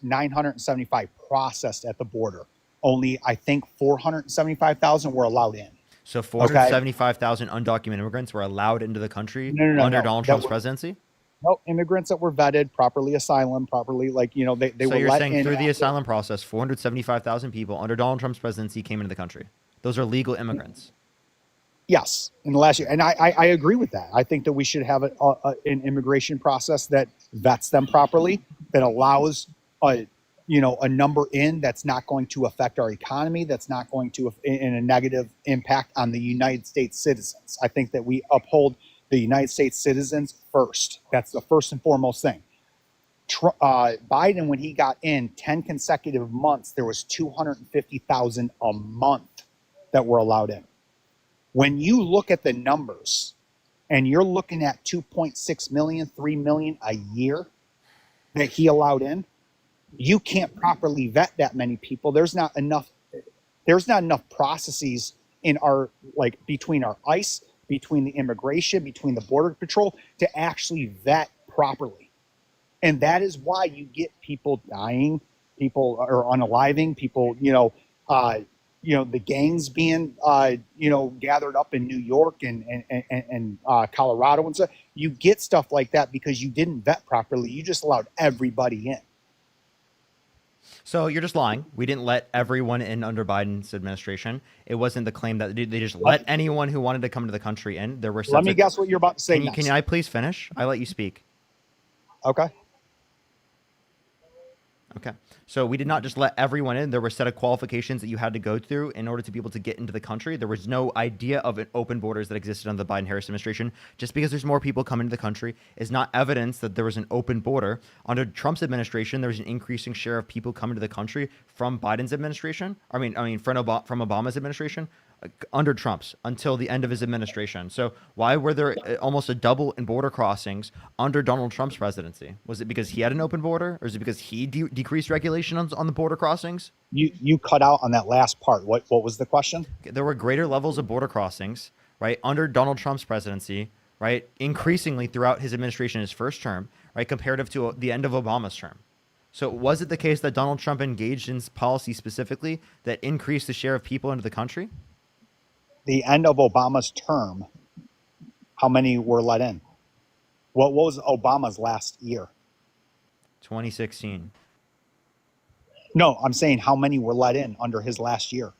975 processed at the border. Only I think 475,000 were allowed in. So Okay, 475,000 undocumented immigrants were allowed into the country no, under Donald that Trump's were presidency? no immigrants that were vetted properly, asylum properly, like they So were you're let saying in through the after. asylum process, 475,000 people under Donald Trump's presidency came into the country. Those are legal immigrants. Yes, in the last year, and I agree with that. I think that we should have an immigration process that vets them properly, that allows a number in that's not going to affect our economy, that's not going to in a negative impact on the United States citizens. I think that we uphold the United States citizens first. That's the first and foremost thing. Biden, when he got in 10 consecutive months, there was 250,000 a month that were allowed in. When you look at the numbers and you're looking at 2.6 million, 3 million a year that he allowed in, you can't properly vet that many people. There's not enough processes in our, like, between our ICE, between the immigration, between the border patrol to actually vet properly. And that is why you get people dying, people are unaliving, people, the gangs being, gathered up in New York and Colorado and stuff. You get stuff like that because you didn't vet properly. You just allowed everybody in. So you're just lying. We didn't let everyone in under Biden's administration. It wasn't the claim that they just let anyone who wanted to come to the country in. There were. Let me guess what you're about to say. Can I please finish? I let you speak. Okay. Okay. So we did not just let everyone in. There were a set of qualifications that you had to go through in order to be able to get into the country. There was no idea of open borders that existed under the Biden-Harris administration. Just because there's more people coming to the country is not evidence that there was an open border. Under Trump's administration, there was an increasing share of people coming to the country from Biden's administration. I mean, from Obama's administration. Under Trump's until the end of his administration. So why were there almost a double in border crossings under Donald Trump's presidency? Was it because he had an open border, or is it because he decreased regulation on the border crossings? You cut out on that last part. What was the question? There were greater levels of border crossings, right, under Donald Trump's presidency, right, increasingly throughout his administration, his first term, right, comparative to the end of Obama's term. So was it the case that Donald Trump engaged in policy specifically that increased the share of people into the country? The end of Obama's term, how many were let in? What was Obama's last year? 2016. No, I'm saying how many were let in under his last year.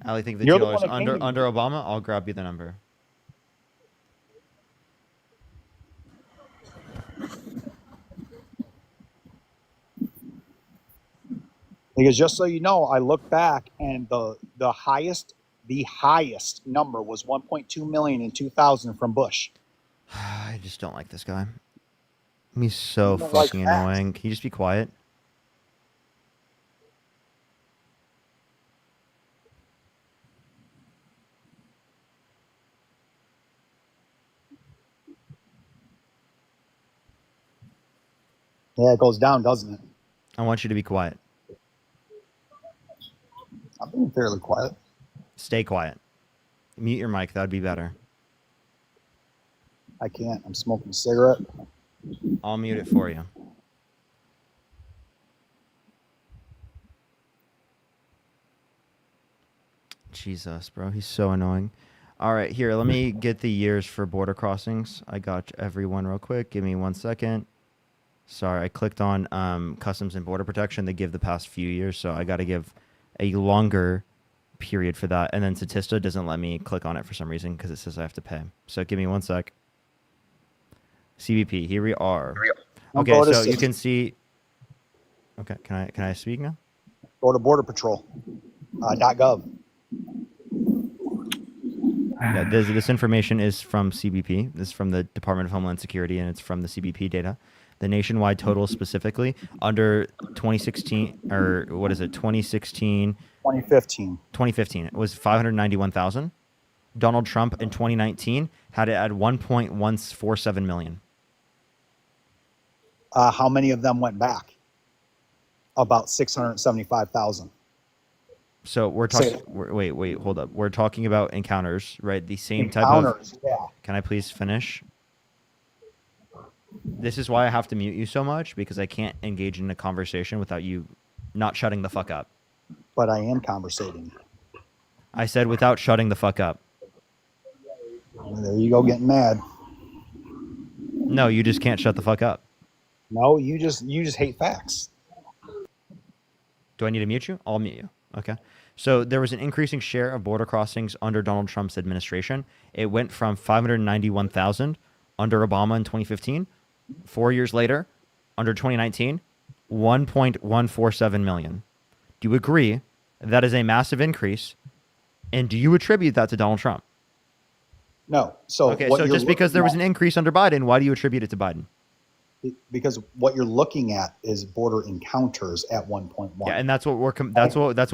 I think the You're the $2 one that under Obama. I'll grab you the number. Because just so you know, I look back and the highest number was 1.2 million in 2000 from Bush. I just don't like this guy. He's so don't fucking like that. annoying. Can you just be quiet? Yeah, it goes down, doesn't it? I want you to be quiet. I'm being fairly quiet. Stay quiet. Mute your mic. That would be better. I can't. I'm smoking a cigarette. I'll mute it for you. Jesus, bro, he's so annoying. All right, here, let me get the years for border crossings. I got everyone real quick. Give me 1 second. Sorry, I clicked on Customs and Border Protection. They give the past few years, so I got to give a longer period for that. And then Statista doesn't let me click on it for some reason because it says I have to pay. So give me 1 sec. CBP, here we are. Don't Okay, go to so you city. can see. Okay, can I speak now? Go to Border Patrol. .gov. Yeah, this information is from CBP. This is from the Department of Homeland Security, and it's from the CBP data. The nationwide total specifically under 2016, or what is it, 2016? 2015. 2015, it was 591,000. Donald Trump in 2019 had it at 1.147 million. How many of them went back? About 675,000. So we're talking. Wait, hold up. We're talking about encounters, right? The same type of. Encounters, yeah. Can I please finish? This is why I have to mute you so much, because I can't engage in a conversation without you not shutting the fuck up. But I am conversating. I said without shutting the fuck up. There you go, getting mad. No, you just can't shut the fuck up. No, you just hate facts. Do I need to mute you? I'll mute you. Okay. So there was an increasing share of border crossings under Donald Trump's administration. It went from 591,000 under Obama in 2015. 4 years later, under 2019, 1.147 million. Do you agree that is a massive increase? And do you attribute that to Donald Trump? No. So okay, so just because there was an increase under Biden, why do you attribute it to Biden? Because what you're looking at is border encounters at 1.1. Yeah, and that's what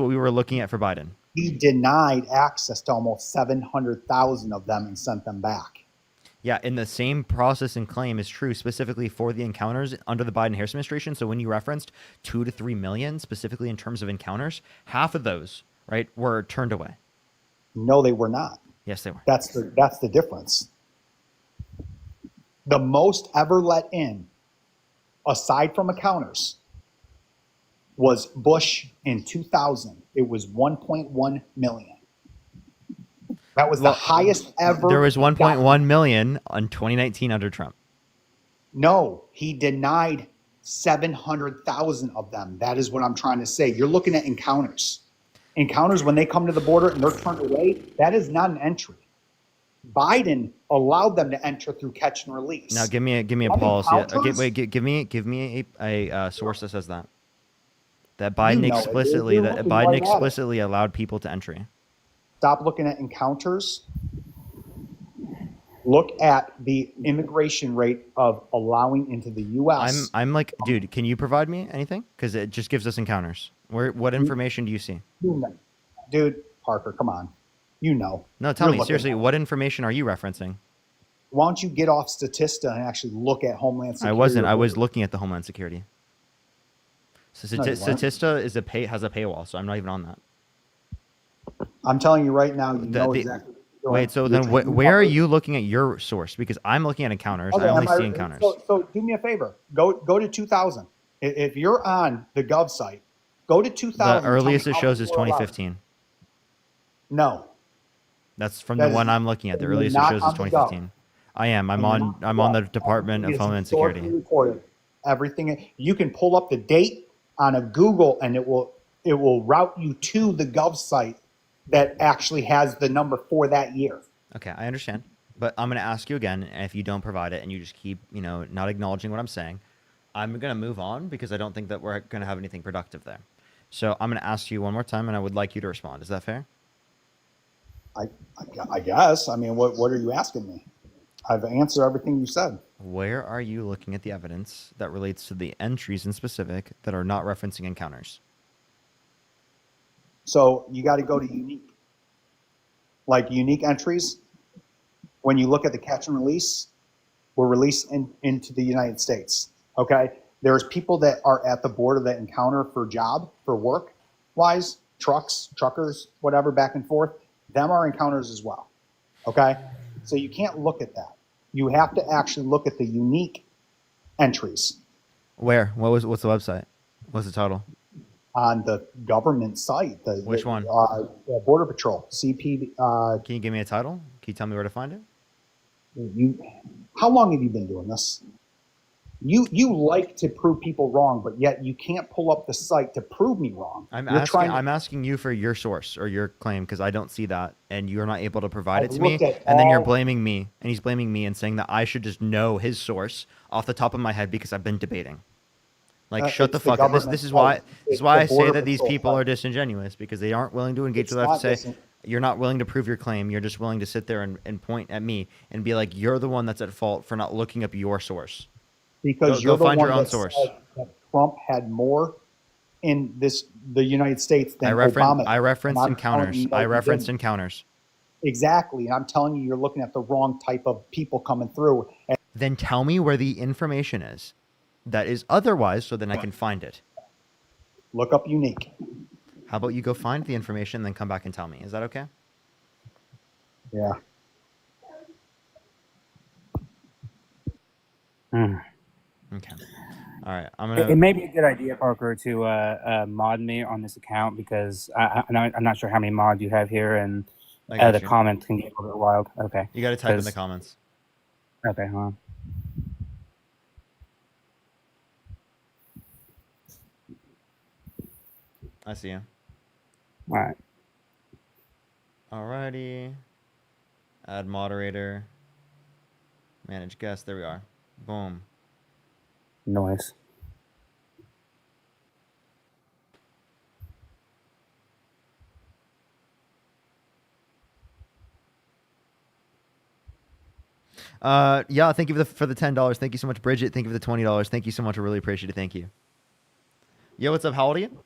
we were looking at for Biden. He denied access to almost 700,000 of them and sent them back. Yeah, and the same process and claim is true specifically for the encounters under the Biden-Harris administration. So when you referenced 2 to 3 million specifically in terms of encounters, half of those, right, were turned away. No, they were not. Yes, they were. That's the difference. The most ever let in, aside from encounters, was Bush in 2000. It was 1.1 million. That was the highest ever. There was 1.1 million on 2019 under Trump. No, he denied 700,000 of them. That is what I'm trying to say. You're looking at encounters. Encounters, when they come to the border and they're turned away, that is not an entry. Biden allowed them to enter through catch and release. Now give me a policy. Give me a source that says that Biden explicitly allowed people to entry. Stop looking at encounters. Look at the immigration rate of allowing into the U.S. I'm like, dude, can you provide me anything? Because it just gives us encounters. What information do you see? Dude, Parker, come on. You know. No, tell me seriously. What information are you referencing? Why don't you get off Statista and actually look at Homeland Security? I wasn't. I was looking at the Homeland Security. So No, you weren't. Statista has a paywall, so I'm not even on that. I'm telling you right now, you know exactly. Wait, so then where are you looking at your source? Because I'm looking at encounters. Okay, I only see encounters. So do me a favor. Go to 2000. If you're on the Gov site, go to 2000. The earliest it shows is 2015. No. That's from the one I'm looking at. The earliest it shows is 2015. I am. I'm on the Department of Homeland Security. Recorded. Everything. You can pull up the date on a Google, and it will route you to the Gov site that actually has the number for that year. Okay, I understand. But I'm going to ask you again, and if you don't provide it and you just keep, not acknowledging what I'm saying, I'm going to move on because I don't think that we're going to have anything productive there. So I'm going to ask you one more time, and I would like you to respond. Is that fair? I guess. I mean, what are you asking me? I've answered everything you said. Where are you looking at the evidence that relates to the entries in specific that are not referencing encounters? So you got to go to unique. Like unique entries, when you look at the catch and release, were released into the United States. Okay? There's people that are at the border that encounter for work-wise, truckers, whatever, back and forth. Them are encounters as well. Okay? So you can't look at that. You have to actually look at the unique entries Where? What's the website? What's the total? on the government site. Which one? Border Patrol, CP. Can you give me a title? Can you tell me where to find it? How long have you been doing this? You like to prove people wrong, but yet you can't pull up the site to prove me wrong. I'm asking you for your source or your claim because I don't see that, and you're not able to provide it to me. And then you're blaming me, and he's blaming me and saying that I should just know his source off the top of my head because I've been debating. Like, shut the fuck up. This is why I say that these people are disingenuous, because they aren't willing to engage with us to say, you're not willing to prove your claim. You're just willing to sit there and point at me and be like, you're the one that's at fault for not looking up your source. Because you're the one that said that Trump had more in the United States than Obama. I referenced encounters. Exactly. And I'm telling you, you're looking at the wrong type of people coming through. Then tell me where the information is that is otherwise, so then I can find it. Look up unique. How about you go find the information, then come back and tell me? Is that okay? Yeah. Okay. All right. It may be a good idea, Parker, to mod me on this account, because I'm not sure how many mods you have here, and the comments can get a little bit wild. Okay. You got to type in the comments. Okay, hold on. I see you. All right. Alrighty. Add moderator. Manage guest. There we are. Boom. Noise. Yeah, thank you for the $10. Thank you so much, Bridget. Thank you for the $20. Thank you so much. I really appreciate it. Thank you. Yo, what's up? How old are you?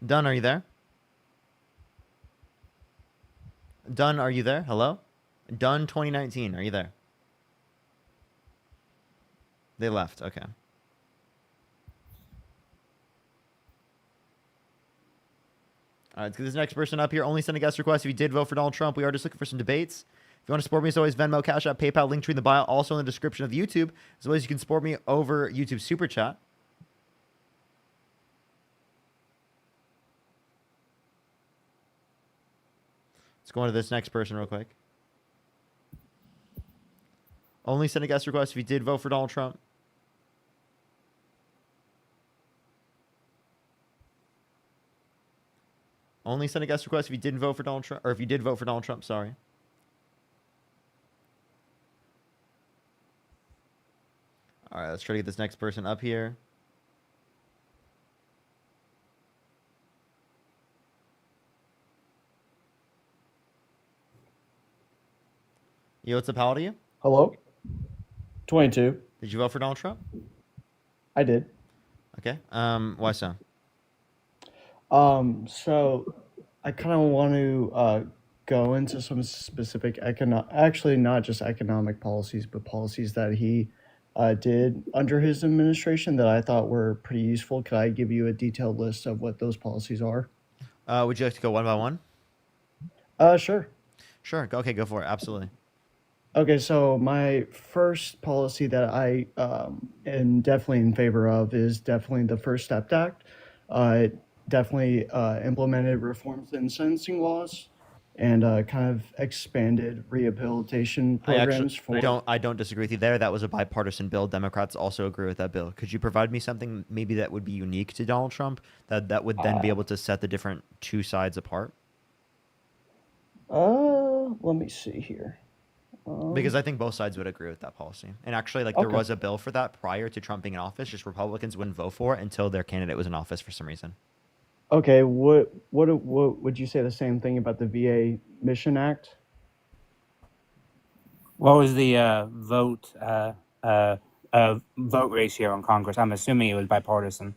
Dunn, are you there? Dunn, are you there? Hello? Dunn 2019, are you there? They left. Okay. All right, let's get this next person up here. Only send a guest request if you did vote for Donald Trump. We are just looking for some debates. If you want to support me, as always, Venmo, Cash App, PayPal, Linktree in the bio, also in the description of YouTube. As well as you can support me over YouTube Super Chat. Let's go on to this next person real quick. Only send a guest request if you did vote for Donald Trump. Only send a guest request if you didn't vote for Donald Trump, or if you did vote for Donald Trump, sorry. All right, let's try to get this next person up here. Yo, what's up? How old are you? Hello? 22. Did you vote for Donald Trump? I did. Okay. Why so? So I kind of want to go into some specific actually not just economic policies, but policies that he did under his administration that I thought were pretty useful. Could I give you a detailed list of what those policies are? Would you like to go one by one? Sure. Sure. Okay, go for it. Absolutely. Okay, so my first policy that I am definitely in favor of is definitely the First Step Act. It definitely implemented reforms in sentencing laws and kind of expanded rehabilitation programs I don't disagree with you there. That was a bipartisan bill. Democrats also agree with that bill. Could you provide me something maybe that would be unique to Donald Trump that would then be able to set the different two sides apart? Let me see here. Because I think both sides would agree with that policy. And actually, like, there was a bill for that prior to Trump being in office. Just Republicans wouldn't vote for it until their candidate was in office for some reason. Okay, what would you say the same thing about the VA Mission Act? What was the vote ratio in Congress? I'm assuming it was bipartisan.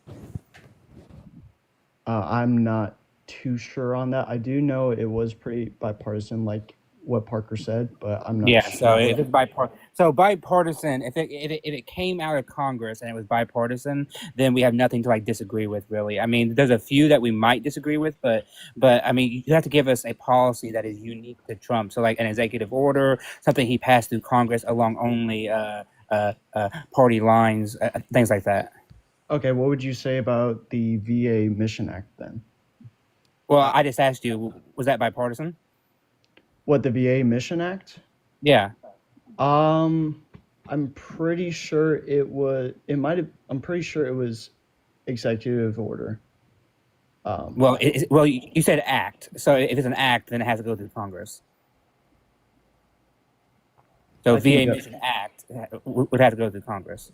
I'm not too sure on that. I do know it was pretty bipartisan, like what Parker said, but I'm not sure. So if it's bipartisan, if it came out of Congress and it was bipartisan, then we have nothing to disagree with, really. I mean, there's a few that we might disagree with, but I mean, you have to give us a policy that is unique to Trump. So like an executive order, something he passed through Congress along only party lines, things like that. Okay, what would you say about the VA Mission Act then? Well, I just asked you, was that bipartisan? What, the VA Mission Act? Yeah. I'm pretty sure it was. It might have. I'm pretty sure it was executive order. Well, well, you said act. So if it's an act, then it has to go through Congress. So I think VA that- Mission Act would have to go through Congress.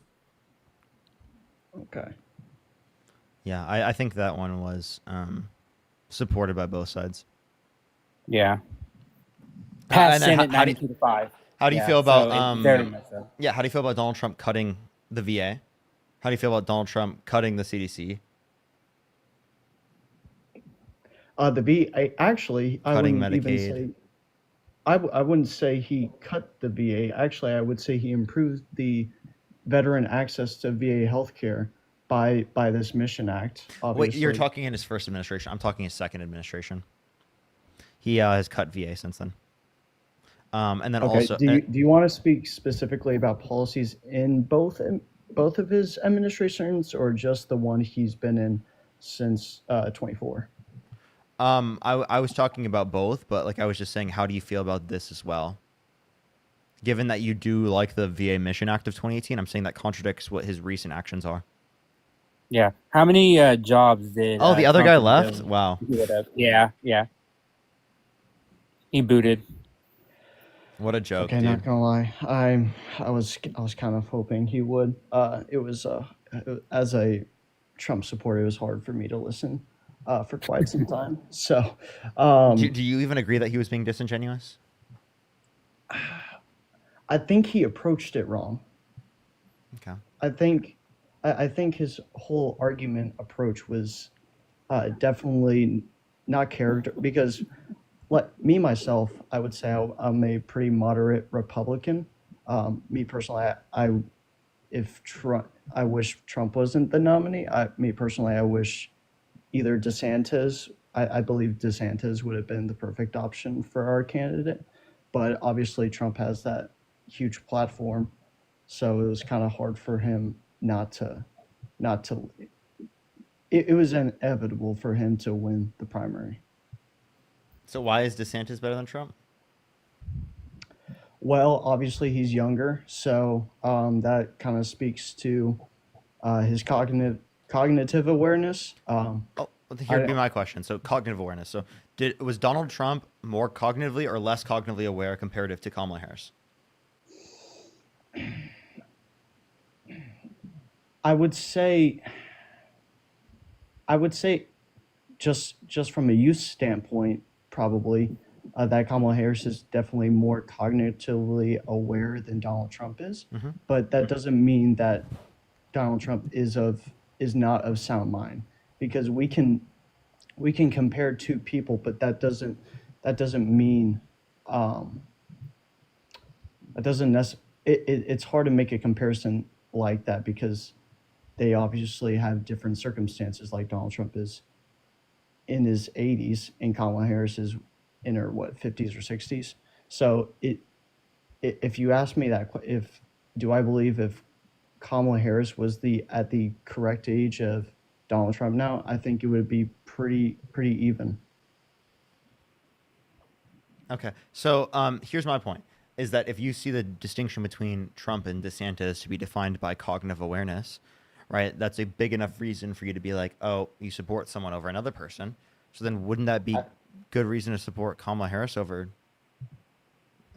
Okay. Yeah, I think that one was supported by both sides. Yeah. Passed And then Senate 92-5. How do you Yeah, feel about so very much so. Yeah, how do you feel about Donald Trump cutting the VA? How do you feel about Donald Trump cutting the CDC? The VA actually, I Cutting wouldn't even Medicaid. say. I wouldn't say he cut the VA. Actually, I would say he improved the veteran access to VA healthcare by this Mission Act. Obviously. Wait, you're talking in his first administration. I'm talking his second administration. He has cut VA since then. And then Okay. also, Do you want to speak specifically about policies in both of his administrations, or just the one he's been in since 24? I was talking about both, but like I was just saying, how do you feel about this as well? Given that you do like the VA Mission Act of 2018, I'm saying that contradicts what his recent actions are. Yeah. How many jobs did? Oh, the other guy Trump left? do? Wow. He would have. Yeah. He booted. What a joke, Okay, dude. not gonna lie, I was kind of hoping he would. It was as a Trump supporter, it was hard for me to listen for quite some time. So, Do you even agree that he was being disingenuous? I think he approached it wrong. Okay. I think his whole argument approach was definitely not character, because me myself, I would say I'm a pretty moderate Republican. Me personally, I wish Trump wasn't the nominee. Me personally, I wish either DeSantis. I believe DeSantis would have been the perfect option for our candidate, but obviously Trump has that huge platform, so it was kind of hard for him not to. It was inevitable for him to win the primary. So why is DeSantis better than Trump? Well, obviously he's younger, so that kind of speaks to his cognitive awareness. Here would be my question. So cognitive awareness. So was Donald Trump more cognitively or less cognitively aware comparative to Kamala Harris? I would say just from a youth standpoint, probably that Kamala Harris is definitely more cognitively aware than Donald Trump is. Mhm. But that doesn't mean that Donald Trump is not of sound mind, because we can compare two people, but that doesn't mean it's hard to make a comparison like that, because they obviously have different circumstances. Like Donald Trump is in his 80s and Kamala Harris is in her 50s or 60s. So if you ask me that, do I believe if Kamala Harris was at the correct age of Donald Trump now, I think it would be pretty even. Okay. So here's my point, is that if you see the distinction between Trump and DeSantis to be defined by cognitive awareness, right, that's a big enough reason for you to be like, oh, you support someone over another person. So then wouldn't that be good reason to support Kamala Harris over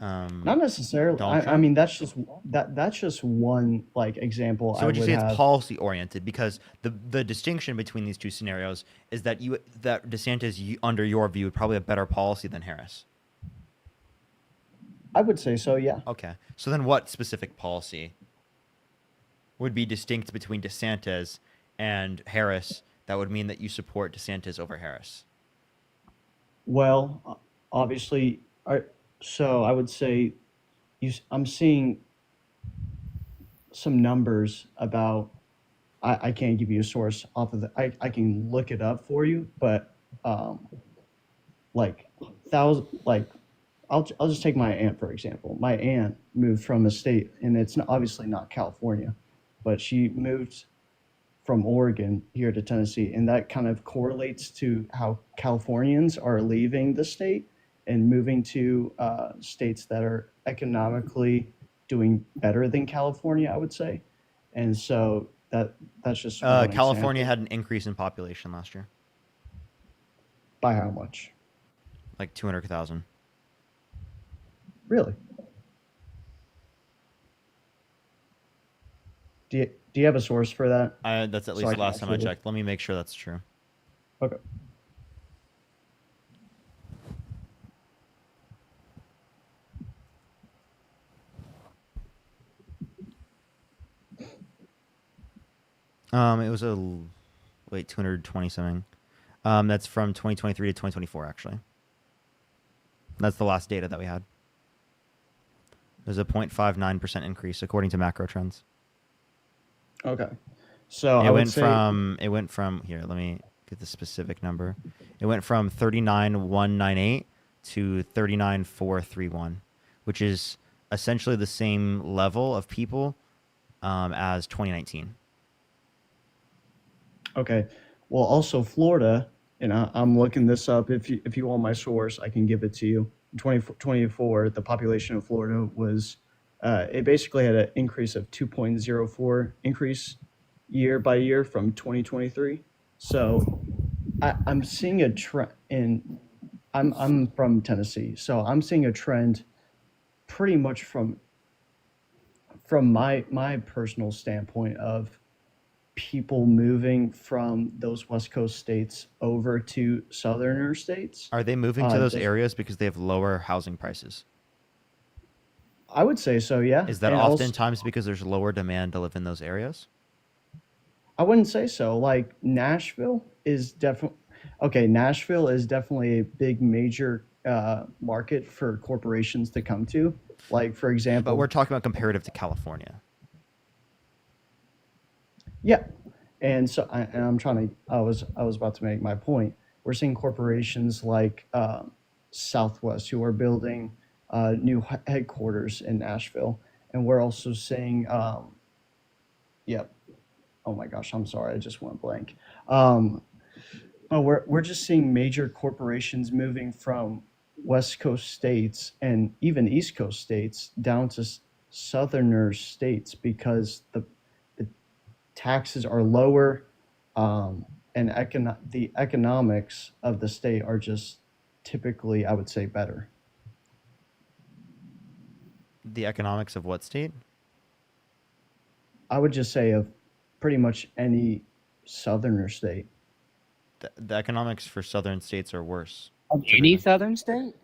Not necessarily. Donald I Trump? mean, that's just one like example. So would you say it's have. policy oriented? Because the distinction between these two scenarios is that DeSantis, under your view, would probably have better policy than Harris. I would say so, yeah. Okay. So then what specific policy would be distinct between DeSantis and Harris that would mean that you support DeSantis over Harris? Well, obviously, so I would say I'm seeing some numbers about. I can't give you a source off of I can look it up for you, but like I'll just take my aunt for example. My aunt moved from a state, and it's obviously not California, but she moved from Oregon here to Tennessee, and that kind of correlates to how Californians are leaving the state and moving to states that are economically doing better than California, I would say. And so that's just one California example. had an increase in population last year, By how much? like 200,000. Really? Do you have a source for that? That's at So least I the can last time I actually checked. Let me make sure that's true. Okay. It was 220 something. That's from 2023 to 2024, actually. That's the last data that we had. There's a 0.59% increase according to macro trends. Okay. So It I would went say from here, let me get the specific number. It went from 39,198 to 39,431, which is essentially the same level of people as 2019. okay. Well, also Florida, and I'm looking this up. If you want my source, I can give it to you. In 2024, the population of Florida was it basically had an increase of 2.04 increase year by year from 2023. So I'm seeing a trend in I'm from Tennessee, so I'm seeing a trend pretty much from my personal standpoint of people moving from those West Coast states over to southerner states. Are they moving to those Just areas because they have lower housing prices? I would say so, yeah. Is that And also, oftentimes because there's lower demand to live in those areas? I wouldn't say so. Like Nashville is definitely okay. Nashville is definitely a big major market for corporations to come to. Like for But example, we're talking about comparative to California. yeah, and so and I'm trying to. I was about to make my point. We're seeing corporations like Southwest who are building new headquarters in Nashville, and we're also seeing. Yep. Oh my gosh, I'm sorry, I just went blank. Um, but we're just seeing major corporations moving from West Coast states and even East Coast states down to southerner states because the taxes are lower, and the economics of the state are just typically, I would say, better. The economics of what state? I would just say of pretty much any southerner state. The economics for southern states are worse. Any southern state?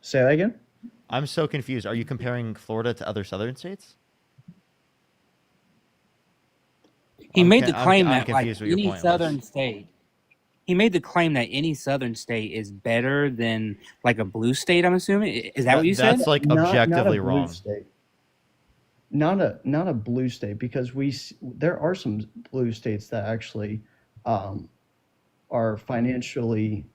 Say that again? I'm so confused. Are you comparing Florida to other southern states? He made the claim I'm that like confused what your any point southern was. state. He made the claim that any southern state is better than like a blue state. I'm assuming is that what you said? That's like Not a objectively blue wrong. state. Not a blue state because there are some blue states that actually are financially,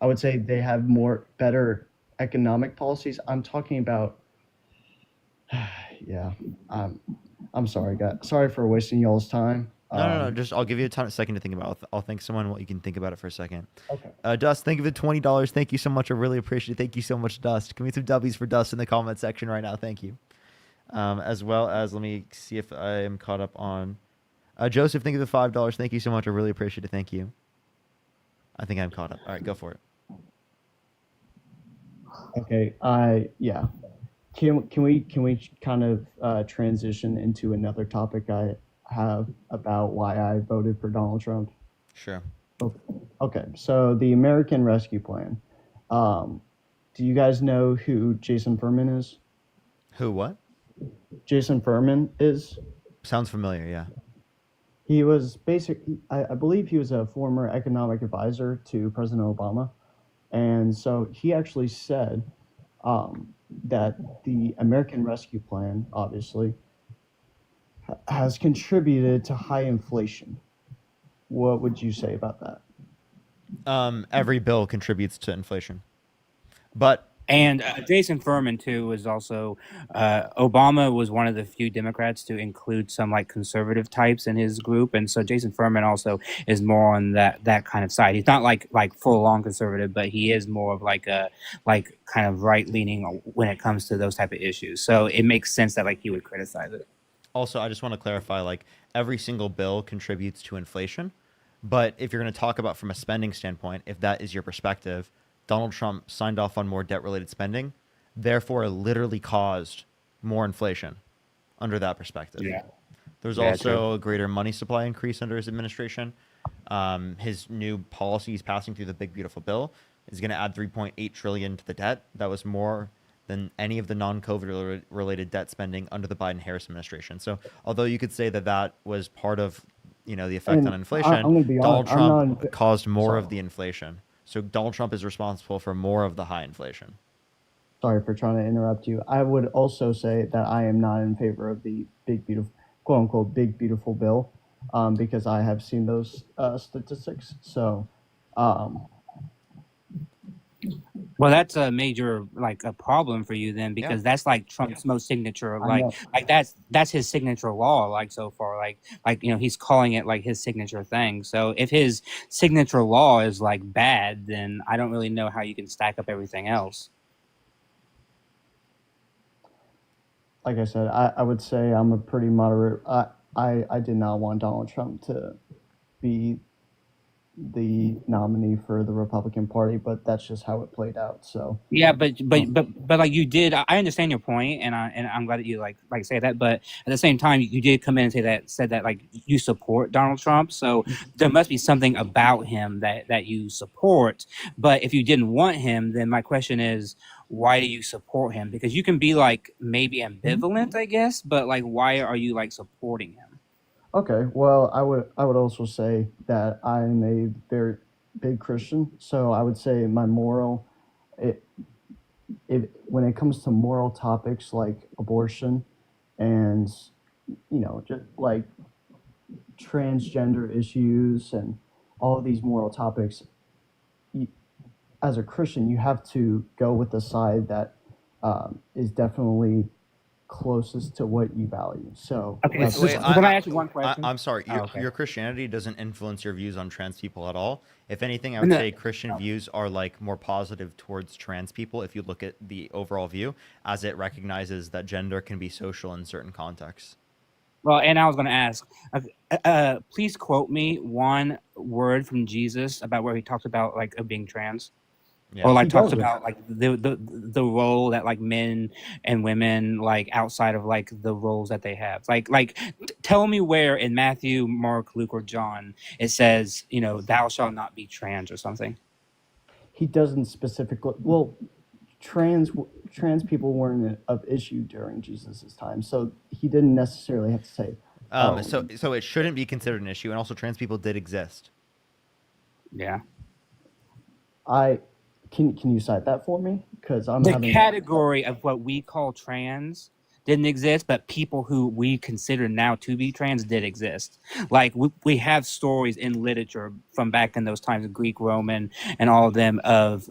I would say they have more better economic policies. I'm talking about yeah. I'm sorry, guys. Sorry for wasting y'all's time. No. Just I'll give you a second to think about it. I'll think someone what you can think about it for a second. Okay. Dust, thank you for the $20. Thank you so much. I really appreciate it. Thank you so much, Dust. Can we get some W's for Dust in the comment section right now? Thank you. As well as let me see if I am caught up on Joseph. Thank you for the $5. Thank you so much. I really appreciate it. Thank you. I think I'm caught up. All right, go for it. Okay. Yeah. Can we kind of transition into another topic I have about why I voted for Donald Trump? Sure. Okay. So the American Rescue Plan. Do you guys know who Jason Furman is? Who? What? Jason Furman is. Sounds familiar. Yeah. He was I believe he was a former economic advisor to President Obama, and so he actually said that the American Rescue Plan, obviously, has contributed to high inflation. What would you say about that? Every bill contributes to inflation. But And Jason Furman too was also Obama was one of the few Democrats to include some like conservative types in his group, and so Jason Furman also is more on that kind of side. He's not like full on conservative, but he is more of like a like kind of right leaning when it comes to those type of issues. So it makes sense that like he would criticize it. also, I just want to clarify, like, every single bill contributes to inflation. But if you're going to talk about from a spending standpoint, if that is your perspective, Donald Trump signed off on more debt-related spending, therefore literally caused more inflation under that perspective. Yeah. There's Yeah, also a greater money supply increase under his administration. His new policies passing through the big beautiful bill is going to add 3.8 trillion to the debt. That was more than any of the non-COVID related debt spending under the Biden-Harris administration. So, although you could say that that was part of, the effect And on I'm inflation, gonna be Donald honest. I'm not. Trump caused more of Sorry. the inflation. So Donald Trump is responsible for more of the high inflation. Sorry for trying to interrupt you. I would also say that I am not in favor of the big beautiful, quote unquote, big beautiful bill, because I have seen those statistics. So, um, Well, that's a major like a problem for you then, because that's like Trump's most signature, I know. like that's his signature law, like so far, like he's calling it like his signature thing. So if his signature law is like bad, then I don't really know how you can stack up everything else. Like I said, I would say I'm a pretty moderate. I did not want Donald Trump to be the nominee for the Republican Party, but that's just how it played out. So Yeah, but like you did, I understand your point, and I'm glad that you like say that. But at the same time, you did come in and said that like you support Donald Trump, so there must be something about him that you support. But if you didn't want him, then my question is, why do you support him? Because you can be like maybe ambivalent, I guess, but like why are you like supporting him? okay, well, I would also say that I'm a very big Christian. So I would say my moral, it, when it comes to moral topics like abortion and just like transgender issues and all of these moral topics, you, as a Christian, you have to go with the side that is definitely closest to what you value. So Okay, that's so why. can I ask you one question? I'm sorry. Oh, okay. Your Christianity doesn't influence your views on trans people at all. If anything, I would No, say Christian views are like more positive towards trans people if you look at the overall view, as it recognizes that gender can be social in certain contexts. well, and I was going to ask, please quote me one word from Jesus about where he talks about like being trans, Yeah. or like He talks doesn't. about like the role that like men and women like outside of like the roles that they have. Tell me where in Matthew, Mark, Luke, or John it says thou shalt not be trans or something. He doesn't specifically. Well, trans people weren't of issue during Jesus's time, so he didn't necessarily have to say, "Oh, So it shouldn't be considered an issue, and also trans people did exist. Yeah. I can you cite that for me? Because I'm The having category of what we call trans didn't exist, but people who we consider now to be trans did exist. Like we have stories in literature from back in those times, Greek, Roman, and all of them of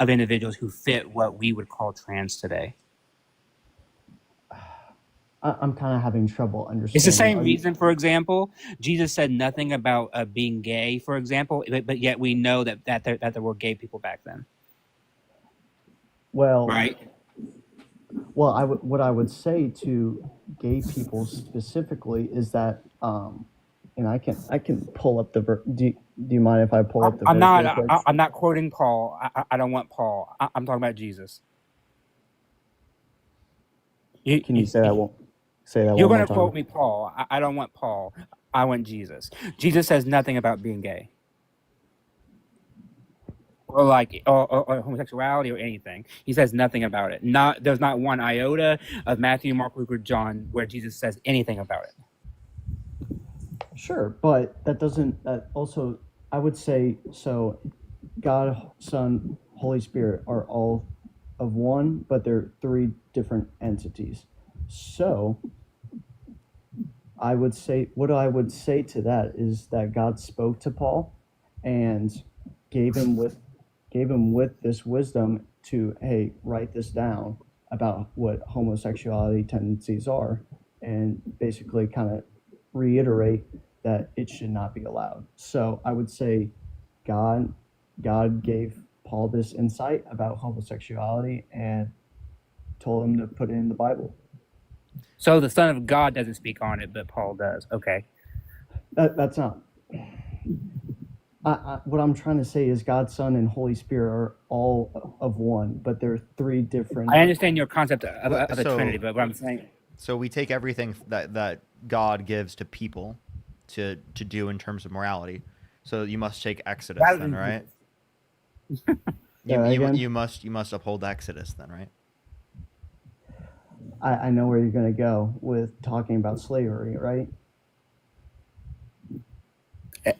individuals who fit what we would call trans today. I'm kind of having trouble It's the understanding. same reason, for example, Jesus said nothing about being gay, for example, but yet we know that there were gay people back then. Well, right. Well, what I would say to gay people specifically is that, and I can pull up the do you mind if I pull up the I'm verse not. real quick? I'm not quoting Paul. I don't want Paul. I'm talking about Jesus. Can you say that one? Say that You're one going more to quote time. me Paul. I don't want Paul. I want Jesus. Jesus says nothing about being gay or or homosexuality or anything. He says nothing about it. There's not one iota of Matthew, Mark, Luke, or John where Jesus says anything about it. Sure, but that doesn't. That also, I would say so. God, Son, Holy Spirit are all of one, but they're three different entities. So I would say what I would say to that is that God spoke to Paul and gave him with this wisdom to, hey, write this down about what homosexuality tendencies are, and basically kind of reiterate that it should not be allowed. So I would say God gave Paul this insight about homosexuality and told him to put it in the Bible. So the Son of God doesn't speak on it, but Paul does. Okay. That's not. What I'm trying to say is God, Son, and Holy Spirit are all of one, but they're three different. I understand your concept of the So- Trinity, but what I'm saying. So we take everything that God gives to people to do in terms of morality. So you must take Exodus Rather then, than right? Again? You must uphold Exodus then, right? I know where you're going to go with talking about slavery, right?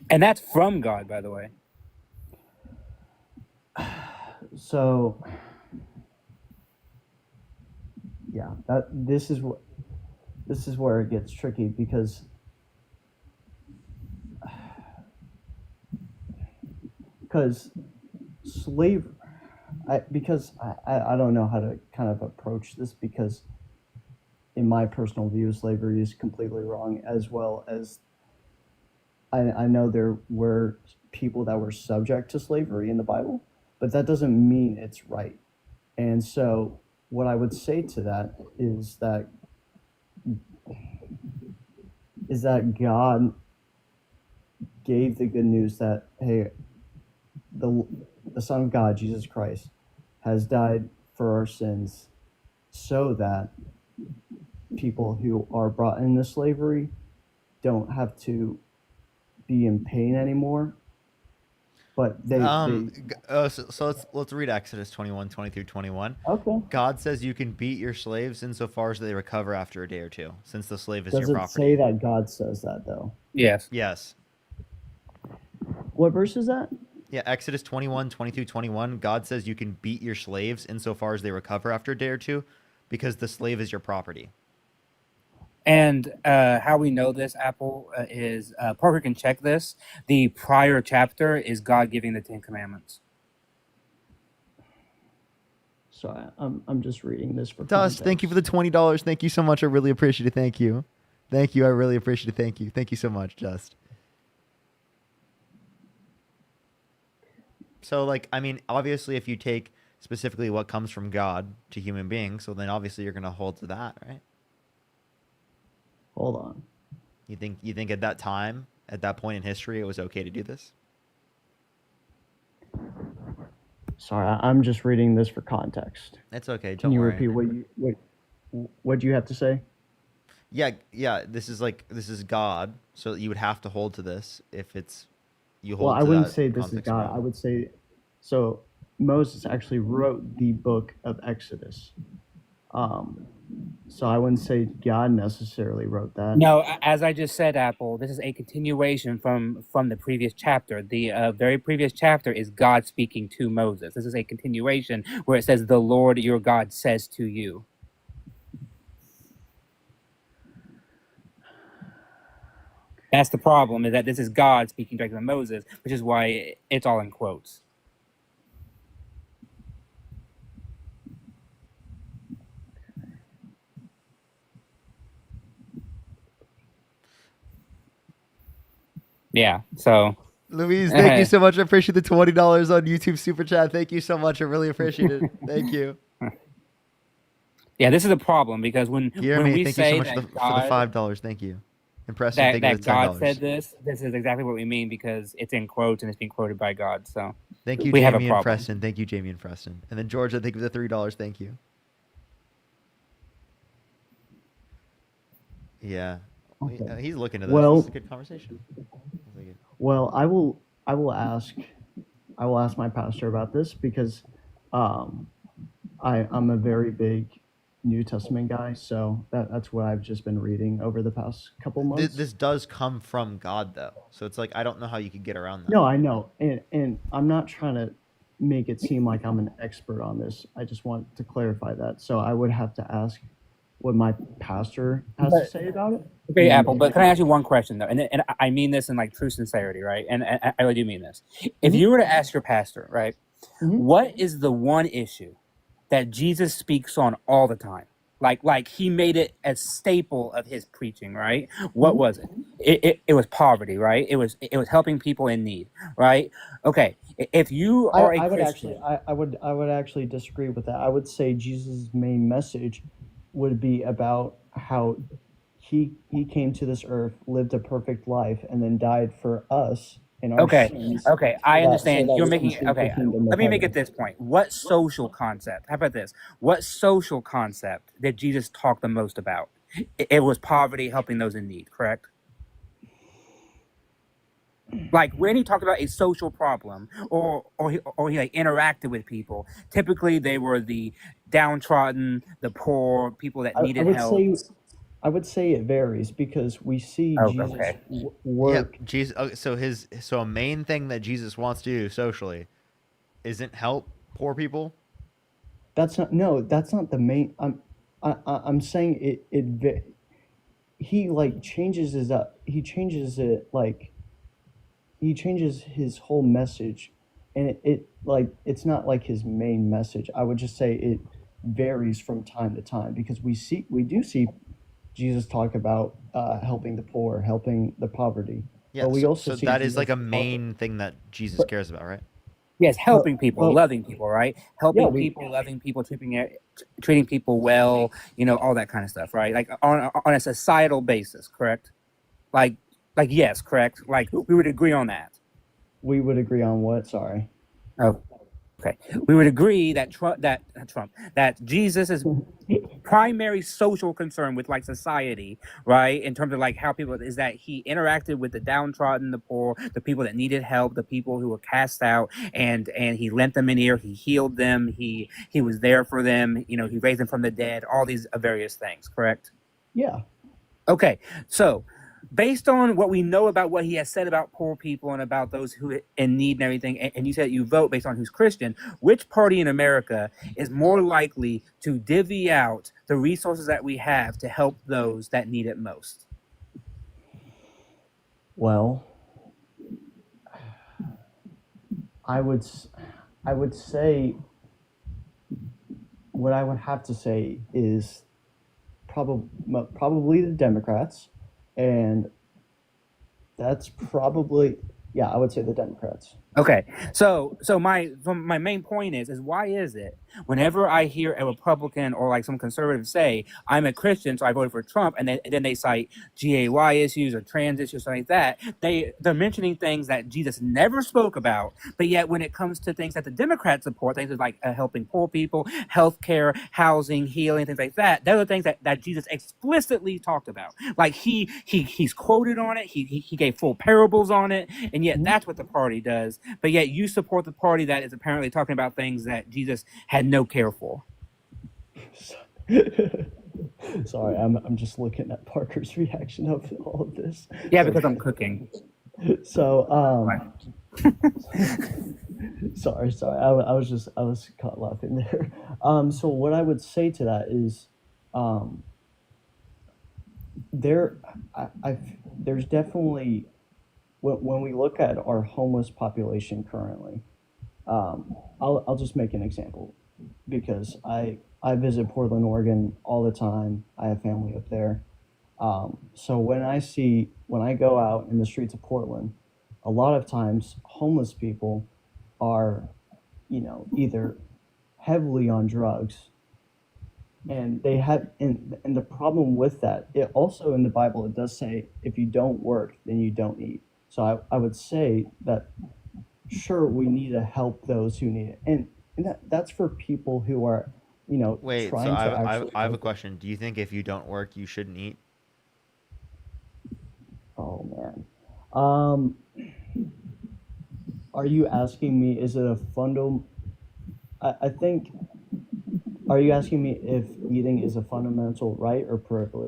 And that's from God, by the way. So, yeah, this is where it gets tricky because slave I don't know how to kind of approach this, because in my personal view slavery is completely wrong, as well as I know there were people that were subject to slavery in the Bible, but that doesn't mean it's right. And so what I would say to that is that God gave the good news that, hey, the Son of God, Jesus Christ, has died for our sins so that people who are brought into slavery don't have to be in pain anymore. But so let's read Exodus 21:20 through 21. Okay. God says you can beat your slaves insofar as they recover after a day or two, since the slave is Does your it property. say that God says that though? Yes. Yes. What verse is that? Yeah, Exodus 21:20 through 21. God says you can beat your slaves insofar as they recover after a day or two, because the slave is your property. And how we know this, Apple, is Parker can check this. The prior chapter is God giving the Ten Commandments. Sorry, I'm just reading this for Dust, thank you for the $20. Thank you so much. I really appreciate it. Thank you. Thank you. I really appreciate it. Thank you. Thank you so much, Dust. So, like, I mean, obviously, if you take specifically what comes from God to human beings, so then obviously you're going to hold to that, right? Hold on. You think at that time, at that point in history, it was okay to do this? Sorry, I'm just reading this for context. It's okay. Can Don't you worry. repeat what do you have to say? Yeah. This is God, so you would have to hold to this if it's you hold. Well, I to wouldn't that say this is context God. around. I would say, so Moses actually wrote the book of Exodus. So I wouldn't say God necessarily wrote that. No, as I just said, Apple, this is a continuation from the previous chapter. The very previous chapter is God speaking to Moses. This is a continuation where it says, "The Lord your God says to you." That's the problem, is that this is God speaking directly to Moses, which is why it's all in quotes. Yeah, so... Louise, thank you so much. I appreciate the $20 on YouTube Super Chat. Thank you so much. I really appreciate it. Thank you. Yeah, this is a problem, because when we thank you so say much that for the God... $5. Thank you. Impressive. that Thank you for the God $10. said this is exactly what we mean, because it's in quotes and it's being quoted by God. So Thank you, we have a Jamie and problem. Preston. Thank you, Jamie and Preston. And then Georgia, thank you for the $3. Thank you. Yeah. Okay. He's looking at this. Well, This is a good conversation. Well, I will ask my pastor about this, because I'm a very big New Testament guy, so that's what I've just been reading over the past couple months. This does come from God, though, so it's like I don't know how you could get around that. No, I know, and I'm not trying to make it seem like I'm an expert on this. I just want to clarify that. So I would have to ask what my pastor has to say about it. Okay, Apple, but can I ask you one question, though? And I mean this in like true sincerity, right? And I really do mean this. If you were to ask your pastor, right, What is the one issue that Jesus speaks on all the time? Like he made it a staple of his preaching, right? What was it? It was poverty, right? It was helping people in need, right? Okay, if you are a I would actually Christian, I would actually disagree with that. I would say Jesus' main message would be about how he came to this earth, lived a perfect life, and then died for us in our okay, sins, okay, I so understand. that You're we can making it. see the Okay, kingdom of let me make heaven. it this point. What social concept? How about this? What social concept did Jesus talk the most about? It was poverty, helping those in need. Correct. Like when he talked about a social problem, or he like interacted with people. Typically, they were the downtrodden, the poor, people that I needed would help. say I would say it varies because we see Oh, Jesus okay. Yep. work. Jesus. Okay, so a main thing that Jesus wants to do socially isn't help poor people. That's not no. That's not the main. I'm saying he like changes his he changes it like he changes his whole message, and it like it's not like his main message. I would just say it varies from time to time because we do see Jesus talk about helping the poor, helping the poverty, Yeah. but we So, also so see that is like Jesus a talk. main thing that Jesus But cares about, right? Yes, but helping people, but loving people, right? yeah, Helping we people, loving people, treating people well, all that kind of stuff, right? Like on a societal basis, correct? Like yes, correct. Like we would agree on that. we would agree on what? Sorry. Oh, okay. We would agree that that Jesus is primary social concern with like society, right? In terms of like how people is that he interacted with the downtrodden, the poor, the people that needed help, the people who were cast out, and he lent them an ear, he healed them, he was there for them, he raised them from the dead, all these various things, correct? Yeah. Okay, so based on what we know about what he has said about poor people and about those who in need and everything, and you said you vote based on who's Christian, which party in America is more likely to divvy out the resources that we have to help those that need it most? Well, I would I would say what I would have to say is probably the Democrats, and that's probably yeah, I would say the Democrats. Okay, so my main point is why is it whenever I hear a Republican or like some conservative say I'm a Christian so I voted for Trump, and then they cite GAY issues or trans issues something like that, they're mentioning things that Jesus never spoke about, but yet when it comes to things that the Democrats support, things like helping poor people, healthcare, housing, healing, things like that, those are things that Jesus explicitly talked about. Like he's quoted on it, he gave full parables on it, and yet that's what the party does. But yet you support the party that is apparently talking about things that Jesus had no care for. Sorry, I'm just looking at Parker's reaction of all of this. Yeah, So because I'm cooking. so sorry, I was caught laughing there. So what I would say to that is, there, there's definitely when we look at our homeless population currently, I'll just make an example because I visit Portland, Oregon all the time. I have family up there. So when I go out in the streets of Portland, a lot of times homeless people are, either heavily on drugs, and they have and the problem with that, it also in the Bible it does say if you don't work then you don't eat. So I would say that sure we need to help those who need it, and that's for people who are Wait. So trying I to have, I have, actually I have a make it. question. Do you think if you don't work, you shouldn't eat? Oh man. um are you asking me is it a fundamental? I think, are you asking me if eating is a fundamental right or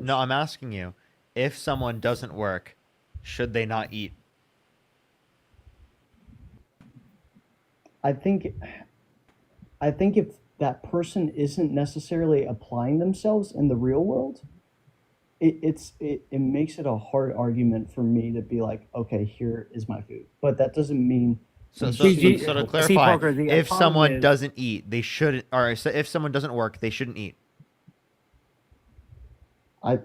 No, privilege? I'm asking you. If someone doesn't work, should they not eat? I think I think if that person isn't necessarily applying themselves in the real world, it makes it a hard argument for me to be like, okay, here is my food. But that doesn't mean So, And so, she so, See, so to told- see, clarify, Parker, the if problem someone is doesn't eat, they shouldn't. Or so if someone doesn't work, they shouldn't eat. I.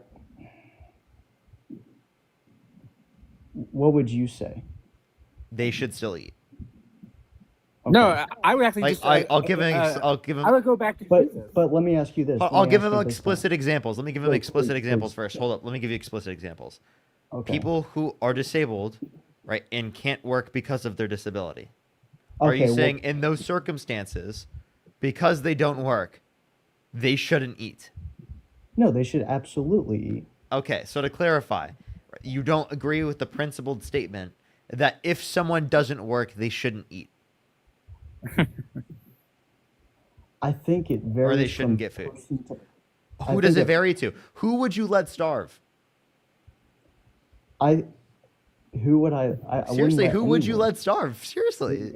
What would you say? They should still eat. no. Okay. I would actually Like just. I'll give I'll give I him. would go back to Jesus. But let me ask you this. I'll Let me give ask him you this now. explicit examples. Let me give him Please, explicit please, examples please. first. Hold up. Let me give you explicit examples. Okay. People who are disabled, right, and can't work because of their disability. Are you Okay. saying in those circumstances, because they don't work, they shouldn't eat? No, they should absolutely eat. Okay, so to clarify, you don't agree with the principled statement that if someone doesn't work, they shouldn't eat, I think it or varies they shouldn't from get food. person to. Who does it vary to? Who would you let starve? Who would I wouldn't Seriously, let who would you anyone. let starve? Seriously.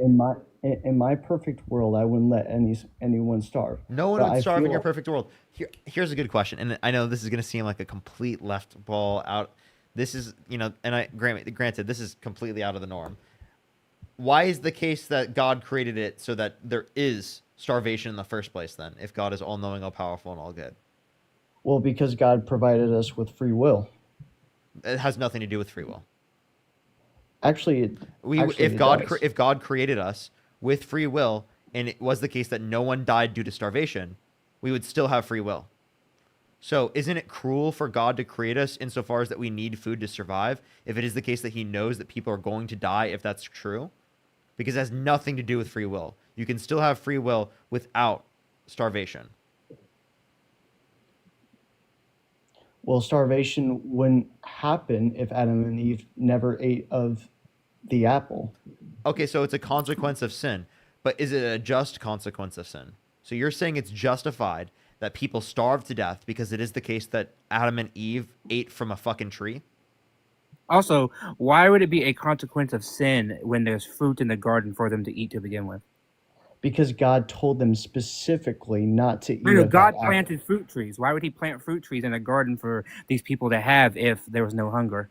In my perfect world, I wouldn't let anyone starve. No one But would I starve in feel your like- perfect world. Here's a good question, and I know this is going to seem like a complete left ball out. This is, and granted, this is completely out of the norm. Why is the case that God created it so that there is starvation in the first place then, if God is all-knowing, all-powerful, and all good? Well, because God provided us with free will. It has nothing to do with free will. Actually, If it God does. if God created us with free will, and it was the case that no one died due to starvation, we would still have free will. So isn't it cruel for God to create us insofar as that we need food to survive, if it is the case that he knows that people are going to die if that's true? Because it has nothing to do with free will. You can still have free will without starvation. Well, starvation wouldn't happen if Adam and Eve never ate of the apple. Okay, so it's a consequence of sin, but is it a just consequence of sin? So you're saying it's justified that people starve to death because it is the case that Adam and Eve ate from a fucking tree? Also, why would it be a consequence of sin when there's fruit in the garden for them to eat to begin with? Because God told them specifically not to eat No, of God that apple. planted fruit trees. Why would he plant fruit trees in a garden for these people to have if there was no hunger?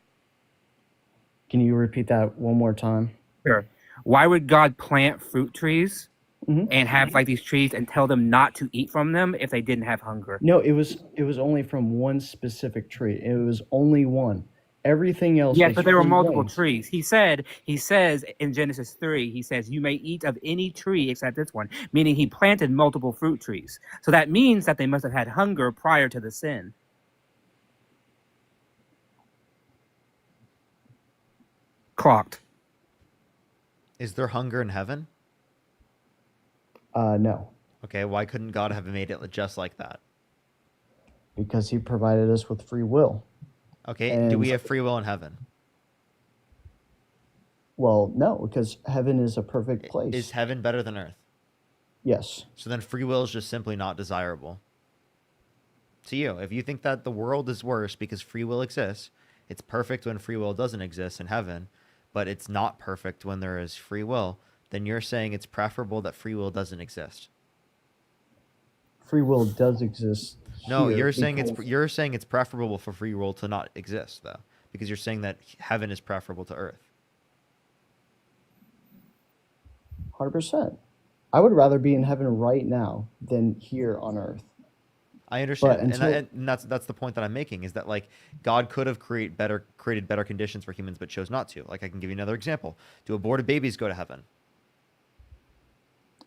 Can you repeat that one more time? Sure. Why would God plant fruit trees Mhm. and have like these trees and tell them not to eat from them if they didn't have hunger? No, it was only from one specific tree. It was only one. Everything else Yes, was but there were free multiple range. trees. He says in Genesis 3, he says, you may eat of any tree except this one, meaning he planted multiple fruit trees. So that means that they must have had hunger prior to the sin. Clocked. Is there hunger in heaven? No, Okay, why couldn't God have made it just like that? because he provided us with free will. Okay, do And we have free will in heaven? well, no, because heaven is a perfect place. Is heaven better than earth? Yes. So then free will is just simply not desirable. To you, if you think that the world is worse because free will exists, it's perfect when free will doesn't exist in heaven, but it's not perfect when there is free will, then you're saying it's preferable that free will doesn't exist. Free will does exist. No, here you're saying because- you're saying it's preferable for free will to not exist though, because you're saying that heaven is preferable to earth. 100%. I would rather be in heaven right now than here on earth. I understand, until- and that's the point that I'm making, is that like God could have created better conditions for humans, but chose not to. Like I can give you another example: do aborted babies go to heaven?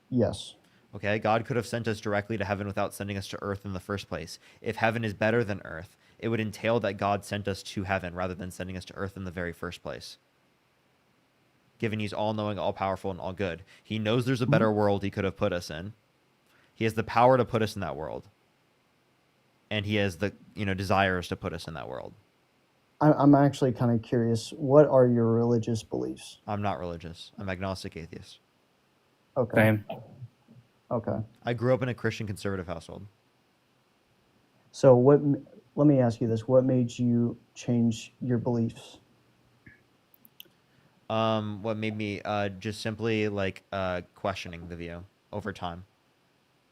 Yes. Okay, God could have sent us directly to heaven without sending us to earth in the first place. If heaven is better than earth, it would entail that God sent us to heaven rather than sending us to earth in the very first place. Given he's all-knowing, all-powerful, and all good, he knows there's a better world he could have put us in. He has the power to put us in that world, and he has the desires to put us in that world. I'm actually kind of curious. What are your religious beliefs? I'm not religious. I'm agnostic atheist. Okay. Same. Okay. I grew up in a Christian conservative household. So let me ask you this. What made you change your beliefs? What made me just simply like questioning the view over time.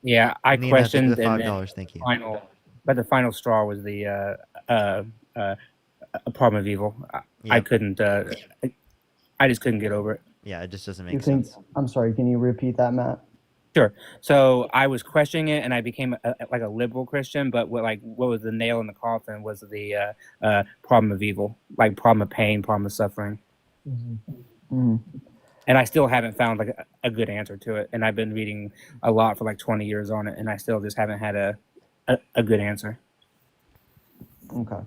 Yeah, I Nina, thank you questioned, for the and then $5. Thank you. the final straw was the a problem of evil. Yeah. I couldn't. I just couldn't get over it. Yeah, it just doesn't You make think? sense. I'm sorry. Can you repeat that, Matt? Sure. So I was questioning it, and I became like a liberal Christian. But what was the nail in the coffin was the problem of evil, like problem of pain, problem of suffering. Mm-hmm. And I still haven't found like a good answer to it. And I've been reading a lot for like 20 years on it, and I still just haven't had a good answer. Okay.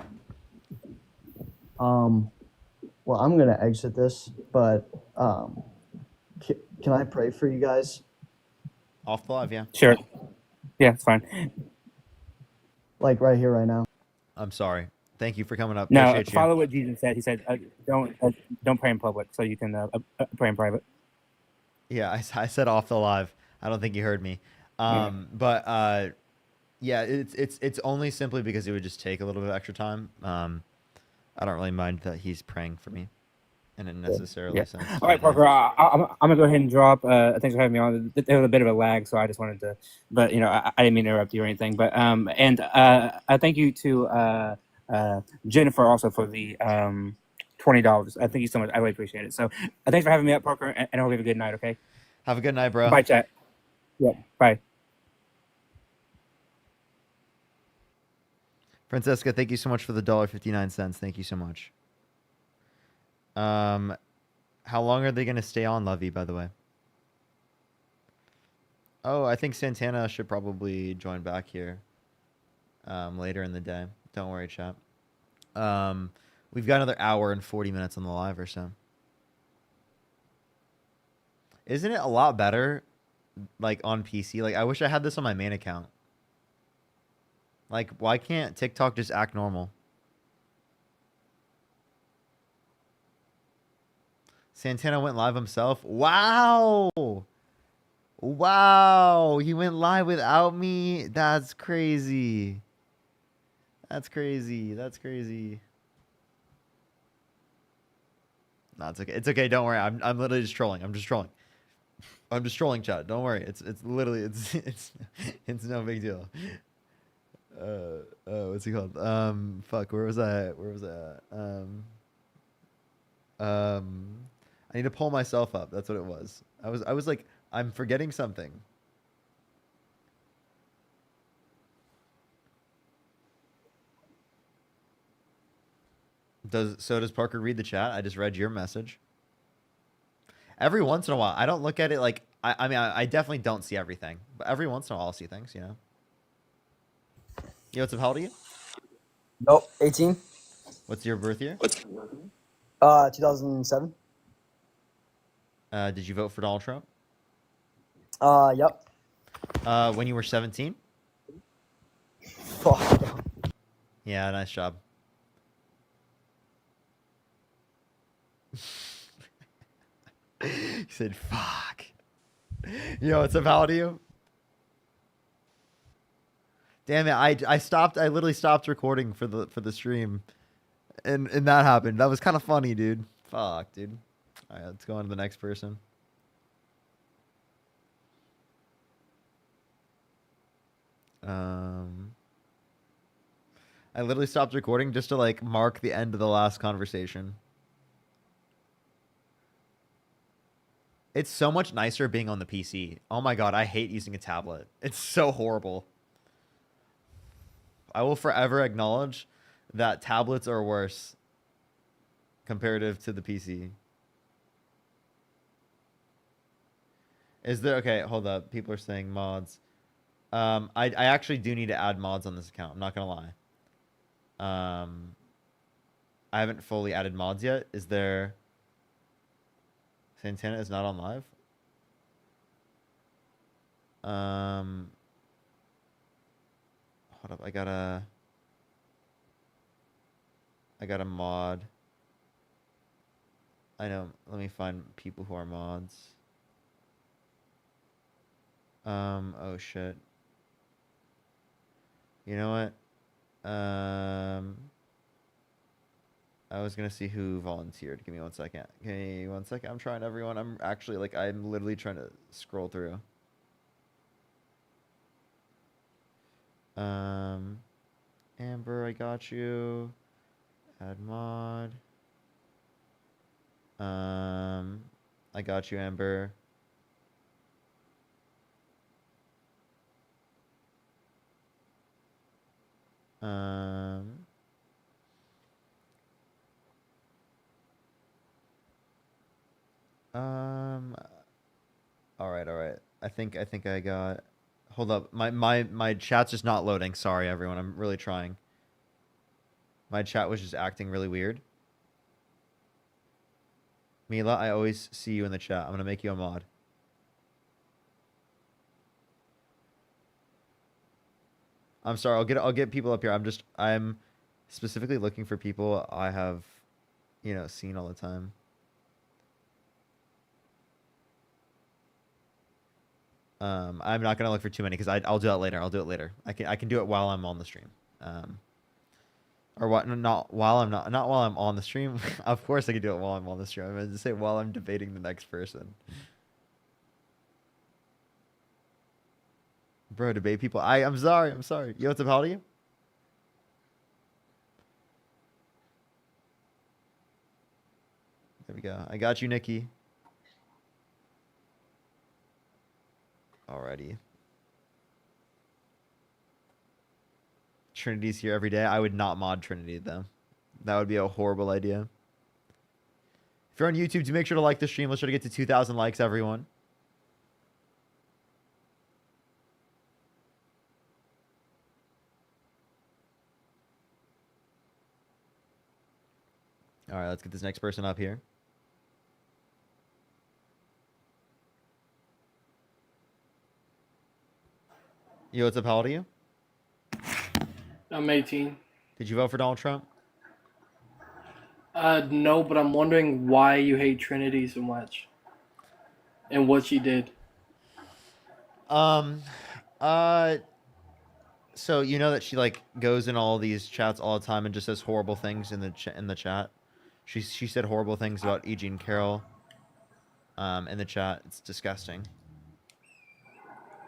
Well, I'm gonna exit this, but can I pray for you guys? Off the live, yeah. Sure. Yeah, it's fine. Like right here, right now. I'm sorry. Thank you for coming up. Now, Appreciate you. follow what Jesus said. He said, don't pray in public, so you can pray in private." Yeah, I said off the live. I don't think you heard me. Yeah. But yeah, it's only simply because it would just take a little bit of extra time. I don't really mind that he's praying for me, and it necessarily Yeah. sense. All right, Parker. I'm gonna go ahead and drop. Thanks for having me on. There was a bit of a lag, so I just wanted to, but I didn't mean to interrupt you or anything. But and thank you to Jennifer also for the $20. Thank you so much. I really appreciate it. So thanks for having me up, Parker, and I hope you have a good night. Okay. Have a good night, bro. Bye, chat. Yeah. Bye. Francesca, thank you so much for the $1.59. Thank you so much. How long are they gonna stay on, Lovey, by the way? Oh, I think Santana should probably join back here later in the day. Don't worry, chat. We've got another hour and 40 minutes on the live or so. Isn't it a lot better, like, on PC? Like, I wish I had this on my main account. Like, why can't TikTok just act normal? Santana went live himself. Wow! Wow! He went live without me? That's crazy. That's crazy. That's crazy. No, it's okay. It's okay. Don't worry. I'm literally just trolling. I'm just trolling. I'm just trolling, chat. Don't worry. It's literally it's no big deal. What's he called? Fuck. Where was I? Where was I? I need to pull myself up. That's what it was. I was like, I'm forgetting something. Does Parker read the chat? I just read your message. Every once in a while, I don't look at it like I mean I definitely don't see everything, but every once in a while I'll see things, you know. Yo, what's up? How old are you? Nope, 18. What's your birth year? 2007. Did you vote for Donald Trump? Yep. When you were 17? Fuck. Yeah, nice job. He said, "Fuck." Yo, what's up? How old are you? Damn it! I stopped. I literally stopped recording for the stream, and that happened. That was kind of funny, dude. Fuck, dude. All right, let's go on to the next person. I literally stopped recording just to like mark the end of the last conversation. It's so much nicer being on the PC. Oh my god, I hate using a tablet. It's so horrible. I will forever acknowledge that tablets are worse comparative to the PC. Is there... Okay, hold up. People are saying mods. I actually do need to add mods on this account. I'm not gonna lie. I haven't fully added mods yet. Is there... Santana is not on live? Hold up. I got a mod. I know. Let me find people who are mods. Oh shit. You know what? I was gonna see who volunteered. Give me 1 second. Okay, 1 second. I'm trying, everyone. I'm actually like, I'm literally trying to scroll through. Amber, I got you. Add mod. I got you, Amber. Um. Um. All right. All right. I think I got. Hold up. My chat's just not loading. Sorry, everyone. I'm really trying. My chat was just acting really weird. Mila, I always see you in the chat. I'm gonna make you a mod. I'm sorry. I'll get people up here. I'm specifically looking for people I have, seen all the time. I'm not gonna look for too many because I'll do that later. I'll do it later. I can do it while I'm on the stream. Or what? Not while I'm not while I'm on the stream. Of course I can do it while I'm on the stream. I'm going to say while I'm debating the next person. Bro, debate people. I'm sorry. I'm sorry. Yo, what's up? How old are you? There we go. I got you, Nikki. Alrighty. Trinity's here every day. I would not mod Trinity, though. That would be a horrible idea. If you're on YouTube, do make sure to like the stream. Let's try to get to 2,000 likes, everyone. All right, let's get this next person up here. Yo, what's up? How old are you? I'm 18. Did you vote for Donald Trump? No, but I'm wondering why you hate Trinity so much, and what she did. So you know that she like goes in all these chats all the time and just says horrible things in the chat. She said horrible things about E. Jean Carroll. In the chat, it's disgusting.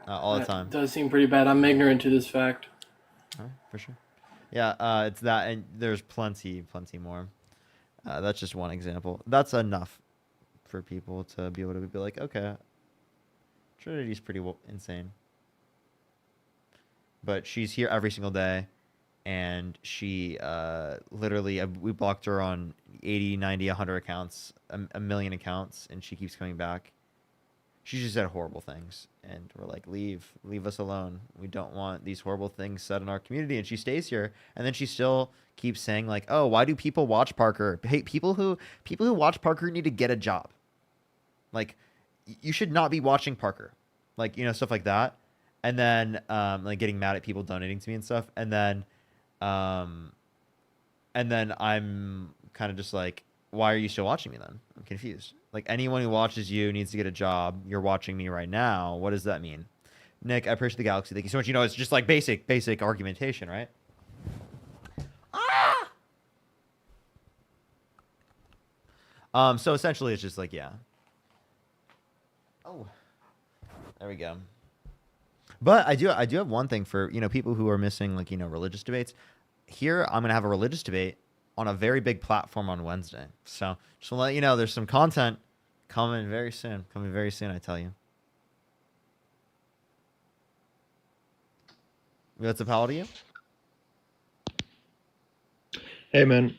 All the time. It does seem pretty bad. I'm ignorant to this fact. For sure. Yeah, it's that, and there's plenty more. That's just one example. That's enough for people to be able to be like, okay, Trinity's pretty insane. But she's here every single day, and she literally, we blocked her on 80, 90, 100 accounts, a million accounts, and she keeps coming back. She just said horrible things, and we're like, leave us alone. We don't want these horrible things said in our community. And she stays here, and then she still keeps saying like, oh, why do people watch Parker? Hey, people who watch Parker need to get a job. Like, you should not be watching Parker, like, stuff like that. And then like getting mad at people donating to me and stuff, and then I'm kind of just like, why are you still watching me then? I'm confused. Like, anyone who watches you needs to get a job. You're watching me right now. What does that mean? Nick, I appreciate the galaxy. Thank you so much. It's just like basic argumentation, right? So essentially it's just like, yeah. Oh. There we go. But I do have one thing for, people who are missing, like, religious debates. Here I'm going to have a religious debate on a very big platform on Wednesday. So just want to let you know there's some content coming very soon. I tell you. What's up? How old are you? Hey, man.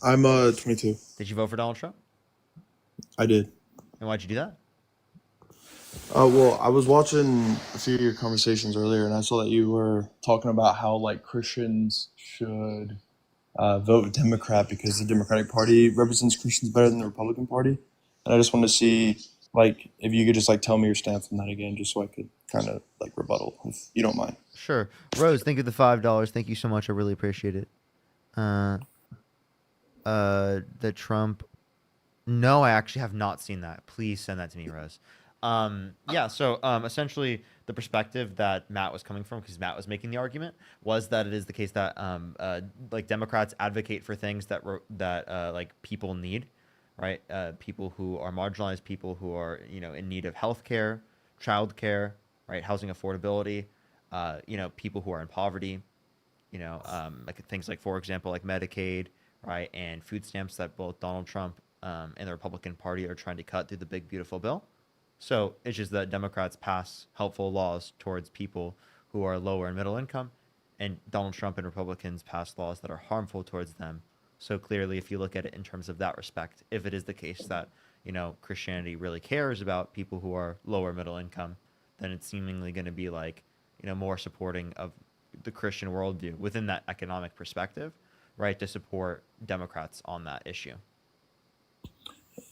I'm 22. Did you vote for Donald Trump? I did. And why'd you do that? Well, I was watching a few of your conversations earlier, and I saw that you were talking about how, like, Christians should vote Democrat because the Democratic Party represents Christians better than the Republican Party. And I just wanted to see, like, if you could just, like, tell me your stance on that again, just so I could kind of, like, rebuttal, if you don't mind. Sure. Rose, thank you for the $5. Thank you so much. I really appreciate it. The Trump... No, I actually have not seen that. Please send that to me, Rose. Yeah, so essentially the perspective that Matt was coming from, because Matt was making the argument, was that it is the case that like Democrats advocate for things that like people need, right? People who are marginalized, people who are in need of health care, child care, right? Housing affordability, people who are in poverty, like things like, for example, like Medicaid, right? And food stamps that both Donald Trump in the Republican Party are trying to cut through the big beautiful bill. So it's just that Democrats pass helpful laws towards people who are lower and middle income, and Donald Trump and Republicans pass laws that are harmful towards them. So clearly, if you look at it in terms of that respect, if it is the case that Christianity really cares about people who are lower middle income, then it's seemingly going to be like more supporting of the Christian worldview within that economic perspective, right? To support Democrats on that issue.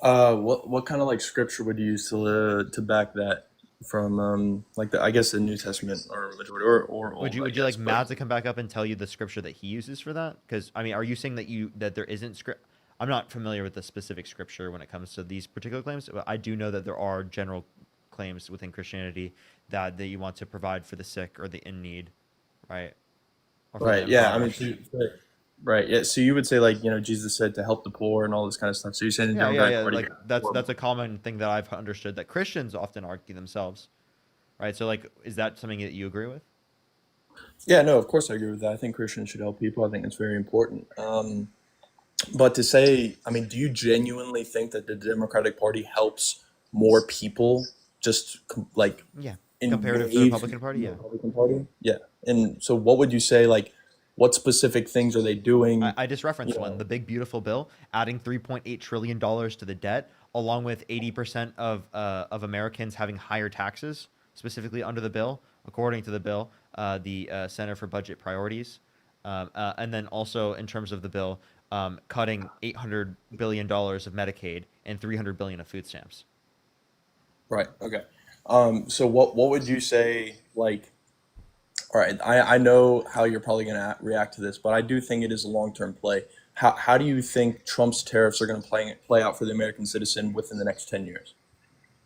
What kind of like scripture would you use to back that from like I guess the New Testament or majority or Would old, you I like guess, Matt but to come back up and tell you the scripture that he uses for that? Because I mean, are you saying that there isn't script? I'm not familiar with the specific scripture when it comes to these particular claims, but I do know that there are general claims within Christianity that you want to provide for the sick or the in need, right? Or for the right, yeah, I mean, impoverished. right, yeah. So you would say like Jesus said to help the poor and all this kind of stuff. So you're saying the Democratic Yeah. Party Like got that's poor. a common thing that I've understood that Christians often argue themselves, right? So like, is that something that you agree with? Yeah, no, of course I agree with that. I think Christians should help people. I think it's very important. But to say, I mean, do you genuinely think that the Democratic Party helps more people just like Yeah, in comparative to the ways than Republican Party, the yeah. Republican Party? Yeah. And so what would you say, like, what specific things are they doing? I just referenced one, the big beautiful bill, adding $3.8 trillion to the debt, along with 80% of Americans having higher taxes, specifically under the bill, according to the bill, the Center for Budget Priorities, and then also in terms of the bill, cutting $800 billion of Medicaid and $300 billion of food stamps. Right. Okay. So what would you say, like, all right, I know how you're probably going to react to this, but I do think it is a long-term play. How do you think Trump's tariffs are going to play out for the American citizen within the next 10 years?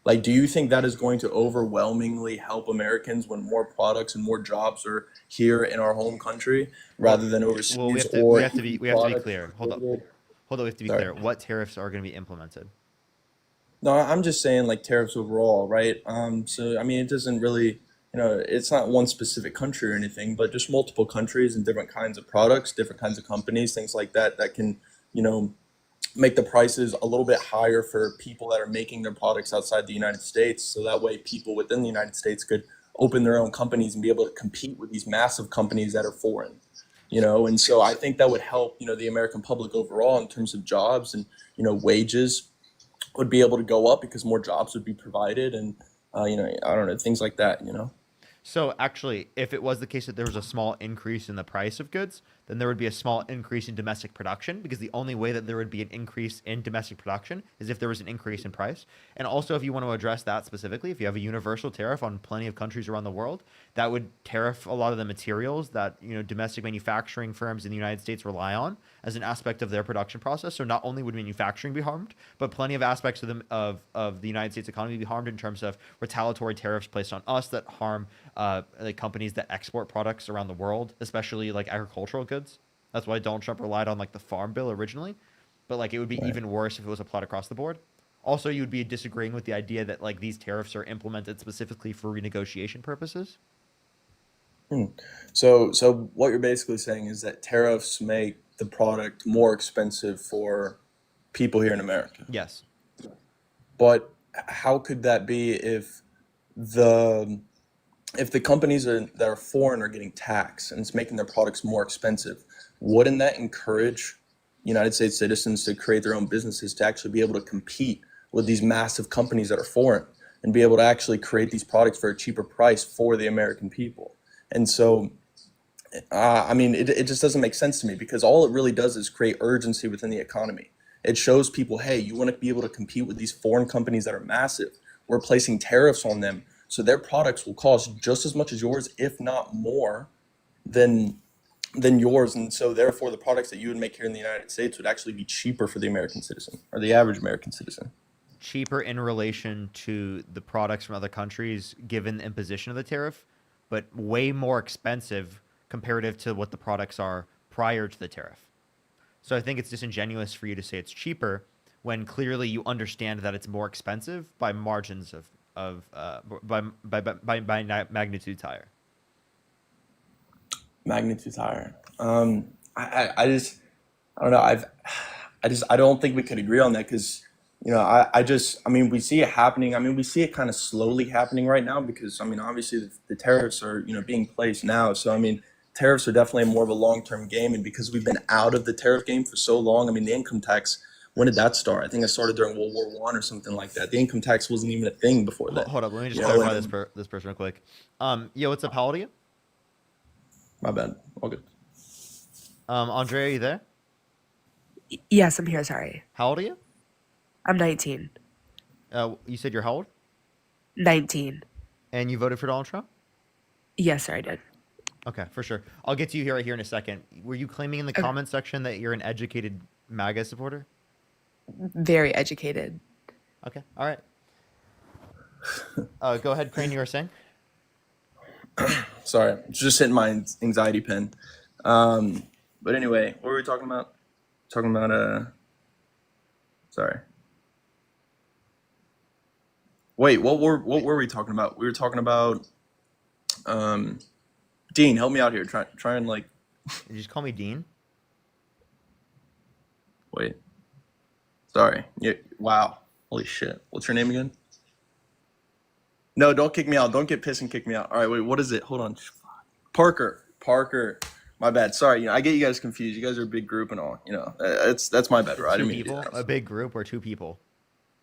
Like, do you think that is going to overwhelmingly help Americans when more products and more jobs are here in our home country rather than Well, we overseas, have to or even we have to be products clear. distributed? Hold up. We have to be Sorry. clear. What tariffs are going to be implemented? No, I'm just saying like tariffs overall, right? So I mean, it doesn't really, it's not one specific country or anything, but just multiple countries and different kinds of products, different kinds of companies, things like that, that can, you know, make the prices a little bit higher for people that are making their products outside the United States. So that way people within the United States could open their own companies and be able to compete with these massive companies that are foreign, and so I think that would help, the American public overall in terms of jobs and, wages would be able to go up because more jobs would be provided and, I don't know, things like that. So actually, if it was the case that there was a small increase in the price of goods, then there would be a small increase in domestic production, because the only way that there would be an increase in domestic production is if there was an increase in price. And also, if you want to address that specifically, if you have a universal tariff on plenty of countries around the world, that would tariff a lot of the materials that domestic manufacturing firms in the United States rely on as an aspect of their production process. So not only would manufacturing be harmed, but plenty of aspects of the United States economy be harmed in terms of retaliatory tariffs placed on us that harm like companies that export products around the world, especially like agricultural goods. That's why Donald Trump relied on like the Farm Bill originally, but like it would be Right. even worse if it was applied across the board. Also, you would be disagreeing with the idea that like these tariffs are implemented specifically for renegotiation purposes. So what you're basically saying is that tariffs make the product more expensive for people here in America. Yes. But how could that be the if the companies that are foreign are getting taxed and it's making their products more expensive? Wouldn't that encourage United States citizens to create their own businesses to actually be able to compete with these massive companies that are foreign and be able to actually create these products for a cheaper price for the American people? And so, I mean, it just doesn't make sense to me, because all it really does is create urgency within the economy. It shows people, hey, you want to be able to compete with these foreign companies that are massive. We're placing tariffs on them, so their products will cost just as much as yours, if not more, than yours. And so therefore the products that you would make here in the United States would actually be cheaper for the American citizen, or the average American citizen. Cheaper in relation to the products from other countries given the imposition of the tariff, but way more expensive comparative to what the products are prior to the tariff. So I think it's disingenuous for you to say it's cheaper when clearly you understand that it's more expensive by margins by magnitudes higher. Magnitudes higher. I don't know. I don't think we could agree on that because, I mean, we see it happening. I mean, we see it kind of slowly happening right now because, I mean, obviously the tariffs are, being placed now. So, I mean, tariffs are definitely more of a long-term game. And because we've been out of the tariff game for so long, I mean, the income tax, when did that start? I think it started during World War One or something like that. The income tax wasn't even a thing before that. Hold up, let me just You know, clarify and- this person real quick. Yo, what's up? How old are you? My bad. All good. Andrea, are you there? Yes, I'm here. Sorry. How old are you? I'm 19. You said you're how old? 19. And you voted for Donald Trump? Yes, sir, I did. Okay, for sure. I'll get to you here in a second. Were you claiming in the comment section that you're an educated MAGA supporter? Very educated. Okay, all right. Go ahead, Crane, you were saying? Sorry, just hitting my anxiety pin. But anyway, what were we talking about? Sorry. Wait, what were we talking about? We were talking about Dean, help me out here. Try and like Did you just call me Dean? wait. Sorry. Yeah, wow. Holy shit. What's your name again? No, don't kick me out. Don't get pissed and kick me out. All right, wait, what is it? Hold on. Parker. My bad. Sorry, I get you guys confused. You guys are a big group and all. That's my bad, right? I Two didn't mean to do people? that. A big group or two people?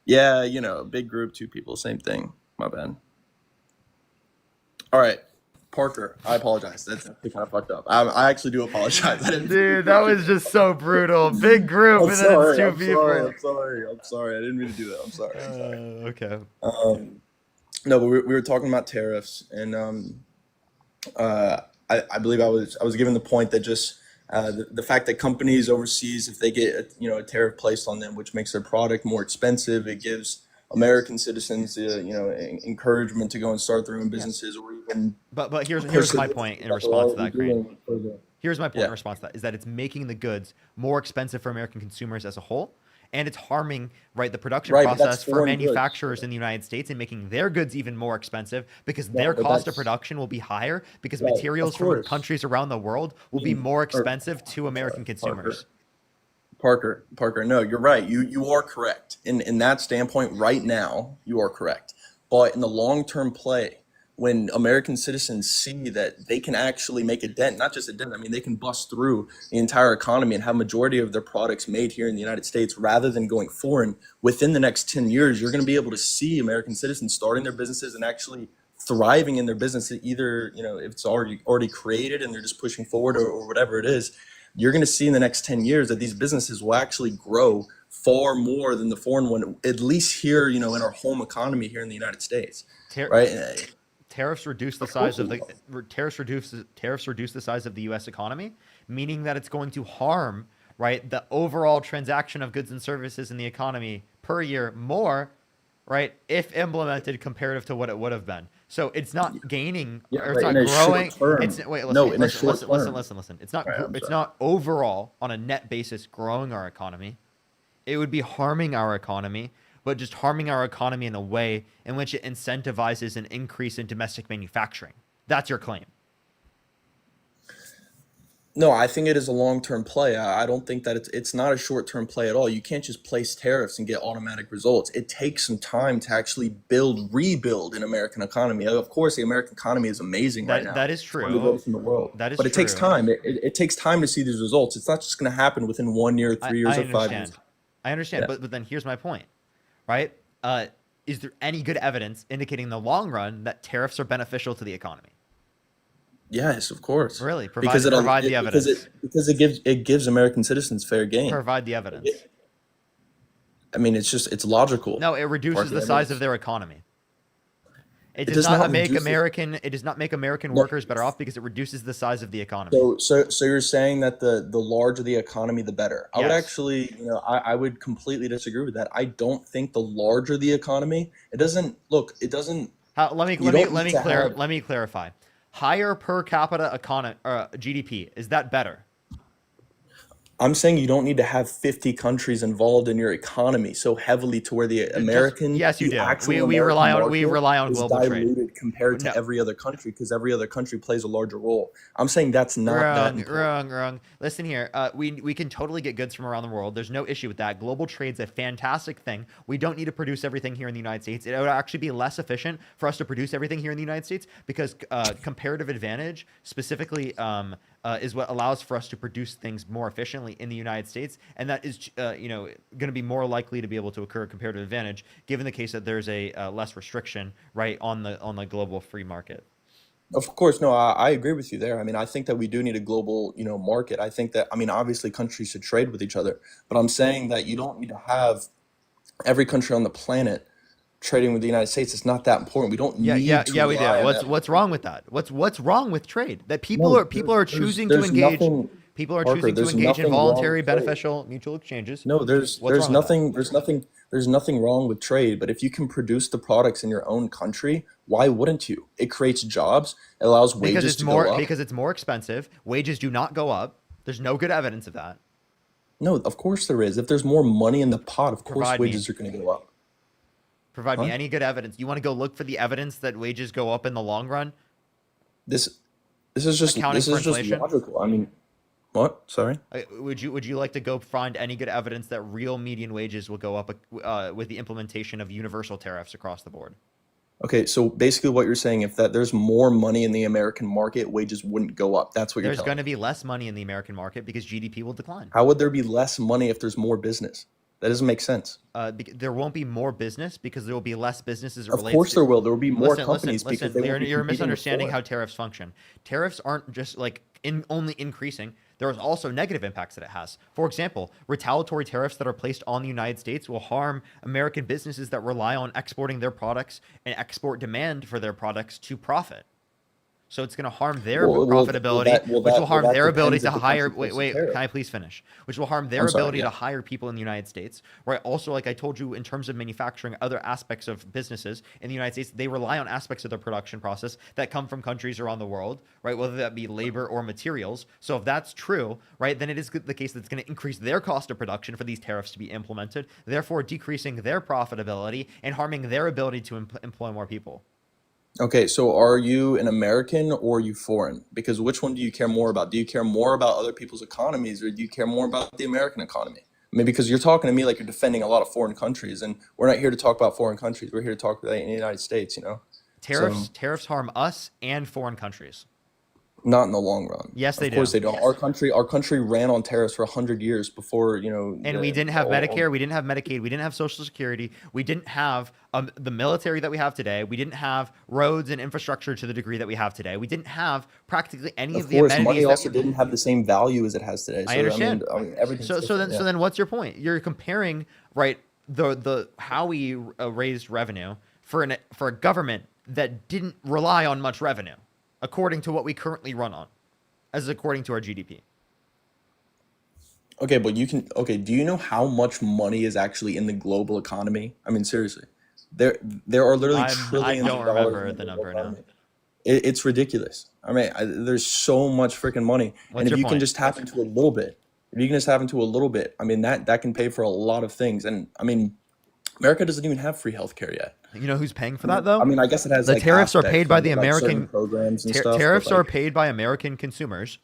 Yeah, big group, two people, same thing. My bad. All right, Parker. I apologize. That's kind of fucked up. I actually do apologize. I didn't. Dude, that was just so brutal. Big group, and then it's two people. I'm sorry. I didn't mean to do that. I'm sorry. Okay. No, but we were talking about tariffs, and I believe I was given the point that just the fact that companies overseas, if they get a tariff placed on them, which makes their product more expensive, it gives American citizens encouragement to go and start their own businesses or even. But here's my point in response to that, Crane. Here's my point in response to that is that it's making the goods more expensive for American consumers as a whole, and it's harming the production process for manufacturers in the United States and making their goods even more expensive because their cost of production will be higher because materials from countries around the world will be more expensive to American consumers. Parker, no, you're right. You are correct. In that standpoint right now, you are correct. But in the long-term play, when American citizens see that they can actually make a dent, not just a dent, I mean, they can bust through the entire economy and have majority of their products made here in the United States rather than going foreign, within the next 10 years, you're going to be able to see American citizens starting their businesses and actually thriving in their business, either, if it's already created and they're just pushing forward or whatever it is. You're going to see in the next 10 years that these businesses will actually grow far more than the foreign one, at least here, in our home economy here in the United States, right? Tariffs reduce the size of the tariffs reduce the size of the U.S. economy, meaning that it's going to harm the overall transaction of goods and services in the economy per year more, if implemented comparative to what it would have been. So it's not gaining or it's not growing. Listen. It's not overall on a net basis growing our economy. It would be harming our economy, but just harming our economy in a way in which it incentivizes an increase in domestic manufacturing. That's your claim. No, I think it is a long-term play. I don't think that it's not a short-term play at all. You can't just place tariffs and get automatic results. It takes some time to actually rebuild an American economy. Of course, the American economy is amazing right now. That is true. It's one of the best in the world. That is but it takes time. It takes time to see these results. It's not just going to happen within 1 year, 3 years, or 5 years. I understand, Yeah. but then here's my point, right? Is there any good evidence indicating in the long run that tariffs are beneficial to the economy? Yes, of course. Really? Provide the evidence. Because it gives American citizens fair game. Provide the evidence. I mean, it's logical. No, it reduces the size of their economy. It does not make American workers better off because it reduces the size of the economy. So you're saying that the larger the economy, the better. I would actually, I would completely disagree with that. I don't think the larger the economy, it doesn't. Let me clarify. Higher per capita GDP, is that better? I'm saying you don't need to have 50 countries involved in your economy so heavily to where the Yes, you the do. actual We American rely on market is global trade. diluted compared to No, every other country because every other country plays a larger role. I'm saying that's not that important. wrong. Listen here. We can totally get goods from around the world. There's no issue with that. Global trade's a fantastic thing. We don't need to produce everything here in the United States. It would actually be less efficient for us to produce everything here in the United States because comparative advantage specifically is what allows for us to produce things more efficiently in the United States, and that is going to be more likely to be able to occur comparative advantage given the case that there's a less restriction right on the global free market. Of course, no, I agree with you there. I mean, I think that we do need a global, market. I think that, I mean, obviously countries should trade with each other, but I'm saying that you don't need to have every country on the planet trading with the United States. It's not that important. We don't need to We do. rely on that. What's wrong with that? What's wrong with trade? That people No, are choosing to engage. People are Parker, choosing to there's engage in nothing wrong voluntary, with trade. beneficial mutual exchanges. No, What's wrong with that? there's nothing wrong with trade, but if you can produce the products in your own country, why wouldn't you? It creates jobs, it allows wages to go up. Because it's more expensive. Wages do not go up. There's no good evidence of that. No, of course there is. If there's more money in the pot, of course Provide me. wages are going to go up. Provide me Huh? any good evidence. You want to go look for the evidence that wages go up in the long run? This is just Accounting for inflation? logical. I mean, what? Sorry? Would you like to go find any good evidence that real median wages will go up with the implementation of universal tariffs across the board? Okay, so basically what you're saying, if that there's more money in the American market, wages wouldn't go up. That's what you're There's telling going me. to be less money in the American market because GDP will decline. How would there be less money if there's more business? That doesn't make sense. There won't be more business because there will be less business as it Of relates course to... there will. There will be more Listen, companies because they you're, won't be you're competing with misunderstanding foreign. how tariffs function. Tariffs aren't just like only increasing. There is also negative impacts that it has. For example, retaliatory tariffs that are placed on the United States will harm American businesses that rely on exporting their products and export demand for their products to profit. So it's going to harm their profitability, which will harm their ability to hire. Wait, can I please finish? Which will harm their ability to hire people in the United States. Right. Also, like I told you, in terms of manufacturing, other aspects of businesses in the United States, they rely on aspects of their production process that come from countries around the world, right? Whether that be labor or materials. So if that's true, right, then it is the case that it's going to increase their cost of production for these tariffs to be implemented, therefore decreasing their profitability and harming their ability to employ more people. Okay, so are you an American or are you foreign? Because which one do you care more about? Do you care more about other people's economies or do you care more about the American economy? I mean, because you're talking to me like you're defending a lot of foreign countries, and we're not here to talk about foreign countries. We're here to talk about the United States, Tariffs harm us and foreign countries. Not in the long run. Yes, they do. Of course they don't. Our country ran on tariffs for 100 years before, And we didn't have Medicare, we didn't have Medicaid, we didn't have Social Security, we didn't have the military that we have today, we didn't have roads and infrastructure to the degree that we have today, we didn't have practically any of the amenities. Of course, money also didn't have the same value as it has today. So, I understand. I mean everything's different, So then what's your point? You're comparing, right, the how we raised revenue for a government that didn't rely on much revenue, according to what we currently run on, as according to our GDP. Okay, but do you know how much money is actually in the global economy? I mean, seriously. There are literally trillions I don't of dollars remember in the number now. It's ridiculous. I mean, there's so much freaking money. What's And if your you point? can just tap into a little bit, I mean, that can pay for a lot of things. And I mean, America doesn't even have free healthcare yet. You know who's paying for that though? I mean, I guess it has the like tariffs are aspects paid by of, the like, certain American programs and stuff. Tariffs but, are like, paid by American consumers,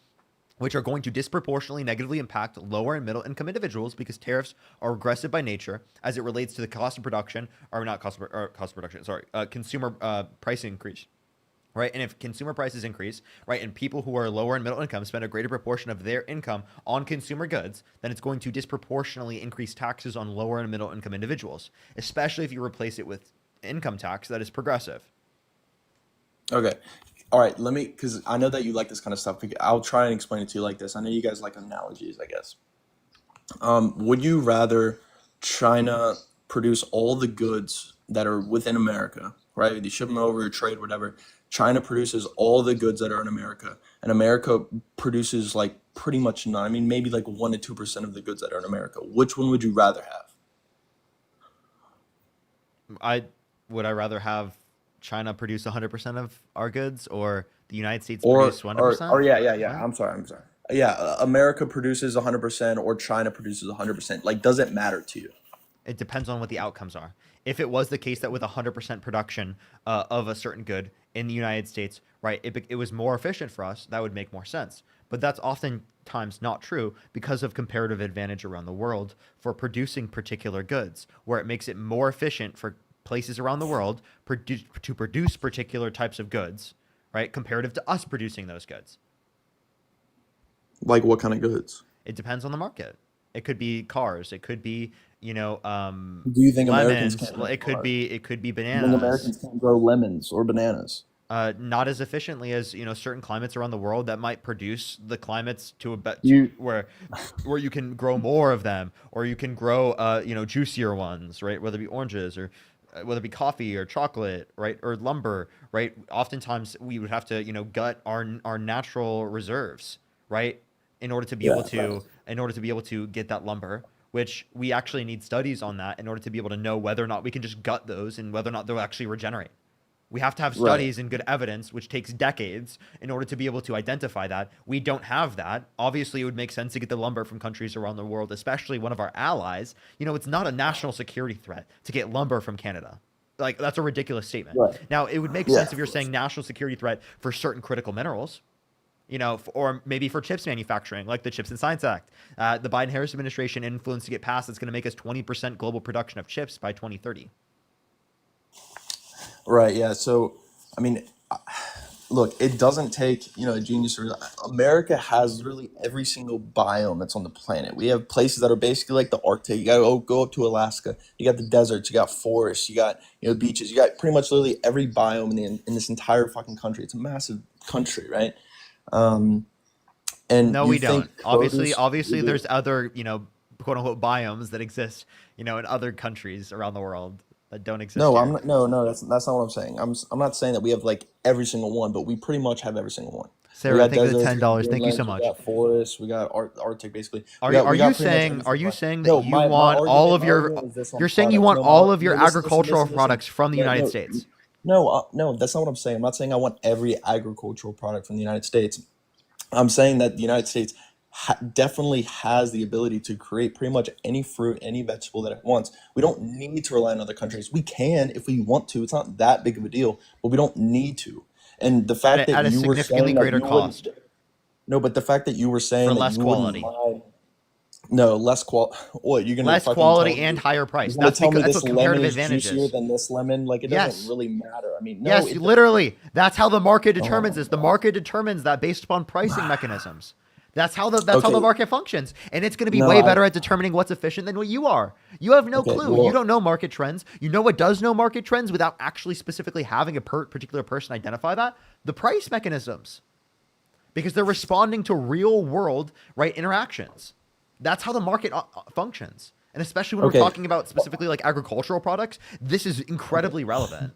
which are going to disproportionately negatively impact lower and middle income individuals because tariffs are regressive by nature as it relates to the cost of production, or not cost of production, sorry, consumer price increase. Right, and if consumer prices increase, right, and people who are lower and middle income spend a greater proportion of their income on consumer goods, then it's going to disproportionately increase taxes on lower and middle income individuals, especially if you replace it with income tax that is progressive. Okay. All right. Because I know that you like this kind of stuff. I'll try and explain it to you like this. I know you guys like analogies, I guess. Would you rather China produce all the goods that are within America, right? You ship them over, trade, whatever. China produces all the goods that are in America, and America produces like pretty much none. I mean, maybe like 1 to 2% of the goods that are in America. Which one would you rather have? Would I rather have China produce 100% of our goods or the United States Or produce 100%? yeah. I'm sorry. yeah, America produces 100% or China produces 100%. Like, does it matter to you? It depends on what the outcomes are. If it was the case that with 100% production of a certain good in the United States, right, it was more efficient for us, that would make more sense. But that's oftentimes not true because of comparative advantage around the world for producing particular goods, where it makes it more efficient for places around the world to produce particular types of goods, right, comparative to us producing those goods. Like, what kind of goods? It depends on the market. It could be cars. It could be, Do you think Americans lemons. can't make It could cars? be Do you think bananas. Americans can't grow lemons or bananas? Not as efficiently as certain climates around the world that might produce the climates to a You where you can grow more of them, or you can grow juicier ones, right? Whether it be oranges or whether it be coffee or chocolate, right, or lumber, right? Oftentimes we would have to gut our natural reserves, right, in order to be able to get that lumber. Which we actually need studies on that in order to be able to know whether or not we can just gut those and whether or not they'll actually regenerate. We have to have Right. studies and good evidence, which takes decades in order to be able to identify that. We don't have that. Obviously, it would make sense to get the lumber from countries around the world, especially one of our allies. It's not a national security threat to get lumber from Canada. Like, that's a ridiculous statement. Right. Now, it would make Yeah. sense if you're saying national security threat for certain critical minerals, or maybe for chips manufacturing, like the Chips and Science Act. The Biden-Harris administration influence to get passed that's going to make us 20% global production of chips by 2030. Right. Yeah. So, I mean, look, it doesn't take a genius. America has literally every single biome that's on the planet. We have places that are basically like the Arctic. You gotta go up to Alaska. You got the deserts. You got forests. You got beaches. You got pretty much literally every biome in this entire fucking country. It's a massive country, right? And No, you we think don't. Obviously, produce there's other, quote unquote biomes that exist, in other countries around the world that don't exist No, here. no, that's not what I'm saying. I'm not saying that we have like every single one, but we pretty much have every single one. We Sarah, got thank you for the deserts, we got $10. Thank you so Greenlands, we much. got forests, we got Arctic, basically. Are We you got are we you got pretty much saying everything. that No, you want all of my your argument is this on you're saying you product. want No, all of your listen, agricultural listen. products from the No, United no, States? no, that's not what I'm saying. I'm not saying I want every agricultural product from the United States. I'm saying that the United States definitely has the ability to create pretty much any fruit, any vegetable that it wants. We don't need to rely on other countries. We can if we want to. It's not that big of a deal, but we don't need to. And the fact that At a you were significantly saying that greater you wouldn't, cost no, but the fact that you were for saying that less you wouldn't quality. mind, no, less what you're gonna Less fucking tell quality me? and higher You're price. gonna tell me That's this what lemon comparative is advantage juicier is. than this lemon? Like it doesn't Yes. really matter. I mean, no, Yes, it. literally. That's how the market determines Oh this. my The god. market determines that based upon pricing mechanisms. That's how the Okay. market functions. And it's going to be No, way better at determining what's efficient than what you are. You have no okay. clue. You Well, don't know market trends. You know what does know market trends without actually specifically having a particular person identify that? The price mechanisms. Because they're responding to real world, right, interactions. That's how the market functions. And especially when we're okay. talking about specifically like agricultural products, this is incredibly relevant.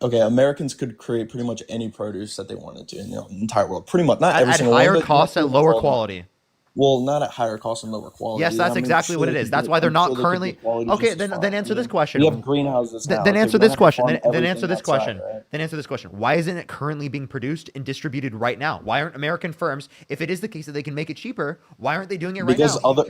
Okay, Americans could create pretty much any produce that they wanted to in the entire world. Pretty much, not every At single one, higher but costs, at pretty much lower all of them. quality. Well, not at higher cost and lower Yes, quality. that's I mean, exactly what sure it they is. could That's get. why they're I'm not sure they could currently. get quality Okay, just as then fine. answer I this mean, question. we have greenhouses now. Then Okay, answer we don't this have to question. farm Then answer everything this outside, question. right? Then answer this question. Why isn't it currently being produced and distributed right now? Why aren't American firms, if it is the case that they can make it cheaper, why aren't they doing it right Because now?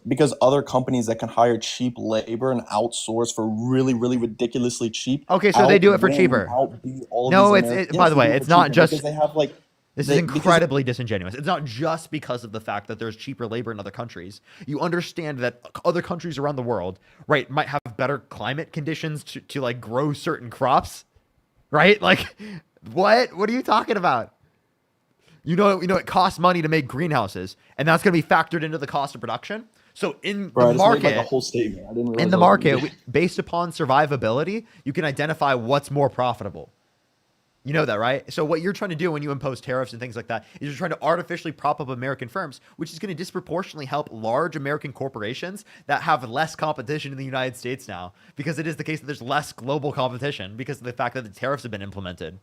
because other companies that can hire cheap labor and outsource for really really ridiculously cheap Okay, so they do it for outwin and cheaper. outbeat all of these No, American. by Yes, the they do way, it it's for not cheaper because just. they have like This is they because incredibly disingenuous. It's not just because of the fact that there's cheaper labor in other countries. You understand that other countries around the world, right, might have better climate conditions to like grow certain crops, right? Like, what? What are you talking about? It costs money to make greenhouses, and that's going to be factored into the cost of production. So in bro, the I just made like a market, whole statement. I didn't in realize the I was gonna market, based upon survivability, you can identify what's more profitable. You know that, right? So what you're trying to do when you impose tariffs and things like that is you're trying to artificially prop up American firms, which is going to disproportionately help large American corporations that have less competition in the United States now, because it is the case that there's less global competition because of the fact that the tariffs have been implemented.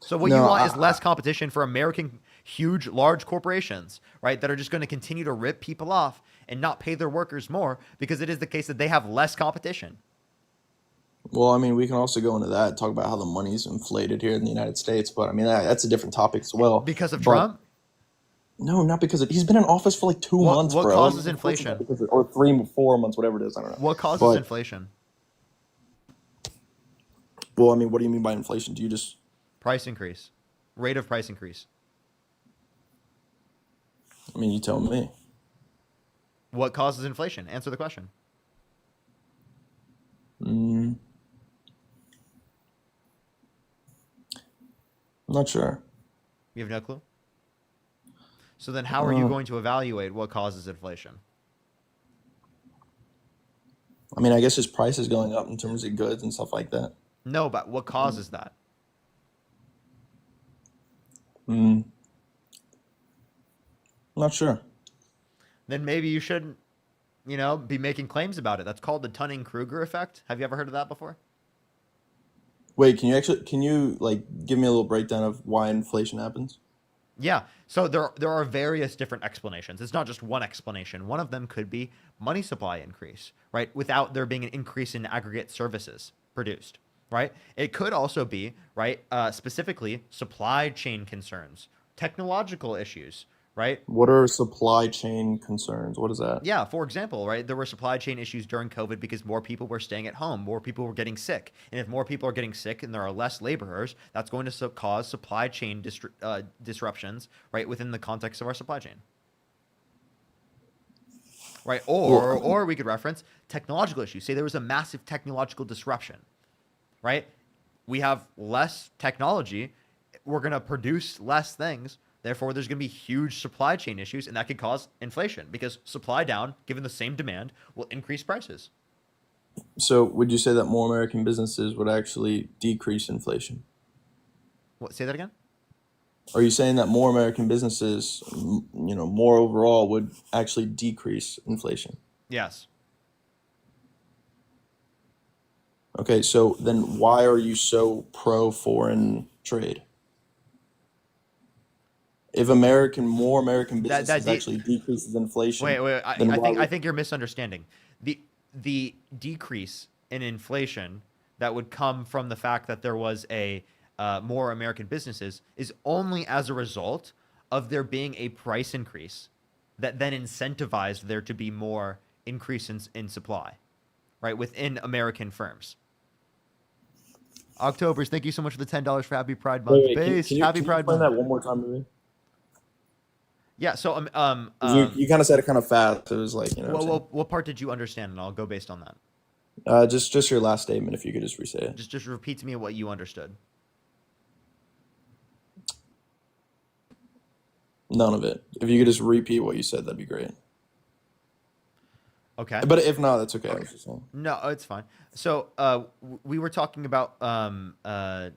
So what you No, want is less competition for American huge, large corporations, right, that are just going to continue to rip people off and not pay their workers more because it is the case that they have less competition. Well, I mean, we can also go into that, talk about how the money's inflated here in the United States, but I mean, that's a different topic as well. Because of But Trump? No, not because he's been in office for like 2 months, What bro. causes Of course not, inflation? or 3, 4 months, whatever it is. I don't know. What causes But inflation? well, I mean, what do you mean by inflation? Do you just Price increase, rate of price increase. I mean, you tell me. What causes inflation? Answer the question. I'm not sure. You have no clue? So then how are you going to evaluate what causes inflation? I mean, I guess just prices going up in terms of goods and stuff like that. No, but what causes that? Not sure. Then maybe you shouldn't, be making claims about it. That's called the Tunning-Kruger effect. Have you ever heard of that before? Wait, can you like give me a little breakdown of why inflation happens? Yeah. So there are various different explanations. It's not just one explanation. One of them could be money supply increase, right? Without there being an increase in aggregate services produced, right? It could also be, right, specifically supply chain concerns, technological issues, right? What are supply chain concerns? What is that? Yeah, for example, right, there were supply chain issues during COVID because more people were staying at home, more people were getting sick. And if more people are getting sick and there are less laborers, that's going to cause supply chain disruptions, right, within the context of our supply chain. Right? Or we could reference technological issues. Say there was a massive technological disruption, right? We have less technology, we're going to produce less things. Therefore, there's going to be huge supply chain issues, and that could cause inflation because supply down, given the same demand, will increase prices. So, would you say that more American businesses would actually decrease inflation? What? Say that again? Are you saying that more American businesses, more overall, would actually decrease inflation? Yes. Okay, so then why are you so pro foreign trade? If more American businesses actually decreases inflation, Wait. then I think you're misunderstanding. The decrease in inflation that would come from the fact that there was a more American businesses is only as a result of there being a price increase that then incentivized there to be more increase in supply, right, within American firms. Octobers, thank you so much for the $10 for Happy Pride Month. Based, Happy Pride Month. That one more time to me? Yeah. So you kind of said it kind of fast. It was like what part did you understand? And I'll go based on that. Just your last statement. If you could just re-say it. Just repeat to me what you understood. None of it. If you could just repeat what you said, that'd be great. Okay. But if not, that's okay. No, it's fine. So we were talking about to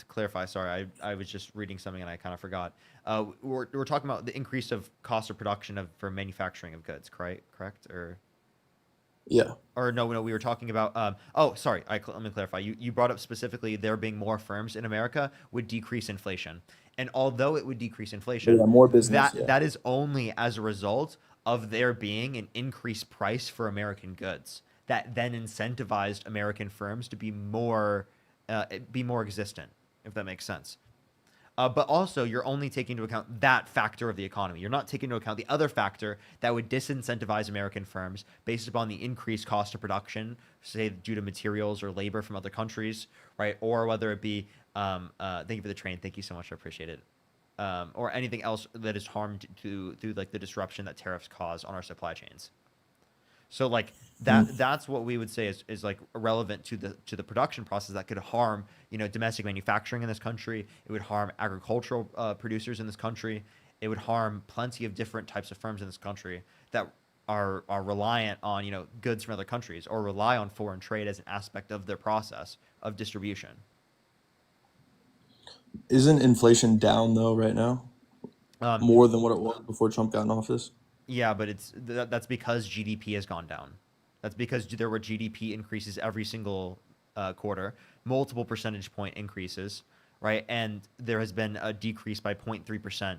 clarify. Sorry, I was just reading something and I kind of forgot. We're talking about the increase of cost of production for manufacturing of goods. Correct? Or yeah. Or no, we were talking about. Sorry. Let me clarify. You brought up specifically there being more firms in America would decrease inflation, and although it would decrease inflation, more business. That is only as a result of there being an increased price for American goods that then incentivized American firms to be more existent, if that makes sense. But also, you're only taking into account that factor of the economy. You're not taking into account the other factor that would disincentivize American firms based upon the increased cost of production, say due to materials or labor from other countries, right? Or whether it be, thank you for the train. Thank you so much. I appreciate it. Or anything else that is harmed through like the disruption that tariffs cause on our supply chains. So like that's what we would say is like relevant to the production process that could harm domestic manufacturing in this country. It would harm agricultural producers in this country. It would harm plenty of different types of firms in this country that are reliant on goods from other countries or rely on foreign trade as an aspect of their process of distribution. Isn't inflation down though right now? More than what it was before Trump got in office? Yeah, but that's because GDP has gone down. That's because there were GDP increases every single quarter, multiple percentage point increases, right? And there has been a decrease by 0.3%,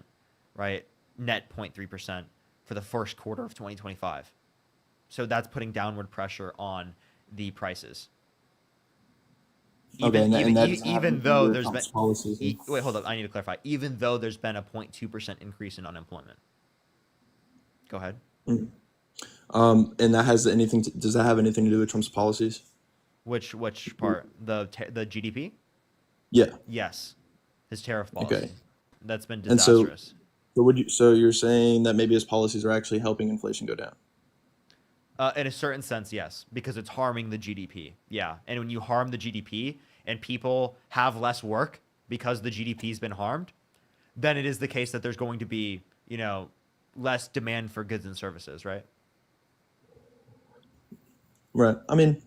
right? Net 0.3% for the first quarter of 2025. So that's putting downward pressure on the prices. Even though there's been wait, hold up, I need to clarify. Even though there's been a 0.2% increase in unemployment. Go ahead. And that has anything to, does that have anything to do with Trump's policies? Which part? The GDP? Yeah. Yes. His tariff policy. Okay. That's been And so, disastrous. so you're saying that maybe his policies are actually helping inflation go down? In a certain sense, yes, because it's harming the GDP. Yeah, and when you harm the GDP and people have less work because the GDP's been harmed, then it is the case that there's going to be, less demand for goods and services, right? Right. I mean,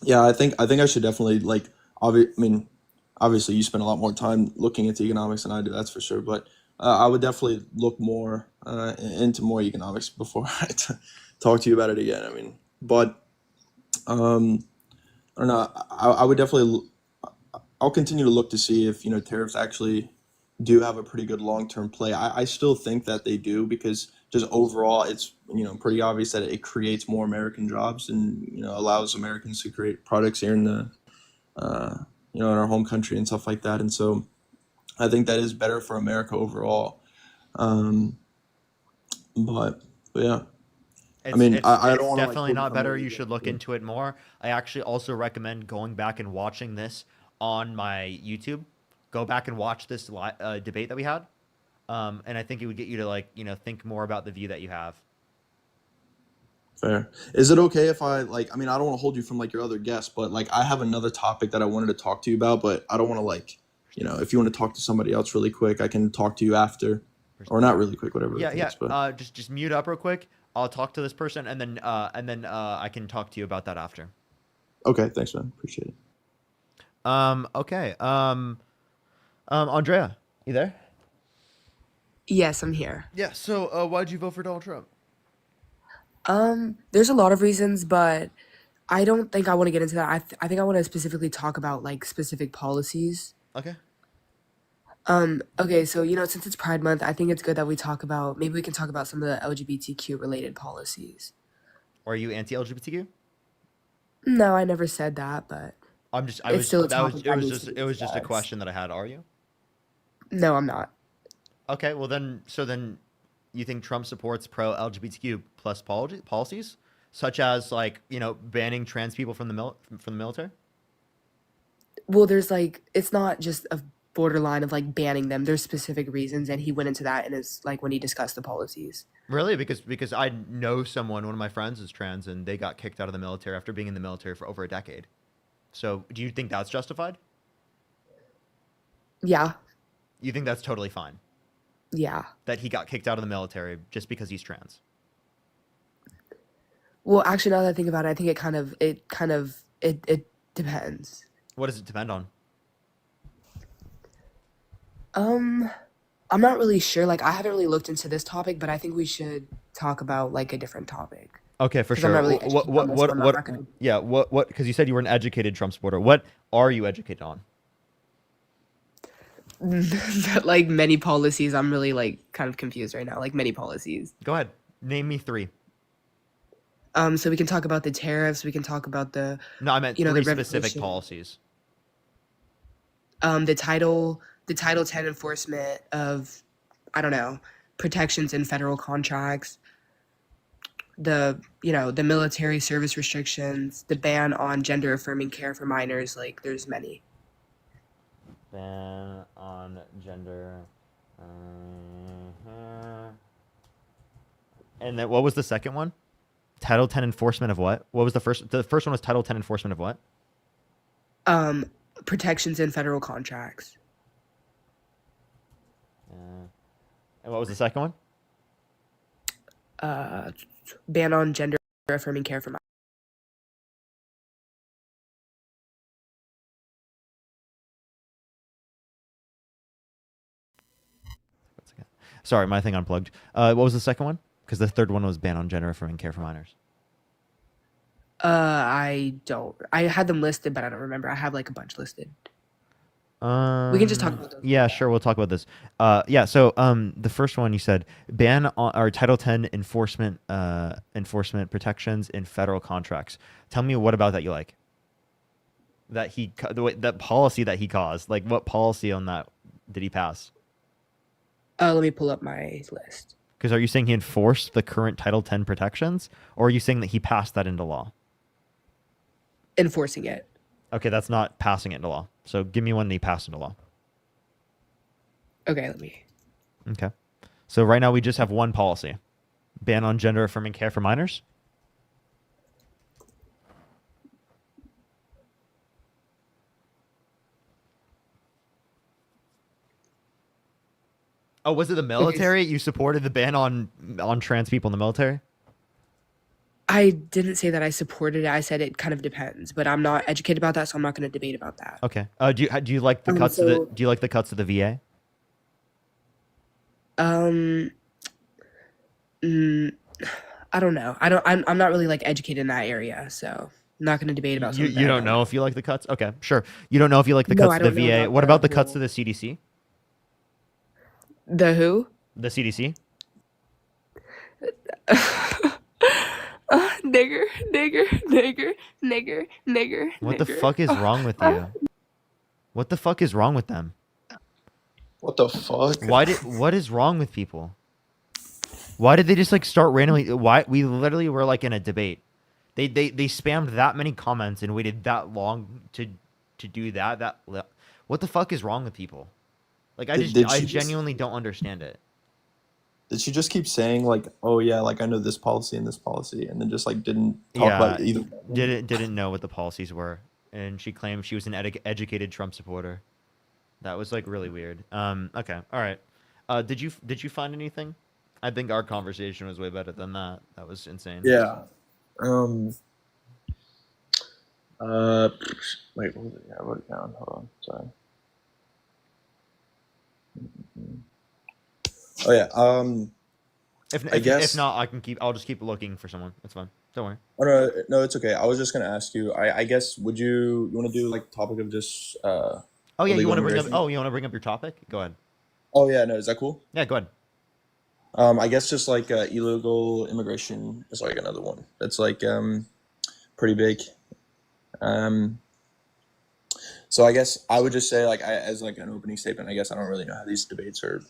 yeah, I think I should definitely like. Obviously, you spend a lot more time looking into economics than I do. That's for sure. But I would definitely look more into more economics before talk to you about it again. I mean, but I don't know. I would definitely. I'll continue to look to see if tariffs actually do have a pretty good long-term play. I still think that they do because just overall, it's pretty obvious that it creates more American jobs and allows Americans to create products here in the in our home country and stuff like that. And so I think that is better for America overall. Um, but yeah, I mean, I don't want to like definitely quote not better. somebody. You should look into it more. I actually also recommend going back and watching this on my YouTube. Go back and watch this debate that we had, and I think it would get you to think more about the view that you have. Fair. Is it okay if I I mean, I don't want to hold you from your other guests, but I have another topic that I wanted to talk to you about, but I don't want to if you want to talk to somebody else really quick, I can talk to you after, or not really quick, whatever. Yeah, it yeah. is, but Just mute up real quick. I'll talk to this person, and then I can talk to you about that after. okay, thanks, man. Appreciate it. Okay. Andrea, you there? Yes, I'm here. Yeah. So, why'd you vote for Donald Trump? There's a lot of reasons, but I don't think I want to get into that. I think I want to specifically talk about specific policies. Okay. Okay, so since it's Pride Month, I think it's good that maybe we can talk about some of the LGBTQ related policies. Are you anti-LGBTQ? No, I never said that, but it's still a topic that needs to be it was just a discussed. question that I had. Are you? No, I'm not. Okay. Well, then you think Trump supports pro-LGBTQ plus policies, such as banning trans people from the military? Well, there's it's not just a borderline of banning them. There's specific reasons, and he went into that in his when he discussed the policies. Really? Because I know one of my friends is trans, and they got kicked out of the military after being in the military for over a decade. So, do you think that's justified? Yeah. You think that's totally fine? Yeah. That he got kicked out of the military just because he's trans? Well, actually, now that I think about it, I think it depends. What does it depend on? I'm not really sure. I haven't really looked into this topic, but I think we should talk about a different topic. Okay, for 'Cause I'm sure. not really educated on this, so I'm not gonna- Yeah, what? Because you said you were an educated Trump supporter. What are you educated on? Many policies, I'm really kind of confused right now. Many policies. Go ahead. Name me 3. So we can talk about the tariffs. We can talk about the No, I meant 3 the specific revocation. policies. The Title 10 enforcement of, I don't know, protections in federal contracts. The military service restrictions, the ban on gender affirming care for minors. There's many. Ban on gender. And then what was the second one? Title 10 enforcement of what? What was the first? The first one was Title 10 enforcement of what? Protections in federal contracts. And what was the second one? Ban on gender affirming care for minors. Sorry, my thing unplugged. What was the second one? Because the third one was ban on gender affirming care for minors. I don't. I had them listed, but I don't remember. I have a bunch listed. We can just talk about those. Yeah, sure. We'll talk about this. Yeah. So, the first one you said ban on or Title 10 enforcement protections in federal contracts. Tell me what about that you like. That policy that he caused. What policy on that did he pass? Let me pull up my list. Because are you saying he enforced the current Title 10 protections, or are you saying that he passed that into law? Enforcing it. Okay, that's not passing it into law. So give me one that he passed into law. Okay, let me. Okay. So right now we just have one policy. Ban on gender affirming care for minors. Oh, was it the military? You supported the ban on trans people in the military? I didn't say that I supported it. I said it kind of depends, but I'm not educated about that, so I'm not going to debate about that. Okay. Do you like the cuts to the do you like the cuts to the VA? I don't know. I'm not really like educated in that area, so I'm not going to debate about something. You don't know if you like the cuts? Okay, sure. You don't know if you like the No, cuts I to the don't know VA. about What the about the cuts whole- to the CDC? The who? The CDC? Nigger, nigger, nigger, nigger, nigger. What the nigger. fuck is wrong with you? What the fuck is wrong with them? What the fuck? What is wrong with people? Why did they just like start randomly? Why we literally were like in a debate. They spammed that many comments and waited that long to do that. What the fuck is wrong with people? Like I genuinely don't understand it. Did she just keep saying like, "Oh yeah, like I know this policy and this policy," and then just like didn't talk about either? Didn't know what the policies were, and she claimed she was an educated Trump supporter. That was like really weird. Okay, all right. Did you find anything? I think our conversation was way better than that. That was insane. Yeah. Wait, what was it? Yeah, I wrote it down. Hold on. Sorry. Oh yeah. If not, I'll just keep looking for someone. That's fine. Don't worry. Oh no, it's okay. I was just gonna ask you. I guess you want to do like topic of just Oh yeah, you illegal want to bring up? immigration? Oh, you want to bring up your topic? Go ahead. Oh yeah, no, is that cool? Yeah, go ahead. I guess just like illegal immigration is like another one that's like pretty big. So I guess I would just say like as like an opening statement, I guess I don't really know how these debates or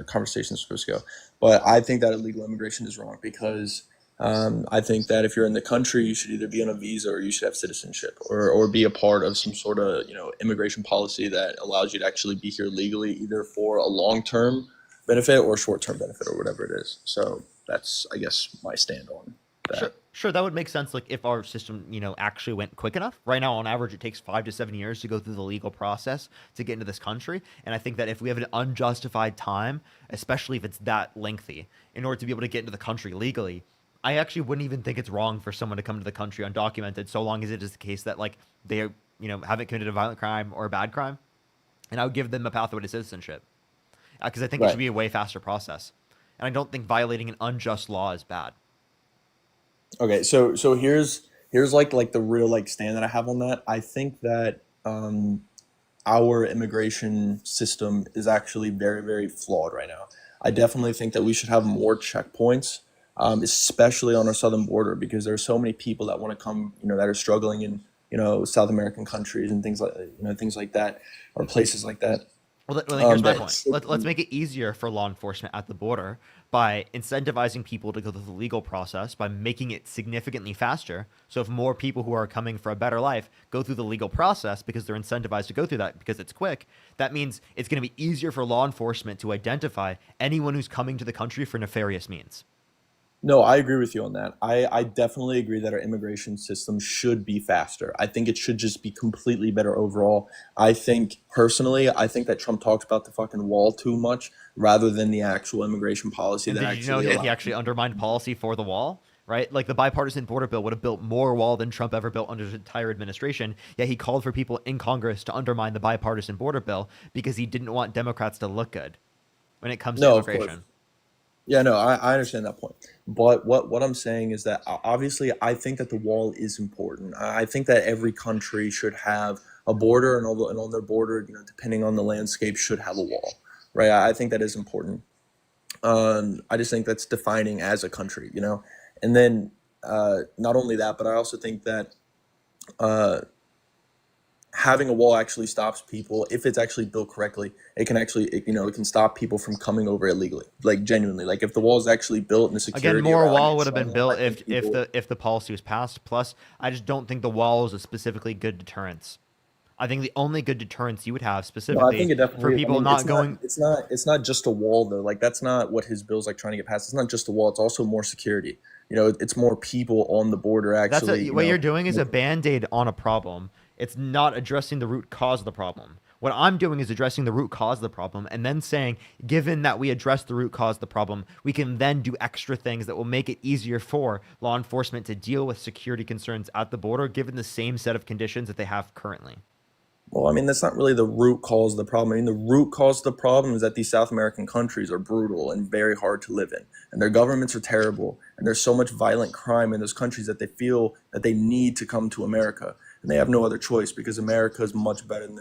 conversations are supposed to go, but I think that illegal immigration is wrong because I think that if you're in the country, you should either be on a visa or you should have citizenship or be a part of some sort of immigration policy that allows you to actually be here legally, either for a long-term benefit or short-term benefit or whatever it is. So that's I guess my stand on that. Sure, that would make sense. Like if our system, actually went quick enough. Right now, on average, it takes 5 to 7 years to go through the legal process to get into this country. And I think that if we have an unjustified time, especially if it's that lengthy, in order to be able to get into the country legally, I actually wouldn't even think it's wrong for someone to come to the country undocumented, so long as it is the case that like they haven't committed a violent crime or a bad crime, and I would give them a pathway to citizenship because I think it should be a way faster process, and I don't think violating an unjust law is bad. Okay, so here's like the real like stand that I have on that. I think that our immigration system is actually very, very flawed right now. I definitely think that we should have more checkpoints, especially on our southern border, because there are so many people that want to come, that are struggling in, South American countries and things like that, or places like that. Well, here's my point. Let's make it easier for law enforcement at the border by incentivizing people to go through the legal process, by making it significantly faster. So if more people who are coming for a better life go through the legal process because they're incentivized to go through that because it's quick, that means it's going to be easier for law enforcement to identify anyone who's coming to the country for nefarious means. No, I agree with you on that. I definitely agree that our immigration system should be faster. I think it should just be completely better overall. I think that Trump talks about the fucking wall too much rather than the actual immigration policy. And did you know that he actually undermined policy for the wall? Right? Like the bipartisan border bill would have built more wall than Trump ever built under his entire administration. Yet he called for people in Congress to undermine the bipartisan border bill because he didn't want Democrats to look good when it comes to immigration. Yeah, no, I understand that point. But what I'm saying is that obviously I think that the wall is important. I think that every country should have a border and on their border, depending on the landscape, should have a wall, right? I think that is important. I just think that's defining as a country, And then not only that, but I also think that having a wall actually stops people if it's actually built correctly. It can actually, it can stop people from coming over illegally, like genuinely. Like if the wall is actually built and the Again, security more around wall it would is have been strong enough, built I think people. if the policy was passed. Plus, I just don't think the wall is a specifically good deterrence. I think the only good deterrence you would have No, I think specifically it for definitely is. I people mean, not going. it's not just a wall though. Like that's not what his bill's like trying to get passed. It's not just a wall. It's also more security. It's more people on the border That's actually. what you're doing is a band-aid on a problem. It's not addressing the root cause of the problem. What I'm doing is addressing the root cause of the problem and then saying, given that we address the root cause of the problem, we can then do extra things that will make it easier for law enforcement to deal with security concerns at the border, given the same set of conditions that they have currently. Well, I mean, that's not really the root cause of the problem. I mean, the root cause of the problem is that these South American countries are brutal and very hard to live in, and their governments are terrible, and there's so much violent crime in those countries that they feel that they need to come to America, and they have no other choice because America is much better than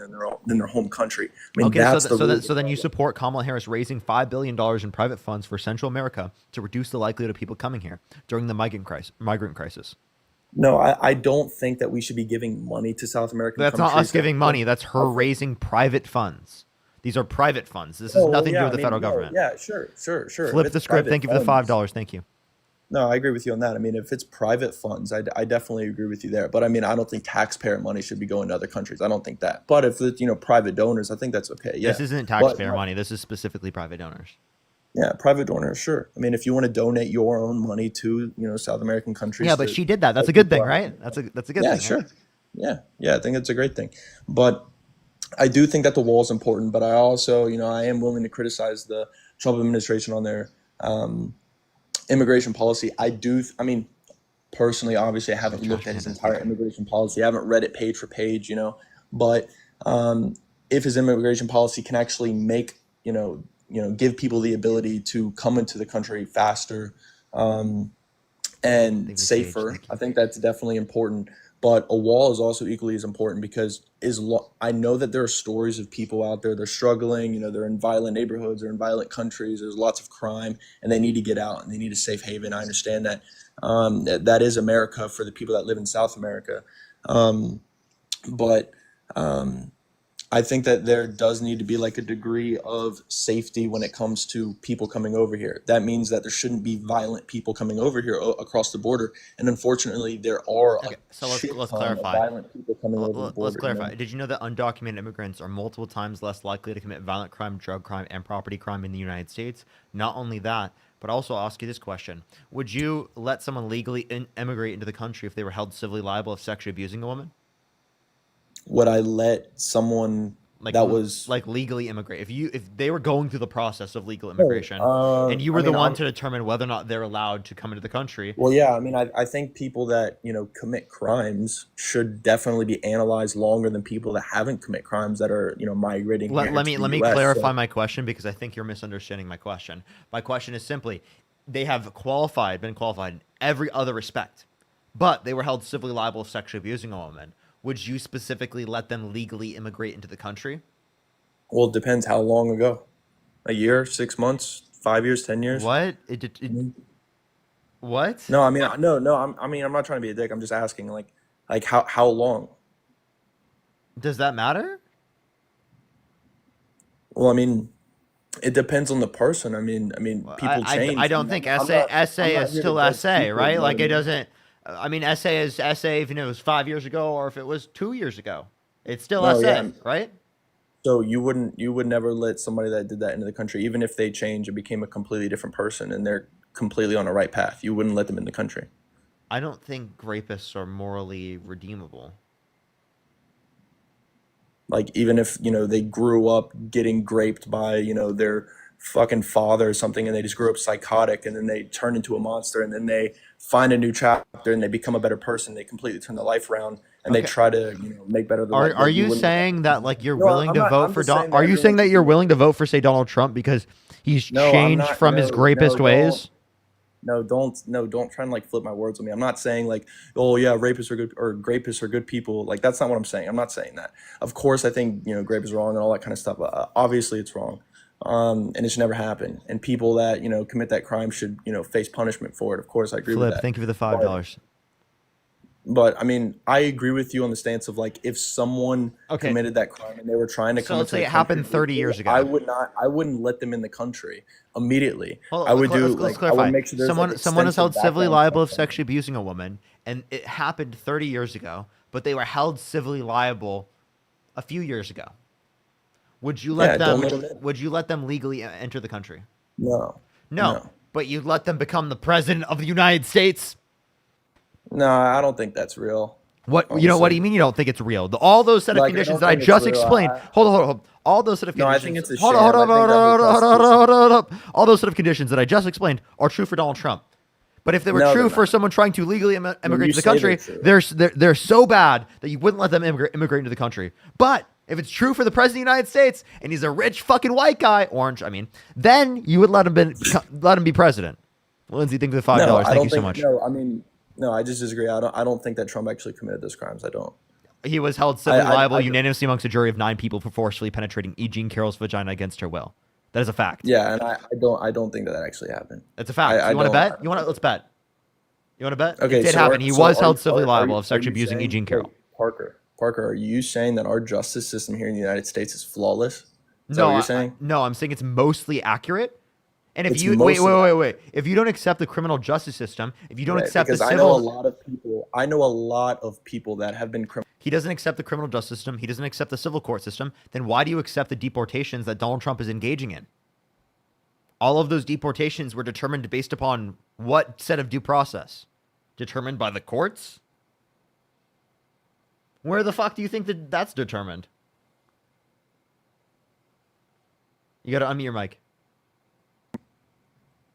their home country. I mean, Okay, that's the root. so then you support Kamala Harris raising $5 billion in private funds for Central America to reduce the likelihood of people coming here during the migrant crisis. No, I don't think that we should be giving money to South American That's countries. not us giving money. That's her raising private funds. These are private funds. This has nothing to do with the federal government. Yeah, sure. Flip If the it's script. private Thank you for the funds- $5. Thank you. No, I agree with you on that. I mean, if it's private funds, I definitely agree with you there. But I mean, I don't think taxpayer money should be going to other countries. I don't think that. But if it's, private donors, I think that's okay. Yeah. This isn't taxpayer money. This is specifically private donors. Yeah, private donors, sure. I mean, if you want to donate your own money to, South American countries. Yeah, but she did that. That's a good thing, right? That's a good thing. Yeah, sure. Yeah, I think it's a great thing. But I do think that the wall is important. But I also, I am willing to criticize the Trump administration on their immigration policy. I mean, personally, obviously, I haven't looked at his entire immigration policy. I haven't read it page for page, But if his immigration policy can actually make, give people the ability to come into the country faster and safer, I think that's definitely important. But a wall is also equally as important because I know that there are stories of people out there, they're struggling, they're in violent neighborhoods, they're in violent countries, there's lots of crime, and they need to get out and they need a safe haven. I understand that. That is America for the people that live in South America. But I think that there does need to be like a degree of safety when it comes to people coming over here. That means that there shouldn't be violent people coming over here across the border. And unfortunately, there are let's clarify. Violent people coming over the border. Let's clarify. Did you know that undocumented immigrants are multiple times less likely to commit violent crime, drug crime, and property crime in the United States? Not only that, but also I'll ask you this question. Would you let someone legally immigrate into the country if they were held civilly liable of sexually abusing a woman? Would I let someone that was like legally immigrate if they were going through the process of legal immigration and you were the one to determine whether or not they're allowed to come into the country? Well, yeah, I mean, I think people that commit crimes should definitely be analyzed longer than people that haven't commit crimes that are migrating. Let me clarify my question because I think you're misunderstanding my question. My question is simply, they have been qualified in every other respect, but they were held civilly liable of sexually abusing a woman. Would you specifically let them legally immigrate into the country? Well, it depends how long ago. A year, 6 months, 5 years, 10 years. What? What? No, I mean, no. I'm not trying to be a dick. I'm just asking, like how long? Does that matter? Well, I mean, it depends on the person. I mean, people change. I don't think essay is still essay, right? Like it doesn't. I mean, essay is essay if it was 5 years ago or if it was 2 years ago. It's still essay, right? So you would never let somebody that did that into the country, even if they change and became a completely different person and they're completely on the right path. You wouldn't let them in the country. I don't think rapists are morally redeemable. Like even if they grew up getting graped by their fucking father or something, and they just grew up psychotic, and then they turn into a monster, and then they find a new chapter and they become a better person. They completely turn their life around and they try to make better. Are you saying that like you're willing to vote for Donald? Are you saying that you're willing to vote for say Donald Trump because he's changed from his rapist ways? No, don't try and like flip my words with me. I'm not saying like, oh yeah, rapists are good or grapists are good people. Like that's not what I'm saying. I'm not saying that. Of course, I think grape is wrong and all that kind of stuff. Obviously, it's wrong. And it should never happen. And people that commit that crime should face punishment for it. Of course, I agree with that. Thank you for the $5. But I mean, I agree with you on the stance of like if someone Okay. committed that crime and they were trying to So come let's into say the it happened country 30 years legally, ago. I wouldn't let them in the country immediately. Hold I on, would do let's like I clarify. would make sure there's like Someone is held extensive civilly background liable of checks on them. sexually abusing a woman, and it happened 30 years ago, but they were held civilly liable a few years ago. Would you let Yeah, don't them? let them in. Would you let them legally enter the country? No. No, but you'd let them become the president of the United States. No, I don't think that's real. What honestly. you know? What do you mean you don't think it's real? All those set of Like, I conditions don't that I think it's just real. explained. Hold on. All those set of No, conditions. I think it's a hold sham. on. I think that whole Hold up. All those set of conditions that I just explained are true for Donald Trump. But if they were No, true they're for not. someone trying to legally immigrate you to the say country, they're they're so bad that you wouldn't let them immigrate into the country. But if it's true for the president of the United States and he's a rich fucking white guy, orange, I mean, then you would let him be president. Lindsay, thank you for $5. No, I Thank don't you so think. much. No, I mean, no, I just disagree. I don't think that Trump actually committed those crimes. I don't. He was held civilly I- liable I- unanimously amongst a jury of 9 people for forcefully penetrating E. Jean Carroll's vagina against her will. That is a fact. Yeah, and I don't think that actually happened. It's a fact. You want to bet? Let's bet. You want to bet? Okay, It did so happen. He was held civilly liable of are sexually you abusing E. saying- Jean Carroll. Parker, are you saying that our justice system here in the United States is flawless? Is that No, what you're saying? no, I'm saying it's mostly accurate. And if It's you mostly wait. If you don't accept the criminal justice system, if you don't Right, accept the because civil, I know a lot of people that have been he doesn't accept the criminal justice system. He doesn't accept the civil court system. Then why do you accept the deportations that Donald Trump is engaging in? All of those deportations were determined based upon what set of due process? Determined by the courts? Where the fuck do you think that that's determined? You gotta unmute your mic.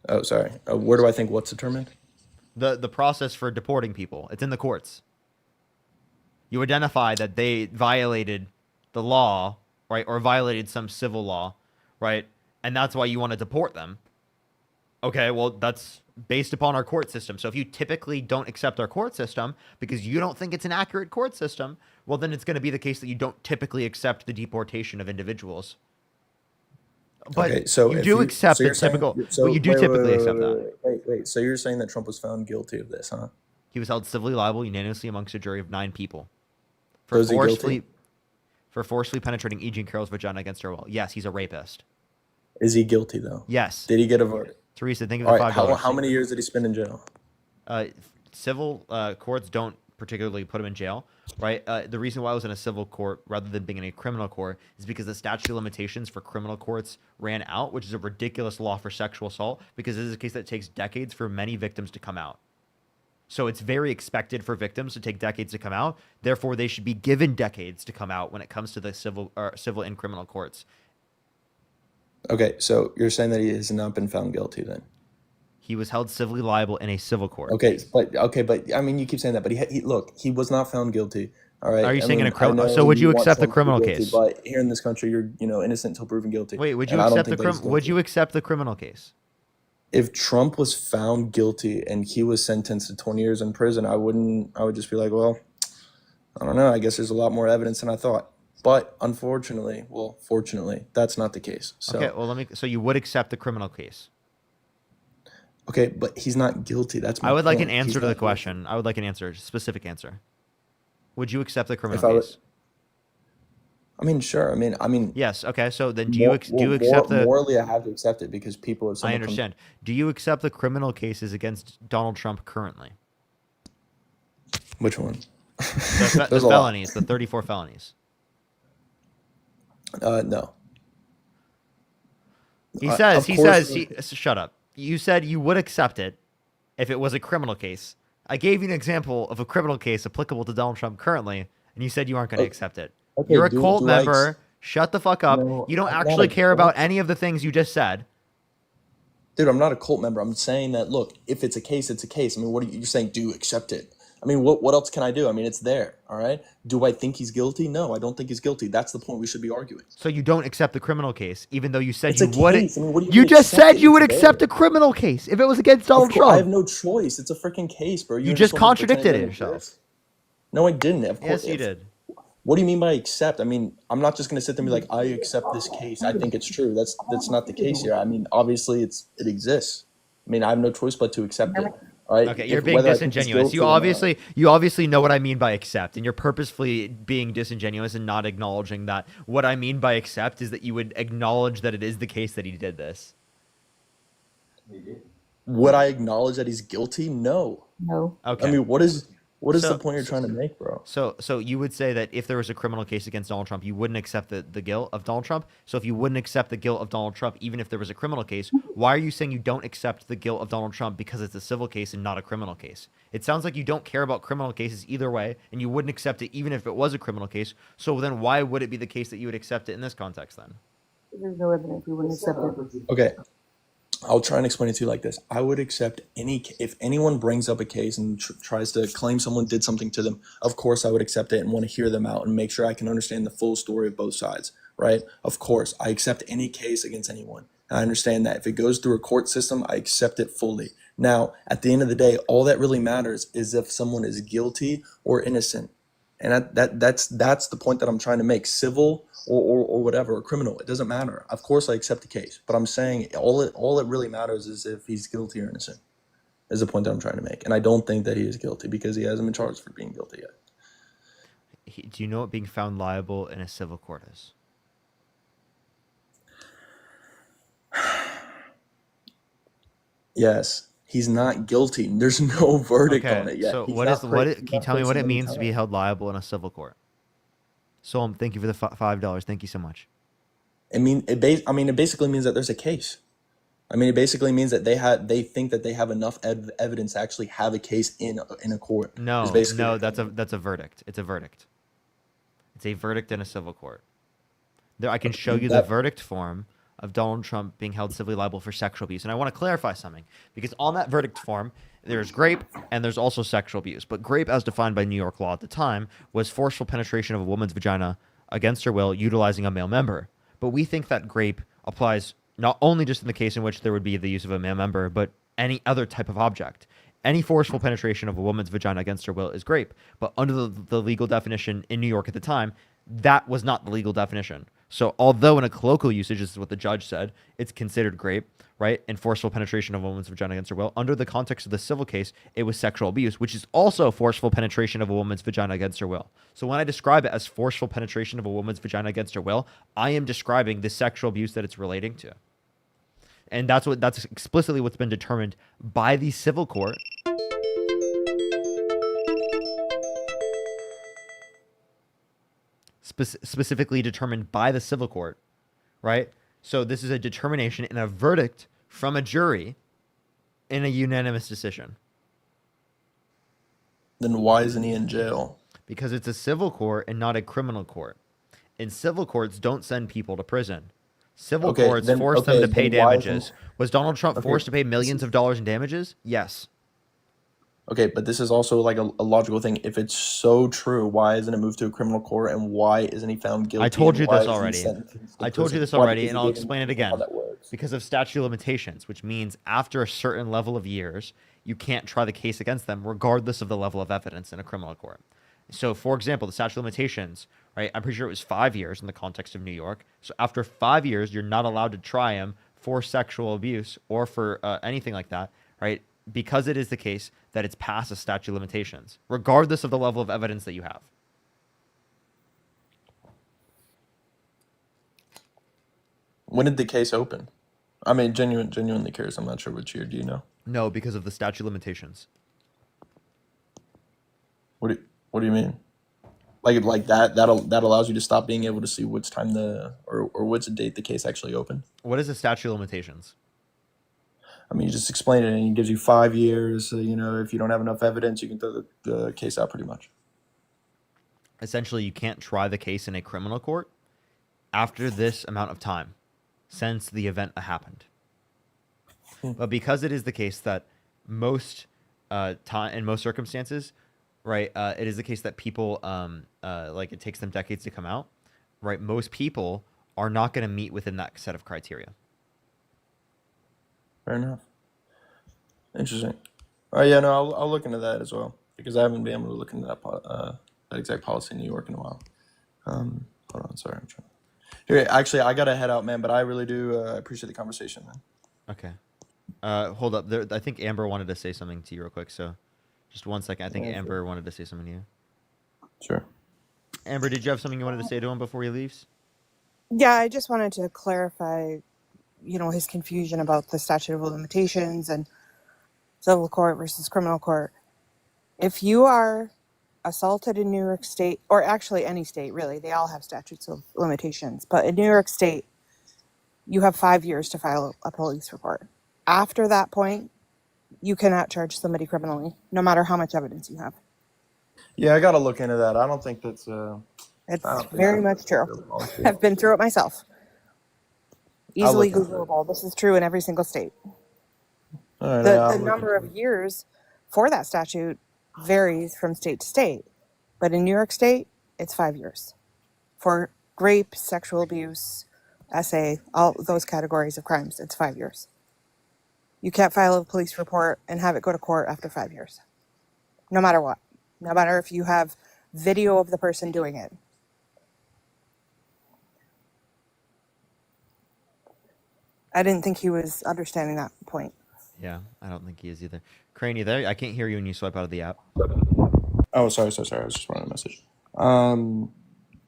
Oh, sorry. Where do I think what's determined? The process for deporting people. It's in the courts. You identify that they violated the law, right, or violated some civil law, right, and that's why you want to deport them. Okay, well, that's based upon our court system. So if you typically don't accept our court system because you don't think it's an accurate court system, well, then it's going to be the case that you don't typically accept the deportation of individuals. But okay, so you if do accept so the you're saying- typical. so Well, you do wait, typically wait, accept wait, that. Wait. So you're saying that Trump was found guilty of this, huh? He was held civilly liable unanimously amongst a jury of 9 people So is he forcefully guilty? penetrating E. Jean Carroll's vagina against her will. Yes, he's a rapist. Is he guilty though? Yes. Did he get a verdict? Teresa, think of All the right. $5. How many years did he spend in jail? Civil courts don't particularly put him in jail, right? The reason why I was in a civil court rather than being in a criminal court is because the statute of limitations for criminal courts ran out, which is a ridiculous law for sexual assault because this is a case that takes decades for many victims to come out. So it's very expected for victims to take decades to come out. Therefore, they should be given decades to come out when it comes to the civil and criminal courts. Okay, so you're saying that he has not been found guilty then? He was held civilly liable in a civil court. Okay, but I mean, you keep saying that, but he was not found guilty. All right. Are you I saying in mean, a criminal? I know So would you want accept the Trump to be criminal guilty, case? But here in this country, you're innocent until proven guilty. Wait, would you and I don't accept the think that he's Would guilty. you accept the criminal case? If Trump was found guilty and he was sentenced to 20 years in prison, I would just be like, well, I don't know. I guess there's a lot more evidence than I thought. But fortunately, that's not the case. So, Okay, well so you would accept the criminal case. okay, but he's not guilty. That's my I would like an point. answer He's to the not guilty. question. I would like an answer, specific answer. Would you accept the criminal If I would- case? I mean, sure. I mean, Yes. Okay. So then, do you accept the? Morally, I have to accept it because people have. I understand. Do you accept the criminal cases against Donald Trump currently? Which one? The There's a lot. felonies, the 34 felonies. No. He Of says. course- Shut up. You said you would accept it if it was a criminal case. I gave you an example of a criminal case applicable to Donald Trump currently, and you said you aren't going to accept it. Okay, You're a do cult I member. Shut the fuck up. No, You don't I'm not actually a care cult. about any of the things you just said. Dude, I'm not a cult member. I'm saying that, look, if it's a case, it's a case. I mean, what are you're saying? Do you accept it? I mean, what else can I do? I mean, it's there, all right? Do I think he's guilty? No, I don't think he's guilty. That's the point we should be arguing. So you don't accept the criminal case, even though you said It's you a would. case. I mean, what do you You mean just accept said it? you would It's accept there. a criminal case if it was against Donald Of course, I have Trump. no choice. It's a freaking case, bro. You You're just want to pretend contradicted it it doesn't yourself. exist. No, I didn't. Of course. Yes, you did. What do you mean by accept? I mean, I'm not just going to sit there and be like, I accept this case. I think it's true. That's not the case here. I mean, obviously it exists. I mean, I have no choice but to accept it. Right? Okay, you're If being whether I think he's disingenuous. guilty or not. You obviously know what I mean by accept, and you're purposefully being disingenuous and not acknowledging that what I mean by accept is that you would acknowledge that it is the case that he did this. Would I acknowledge that he's guilty? No. No. Okay. I mean, what is the So, point you're trying to make, bro? so you would say that if there was a criminal case against Donald Trump, you wouldn't accept the guilt of Donald Trump. So if you wouldn't accept the guilt of Donald Trump, even if there was a criminal case, why are you saying you don't accept the guilt of Donald Trump because it's a civil case and not a criminal case? It sounds like you don't care about criminal cases either way, and you wouldn't accept it even if it was a criminal case. So then why would it be the case that you would accept it in this context then? There's no evidence. You wouldn't accept it. Okay. I'll try and explain it to you like this. I would accept if anyone brings up a case and tries to claim someone did something to them, of course I would accept it and want to hear them out and make sure I can understand the full story of both sides, right? Of course, I accept any case against anyone. And I understand that if it goes through a court system, I accept it fully. Now, at the end of the day, all that really matters is if someone is guilty or innocent. And that's the point that I'm trying to make. Civil or whatever, or criminal, it doesn't matter. Of course I accept the case, but I'm saying all it really matters is if he's guilty or innocent, is the point that I'm trying to make. And I don't think that he is guilty because he hasn't been charged for being guilty yet. Do you know what being found liable in a civil court is? Yes. He's not guilty. There's no verdict on it yet. So He's can not you tell me what facing it any means to be time. held liable in a civil court? So thank you for the $5. Thank you so much. I mean, it basically means that there's a case. I mean, it basically means that they think that they have enough evidence to actually have a case in a court. No, Is basically no, that's a verdict. It's a verdict. It's a verdict in a civil court. There, I can show you the verdict form of Donald Trump being held civilly liable for sexual abuse. And I want to clarify something, because on that verdict form, there's grape and there's also sexual abuse. But grape, as defined by New York law at the time, was forceful penetration of a woman's vagina against her will, utilizing a male member. But we think that grape applies not only just in the case in which there would be the use of a male member, but any other type of object. Any forceful penetration of a woman's vagina against her will is grape. But under the legal definition in New York at the time, that was not the legal definition. So although in a colloquial usage, this is what the judge said, it's considered grape, right? And forceful penetration of a woman's vagina against her will. Under the context of the civil case, it was sexual abuse, which is also forceful penetration of a woman's vagina against her will. So when I describe it as forceful penetration of a woman's vagina against her will, I am describing the sexual abuse that it's relating to. And that's explicitly what's been determined by the civil court. Specifically determined by the civil court, right? So this is a determination and a verdict from a jury in a unanimous decision. Then why isn't he in jail? Because it's a civil court and not a criminal court. And civil courts don't send people to prison. Civil courts force them to pay damages. Was Donald Trump forced to pay millions of dollars in damages? Yes. Okay, but this is also like a logical thing. If it's so true, why isn't it moved to a criminal court, and why isn't he found guilty? I told you and why this isn't he already. sentenced to I told you prison? this Why? already, Because and he I'll didn't explain it know again. how that works. Because of statute of limitations, which means after a certain level of years, you can't try the case against them, regardless of the level of evidence in a criminal court. So, for example, the statute of limitations, right? I'm pretty sure it was 5 years in the context of New York. So after 5 years, you're not allowed to try him for sexual abuse or for anything like that, right? Because it is the case that it's past a statute of limitations, regardless of the level of evidence that you have. When did the case open? I mean, genuinely curious. I'm not sure which year. Do you know? No, because of the statute of limitations. What do you mean? Like that allows you to stop being able to see which time or which date the case actually opened? What is the statute of limitations? I mean, you just explained it, and it gives you 5 years. So, if you don't have enough evidence, you can throw the case out pretty much. Essentially, you can't try the case in a criminal court after this amount of time since the event happened. But because it is the case that most time in most circumstances, right, it is the case that people like it takes them decades to come out, right? Most people are not going to meet within that set of criteria. Fair enough. Interesting. All right, yeah, no, I'll look into that as well, because I haven't been able to look into that exact policy in New York in a while. Hold on, sorry, I'm trying. Here, actually, I gotta head out, man, but I really do appreciate the conversation, man. Okay. Hold up. I think Amber wanted to say something to you real quick. So, just 1 second. I think Yeah, Amber wanted to say something to you. Sure. Amber, did you have something you wanted to say to him before he leaves? Yeah, I just wanted to clarify, his confusion about the statute of limitations and civil court versus criminal court. If you are assaulted in New York State, or actually any state, really, they all have statutes of limitations, but in New York State, you have 5 years to file a police report. After that point, you cannot charge somebody criminally, no matter how much evidence you have. Yeah, I got to look into that. I don't think that's It's I don't think very that's much true. real policy. I've been through it myself. I'll Easily look into it. Googleable. This is true in every single state. All right, The I'll the look number into of years for that statute varies from state to state, but in New York State, it's 5 years for rape, sexual abuse, SA, all those categories of crimes. It's 5 years. You can't file a police report and have it go to court after 5 years, no matter what. No matter if you have video of the person doing it. I didn't think he was understanding that point. Yeah, I don't think he is either. Crane, you there? I can't hear you when you swipe out of the app. Oh, sorry. I was just running a message.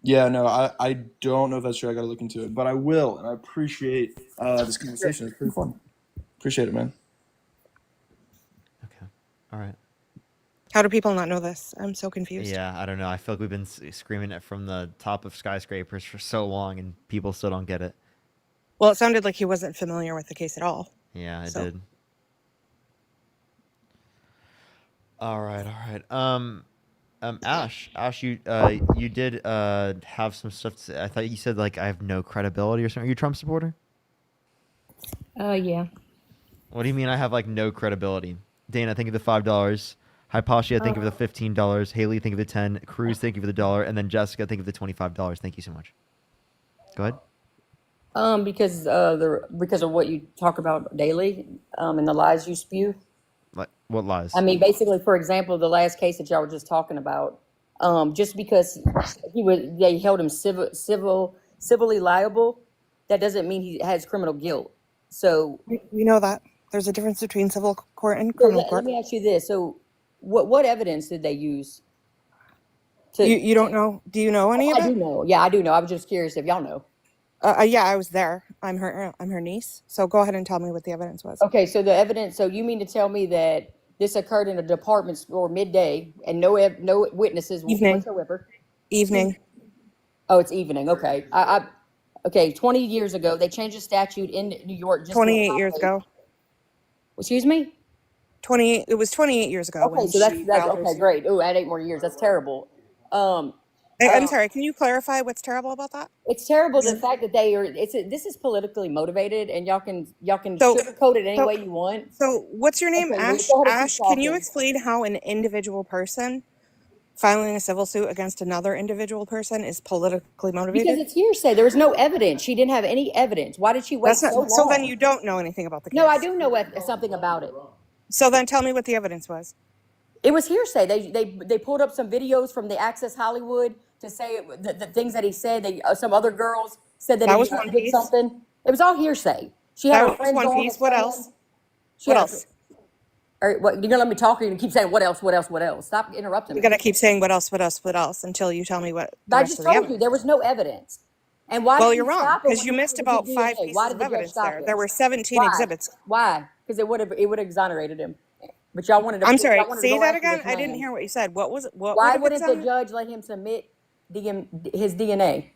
Yeah, no, I don't know if that's true. I got to look into it, but I will, and I appreciate this conversation. It's pretty fun. Appreciate it, man. All right. How do people not know this? I'm so confused. Yeah, I don't know. I feel like we've been screaming it from the top of skyscrapers for so long, and people still don't get it. Well, it sounded like he wasn't familiar with the case at all. Yeah, I So- did. All right. Ash, you did have some stuff to say. I thought you said like I have no credibility or something. Are you a Trump supporter? Yeah. What do you mean I have like no credibility? Dana, think of the $5. Hypatia, think of the $15. Haley, think of the 10. Cruz, think of the $1, and then Jessica, think of the $25. Thank you so much. Go ahead. Because of what you talk about daily, and the lies you spew. Like what lies? I mean, basically, for example, the last case that y'all were just talking about, just because they held him civilly liable, that doesn't mean he has criminal guilt. So We know that. There's a difference between civil court and so criminal let court. me ask you this: so, what evidence did they use? You don't know? Do you know any of I it? do know. Yeah, I do know. I was just curious if y'all know. Yeah, I was there. I'm her niece. So go ahead and tell me what the evidence was. Okay, so the evidence. So you mean to tell me that this occurred in a department store midday and no witnesses Evening. whatsoever? Evening. Oh, it's evening. Okay. Okay. 20 years ago, they changed the statute in New York. Just to 28 years accommodate- ago. Excuse me. 28. It was 28 years ago. Okay, when so that's she filed her okay. suit. Great. Oh, add 8 more years. That's terrible. I'm sorry. Can you clarify what's terrible about that? It's terrible the fact that they are. This is politically motivated, and y'all can sugarcoat it any way you want. So what's your name? Okay, well, Ash. go ahead and keep Ash. Can you talking. explain how an individual person filing a civil suit against another individual person is politically motivated? Because it's hearsay. There was no evidence. She didn't have any evidence. Why did she wait That's not, so long? so then you don't know anything about the case. No, I do know something about it. So then tell me what the evidence was. It was hearsay. They pulled up some videos from the Access Hollywood to say the things that he said. Some other girls said that That he was one did piece. something. It was all hearsay. She had That her was friends one on, piece. his What phone. else? She What had- else? All right, what, you're gonna let me talk, or you're gonna keep saying what else? Stop interrupting You me. gotta keep saying what else until you tell me what the I rest just of the told evidence. you there was no evidence. And why? Well, did you're he wrong stop it because when you he missed did about DNA? 5 pieces Why did of the judge evidence stop there. it? There were 17 Why? exhibits. Why? Because it would have exonerated him. But y'all wanted to. I'm sorry. y'all wanted to Say go that after again. this I didn't man. hear what you said. What was it? What Why would have wouldn't the judge let him submit his DNA?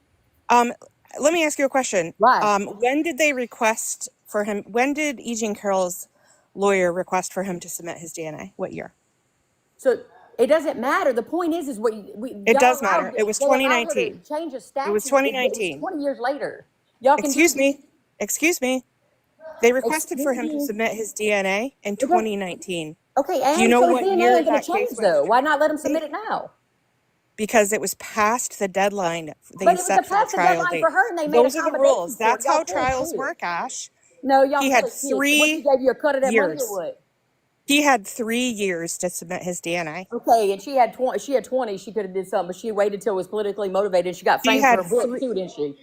Let me ask you a question. Why? When did they request for him? When did E. Jean Carroll's lawyer request for him to submit his DNA? What year? So it doesn't matter. The point is what It does matter. It was They allowed her to 2019. change a statute. It was 2019. 20 years later. Y'all can Excuse do- me. Excuse me. They requested for him to Excuse me. submit his DNA in 2019. Okay, and Do you know so his what DNA year ain't gonna that change case went? though. Why not let him submit it now? Because it was past the deadline that But you it was set for the past the trial deadline date. for her, and they made Those are the accommodations rules. for it. That's Y'all how full of trials shit. work, Ash. No, y'all He full had of shit. 3 What, she gave you a cut of that money years. or what? He had 3 years to submit his DNA. Okay, and she had 20. She had 20. She could have did something, but she waited till it was politically motivated. She got He framed had for a book three- too, didn't she?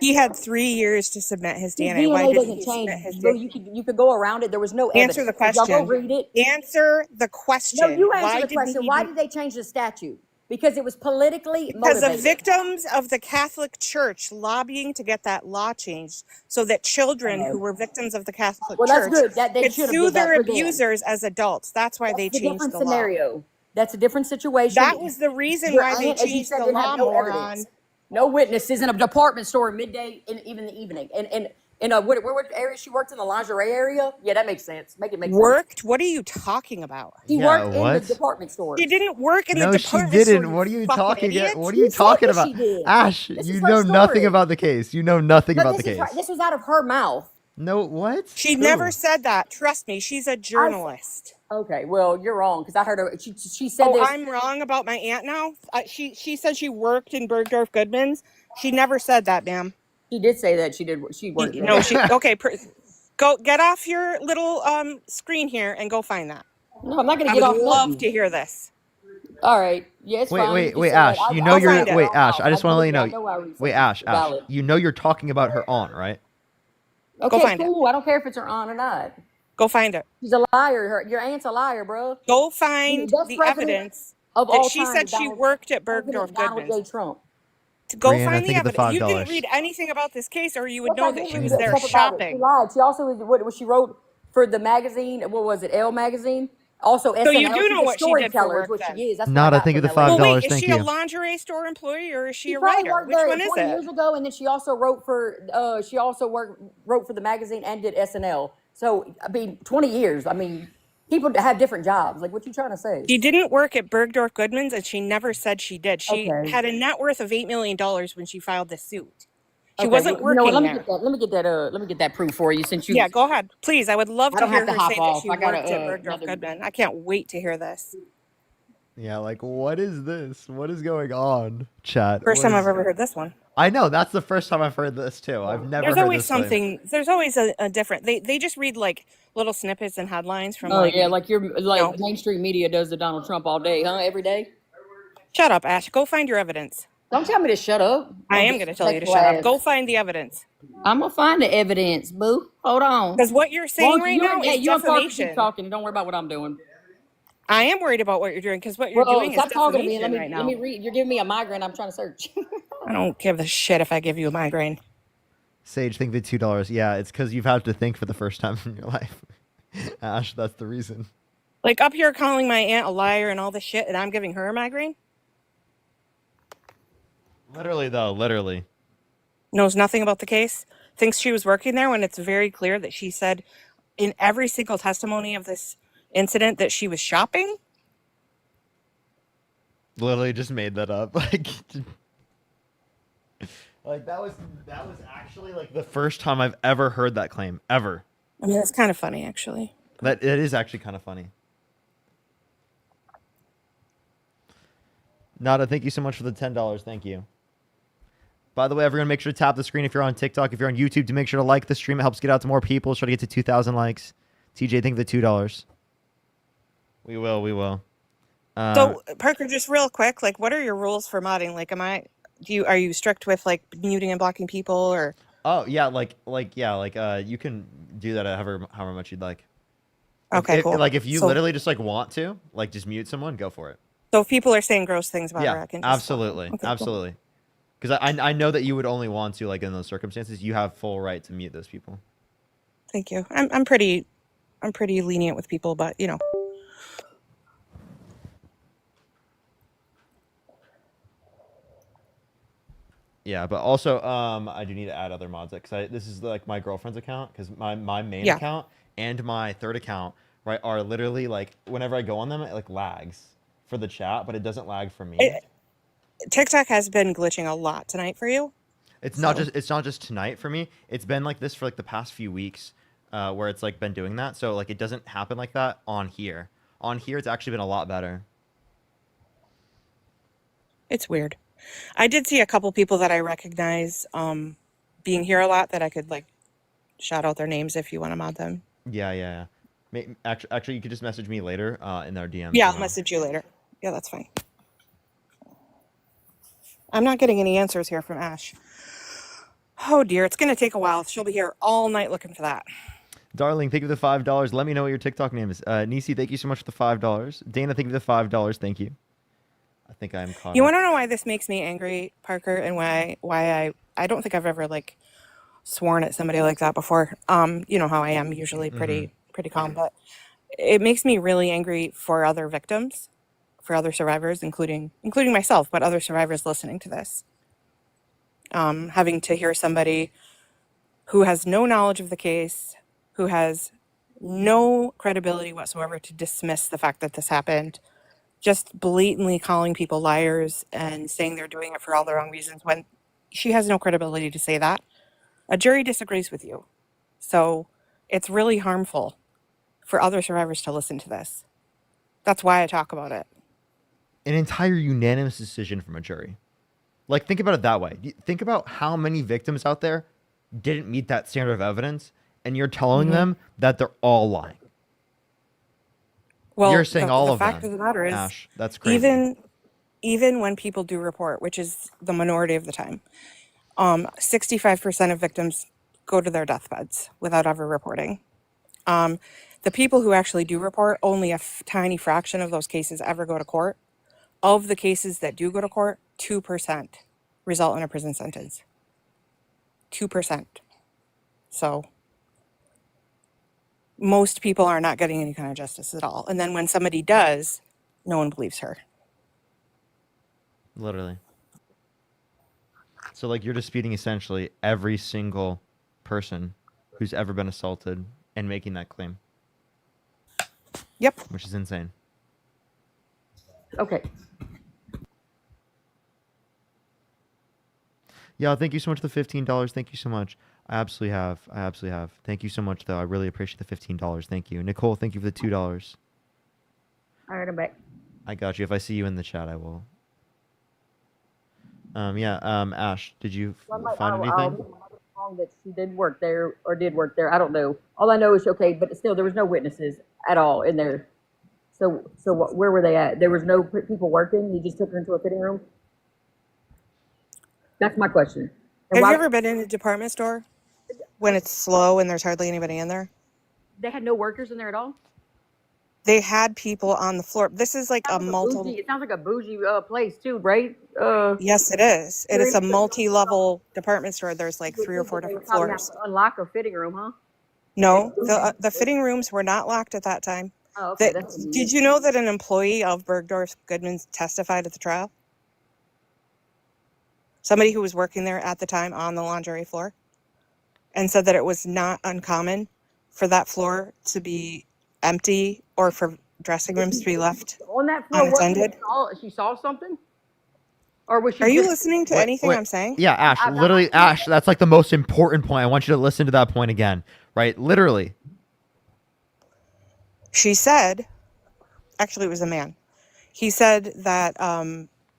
He had 3 years to submit his His DNA. Why DNA didn't doesn't he change. submit his Boo, DNA? you could go around it. There was no evidence. Answer the If y'all go question. read it. Answer the No, question. you answer Why the didn't question. he Why do? did they change the statute? Because it was politically Because the motivated. victims of the Catholic Church lobbying to get that law changed so that children who were victims of the Catholic Well, that's Church good. That they could should have sue did that their for them. abusers as adults. That's why they That's a changed different the law. scenario. That's a different situation. That was the reason Your why they aunt, as you changed said, the didn't law, have no moron. evidence, no witnesses in a department store midday and even the evening. And in a what area she worked in, the lingerie area? Yeah, that makes sense. Make sense. Worked? What are you talking about? She Yeah, worked in the what? department store. She didn't work in the No, she department store. didn't. What are you fucking talking? idiot. What are you She said talking that about? she did. Ash, This you is her know nothing story. about the case. You know nothing No, about the case. this was out of her mouth. No, what? She Who? never said that. Trust me, she's a journalist. Okay, well, you're wrong because I heard her. She said Oh, this. I'm wrong about my aunt now. She said she worked in Bergdorf Goodman's. She never said that, ma'am. She did say that she did. She worked. No, she okay. Go get off your little screen here and go find that. No, I'm not going to I get would off. love nothing. to hear this. All right. Yeah, it's fine. Wait, You can wait, say Ash. that. You I'll know you're. find it. Wait, Ash. I just want to let you I know. our research. Wait, Ash. It's Ash. valid. You know you're talking about her aunt, right? Okay, find it. cool. I don't care if it's her aunt or not. Go find it. She's a liar. Your aunt's a liar, bro. Go find best the president evidence of that all she time said is she Donald- worked at President Bergdorf Donald Goodman's. J. Trump. Go Brianna, find the think of the evidence. You didn't $5. read anything about this case, or you would Yes, know I that did she read was the there stuff about it. She shopping. lied. She also what she wrote for the magazine. What was it? Elle magazine. Also, SNL. So you do She's know a what she did for storyteller. work Is what then. she is. That's what Nada, I got think of from the that lady. Well, wait, $5. is Thank she a you. lingerie store employee or is she a probably writer? worked Which there one is 20 it? years ago, and then she also wrote for. She also wrote for the magazine and did SNL. So I mean, 20 years. I mean, people have different jobs. Like, what you trying to say? She didn't work at Bergdorf Goodman's, and she never said she did. She Okay. had a net worth of $8 million when she filed this suit. She Okay, wasn't well, you know what? working Let me there. get that. Let me get that proof for you. Since you, Yeah, go ahead. Please, I would love I to don't hear have to her hop say that off. she I got worked at Bergdorf another. Goodman. I can't wait to hear this. Yeah, like what is this? What is going on? Chat. First what time I've is- ever heard this one. I know that's the first time I've heard this too. I've never There's heard always this claim. something. There's always a different. They just read like little snippets and headlines from Oh like. yeah, like know. mainstream media does to Donald Trump all day, huh? Every day. Shut up, Ash. Go find your evidence. Don't tell me to shut up. I am going to tell you to shut up. Go find the evidence. I'm gonna find the evidence, boo. Hold on. Because what you're saying right now yeah, is you and Parker keep defamation. talking. Don't worry about what I'm doing. I am worried about what you're doing because what you're Well, doing is stop talking to me. defamation Let me right now. let me read. You're giving me a migraine. I'm trying to search. I don't give a shit if I give you a migraine. Sage, think the $2. Yeah, it's because you've had to think for the first time in your life. Ash, that's the reason. Like up here calling my aunt a liar and all this shit, and I'm giving her a migraine. Literally, though, literally. Knows nothing about the case. Thinks she was working there when it's very clear that she said in every single testimony of this incident that she was shopping. Literally just made that up. Like that was actually like the first time I've ever heard that claim ever. I mean, it's kind of funny actually. That it is actually kind of funny. Nada, thank you so much for the $10. Thank you. By the way, everyone, make sure to tap the screen if you're on TikTok. If you're on YouTube, to make sure to like the stream. It helps get out to more people. Try to get to 2,000 likes. TJ, thank you for the $2. We will. So Parker, just real quick, like, what are your rules for modding? Like, are you strict with like muting and blocking people, or? Oh yeah, you can do that however much you'd like. Okay, cool. Like if you So- literally just like want to, like just mute someone, go for it. So if people are saying gross things about her, Yeah, I can just absolutely, Okay, cool. absolutely. Because I know that you would only want to, like in those circumstances, you have full right to mute those people. Thank you. I'm pretty lenient with people, but you know. Yeah, but also I do need to add other mods because this is like my girlfriend's account because my main Yeah. account and my third account right are literally like whenever I go on them it like lags for the chat, but it doesn't lag for me. TikTok has been glitching a lot tonight for you. It's not just tonight for me. It's been like this for like the past few weeks, where it's like been doing that. So like it doesn't happen like that on here. On here, it's actually been a lot better. It's weird. I did see a couple people that I recognize being here a lot that I could like shout out their names if you want to mod them. Yeah. Actually, you could just message me later in our DMs. Yeah, I'll message you later. Yeah, that's fine. I'm not getting any answers here from Ash. Oh dear, it's gonna take a while. She'll be here all night looking for that. Darling, thank you for the $5. Let me know what your TikTok name is. Nisi, thank you so much for the $5. Dana, thank you for the $5. Thank you. I think I'm caught You up. want to know why this makes me angry, Parker, and why I don't think I've ever like sworn at somebody like that before. You know how I am usually pretty calm, but it makes me really angry for other victims, for other survivors, including myself, but other survivors listening to this. Having to hear somebody who has no knowledge of the case, who has no credibility whatsoever to dismiss the fact that this happened, just blatantly calling people liars and saying they're doing it for all the wrong reasons when she has no credibility to say that. A jury disagrees with you. So it's really harmful for other survivors to listen to this. That's why I talk about it. An entire unanimous decision from a jury. Like, think about it that way. Think about how many victims out there didn't meet that standard of evidence, and you're telling them that they're all lying. Well, You're saying all the of fact them. of the matter is, Ash, that's crazy. even when people do report, which is the minority of the time, 65% of victims go to their deathbeds without ever reporting. The people who actually do report, only a tiny fraction of those cases ever go to court. Of the cases that do go to court, 2% result in a prison sentence. 2%. So most people are not getting any kind of justice at all. And then when somebody does, no one believes her. Literally. So, like, you're disputing essentially every single person who's ever been assaulted and making that claim. Yep. Which is insane. Okay. Yeah, thank you so much for the $15. Thank you so much. I absolutely have. Thank you so much, though. I really appreciate the $15. Thank you. Nicole, thank you for the $2. All right, I'm back. I got you. If I see you in the chat, I will. Ash, did you find anything? That she did work there or did work there. I don't know. All I know is okay, but still, there was no witnesses at all in there. So where were they at? There was no people working. He just took her into a fitting room. That's my question. And Have you ever been in a department store when it's slow and there's hardly anybody in there? They had no workers in there at all. They had people on the floor. This is like a multiple. It sounds like a bougie place too, right? Yes, it is. It is a multi-level department store. There's like 3 or 4 different floors. Unlock a fitting room, huh? No, the fitting rooms were not locked at that time. Oh, okay. Did you know that an employee of Bergdorf Goodman testified at the trial? Somebody who was working there at the time on the lingerie floor, and said that it was not uncommon for that floor to be empty or for dressing rooms to be left on that floor. Unattended. She saw something, or was she? Are you listening to anything I'm saying? Yeah, Ash. Literally, Ash. That's like the most important point. I want you to listen to that point again. Right? Literally. She said, actually, it was a man. He said that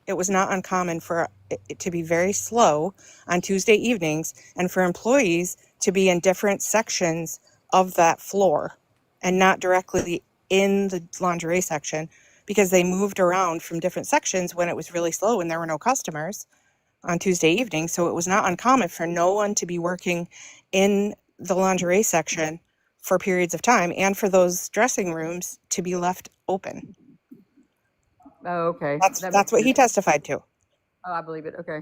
it was not uncommon for it to be very slow on Tuesday evenings and for employees to be in different sections of that floor and not directly in the lingerie section because they moved around from different sections when it was really slow and there were no customers on Tuesday evening. So it was not uncommon for no one to be working in the lingerie section for periods of time and for those dressing rooms to be left open. Oh, okay. That's what he testified to. Oh, I believe it. Okay.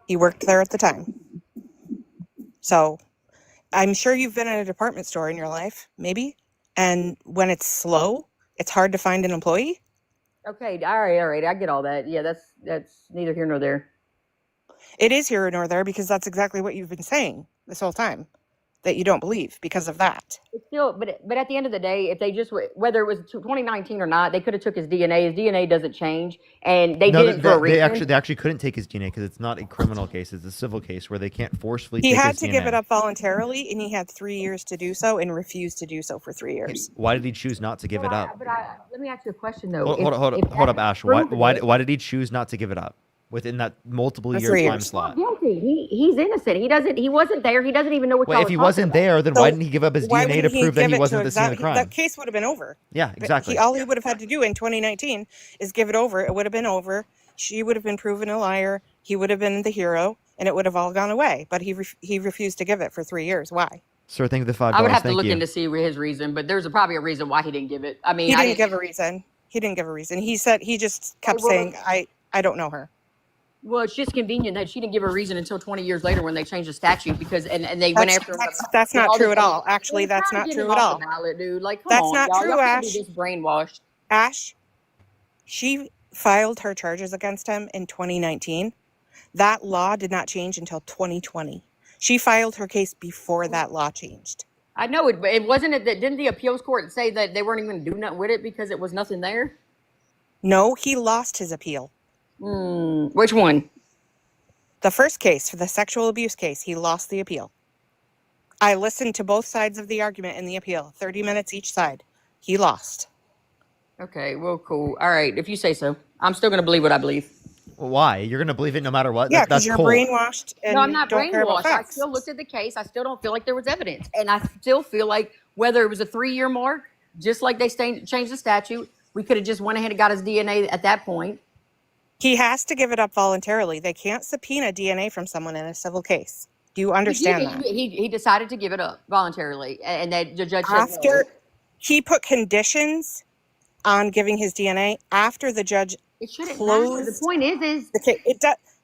He worked there at the time. So I'm sure you've been in a department store in your life, maybe. And when it's slow, it's hard to find an employee. Okay. All right. I get all that. Yeah, that's neither here nor there. It is here nor there because that's exactly what you've been saying this whole time, that you don't believe because of that. It's still, but at the end of the day, if they just, whether it was 2019 or not, they could have took his DNA. His DNA doesn't change, and they didn't for a reason. They actually couldn't take his DNA because it's not a criminal case; it's a civil case where they can't forcefully. He take had his to DNA. give it up voluntarily, and he had 3 years to do so, and refused to do so for 3 years. Why did he choose not to give it up? Let me ask you a question though. Hold up, Ash. Why did he choose not to give it up within that multiple year time slot? Guilty. He's innocent. He wasn't there. He doesn't even know what. Wait, if he wasn't there, then why didn't he give up his DNA to prove that he wasn't at the scene of the crime? That case would have been over. Yeah, exactly. All he would have had to do in 2019 is give it over. It would have been over. She would have been proven a liar. He would have been the hero, and it would have all gone away. But he refused to give it for 3 years. Why? Sir, thank you for the $5. I would have to Thank look you. in to see his reason, but there's probably a reason why he didn't give it. I mean, He I didn't give a reason. He didn't give a reason. He said he just kept well, saying, I don't know her. Well, it's just convenient that she didn't give a reason until 20 years later when they changed the statute because and they went after him. That's not all true this at all. other- Actually, They're that's trying to not get true him at off all. the ballot, dude. Like, come That's on, not y'all. true, Y'all can't Ash. be this brainwashed. Ash, she filed her charges against him in 2019. That law did not change until 2020. She filed her case before that law changed. I know it, but it wasn't it that didn't the appeals court say that they weren't even going to do nothing with it because it was nothing there? No, he lost his appeal. Which one? The first case, for the sexual abuse case, he lost the appeal. I listened to both sides of the argument in the appeal, 30 minutes each side. He lost. Okay, well, cool. All right, if you say so. I'm still going to believe what I believe. Why? You're gonna believe it no matter what? Yeah, because That's you're cold. brainwashed and No, I'm not don't care about brainwashed. I facts. still looked at the case. I still don't feel like there was evidence. And I still feel like whether it was a 3-year mark, just like they changed the statute, we could have just went ahead and got his DNA at that point. He has to give it up voluntarily. They can't subpoena DNA from someone in a civil case. Do you understand that? He decided to give it up voluntarily. And the judge said After no. he put conditions on giving his DNA, after the judge It shouldn't closed matter. The point is the case.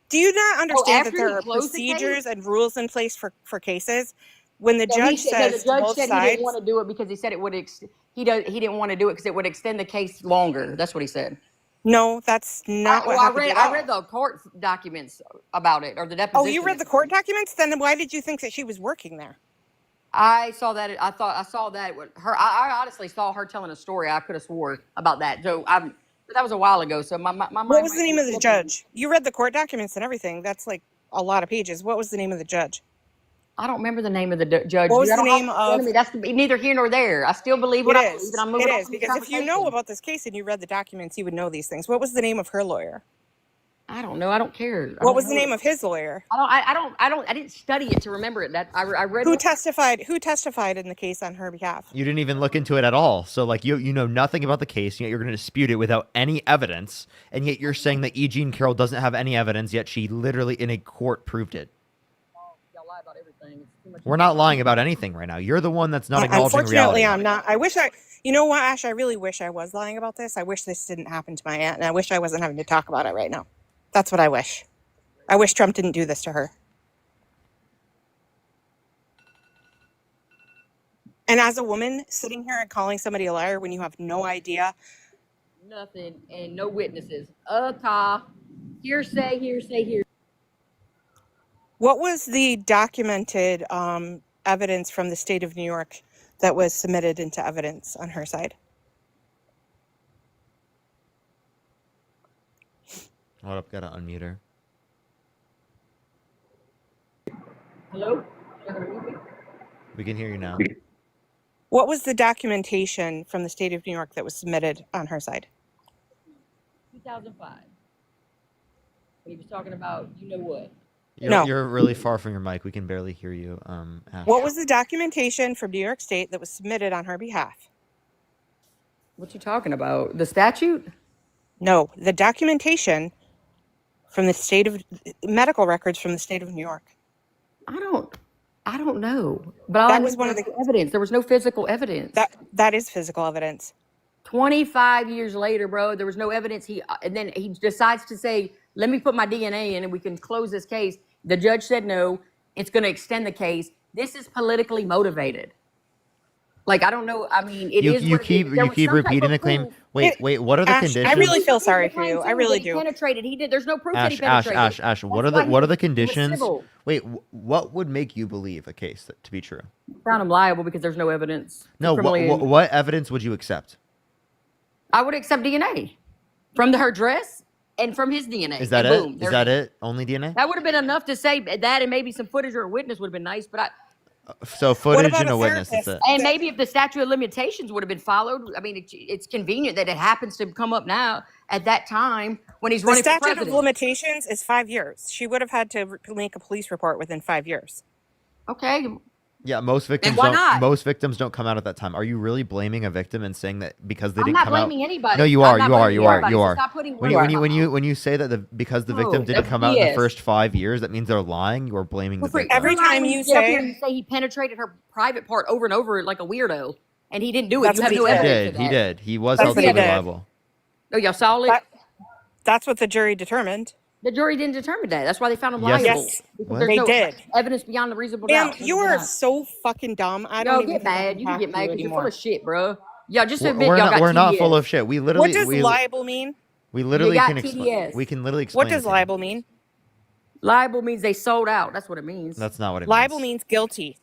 Do you not understand that after there he are closed the case? procedures and rules in place for cases? When the So judge says the judge both said sides, he didn't want to do it because he said it would. He didn't want to do it because it would extend the case longer. That's what he said. no, that's not what happened at all. I read the court documents about it or the deposition. Oh, you read the court documents? Then why did you think that she was working there? I saw that. I saw that with her. I honestly saw her telling a story. I could have swore about that. So but that was a while ago. So my mind. What was the name of the judge? You read the court documents and everything. That's like a lot of pages. What was the name of the judge? I don't remember the name of the judge. What was I the don't have name it in front of? me. That's neither here nor there. I still believe what I believe, and I'm moving It on is from this because if you know conversation. about this case and you read the documents, you would know these things. What was the name of her lawyer? I don't know. I don't care. What was the name of his lawyer? I didn't study it to remember it. That I read. Who testified in the case on her behalf? You didn't even look into it at all. So like you know nothing about the case, yet you're going to dispute it without any evidence, and yet you're saying that E. Jean Carroll doesn't have any evidence, yet she literally in a court proved it. Y'all lie about everything. It's too much. We're not lying about anything right now. You're the one that's not acknowledging Unfortunately, reality. I'm not. You know what, Ash? I really wish I was lying about this. I wish this didn't happen to my aunt, and I wish I wasn't having to talk about it right now. That's what I wish. I wish Trump didn't do this to her. And as a woman, sitting here and calling somebody a liar when you have no idea. Nothing and no witnesses. Hearsay. What was the documented evidence from the state of New York that was submitted into evidence on her side? Hold up, gotta unmute her. Hello? We can hear you now. What was the documentation from the state of New York that was submitted on her side? 2005. When he was talking about, you know what? You're really far from your mic. We can barely hear you. Ash. What was the documentation from New York State that was submitted on her behalf? What you talking about? The statute? No, the documentation from the state of medical records from the state of New York. I don't know. But that was one of the evidence. There was no physical evidence. That is physical evidence. 25 years later, bro, there was no evidence. And then he decides to say, let me put my DNA in and we can close this case. The judge said no. It's going to extend the case. This is politically motivated. Like, I don't know. I mean, You keep repeating the claim. Wait. What are the Ash, conditions? I really feel sorry for you. I really do. Penetrated. He did. There's no proof that he penetrated. Ash. What are the conditions? Wait, what would make you believe a case to be true? Found him liable because there's no evidence. No. What evidence would you accept? I would accept DNA from her dress and from his DNA. Is that and it? boom, Is that it? Only DNA? That would have been enough to say that, and maybe some footage or a witness would have been nice. But so footage and a witness. That's it. And maybe if the statute of limitations would have been followed. I mean, it's convenient that it happens to come up now at that time when he's running for president. The president. statute of limitations is 5 years. She would have had to make a police report within 5 years. Okay. Yeah, most victims why don't. not? Most victims don't come out at that time. Are you really blaming a victim and saying that because they I'm didn't not come out? blaming anybody. No, you I'm are. not You are. blaming You are. anybody, You so are. stop putting When words you in when my you when you mouth. when you say that because the victim No, didn't that's come out in the BS. first 5 years, that means they're lying. You are blaming the Well, for victim. every You're lying time when you get up here say and say he penetrated her private part over and over like a weirdo, and he didn't do it. that's You what have he no He did. evidence of did. He that. did. He was That's Where's held what the he civilly did. evidence? liable. Oh, y'all saw it? That that's what the jury determined. The jury didn't determine that. That's why they found him Yes. liable. Yes, Because What? there's they no did. evidence beyond the reasonable Ma'am, doubt. you are so fucking dumb. I don't Yo, even get think I mad. can You can talk get to mad you because you're full anymore. of shit, bro. Y'all just We're admit we're y'all not. got We're not full TDS. of shit. We What literally. does liable mean? We You literally got can explain. TDS. We can literally What explain it does to you. liable mean? Liable means they sold out. That's what it means. That's not what it Liable means. means guilty.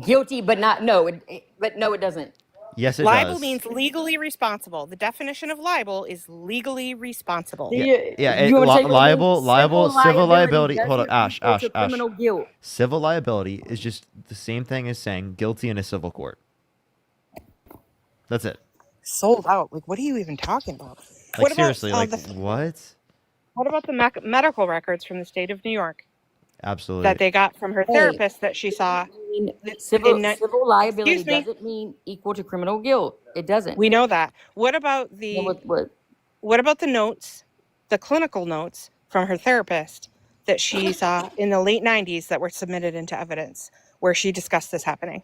Guilty, but not no. But no, it doesn't. Yes, it Liable does. means legally responsible. The definition of liable is legally responsible. Yeah, yeah. You want to say what it means? Liable, civil liability. Hold on, doesn't Ash, equal to Ash. criminal guilt. Civil liability is just the same thing as saying guilty in a civil court. That's it. Sold out. Like, what are you even talking about? Like What about seriously, like what? what about the medical records from the state of New York Absolutely. that they got from her Hey, therapist that she saw? Civil in- civil liability excuse me. doesn't mean equal to criminal guilt. It doesn't. We know that. What about Then the what? what about the notes, the clinical notes from her therapist that she saw in the late 90s that were submitted into evidence where she discussed this happening?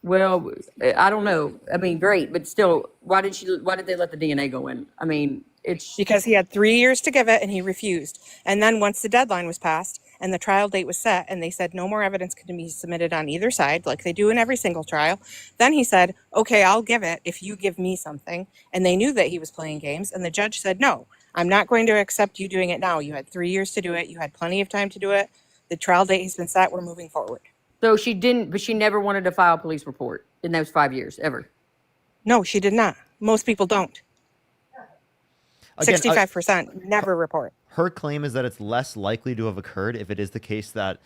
Well, I don't know. I mean, great, but still, why did they let the DNA go in? I mean, it's Because he had 3 years to give it and he refused. And then once the deadline was passed and the trial date was set and they said no more evidence can be submitted on either side, like they do in every single trial, then he said, okay, I'll give it if you give me something. And they knew that he was playing games. And the judge said, no, I'm not going to accept you doing it now. You had 3 years to do it. You had plenty of time to do it. The trial date has been set. We're moving forward. so she didn't, but she never wanted to file a police report in those 5 years ever. No, she did not. Most people don't. Again, 65% never report. her claim is that it's less likely to have occurred if it is the case that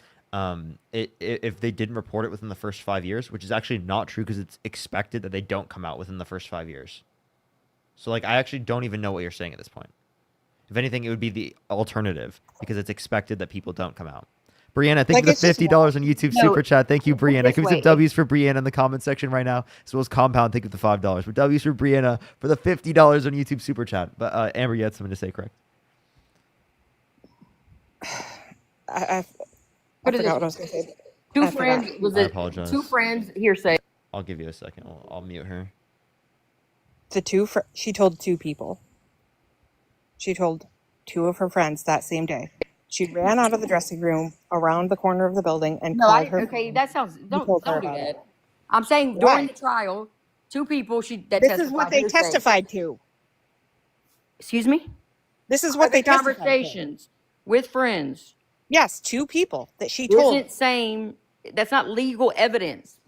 if they didn't report it within the first 5 years, which is actually not true because it's expected that they don't come out within the first 5 years. So like I actually don't even know what you're saying at this point. If anything, it would be the alternative because it's expected that people don't come out. Brianna, thank you for the $50 on YouTube super chat. Thank you, Brianna. this Give me some way. W's for Brianna in the comment section right now, as well as Compound. Thank you for the $5. But W's for Brianna for the $50 on YouTube super chat. But Amber, you had something to say, correct? I Put it forgot this what I was going to say. Two I friends forgot. was I it? apologize. Two friends hearsay. I'll give you a second. I'll mute her. She told 2 people. She told 2 of her friends that same day. She ran out of the dressing room around the corner of the building and No, called her. okay, that sounds don't told her don't do about that. it. I'm saying Why? during the trial, 2 people that This testified. is what they hearsay. testified to. Excuse me. This is what they testified to. Conversations with friends. Yes, 2 people that she told. Isn't same. That's not legal evidence.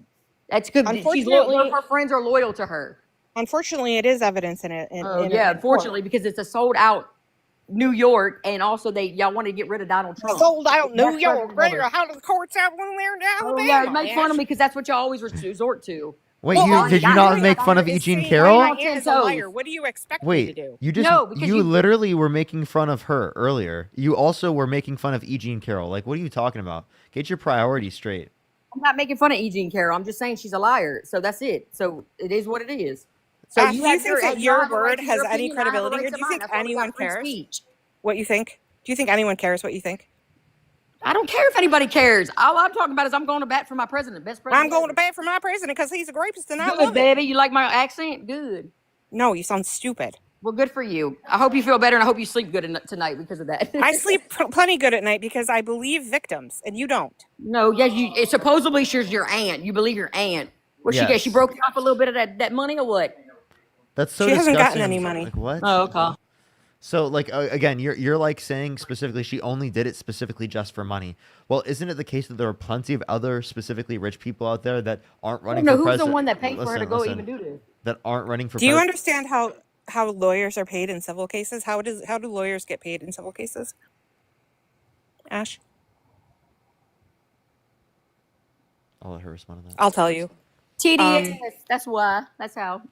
That's good. She's Unfortunately- loyal. Her friends are loyal to her. Unfortunately, it is evidence in it. Unfortunately, because it's a sold out New York, and also y'all want to get rid of Donald Trump. Sold out New That's York. President Trump. How do the courts have one there in Alabama? Oh yeah, make fun of me because that's what y'all always resort to. Wait, Well, did you all not you're make doing fun of is Eugene saying Carroll? my aunt is a liar. What do you expect me to Wait, do? you just No, because you you- literally were making fun of her earlier. You also were making fun of Eugene Carroll. Like, what are you talking about? Get your priorities straight. I'm not making fun of Eugene Carroll. I'm just saying she's a liar. So that's it. So it is what it is. So Ash, do you think that your word has any opinion, I have a credibility, right or to do you mine. think That's why we anyone got free cares speech. what you think? Do you think anyone cares what you think? I don't care if anybody cares. All I'm talking about is I'm going to bat for my president, best president. I'm going to bat for my president because he's a rapist and I Good, love it. baby. You like my accent? Good. No, you sound stupid. Well, good for you. I hope you feel better, and I hope you sleep good tonight because of that. I sleep plenty good at night because I believe victims, and you don't. No, yeah, supposedly she's your aunt. You believe your aunt. What she get? She Yes. broke off a little bit of that money or what? That's so She hasn't disgusting. gotten any money. Like what? Oh, okay. So like again, you're like saying specifically she only did it specifically just for money. Well, isn't it the case that there are plenty of other specifically rich people out there that aren't running No, for who's president? the one that paid for her to go even do this? That aren't running for Do you president. understand how lawyers are paid in civil cases? How do lawyers get paid in civil cases? Ash, I'll let her respond to that. I'll tell you. TDS. That's why. That's how.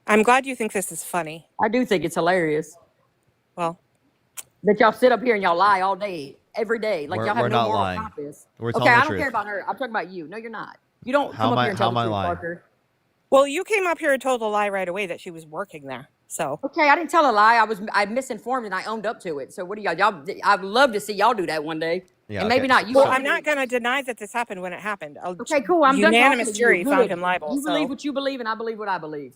I'm glad you think this is funny. I do think it's hilarious Well, that y'all sit up here and y'all lie all day. every day. Like y'all We're have no not moral lying. compass. We're Okay, telling the I don't care truth. about her. I'm talking about you. No, you're not. You don't How come am up I? here and How tell am the I truth, lying? Parker. Well, you came up here and told a lie right away that she was working there. So Okay, I didn't tell a lie. I misinformed and I owned up to it. So what do y'all? I'd love to see y'all do that one day. Yeah. And maybe Okay. not you. well, Parker. I'm not going to deny that this happened when it happened. Okay, cool. I'm done talking Unanimous to you. jury found Good. him liable. You believe So what you believe, and I believe what I believe.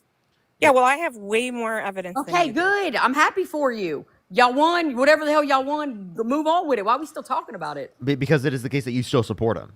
yeah, well, I have way more evidence than Okay, you do. good. I'm happy for you. Y'all won. Whatever the hell y'all won, move on with it. Why are we still talking about it? Because it is the case that you still support him.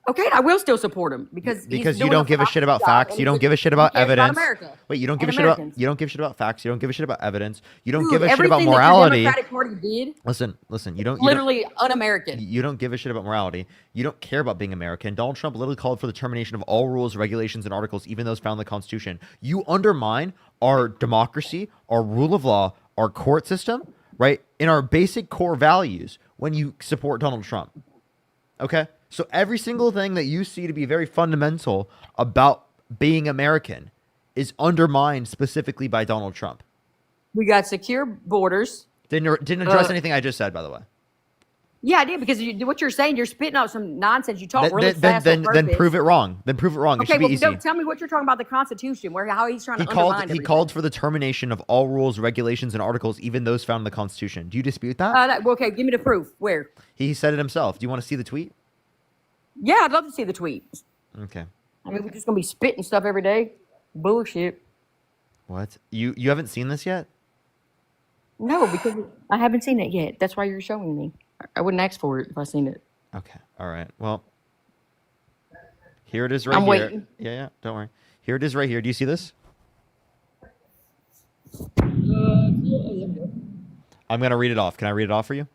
Okay, I will still support him because Because he's you doing don't give a shit about job, facts. and You don't give a shit about he cares evidence. America Wait, you don't give and a shit about Americans. you don't give a shit about facts. You don't give a shit about evidence. You don't Dude, give a shit about everything that morality. the Democratic Party did, Listen. You don't literally un-American. you don't give a shit about morality. You don't care about being American. Donald Trump literally called for the termination of all rules, regulations, and articles, even those found in the Constitution. You undermine our democracy, our rule of law, our court system, right? In our basic core values when you support Donald Trump. Okay? So every single thing that you see to be very fundamental about being American is undermined specifically by Donald Trump. We got secure borders. Didn't address anything I just said, by the way. Yeah, I did because what you're saying, you're spitting out some nonsense. You talk really fast on Then purpose. prove it wrong. Then prove it wrong. It Okay, should be well, easy. don't tell me what you're talking about the Constitution, how he's trying to undermine He called for the termination of all rules, regulations, and articles, even those found in the Constitution. Do you dispute that? Okay, give me the proof. Where? He said it himself. Do you want to see the tweet? Yeah, I'd love to see the tweet. Okay. I mean, we're just gonna be spitting stuff every day. Bullshit. What? You haven't seen this yet? No, because I haven't seen it yet. That's why you're showing me. I wouldn't ask for it if I seen it. Okay. All right. Well, here it is right I'm here. waiting. Yeah. Don't worry. Here it is right here. Do you see this? I'm going to read it off. Can I read it off for you?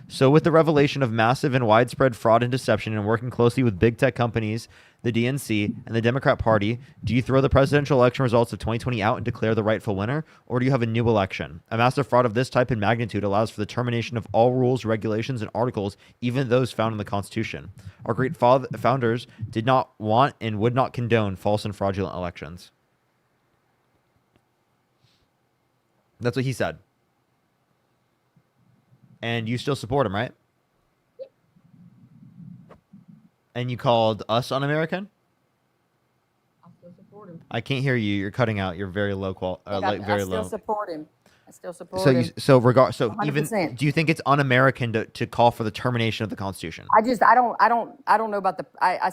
So with the revelation of massive and widespread fraud and deception and working closely with big tech companies, the DNC, and the Democrat Party, do you throw the presidential election results of 2020 out and declare the rightful winner, or do you have a new election? A massive fraud of this type and magnitude allows for the termination of all rules, regulations, and articles, even those found in the Constitution. Our great founders did not want and would not condone false and fraudulent elections. That's what he said. And you still support him, right? Yep. And you called us un-American? I still support him. I can't hear you. You're cutting out. You're very low I very low. still support him. I still support So him. even 100%. do you think it's un-American to call for the termination of the Constitution? I don't know about the. I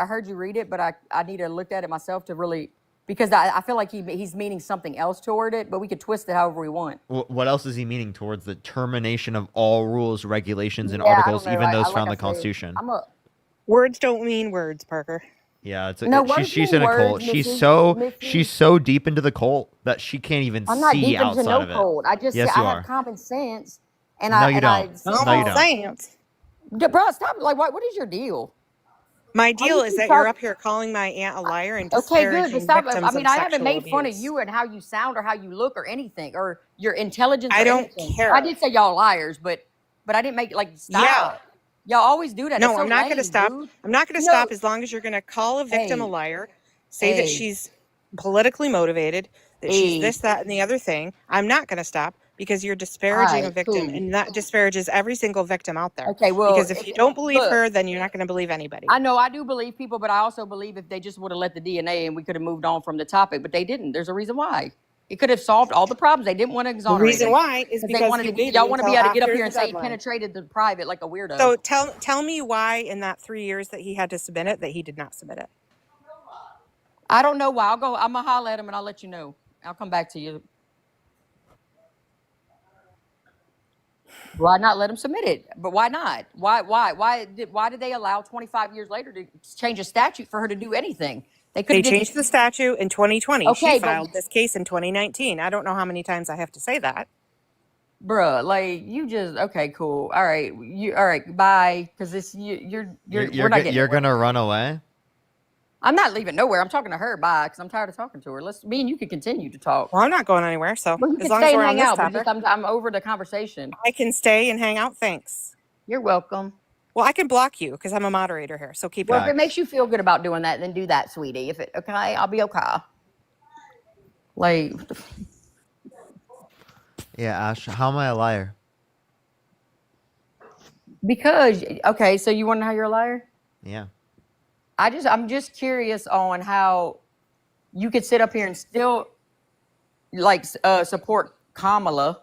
heard you read it, but I need to look at it myself to really, because I feel like he's meaning something else toward it, but we could twist it however we want. What else is he meaning towards the termination of all rules, regulations, and Yeah, I articles, don't know. even those like found in I the said, Constitution? Words don't mean words, Parker. Yeah, it's No, words she's mean in a cult. words, She's Missy. she's so deep into the cult that she can't even I'm not see deep into outside no of it. code. I just Yes, say you I are. have common sense, and No, you don't. No, you don't. Sense. Bro, stop! Like, what is your deal? My Why deal you is keep that you're up here calling my aunt a liar and Okay, good, disparaging but stop. victims I mean, of I haven't sexual made fun of abuse. you and how you sound or how you look or anything or your intelligence. I or don't anything. care. I did say y'all liars, but I didn't make like stop. Yeah. Y'all always do that. No, That's so I'm not going to lame, stop. dude. I'm not going to No. stop as long as you're going to call a victim a Hey. liar, say that Hey. she's politically motivated, that Hey. she's this, that, and the other thing. I'm not going to stop because you're disparaging a Alright, victim, cool. and that disparages every single victim out there. Okay, well, because if you don't believe look. her, then you're not going to believe anybody. I know I do believe people, but I also believe if they just would have let the DNA and we could have moved on from the topic, but they didn't. There's a reason why. It could have solved all the problems. They didn't want to The exonerate reason him. why is they because wanted you to, waited y'all want to be until able to get up after here and the say he deadline. penetrated the private like a weirdo. So tell me why in that 3 years that he had to submit it, that he did not submit it. I don't know why. I'm gonna holler at him and I'll let you know. I'll come back to you. Why not let him submit it? But why not? Why did they allow 25 years later to change a statute for her to do anything? They could They have changed the statute in 2020. Okay, She but- filed this case in 2019. I don't know how many times I have to say that. Bruh, like you just okay, cool. All right, all right, bye. Because this we're not getting You're nowhere. gonna run away? I'm not leaving nowhere. I'm talking to her. Bye, because I'm tired of talking to her. Me and you can continue to talk. Well, I'm not going anywhere, so Well, you as can long stay as and we're on hang this out, but topic, just I'm over the conversation. I can stay and hang out. Thanks. You're welcome. Well, I can block you because I'm a moderator here, so keep Well, it. if it makes you feel good about doing that, then do that, sweetie. If it okay, I'll be okay. Like, Yeah, Ash. How am I a liar? Because okay, so you want to know how you're a liar? Yeah. I'm just curious on how you could sit up here and still like support Kamala,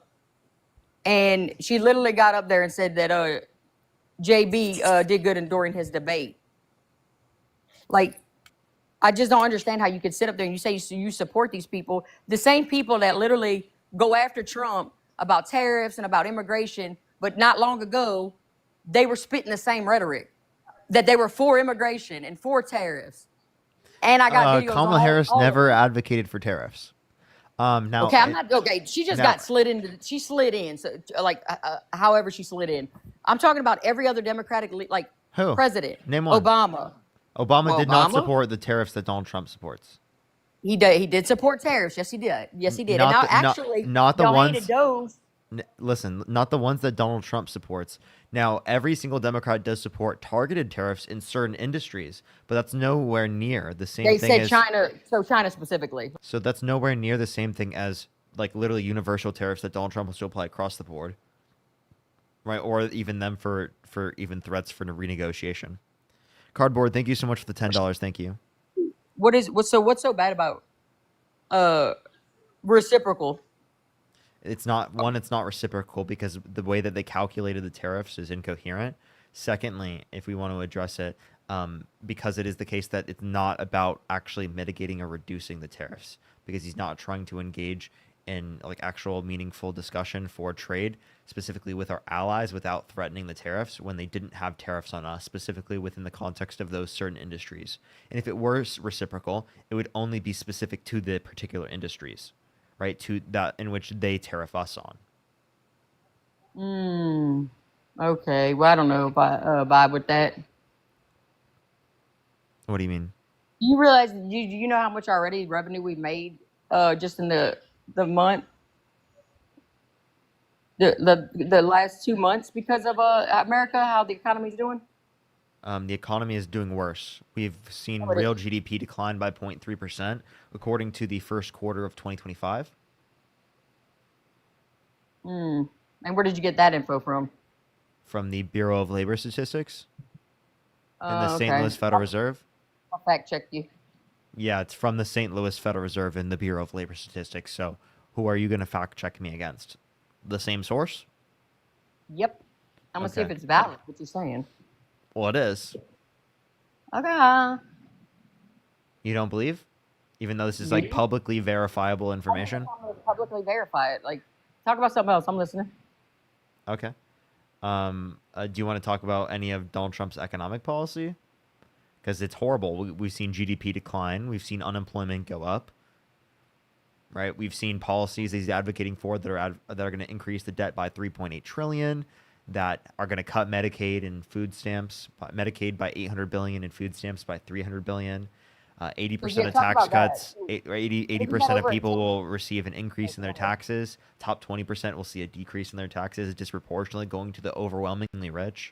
and she literally got up there and said that JB did good during his debate. Like, I just don't understand how you could sit up there and you say you support these people, the same people that literally go after Trump about tariffs and about immigration, but not long ago they were spitting the same rhetoric that they were for immigration and for tariffs. And I got videos on Kamala Harris all of never them. advocated for tariffs. Now, Okay, I'm not okay. She just got slid into. She slid in, so like however she slid in. I'm talking about every other Democratic like who? president. Name one. Obama. Obama did not Obama? support the tariffs that Donald Trump supports. He did. He did support tariffs. Yes, he did. Yes, he did. Not And now, the- not- actually, not the y'all ones- hated those. Listen, not the ones that Donald Trump supports. Now, every single Democrat does support targeted tariffs in certain industries, but that's nowhere near the same They thing said as China. So China specifically. So that's nowhere near the same thing as like literally universal tariffs that Donald Trump will still apply across the board. Right? Or even them for even threats for renegotiation. Cardboard, thank you so much for the $10. Thank you. What's so bad about reciprocal? It's not reciprocal because the way that they calculated the tariffs is incoherent. Secondly, if we want to address it, because it is the case that it's not about actually mitigating or reducing the tariffs, because he's not trying to engage in like actual meaningful discussion for trade, specifically with our allies, without threatening the tariffs when they didn't have tariffs on us, specifically within the context of those certain industries. And if it were reciprocal, it would only be specific to the particular industries, right? To that in which they tariff us on. Okay. Well, I don't know if I vibe with that. What do you mean? Do you realize? Do you know how much already revenue we've made just in the month? The last 2 months because of America, how the economy's doing? The economy is doing worse. We've seen Oh, it real is. GDP decline by 0.3%, according to the first quarter of 2025. And where did you get that info from? From the Bureau of Labor Statistics and the St. Okay. Louis Federal Reserve. I'll fact check you. Yeah, it's from the St. Louis Federal Reserve and the Bureau of Labor Statistics. So who are you going to fact check me against? The same source? Yep. I'm gonna see if Okay. it's valid. What you're saying? Well, it is. Okay. You don't believe? Even though this is like Yeah. publicly verifiable information? I'm gonna publicly verify it. Like, talk about something else. I'm listening. Okay. Do you want to talk about any of Donald Trump's economic policy? Because it's horrible. We've seen GDP decline. We've seen unemployment go up. Right? We've seen policies he's advocating for that are going to increase the debt by $3.8 trillion, that are going to cut Medicaid and food stamps, Medicaid by $800 billion and food stamps by $300 billion. 80% of talk tax about that. cuts, 80% of people will receive an increase in their taxes. Top 20% will see a decrease in their taxes, disproportionately going to the overwhelmingly rich.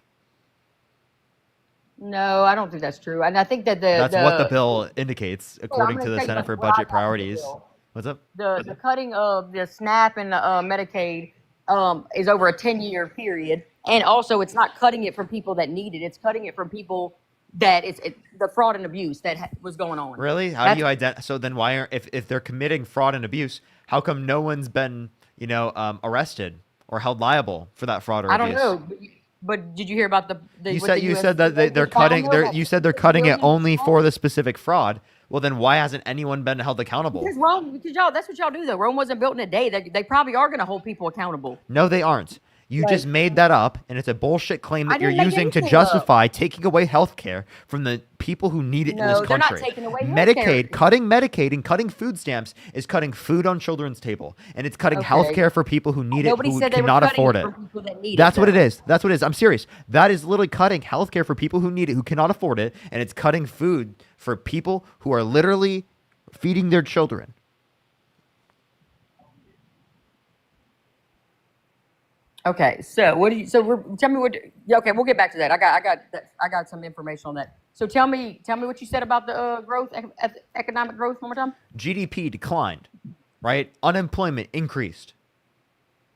No, I don't think that's true. And I think that That's what the bill indicates, according to gonna the tell you Center for what I Budget got from the Priorities. bill. What's up? The cutting of the SNAP and the Medicaid is over a 10-year period, and also it's not cutting it from people that need it. It's cutting it from people that the fraud and abuse that was going on. Really? How do you identify? So then why aren't, if they're committing fraud and abuse, how come no one's been, arrested or held liable for that fraud or I abuse? don't know. But did you hear about You said that they're cutting they're cutting it only for the specific fraud. Well, then why hasn't anyone been held accountable? Because y'all, that's what y'all do though. Rome wasn't built in a day. They probably are going to hold people accountable. No, they aren't. You just made that up, and it's a bullshit claim that I you're didn't make using to anything justify taking away health care from the people who need it in this No, they're not country. taking away healthcare. Medicaid, cutting Medicaid and cutting food stamps is cutting food on children's table, and it's cutting health care for people who need Nobody it, who said they were cannot cutting afford it it. for people that need That's it, what it though. is. That's what it is. I'm serious. That is literally cutting health care for people who need it, who cannot afford it, and it's cutting food for people who are literally feeding their children. Okay, so what do you? Tell me what. Okay, we'll get back to that. I got some information on that. So tell me what you said about the growth, economic growth, one more time. GDP declined, right? Unemployment increased.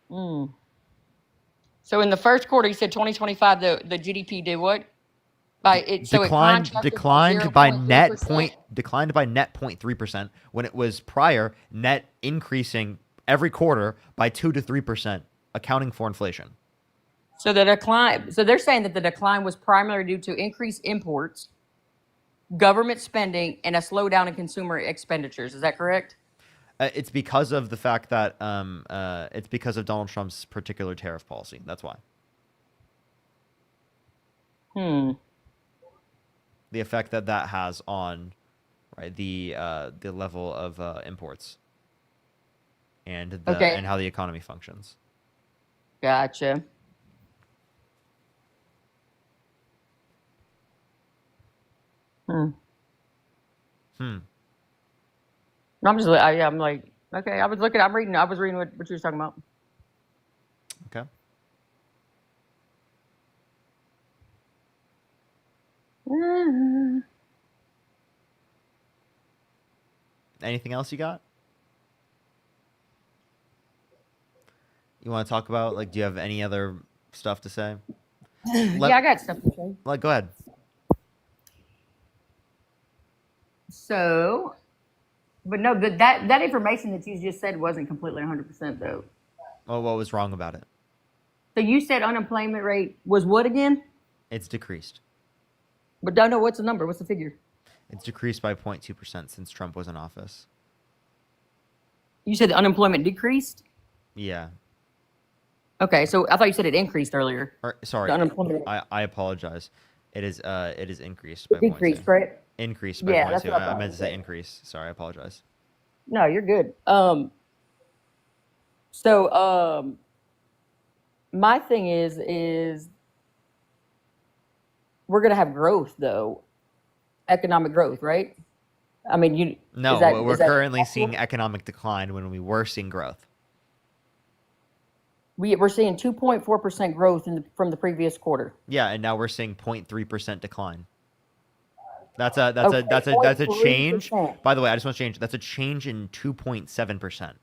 So So in the first quarter, you said 2025, the GDP did what? So it Declined by net 0.3%. declined by net 0.3% when it was prior net increasing every quarter by 2 to 3%, accounting for inflation. So they're saying that the decline was primarily due to increased imports, government spending, and a slowdown in consumer expenditures. Is that correct? It's because of the fact that it's because of Donald Trump's particular tariff policy. That's why. The effect that has on the level of imports and and how the economy functions. Gotcha. I'm like, okay. I was reading what you were talking about. Okay. Anything else you got? You want to talk about, do you have any other stuff to say? Yeah, I got stuff to say. Go ahead. So, but no, that information that you just said wasn't completely 100% though. Oh, what was wrong about it? So you said unemployment rate was what again? It's decreased. But don't know what's the number. What's the figure? It's decreased by 0.2% since Trump was in office. You said the unemployment decreased? Yeah. Okay, so I thought you said it increased earlier. Sorry, the unemployment. I apologize. It is increased by decreased, right? Increased by 0.2. I meant to say increase. Sorry, I apologize. No, you're good. My thing is we're gonna have growth though, economic growth, right? I mean, we're currently seeing economic decline when we were seeing growth. We're seeing 2.4% growth from the previous quarter. Yeah, and now we're seeing 0.3% decline. That's a change. By the way, I just want to change. That's a change in 2.7%.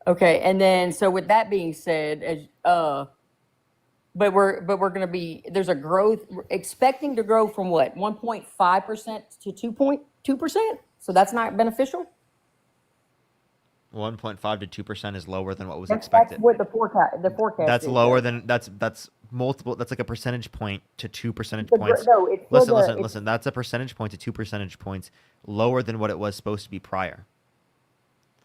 Okay, and then so with that being said, but we're going to be there's a growth expecting to grow from what 1.5% to 2.2%. So that's not beneficial. 1.5 to 2% is lower than what was expected. That's what the forecast. That's is, lower though. than that's multiple. That's like a percentage point to 2 percentage It's points. no, it's Listen. That's a percentage point to 2 percentage points lower than what it was supposed to be prior.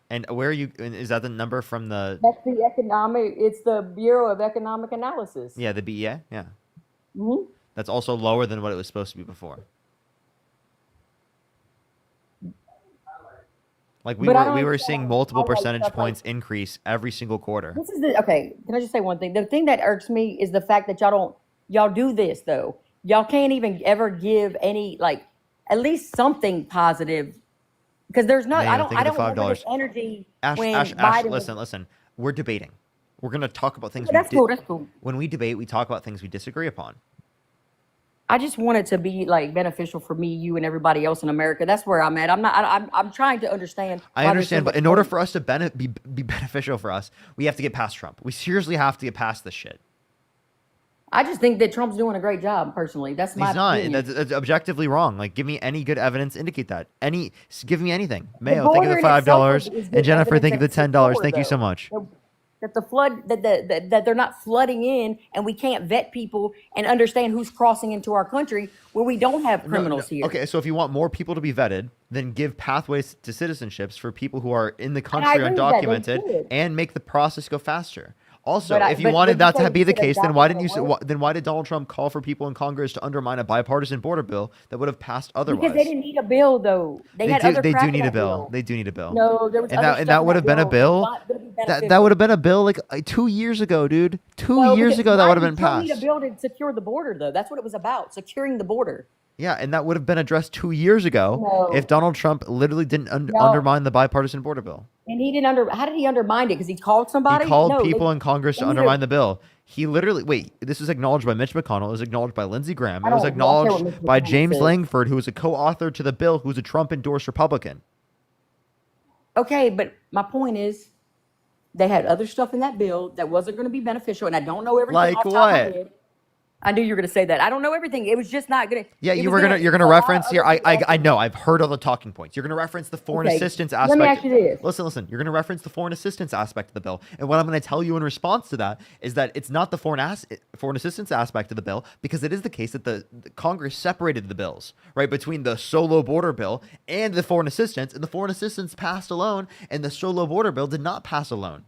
And where are you? Is that the number from the? That's the economic. It's the Bureau of Economic Analysis. Yeah, the BEA. Yeah. Mm-hmm. That's also lower than what it was supposed to be before. Like we were seeing multiple percentage points increase every single quarter. This is okay. Can I just say one thing? The thing that irks me is the fact that y'all do this though. Y'all can't even ever give any at least something positive because there's not. I don't remember this energy Ash, Biden. Listen. We're debating. We're gonna talk about things. That's cool. That's cool. When we debate, we talk about things we disagree upon. I just want it to be beneficial for me, you, and everybody else in America. That's where I'm at. I'm trying to understand. I understand, but in order for us to be beneficial for us, we have to get past Trump. We seriously have to get past this shit. I just think that Trump's doing a great job. Personally, that's my opinion. That's objectively wrong. Give me any good evidence indicate that. Give me anything. Mayo, thank you for the $5, and Jennifer, thank you for the $10. Thank you so much. That the flood that they're not flooding in, and we can't vet people and understand who's crossing into our country where we don't have criminals here. Okay, so if you want more people to be vetted, then give pathways to citizenships for people who are in the country undocumented, and make the process go faster. Also, if you wanted that to be the case, then why did Donald Trump call for people in Congress to undermine a bipartisan border bill that would have passed otherwise? Because they didn't need a bill, though. They do need a bill. They do need a bill. No, there was and that would have been a bill. That would have been a bill 2 years ago, dude. 2 years ago, that would have been passed. You need a bill to secure the border, though. That's what it was about, securing the border. Yeah, and that would have been addressed 2 years ago if Donald Trump literally didn't undermine the bipartisan border bill. And he didn't how did he undermine it? Because he called somebody? He called people in Congress to undermine the bill. He literally, this was acknowledged by Mitch McConnell. It was acknowledged by Lindsey Graham. It was acknowledged by James Langford, who was a co-author to the bill, who's a Trump-endorsed Republican. Okay, but my point is, They had other stuff in that bill that wasn't going to be beneficial, and I don't know everything Like off the top of my what? head. I knew you were going to say that. I don't know everything. It was just not going to. Yeah, It you was were gonna. gonna you're It was gonna a lot reference of here. other people I also. know. I've heard all the talking points. You're gonna reference the foreign Okay, assistance let me aspect. ask you this. Listen. You're gonna reference the foreign assistance aspect of the bill, and what I'm gonna tell you in response to that is that it's not the foreign assistance aspect of the bill, because it is the case that the Congress separated the bills right between the solo border bill and the foreign assistance, and the foreign assistance passed alone, and the solo border bill did not pass alone.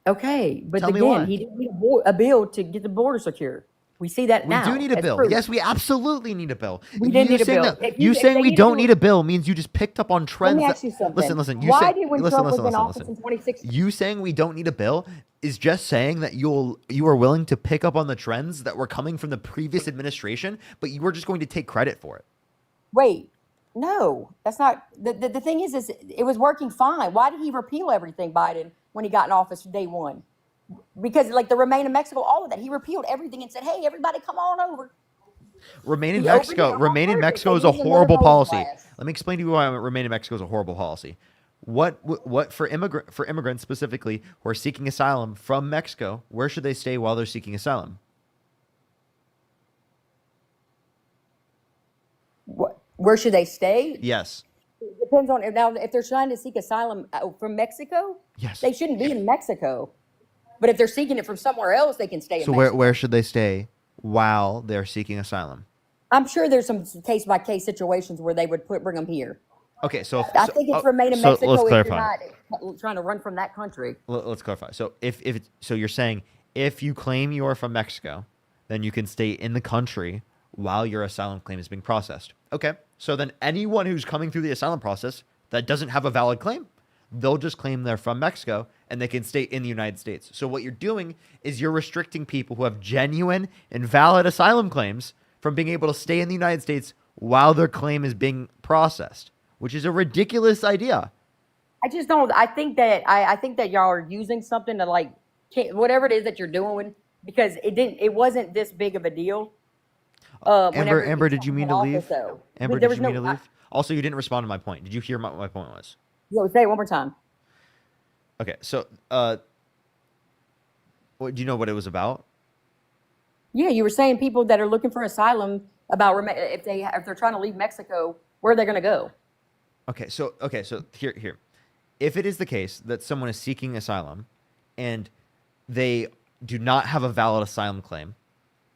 Okay, but Tell me again, why. he didn't need a bill to get the border secure. We see that We do now need a as bill. proof. Yes, we absolutely need a bill. We didn't You need a saying bill. that If you if saying they we needed don't to, need a bill means you just picked up on let trends me that. ask you something. Listen. You Why say did when listen, Trump listen, was in listen, office listen. in 2016? You saying we don't need a bill is just saying that you are willing to pick up on the trends that were coming from the previous administration, but you were just going to take credit for it. Wait, no, that's not. The thing is it was working fine. Why did he repeal everything, Biden, when he got in office day one? Because like the Remain in Mexico, all of that, he repealed everything and said, "Hey, everybody, come on over." Remain in He opened it Mexico. on Remain in purpose. Mexico They is a needed another horrible voting policy. class. Let me explain to you why Remain in Mexico is a horrible policy. What for immigrants specifically who are seeking asylum from Mexico? Where should they stay while they're seeking asylum? Where should they stay? Yes. It depends on if they're trying to seek asylum from Mexico. Yes. They shouldn't be in Mexico. But if they're seeking it from somewhere else, they can stay in So Mexico. where should they stay while they're seeking asylum? I'm sure there's some case by case situations where they would bring them here. Okay, so I think it's remain in so Mexico let's if you're clarify. not trying to run from that country. Let's clarify. So so you're saying if you claim you are from Mexico, then you can stay in the country while your asylum claim is being processed. Okay. So then anyone who's coming through the asylum process that doesn't have a valid claim, they'll just claim they're from Mexico and they can stay in the United States. So what you're doing is you're restricting people who have genuine and valid asylum claims from being able to stay in the United States while their claim is being processed, which is a ridiculous idea. I just don't. I think that y'all are using something to like whatever it is that you're doing because it wasn't this big of a deal. Amber, did you mean to leave? Amber, There did was you mean to no. leave? Also, you didn't respond to my point. Did you hear what my point was? Say it one more time. Okay, so do you know what it was about? Yeah, you were saying people that are looking for asylum if they're trying to leave Mexico, where are they going to go? Okay, so here. If it is the case that someone is seeking asylum and they do not have a valid asylum claim,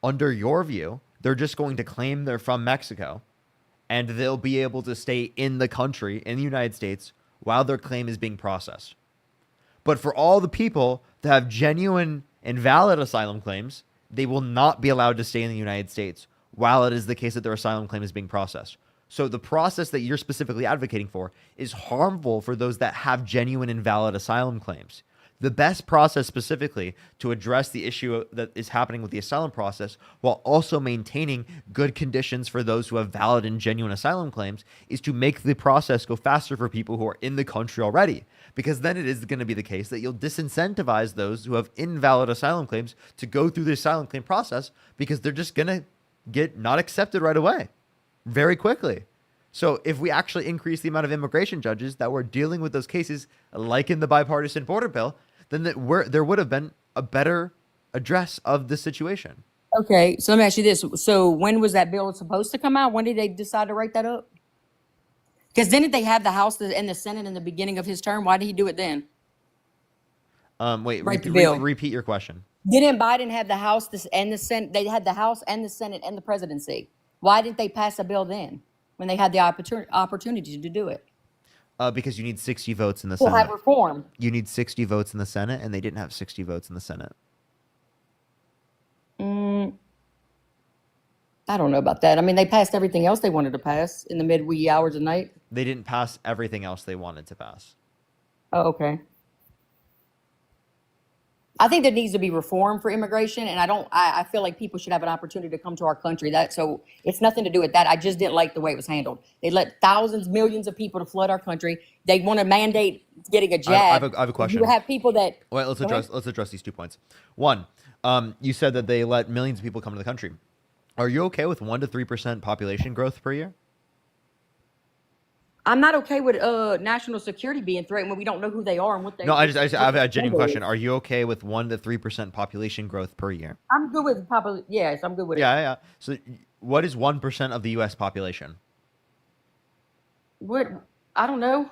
under your view, they're just going to claim they're from Mexico and they'll be able to stay in the country, in the United States, while their claim is being processed. But for all the people that have genuine and valid asylum claims, they will not be allowed to stay in the United States while it is the case that their asylum claim is being processed. So the process that you're specifically advocating for is harmful for those that have genuine and valid asylum claims. The best process specifically to address the issue that is happening with the asylum process while also maintaining good conditions for those who have valid and genuine asylum claims is to make the process go faster for people who are in the country already. Because then it is going to be the case that you'll disincentivize those who have invalid asylum claims to go through the asylum claim process because they're just going to get not accepted right away very quickly. So if we actually increase the amount of immigration judges that were dealing with those cases, like in the bipartisan border bill, then there would have been a better address of the situation. Okay, so let me ask you this. So when was that bill supposed to come out? When did they decide to write that up? Because didn't they have the House and the Senate in the beginning of his term? Why did he do it then? Wait, Write the bill. repeat your question. Didn't Biden have the House and the Senate? They had the House and the Senate and the presidency. Why didn't they pass a bill then when they had the opportunity to do it? Because you need 60 votes in the We'll Senate. have reform. You need 60 votes in the Senate, and they didn't have 60 votes in the Senate. I don't know about that. I mean, they passed everything else they wanted to pass in the mid-wee hours of night. They didn't pass everything else they wanted to pass. Oh, okay. I think there needs to be reform for immigration, and I feel like people should have an opportunity to come to our country. So it's nothing to do with that. I just didn't like the way it was handled. They let thousands, millions of people to flood our country. They want to mandate getting a jab. I have a question. You have people that. Wait, let's address these 2 points. One, you said that they let millions of people come to the country. Are you okay with 1 to 3% population growth per year? I'm not okay with national security being threatened when we don't know who they are and what they. No, I have a genuine agenda question. is. Are you okay with 1 to 3% population growth per year? I'm good with yes, I'm good with it. Yeah. So what is 1% of the U.S. population? What? I don't know.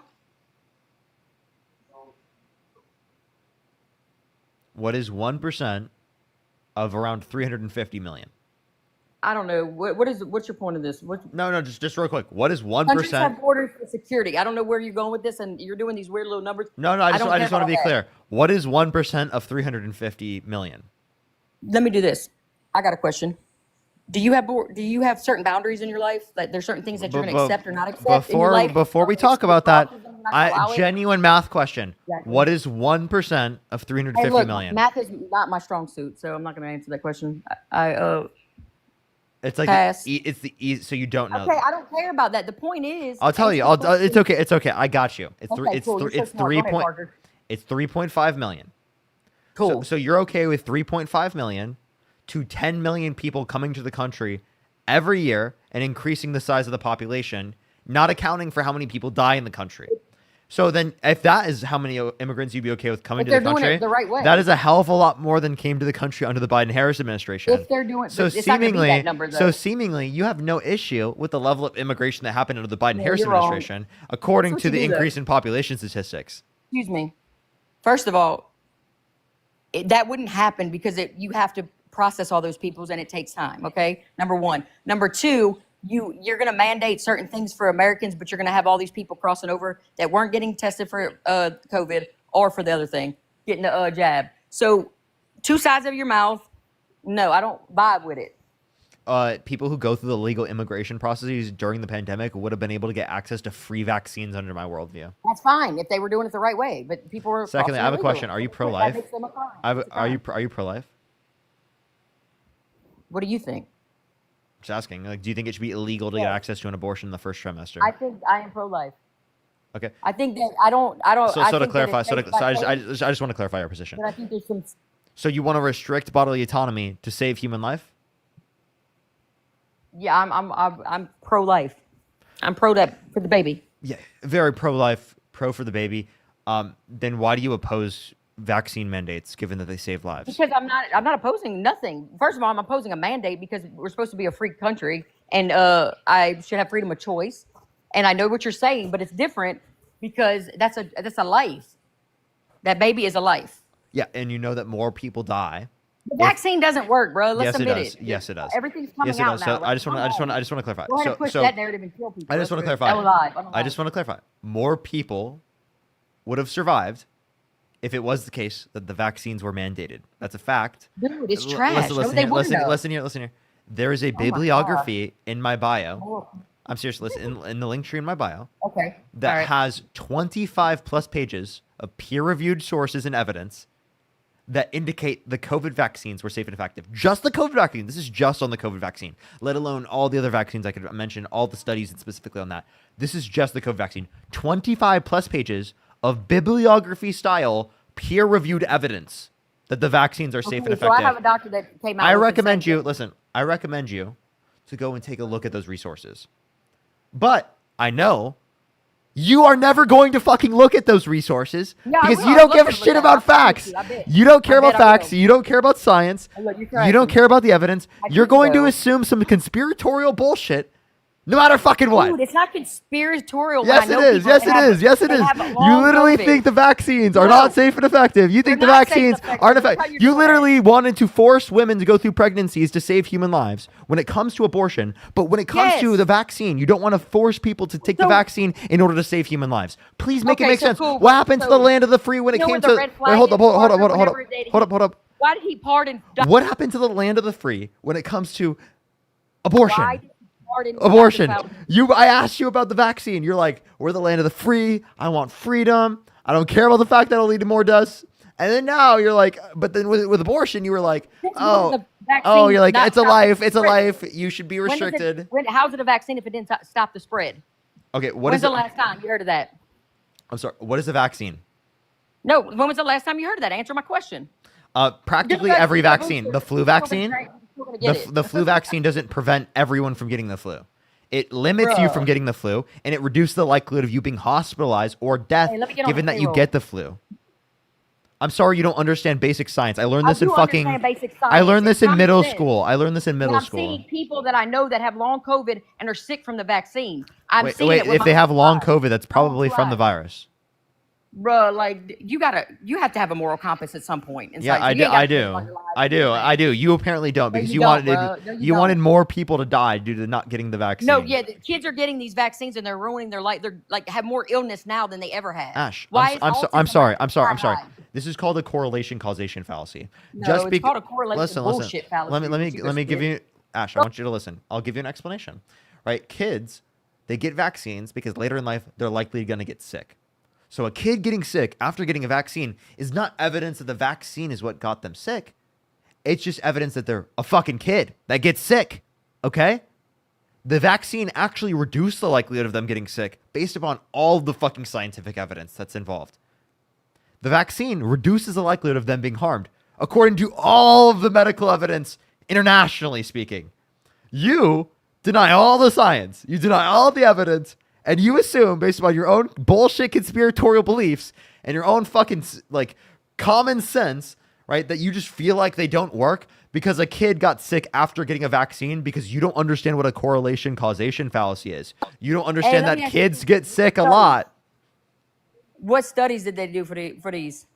What is 1% of around 350 million? I don't know. What's your point of this? No, just real quick. What is 1%? Countries have borders for security. I don't know where you're going with this, and you're doing these weird little numbers. No, I just want to be that. clear. What is 1% of 350 million? Let me do this. I got a question. Do you have certain boundaries in your life? Like there's certain things that you're going to accept or not accept in your life? Before we talk about that, allow it? genuine math question. Exactly. What is 1% of 350 Hey, look, million? math is not my strong suit, so I'm not going to answer that question. It's like pass. it's the easy, so you don't know. Okay, I don't care about that. The point is, I'll tell you. It's okay. It's okay. I got you. It's Okay, cool. You're so it's smart. Go ahead, Parker. It's 3.5 million. Cool. So you're okay with 3.5 million to 10 million people coming to the country every year and increasing the size of the population, not accounting for how many people die in the country. So then, if that is how many immigrants you'd be okay with coming to the country, doing it the right way. that is a hell of a lot more than came to the country under the Biden-Harris administration. If they're doing, So it's not gonna be that number, though. seemingly, you have no issue with the level of immigration that happened under the Biden-Harris you're wrong. administration, according That's to what the you do, though. increase in population statistics. Excuse me. First of all, that wouldn't happen because you have to process all those peoples and it takes time. Okay, number one. Number two, you're going to mandate certain things for Americans, but you're going to have all these people crossing over that weren't getting tested for COVID or for the other thing, getting the jab. So, two sides of your mouth. No, I don't vibe with it. People who go through the legal immigration processes during the pandemic would have been able to get access to free vaccines under my worldview. That's fine if they were doing it the right way, but people were. Secondly, I have a illegally. question. Are you That pro-life? makes them a crime. Are you pro-life? What do you think? Just asking. Like, do you think it should be illegal to get access to an abortion in the first trimester? I think I am pro-life. Okay. I think that I don't. So I to think clarify, that it's I just want to clarify your position. But I think there's some. So you want to restrict bodily autonomy to save human life? Yeah, I'm pro-life. I'm pro that for the baby. Yeah, very pro-life, pro for the baby. Then why do you oppose vaccine mandates, given that they save lives? Because I'm not opposing nothing. First of all, I'm opposing a mandate because we're supposed to be a free country, and I should have freedom of choice. And I know what you're saying, but it's different because that's a life. That baby is a life. Yeah, and you know that more people die. The vaccine doesn't work, bro. Let's Yes, it admit does. it. Yes, it does. Everything's coming Yes, it out does. now. So I just want to clarify. Go ahead and push So that narrative and kill people. I just want to clarify. I just want to clarify. More people would have survived if it was the case that the vaccines were mandated. That's a fact. Dude, it's trash. Listen here. There is a bibliography in my bio. I'm serious. Listen, in the link tree in my bio. Okay. That has 25 plus pages of peer-reviewed sources and evidence that indicate the COVID vaccines were safe and effective. Just the COVID vaccine. This is just on the COVID vaccine, let alone all the other vaccines I could mention, all the studies and specifically on that. This is just the COVID vaccine. 25 plus pages of bibliography style peer-reviewed evidence that the vaccines are safe and effective. So I have a doctor that came out. I recommend you to go and take a look at those resources. But I know you are never going to fucking look at those resources because you don't give a shit about facts. You don't care about facts. You don't care about science. You don't care about the evidence. You're going to assume some conspiratorial bullshit no matter fucking what. Dude, it's not conspiratorial. Yes, it is. Yes, it is. Yes, it is. You literally think the vaccines are not safe and effective. You think the vaccines aren't effective. You literally wanted to force women to go through pregnancies to save human lives when it comes to abortion. But when it comes to the vaccine, you don't want to force people to take the vaccine in order to save human lives. Please make it make sense. What happened to the land of the free when it came to... Wait, hold up. Why did he pardon... What happened to the land of the free when it comes to abortion? Abortion. I asked you about the vaccine. You're like, we're the land of the free. I want freedom. I don't care about the fact that it'll lead to more deaths. And then now you're like, but then with abortion, you were like, you're like, it's a life. It's a life. You should be restricted. How's it a vaccine if it didn't stop the spread? Okay, when's the last time you heard of that? I'm sorry. What is a vaccine? No, when was the last time you heard of that? Answer my question. Practically every vaccine. The flu vaccine. The flu vaccine doesn't prevent everyone from getting the flu. It limits you from Bruh. getting the flu, and it reduces the likelihood of you being hospitalized or death, Hey, let me get on given the that you payroll. get the flu. I'm sorry you don't understand basic science. I learned I this in do fucking. understand basic I science. learned It's this in common middle sense. school. I learned this in When middle I'm school. seeing people that I know that have long COVID and are sick from the vaccine, I'm seeing Wait, it with if my they have own long eyes. COVID, that's My own probably two from the eyes. virus. Bruh, like you have to have a moral compass at some point. Yeah, Inside. I You do. ain't gotta I think do. about your lives I or do. anything. I do. You apparently don't No, because you you don't, wanted bruh. No, you you wanted don't. more people to die due to not getting the vaccine. No, yeah, the kids are getting these vaccines and they're ruining their life. They're like have more illness now than they ever had. Ash, Why is I'm autism sorry. I'm sky sorry. high? This is called a correlation causation fallacy. No, it's called a correlation listen. bullshit fallacy. Let me give you Ash. I want you to listen. I'll give you an explanation. Right, kids, they get vaccines because later in life they're likely going to get sick. So a kid getting sick after getting a vaccine is not evidence that the vaccine is what got them sick. It's just evidence that they're a fucking kid that gets sick. Okay? The vaccine actually reduced the likelihood of them getting sick based upon all the fucking scientific evidence that's involved. The vaccine reduces the likelihood of them being harmed, according to all of the medical evidence, internationally speaking. You deny all the science, you deny all the evidence, and you assume, based upon your own bullshit conspiratorial beliefs and your own fucking, like, common sense, right, that you just feel like they don't work because a kid got sick after getting a vaccine because you don't understand what a correlation causation fallacy is. You don't understand let me that ask you kids get sick a studies. lot. What studies did they do for these?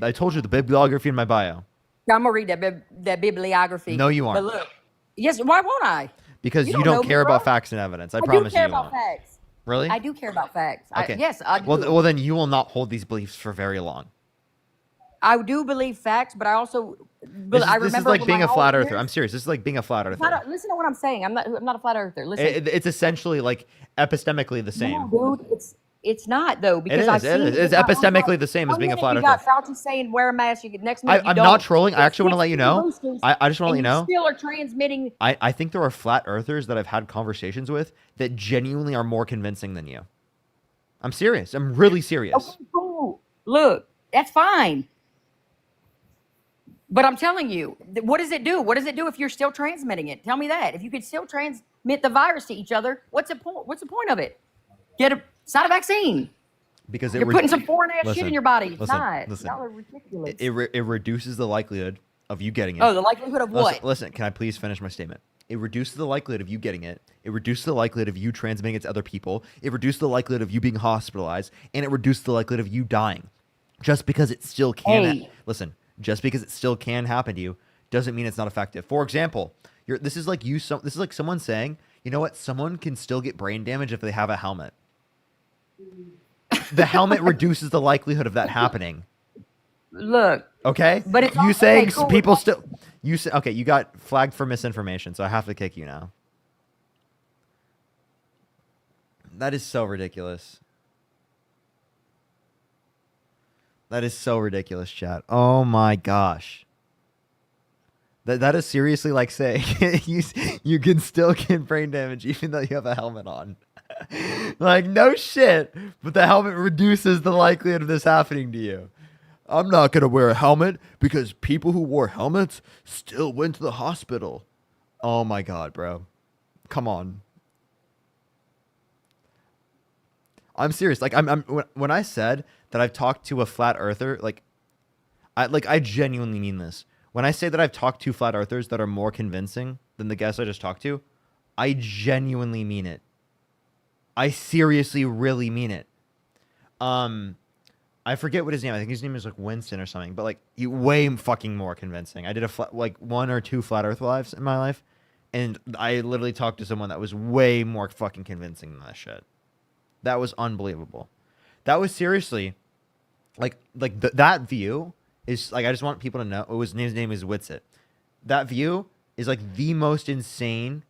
I told you the bibliography in my bio. I'm gonna read that bibliography. No, you But aren't. look, yes, why won't I? Because you know don't me, care bro. about facts and evidence. I I do promise care you about won't. facts. Really? I do care about facts. Okay. Yes, I do. Well, then you will not hold these beliefs for very long. I do believe facts, but I also, This is, I this is remember like when being my a flat whole earther. years- I'm serious. This is like being a flat It's earther. not listen to what I'm saying. I'm not a flat earther. Listen, It's essentially like epistemically the same. no, dude, it's not though because is, I've it seen is. It's my own epistemically eyes. the same as One being a minute flat you earther. got Fauci saying wear a mask. Next minute you I'm don't. not trolling. I It's actually want to let you know. boosters, I just want to let and you know. Still are transmitting. I think there are flat earthers that I've had conversations with that genuinely are more convincing than you. I'm serious. I'm really serious. Okay, cool. Look, that's fine. But I'm telling you, what does it do? What does it do if you're still transmitting it? Tell me that. If you could still transmit the virus to each other, what's the point? What's the point of it? It's not a vaccine. Because You're putting some foreign ass shit in your body. It's listen, not. listen. Y'all are ridiculous. It reduces the likelihood of you getting it. Oh, the likelihood of what? Listen, can I please finish my statement? It reduces the likelihood of you getting it. It reduces the likelihood of you transmitting it to other people. It reduces the likelihood of you being hospitalized, and it reduces the likelihood of you dying. Just because it still can listen, just because it still can happen to you doesn't mean it's not effective. For example, this is like someone saying, you know what, someone can still get brain damage if they have a helmet. The helmet reduces the likelihood of that happening. Look. Okay? But it's you saying cool. people still you say okay, you got flagged for misinformation, so I have to kick you now. That is so ridiculous. That is so ridiculous, chat. Oh my gosh. That is seriously like saying you can still get brain damage even though you have a helmet on. Like, no shit, but the helmet reduces the likelihood of this happening to you. I'm not going to wear a helmet because people who wore helmets still went to the hospital. Oh my God, bro. Come on. I'm serious. Like, when I said that I've talked to a flat earther, I genuinely mean this. When I say that I've talked to flat earthers that are more convincing than the guests I just talked to, I genuinely mean it. I seriously really mean it. I forget what his name. I think his name is like Winston or something. But like, he way fucking more convincing. I did one or two flat Earth lives in my life, and I literally talked to someone that was way more fucking convincing than that shit. That was unbelievable. That was seriously, that view is like, I just want people to know. His name is Witsit. That view is like the most insane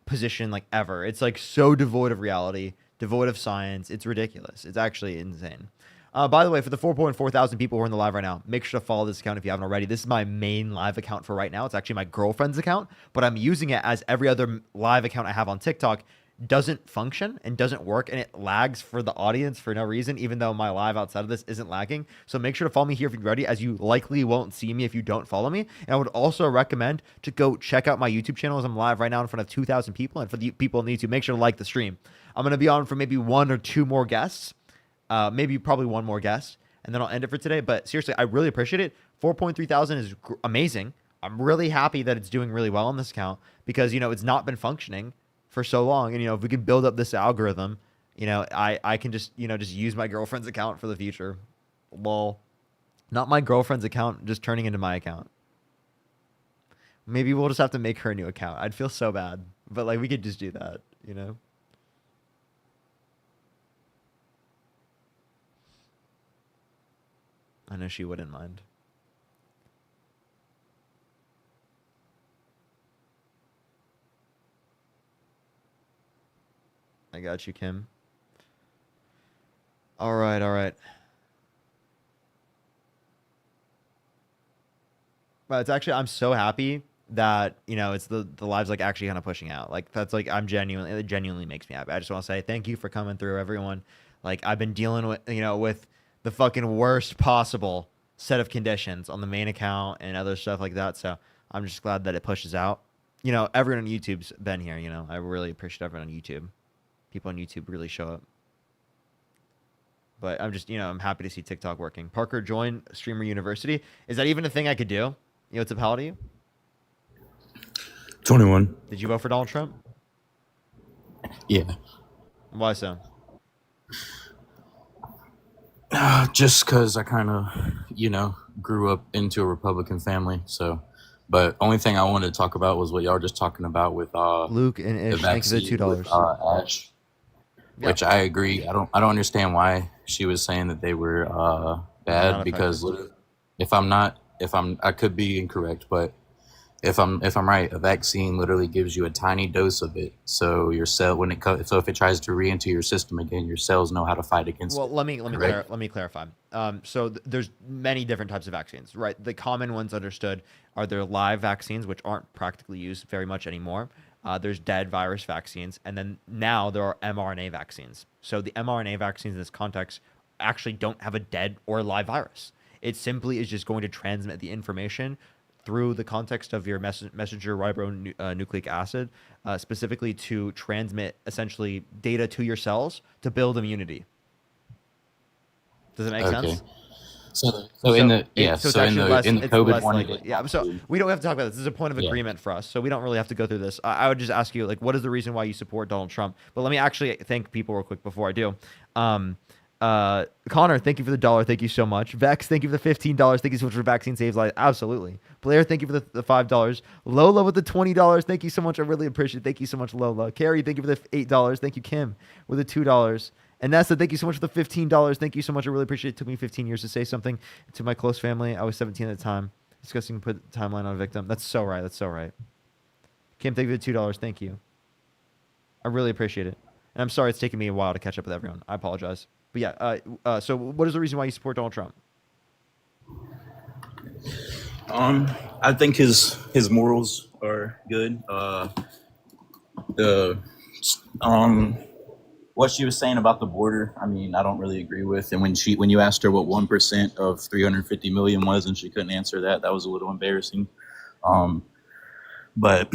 position like ever. It's like so devoid of reality, devoid of science. It's ridiculous. It's actually insane. By the way, for the 4.4 thousand people who are in the live right now, make sure to follow this account if you haven't already. This is my main live account for right now. It's actually my girlfriend's account, but I'm using it as every other live account I have on TikTok doesn't function and doesn't work, and it lags for the audience for no reason, even though my live outside of this isn't lagging. So make sure to follow me here if you're ready, as you likely won't see me if you don't follow me. And I would also recommend to go check out my YouTube channel, as I'm live right now in front of 2,000 people. And for the people on YouTube, make sure to like the stream. I'm going to be on for maybe 1 or 2 more guests, probably 1 more guest, and then I'll end it for today. But seriously, I really appreciate it. 4.3 thousand is amazing. I'm really happy that it's doing really well on this account, because, it's not been functioning for so long. And, if we can build up this algorithm, I can just, just use my girlfriend's account for the future. Lol. Not my girlfriend's account just turning into my account. Maybe we'll just have to make her a new account. I'd feel so bad. But, we could just do that, I know she wouldn't mind. I got you, Kim. All right, all right. But it's actually, I'm so happy that, it's the live's actually kind of pushing out. That's it genuinely makes me happy. I just want to say thank you for coming through, everyone. I've been dealing with, with the fucking worst possible set of conditions on the main account and other stuff like that. So I'm just glad that it pushes out. Everyone on YouTube's been here, I really appreciate everyone on YouTube. People on YouTube really show up. But I'm just, I'm happy to see TikTok working. Parker, join Streamer University. Is that even a thing I could do? What's up, how old are you? 21. Did you vote for Donald Trump? Yeah. Why so? Just because I kind of, grew up into a Republican family. So, but only thing I wanted to talk about was what y'all were just talking about with Luke and Ish. Thanks for the $2. Ash. Yeah. Which I agree. I don't understand why she was saying that they were bad, because I could be incorrect, but if I'm right, a vaccine literally gives you a tiny dose of it. So your cell, so if it tries to re-enter your system again, your cells know how to fight against it. Well, let me clarify. So there's many different types of vaccines, right? The common ones understood are there live vaccines, which aren't practically used very much anymore. There's dead virus vaccines, and then now there are mRNA vaccines. So the mRNA vaccines in this context actually don't have a dead or live virus. It simply is just going to transmit the information through the context of your messenger ribonucleic acid, specifically to transmit essentially data to your cells to build immunity. Does it make sense? So in the COVID one, yeah. So we don't have to talk about this. This is a point of agreement for us, so we don't really have to go through this. I would just ask you, what is the reason why you support Donald Trump? But let me actually thank people real quick before I do. Connor, thank you for the $1. Thank you so much. Vex, thank you for the $15. Thank you so much for vaccine saves lives. Absolutely. Blair, thank you for the $5. Lola with the $20. Thank you so much. I really appreciate it. Thank you so much, Lola. Carrie, thank you for the $8. Thank you, Kim, with the $2. And Nessa, thank you so much for the $15. Thank you so much. I really appreciate it. It took me 15 years to say something to my close family. I was 17 at the time. Discussing put timeline on a victim. That's so right. That's so right. Kim, thank you for the $2. Thank you. I really appreciate it. And I'm sorry it's taken me a while to catch up with everyone. I apologize. But yeah, so what is the reason why you support Donald Trump? I think his morals are good. What she was saying about the border, I mean, I don't really agree with. And when you asked her what 1% of 350 million was, and she couldn't answer that, that was a little embarrassing. But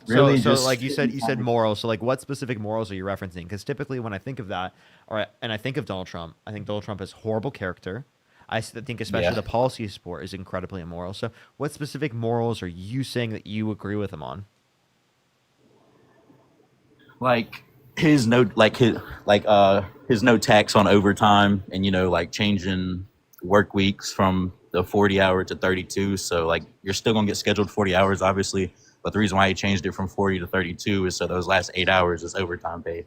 really, so like you said morals. So what specific morals are you referencing? Because typically when I think of that, and I think of Donald Trump, I think Donald Trump has horrible character. I think especially the policy support is incredibly immoral. So what specific morals are you saying that you agree with him on? His no tax on overtime, and changing work weeks from the 40-hour to 32. So you're still gonna get scheduled 40 hours, obviously. But the reason why he changed it from 40 to 32 is so those last 8 hours is overtime pay,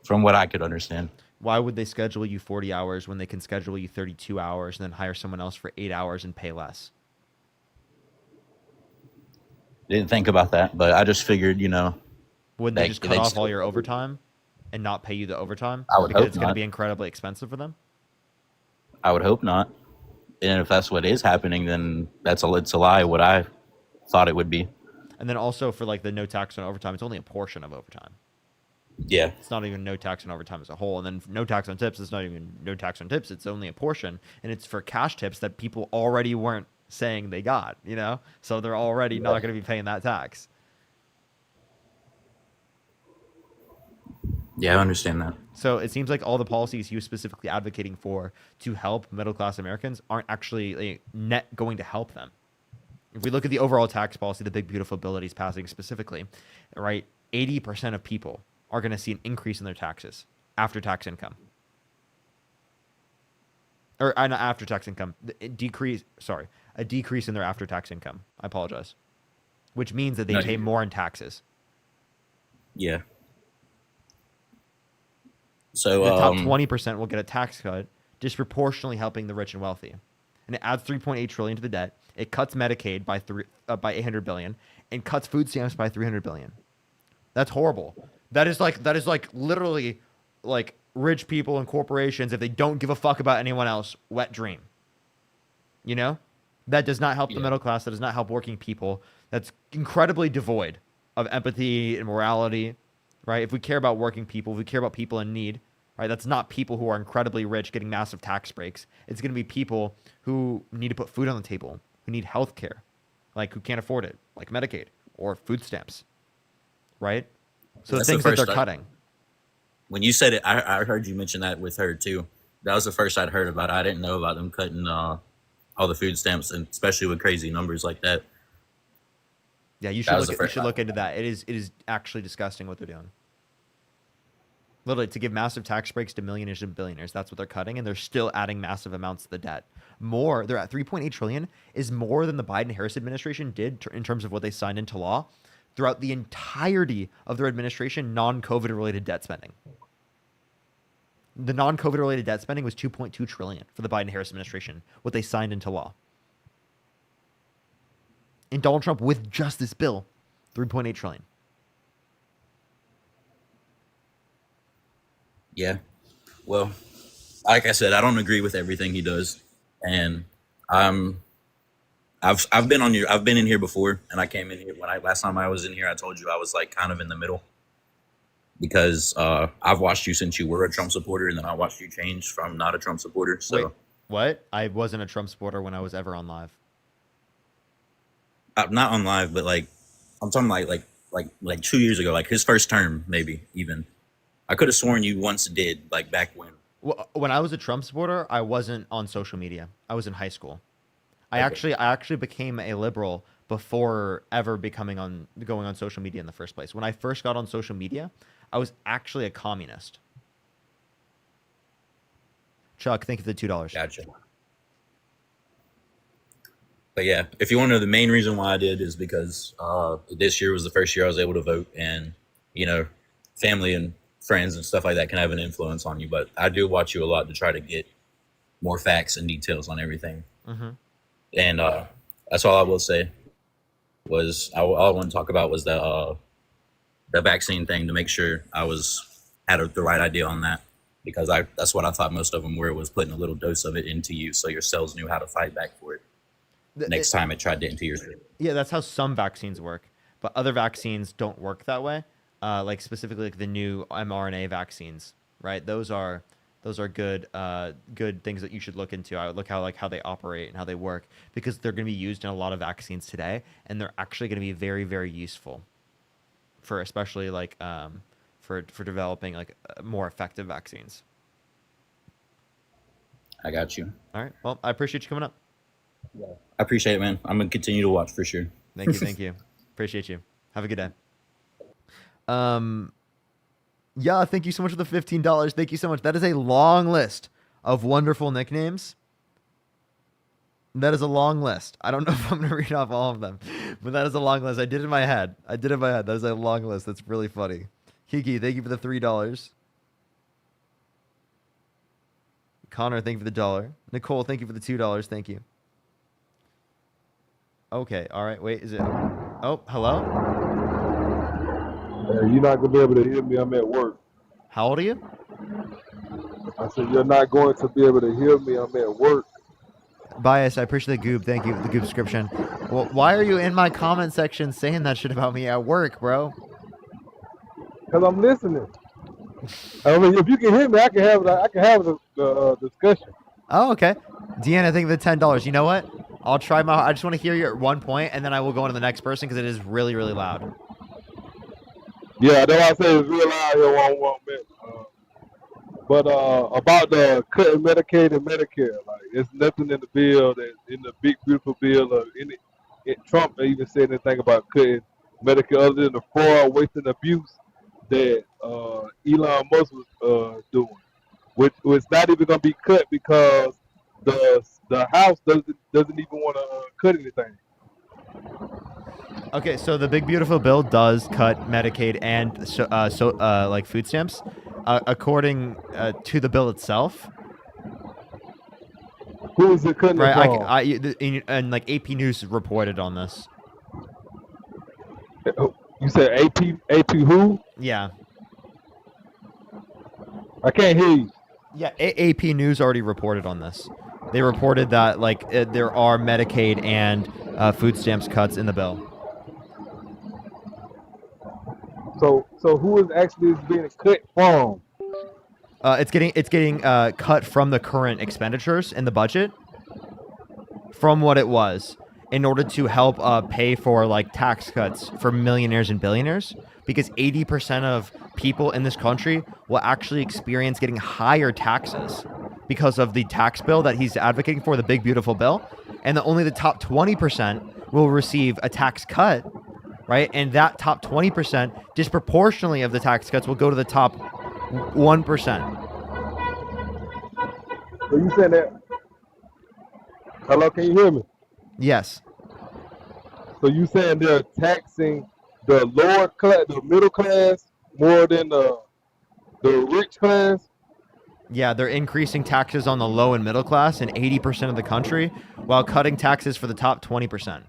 from what I could understand. Why would they schedule you 40 hours when they can schedule you 32 hours and then hire someone else for 8 hours and pay less? Didn't think about that, but I just figured, Wouldn't they just cut off all your overtime and not pay you the overtime? I would because hope it's going to not. be incredibly expensive for them? I would hope not. And if that's what is happening, then it's a lie what I thought it would be. And then also for like the no tax on overtime, it's only a portion of overtime. Yeah. It's not even no tax on overtime as a whole. And then no tax on tips, it's not even no tax on tips. It's only a portion. And it's for cash tips that people already weren't saying they got, you know? So they're already not going to be paying that tax. Yeah, I understand that. So it seems like all the policies he was specifically advocating for to help middle-class Americans aren't actually like, net going to help them. If we look at the overall tax policy, the big beautiful bill that he's passing specifically, right, 80% of people are going to see an increase in their taxes after tax income. Or not after tax income, a decrease in their after tax income. I apologize. Which means that they pay more in taxes. Yeah. So the top 20% will get a tax cut, disproportionately helping the rich and wealthy. And it adds 3.8 trillion to the debt. It cuts Medicaid by 800 billion and cuts food stamps by 300 billion. That's horrible. That is like literally like rich people and corporations, if they don't give a fuck about anyone else, wet dream. You know? That does not help the middle class. That does not help working people. That's incredibly devoid of empathy and morality, right? If we care about working people, if we care about people in need, right? That's not people who are incredibly rich getting massive tax breaks. It's going to be people who need to put food on the table, who need health care, like who can't afford it, like Medicaid or food stamps, right? So the things that they're cutting. When you said it, I heard you mention that with her too. That was the first I'd heard about it. I didn't know about them cutting all the food stamps, and especially with crazy numbers like that. Yeah, you should look into that. It is actually disgusting what they're doing. Literally, to give massive tax breaks to millionaires and billionaires, that's what they're cutting, and they're still adding massive amounts to the debt. They're at 3.8 trillion, is more than the Biden-Harris administration did in terms of what they signed into law throughout the entirety of their administration, non-COVID related debt spending. The non-COVID related debt spending was 2.2 trillion for the Biden-Harris administration, what they signed into law. And Donald Trump, with just this bill, 3.8 trillion. Yeah. Well, like I said, I don't agree with everything he does, and I've been in here before, and I came in here last time I was in here. I told you I was like kind of in the middle because I've watched you since you were a Trump supporter, and then I watched you change from not a Trump supporter. So wait, what? I wasn't a Trump supporter when I was ever on live. Not on live, but like I'm talking like 2 years ago, like his first term, maybe even. I could have sworn you once did, like back when. Well, when I was a Trump supporter, I wasn't on social media. I was in high school. I actually became a liberal before ever going on social media in the first place. When I first got on social media, I was actually a communist. Chuck, thank you for the $2. Gotcha. But yeah, if you want to know, the main reason why I did is because this year was the first year I was able to vote, and family and friends and stuff like that can have an influence on you. But I do watch you a lot to try to get more facts and details on everything. Mm-hmm. And that's all I will say. All I want to talk about was the vaccine thing, to make sure I had the right idea on that, because that's what I thought most of them were, was putting a little dose of it into you so your cells knew how to fight back for it next time it tried to enter your cell. Yeah, that's how some vaccines work, but other vaccines don't work that way. Like specifically like the new mRNA vaccines, right? Those are good things that you should look into. I would look how they operate and how they work, because they're going to be used in a lot of vaccines today, and they're actually going to be very, very useful for especially like for developing like more effective vaccines. I got you. All right. Well, I appreciate you coming up. Yeah. I appreciate it, man. I'm gonna continue to watch for sure. Thank you. Appreciate you. Have a good day. Yeah, thank you so much for the $15. Thank you so much. That is a long list of wonderful nicknames. That is a long list. I don't know if I'm going to read off all of them, but that is a long list. I did it in my head. That is a long list. That's really funny. Kiki, thank you for the $3. Connor, thank you for the $1. Nicole, thank you for the $2. Thank you. Okay. All right. Wait, is it? Oh, hello? You're not going to be able to hear me. I'm at work. How old are you? I said, you're not going to be able to hear me. I'm at work. Bias, I appreciate the goob. Thank you for the goob description. Well, why are you in my comment section saying that shit about me at work, bro? Because I'm listening. I mean, if you can hear me, I can have the discussion. Oh, okay. Deanna, thank you for the $10. You know what? I'll try my. I just want to hear you at one point, and then I will go on to the next person because it is really, really loud. Yeah, that's why I say it's real loud here one minute. But about the cutting Medicaid and Medicare, like it's nothing in the bill that in the big beautiful bill or any. Trump even said anything about cutting Medicare other than the fraud, waste, and abuse that Elon Musk was doing, which was not even going to be cut because the House doesn't even want to cut anything. Okay, so the big beautiful bill does cut Medicaid and like food stamps, according to the bill itself. Who is it cutting it Right, and like AP News reported on this. You said AP who? Yeah. I can't hear you. Yeah, AP News already reported on this. They reported that like there are Medicaid and food stamps cuts in the bill. So who is actually being cut from? It's getting cut from the current expenditures in the budget from what it was in order to help pay for like tax cuts for millionaires and billionaires, because 80% of people in this country will actually experience getting higher taxes because of the tax bill that he's advocating for, the big beautiful bill, and only the top 20% will receive a tax cut, right? And that top 20% disproportionately of the tax cuts will go to the top 1%. So you said that? Hello, can you hear me? Yes. So you saying they're taxing the lower class, the middle class, more than the rich class? Yeah, they're increasing taxes on the low and middle class in 80% of the country while cutting taxes for the top 20%.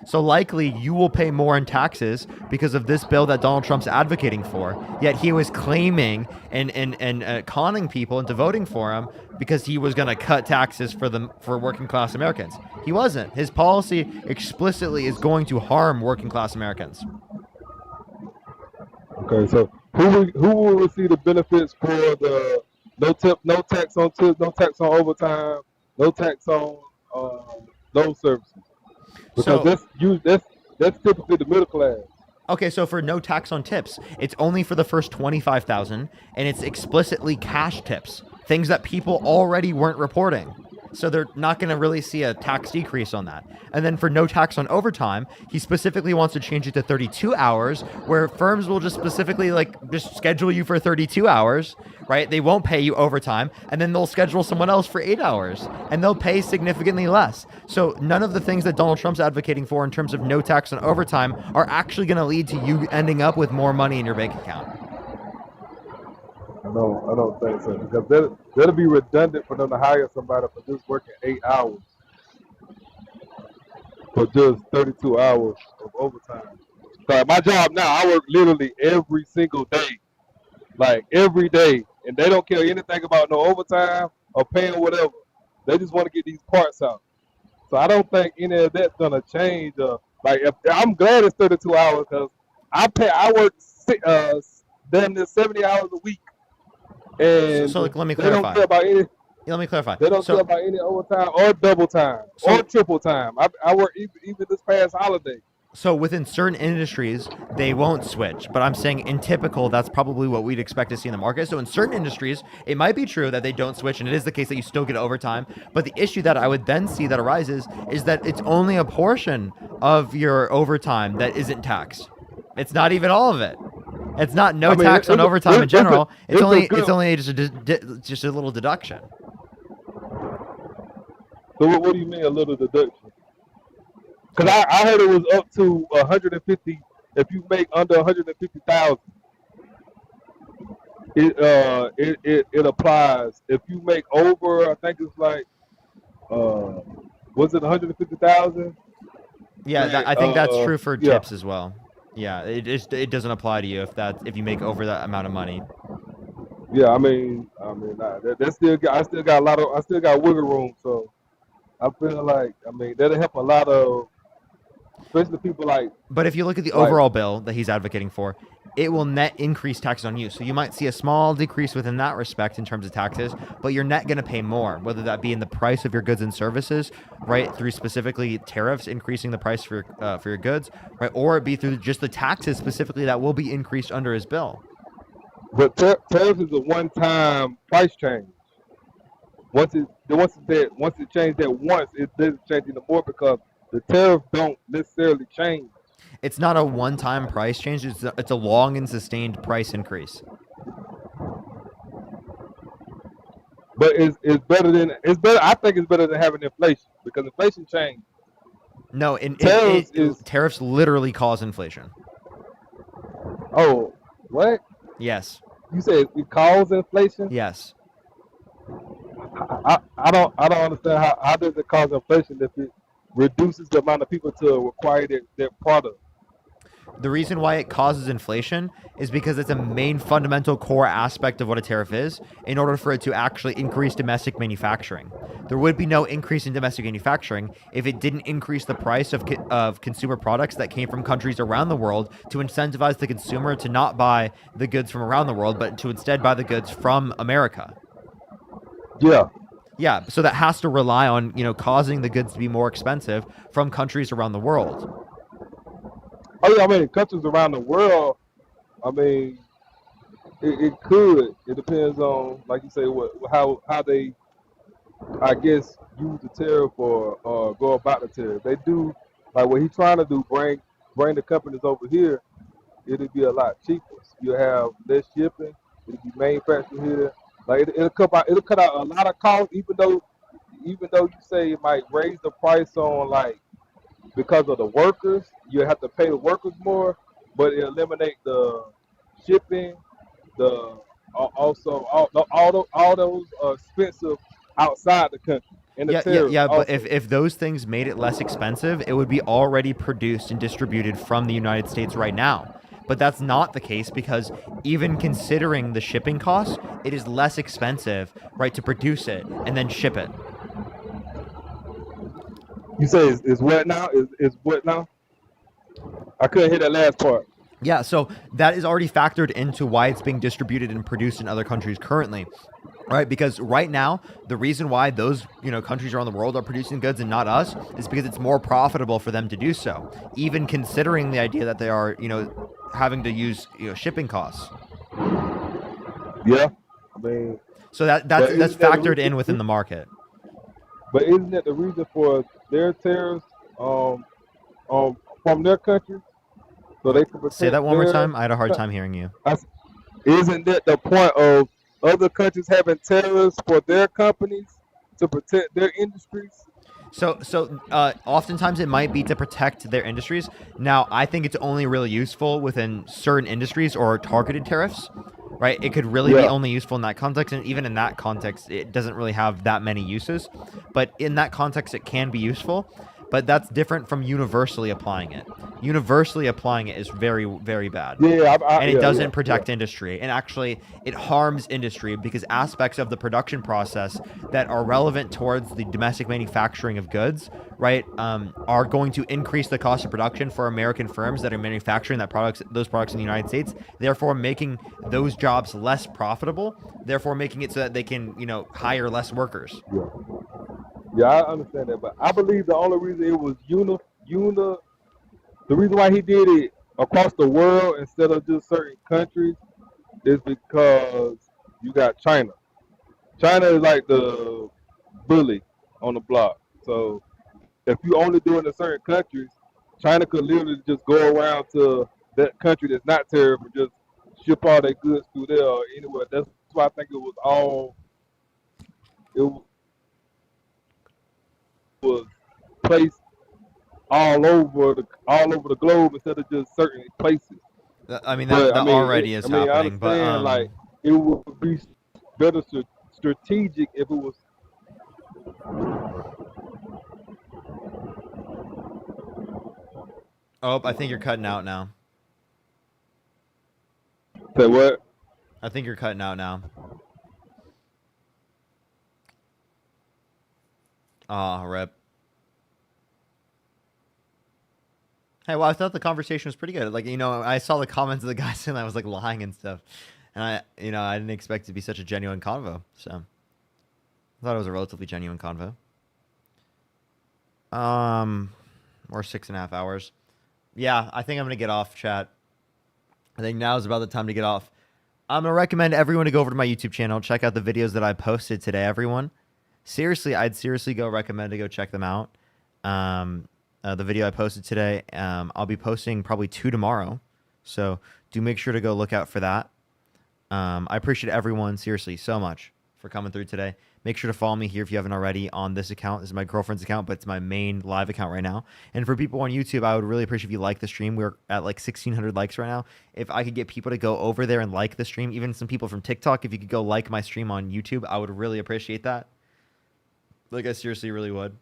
So likely you will pay more in taxes because of this bill that Donald Trump's advocating for. Yet he was claiming and conning people into voting for him because he was going to cut taxes for working class Americans. He wasn't. His policy explicitly is going to harm working class Americans. Okay, so who will receive the benefits for the no tax on tips, no tax on overtime, no tax on those services? Because that's typically the middle class. Okay, so for no tax on tips, it's only for the first 25,000, and it's explicitly cash tips, things that people already weren't reporting. So they're not going to really see a tax decrease on that. And then for no tax on overtime, he specifically wants to change it to 32 hours, where firms will just specifically just schedule you for 32 hours, right? They won't pay you overtime, and then they'll schedule someone else for 8 hours, and they'll pay significantly less. So none of the things that Donald Trump's advocating for in terms of no tax on overtime are actually going to lead to you ending up with more money in your bank account. I don't think so, because that'll be redundant for them to hire somebody for just working 8 hours for just 32 hours of overtime. So my job now, I work literally every single day, like every day, and they don't care anything about no overtime or paying whatever. They just want to get these parts out. So I don't think any of that's gonna change. I'm glad it's 32 hours because I work damn near 70 hours a week. And so let me they clarify. don't care about any. Let me clarify. They don't care about any overtime or double time or triple time. I work even this past holiday. So within certain industries, they won't switch. But I'm saying in typical, that's probably what we'd expect to see in the market. So in certain industries, it might be true that they don't switch, and it is the case that you still get overtime. But the issue that I would then see that arises is that it's only a portion of your overtime that isn't taxed. It's not even all of it. It's not tax on overtime in general. It's only just a little deduction. So what do you mean a little deduction? Because I heard it was up to 150 if you make under 150,000. It applies. If you make over, I think it's like was it 150,000? Yeah, I think that's true for tips as well. Yeah, it doesn't apply to you if you make over that amount of money. Yeah, I mean, I still got wiggle room, so I feel like, I mean, that'll help a lot of, especially people But if you look at the like overall bill that he's advocating for, it will net increase taxes on you. So you might see a small decrease within that respect in terms of taxes, but you're net going to pay more, whether that be in the price of your goods and services, right, through specifically tariffs increasing the price for your goods, right, or it be through just the taxes specifically that will be increased under his bill. But tariffs is a one-time price change. Once it changed that once, it doesn't change anymore because the tariffs don't necessarily change. It's not a one-time price change. It's a long and sustained price increase. But it's better than it's better. I think it's better than having inflation because inflation changed. No, tariffs literally cause inflation. Oh, what? Yes. You said it causes inflation? Yes. I don't understand how does it cause inflation if it reduces the amount of people to require their product. The reason why it causes inflation is because it's a main fundamental core aspect of what a tariff is in order for it to actually increase domestic manufacturing. There would be no increase in domestic manufacturing if it didn't increase the price of consumer products that came from countries around the world to incentivize the consumer to not buy the goods from around the world, but to instead buy the goods from America. Yeah. Yeah, so that has to rely on, causing the goods to be more expensive from countries around the world. Oh yeah, I mean countries around the world. I mean, it could. It depends on, like you say, how they, I guess, use the tariff or go about the tariff. They do like what he's trying to do. Bring the companies over here. It'll be a lot cheaper. You'll have less shipping. It'll be manufactured here. Like it'll cut out a lot of costs. Even though you say it might raise the price on like, because of the workers, you have to pay the workers more, but it eliminate the shipping, also all those expensive outside the country and the tariffs. Yeah. But Also. if those things made it less expensive, it would be already produced and distributed from the United States right now. But that's not the case because even considering the shipping costs, it is less expensive, right, to produce it and then ship it. You say is what now? Is what now? I couldn't hear that last part. Yeah, so that is already factored into why it's being distributed and produced in other countries currently. Right, because right now, the reason why those countries around the world are producing goods and not us is because it's more profitable for them to do so, even considering the idea that they are having to use shipping costs. Yeah, I mean, so that's factored in within the market. But isn't that the reason for their tariffs from their country? So they can protect. Say that one more time. I had a hard time hearing you. Isn't that the point of other countries having tariffs for their companies to protect their industries? So oftentimes it might be to protect their industries. Now, I think it's only really useful within certain industries or targeted tariffs, right? It could really be only useful in that context, and even in that context, it doesn't really have that many uses. But in that context, it can be useful. But that's different from universally applying it. Universally applying it is very, very bad. Yeah, and it doesn't protect industry. And actually, it harms industry because aspects of the production process that are relevant towards the domestic manufacturing of goods, right, are going to increase the cost of production for American firms that are manufacturing those products in the United States, therefore making those jobs less profitable, therefore making it so that they can, hire less workers. Yeah, I understand that, but I believe the only reason it was the reason why he did it across the world instead of just certain countries is because you got China. China is like the bully on the block. So if you only do it in certain countries, China could literally just go around to that country that's not tariff and just ship all their goods through there or anywhere. That's why I think it was placed all over the globe instead of just certain places. I mean, that already is happening, but like it would be better strategic if it was. Oh, I think you're cutting out now. Say what? I think you're cutting out now. Ah, rip. Hey, well, I thought the conversation was pretty good. Like, you know, I saw the comments of the guys saying I was like lying and stuff, and I didn't expect it to be such a genuine convo. So I thought it was a relatively genuine convo. Or 6.5 hours. Yeah, I think I'm gonna get off, chat. I think now is about the time to get off. I'm gonna recommend everyone to go over to my YouTube channel, check out the videos that I posted today. Everyone, seriously, I'd seriously recommend to go check them out. The video I posted today, I'll be posting probably 2 tomorrow, so do make sure to go look out for that. I appreciate everyone seriously so much for coming through today. Make sure to follow me here if you haven't already on this account. This is my girlfriend's account, but it's my main live account right now. And for people on YouTube, I would really appreciate if you like the stream. We're at like 1,600 likes right now. If I could get people to go over there and like the stream, even some people from TikTok, if you could go like my stream on YouTube, I would really appreciate that. Like, I seriously really would.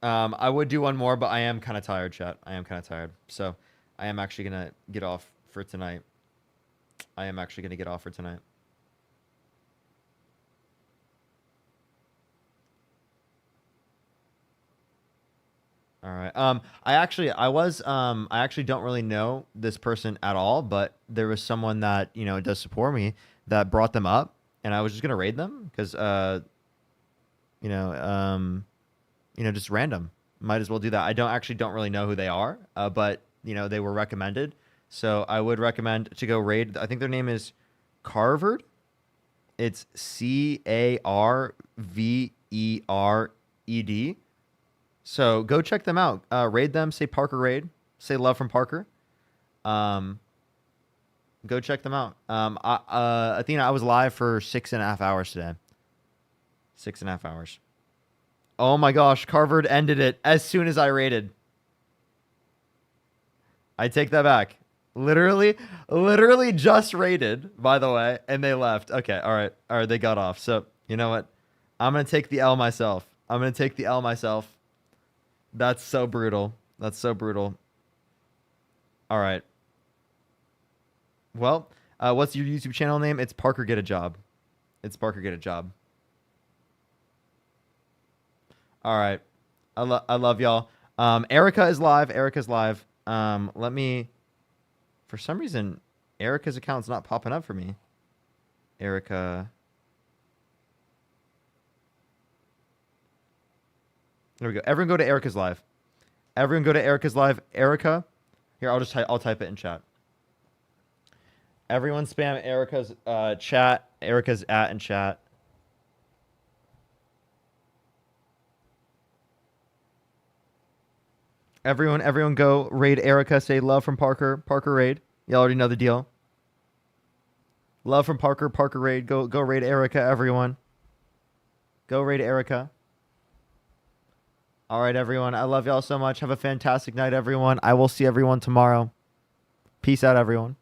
I would do one more, but I am kind of tired, chat. I am kind of tired. So I am actually going to get off for tonight. All right. I actually don't really know this person at all, but there was someone that, you know, does support me that brought them up, and I was just gonna raid them because just random. Might as well do that. I don't really know who they are, but you know, they were recommended, so I would recommend to go raid. I think their name is Carvered. It's Carvered. So go check them out. Raid them. Say Parker raid. Say love from Parker. Go check them out. Athena, I was live for 6.5 hours today. 6.5 hours. Oh my gosh, Carvered ended it as soon as I raided. I take that back. Literally just raided, by the way, and they left. Okay, all right, they got off. So, you know what? I'm going to take the L myself. That's so brutal. All right. Well, what's your YouTube channel name? It's Parkergetajob. All right. I love y'all. Erica is live. Let me... For some reason, Erica's account's not popping up for me. Erica... There we go. Everyone go to Erica's live. Erica. Here, I'll type it in chat. Everyone spam Erica's chat. Erica's at in chat. Everyone go raid Erica. Say love from Parker. Parker raid. You already know the deal. Love from Parker. Parker raid. Go raid Erica, everyone. Go raid Erica. All right, everyone. I love y'all so much. Have a fantastic night, everyone. I will see everyone tomorrow. Peace out, everyone.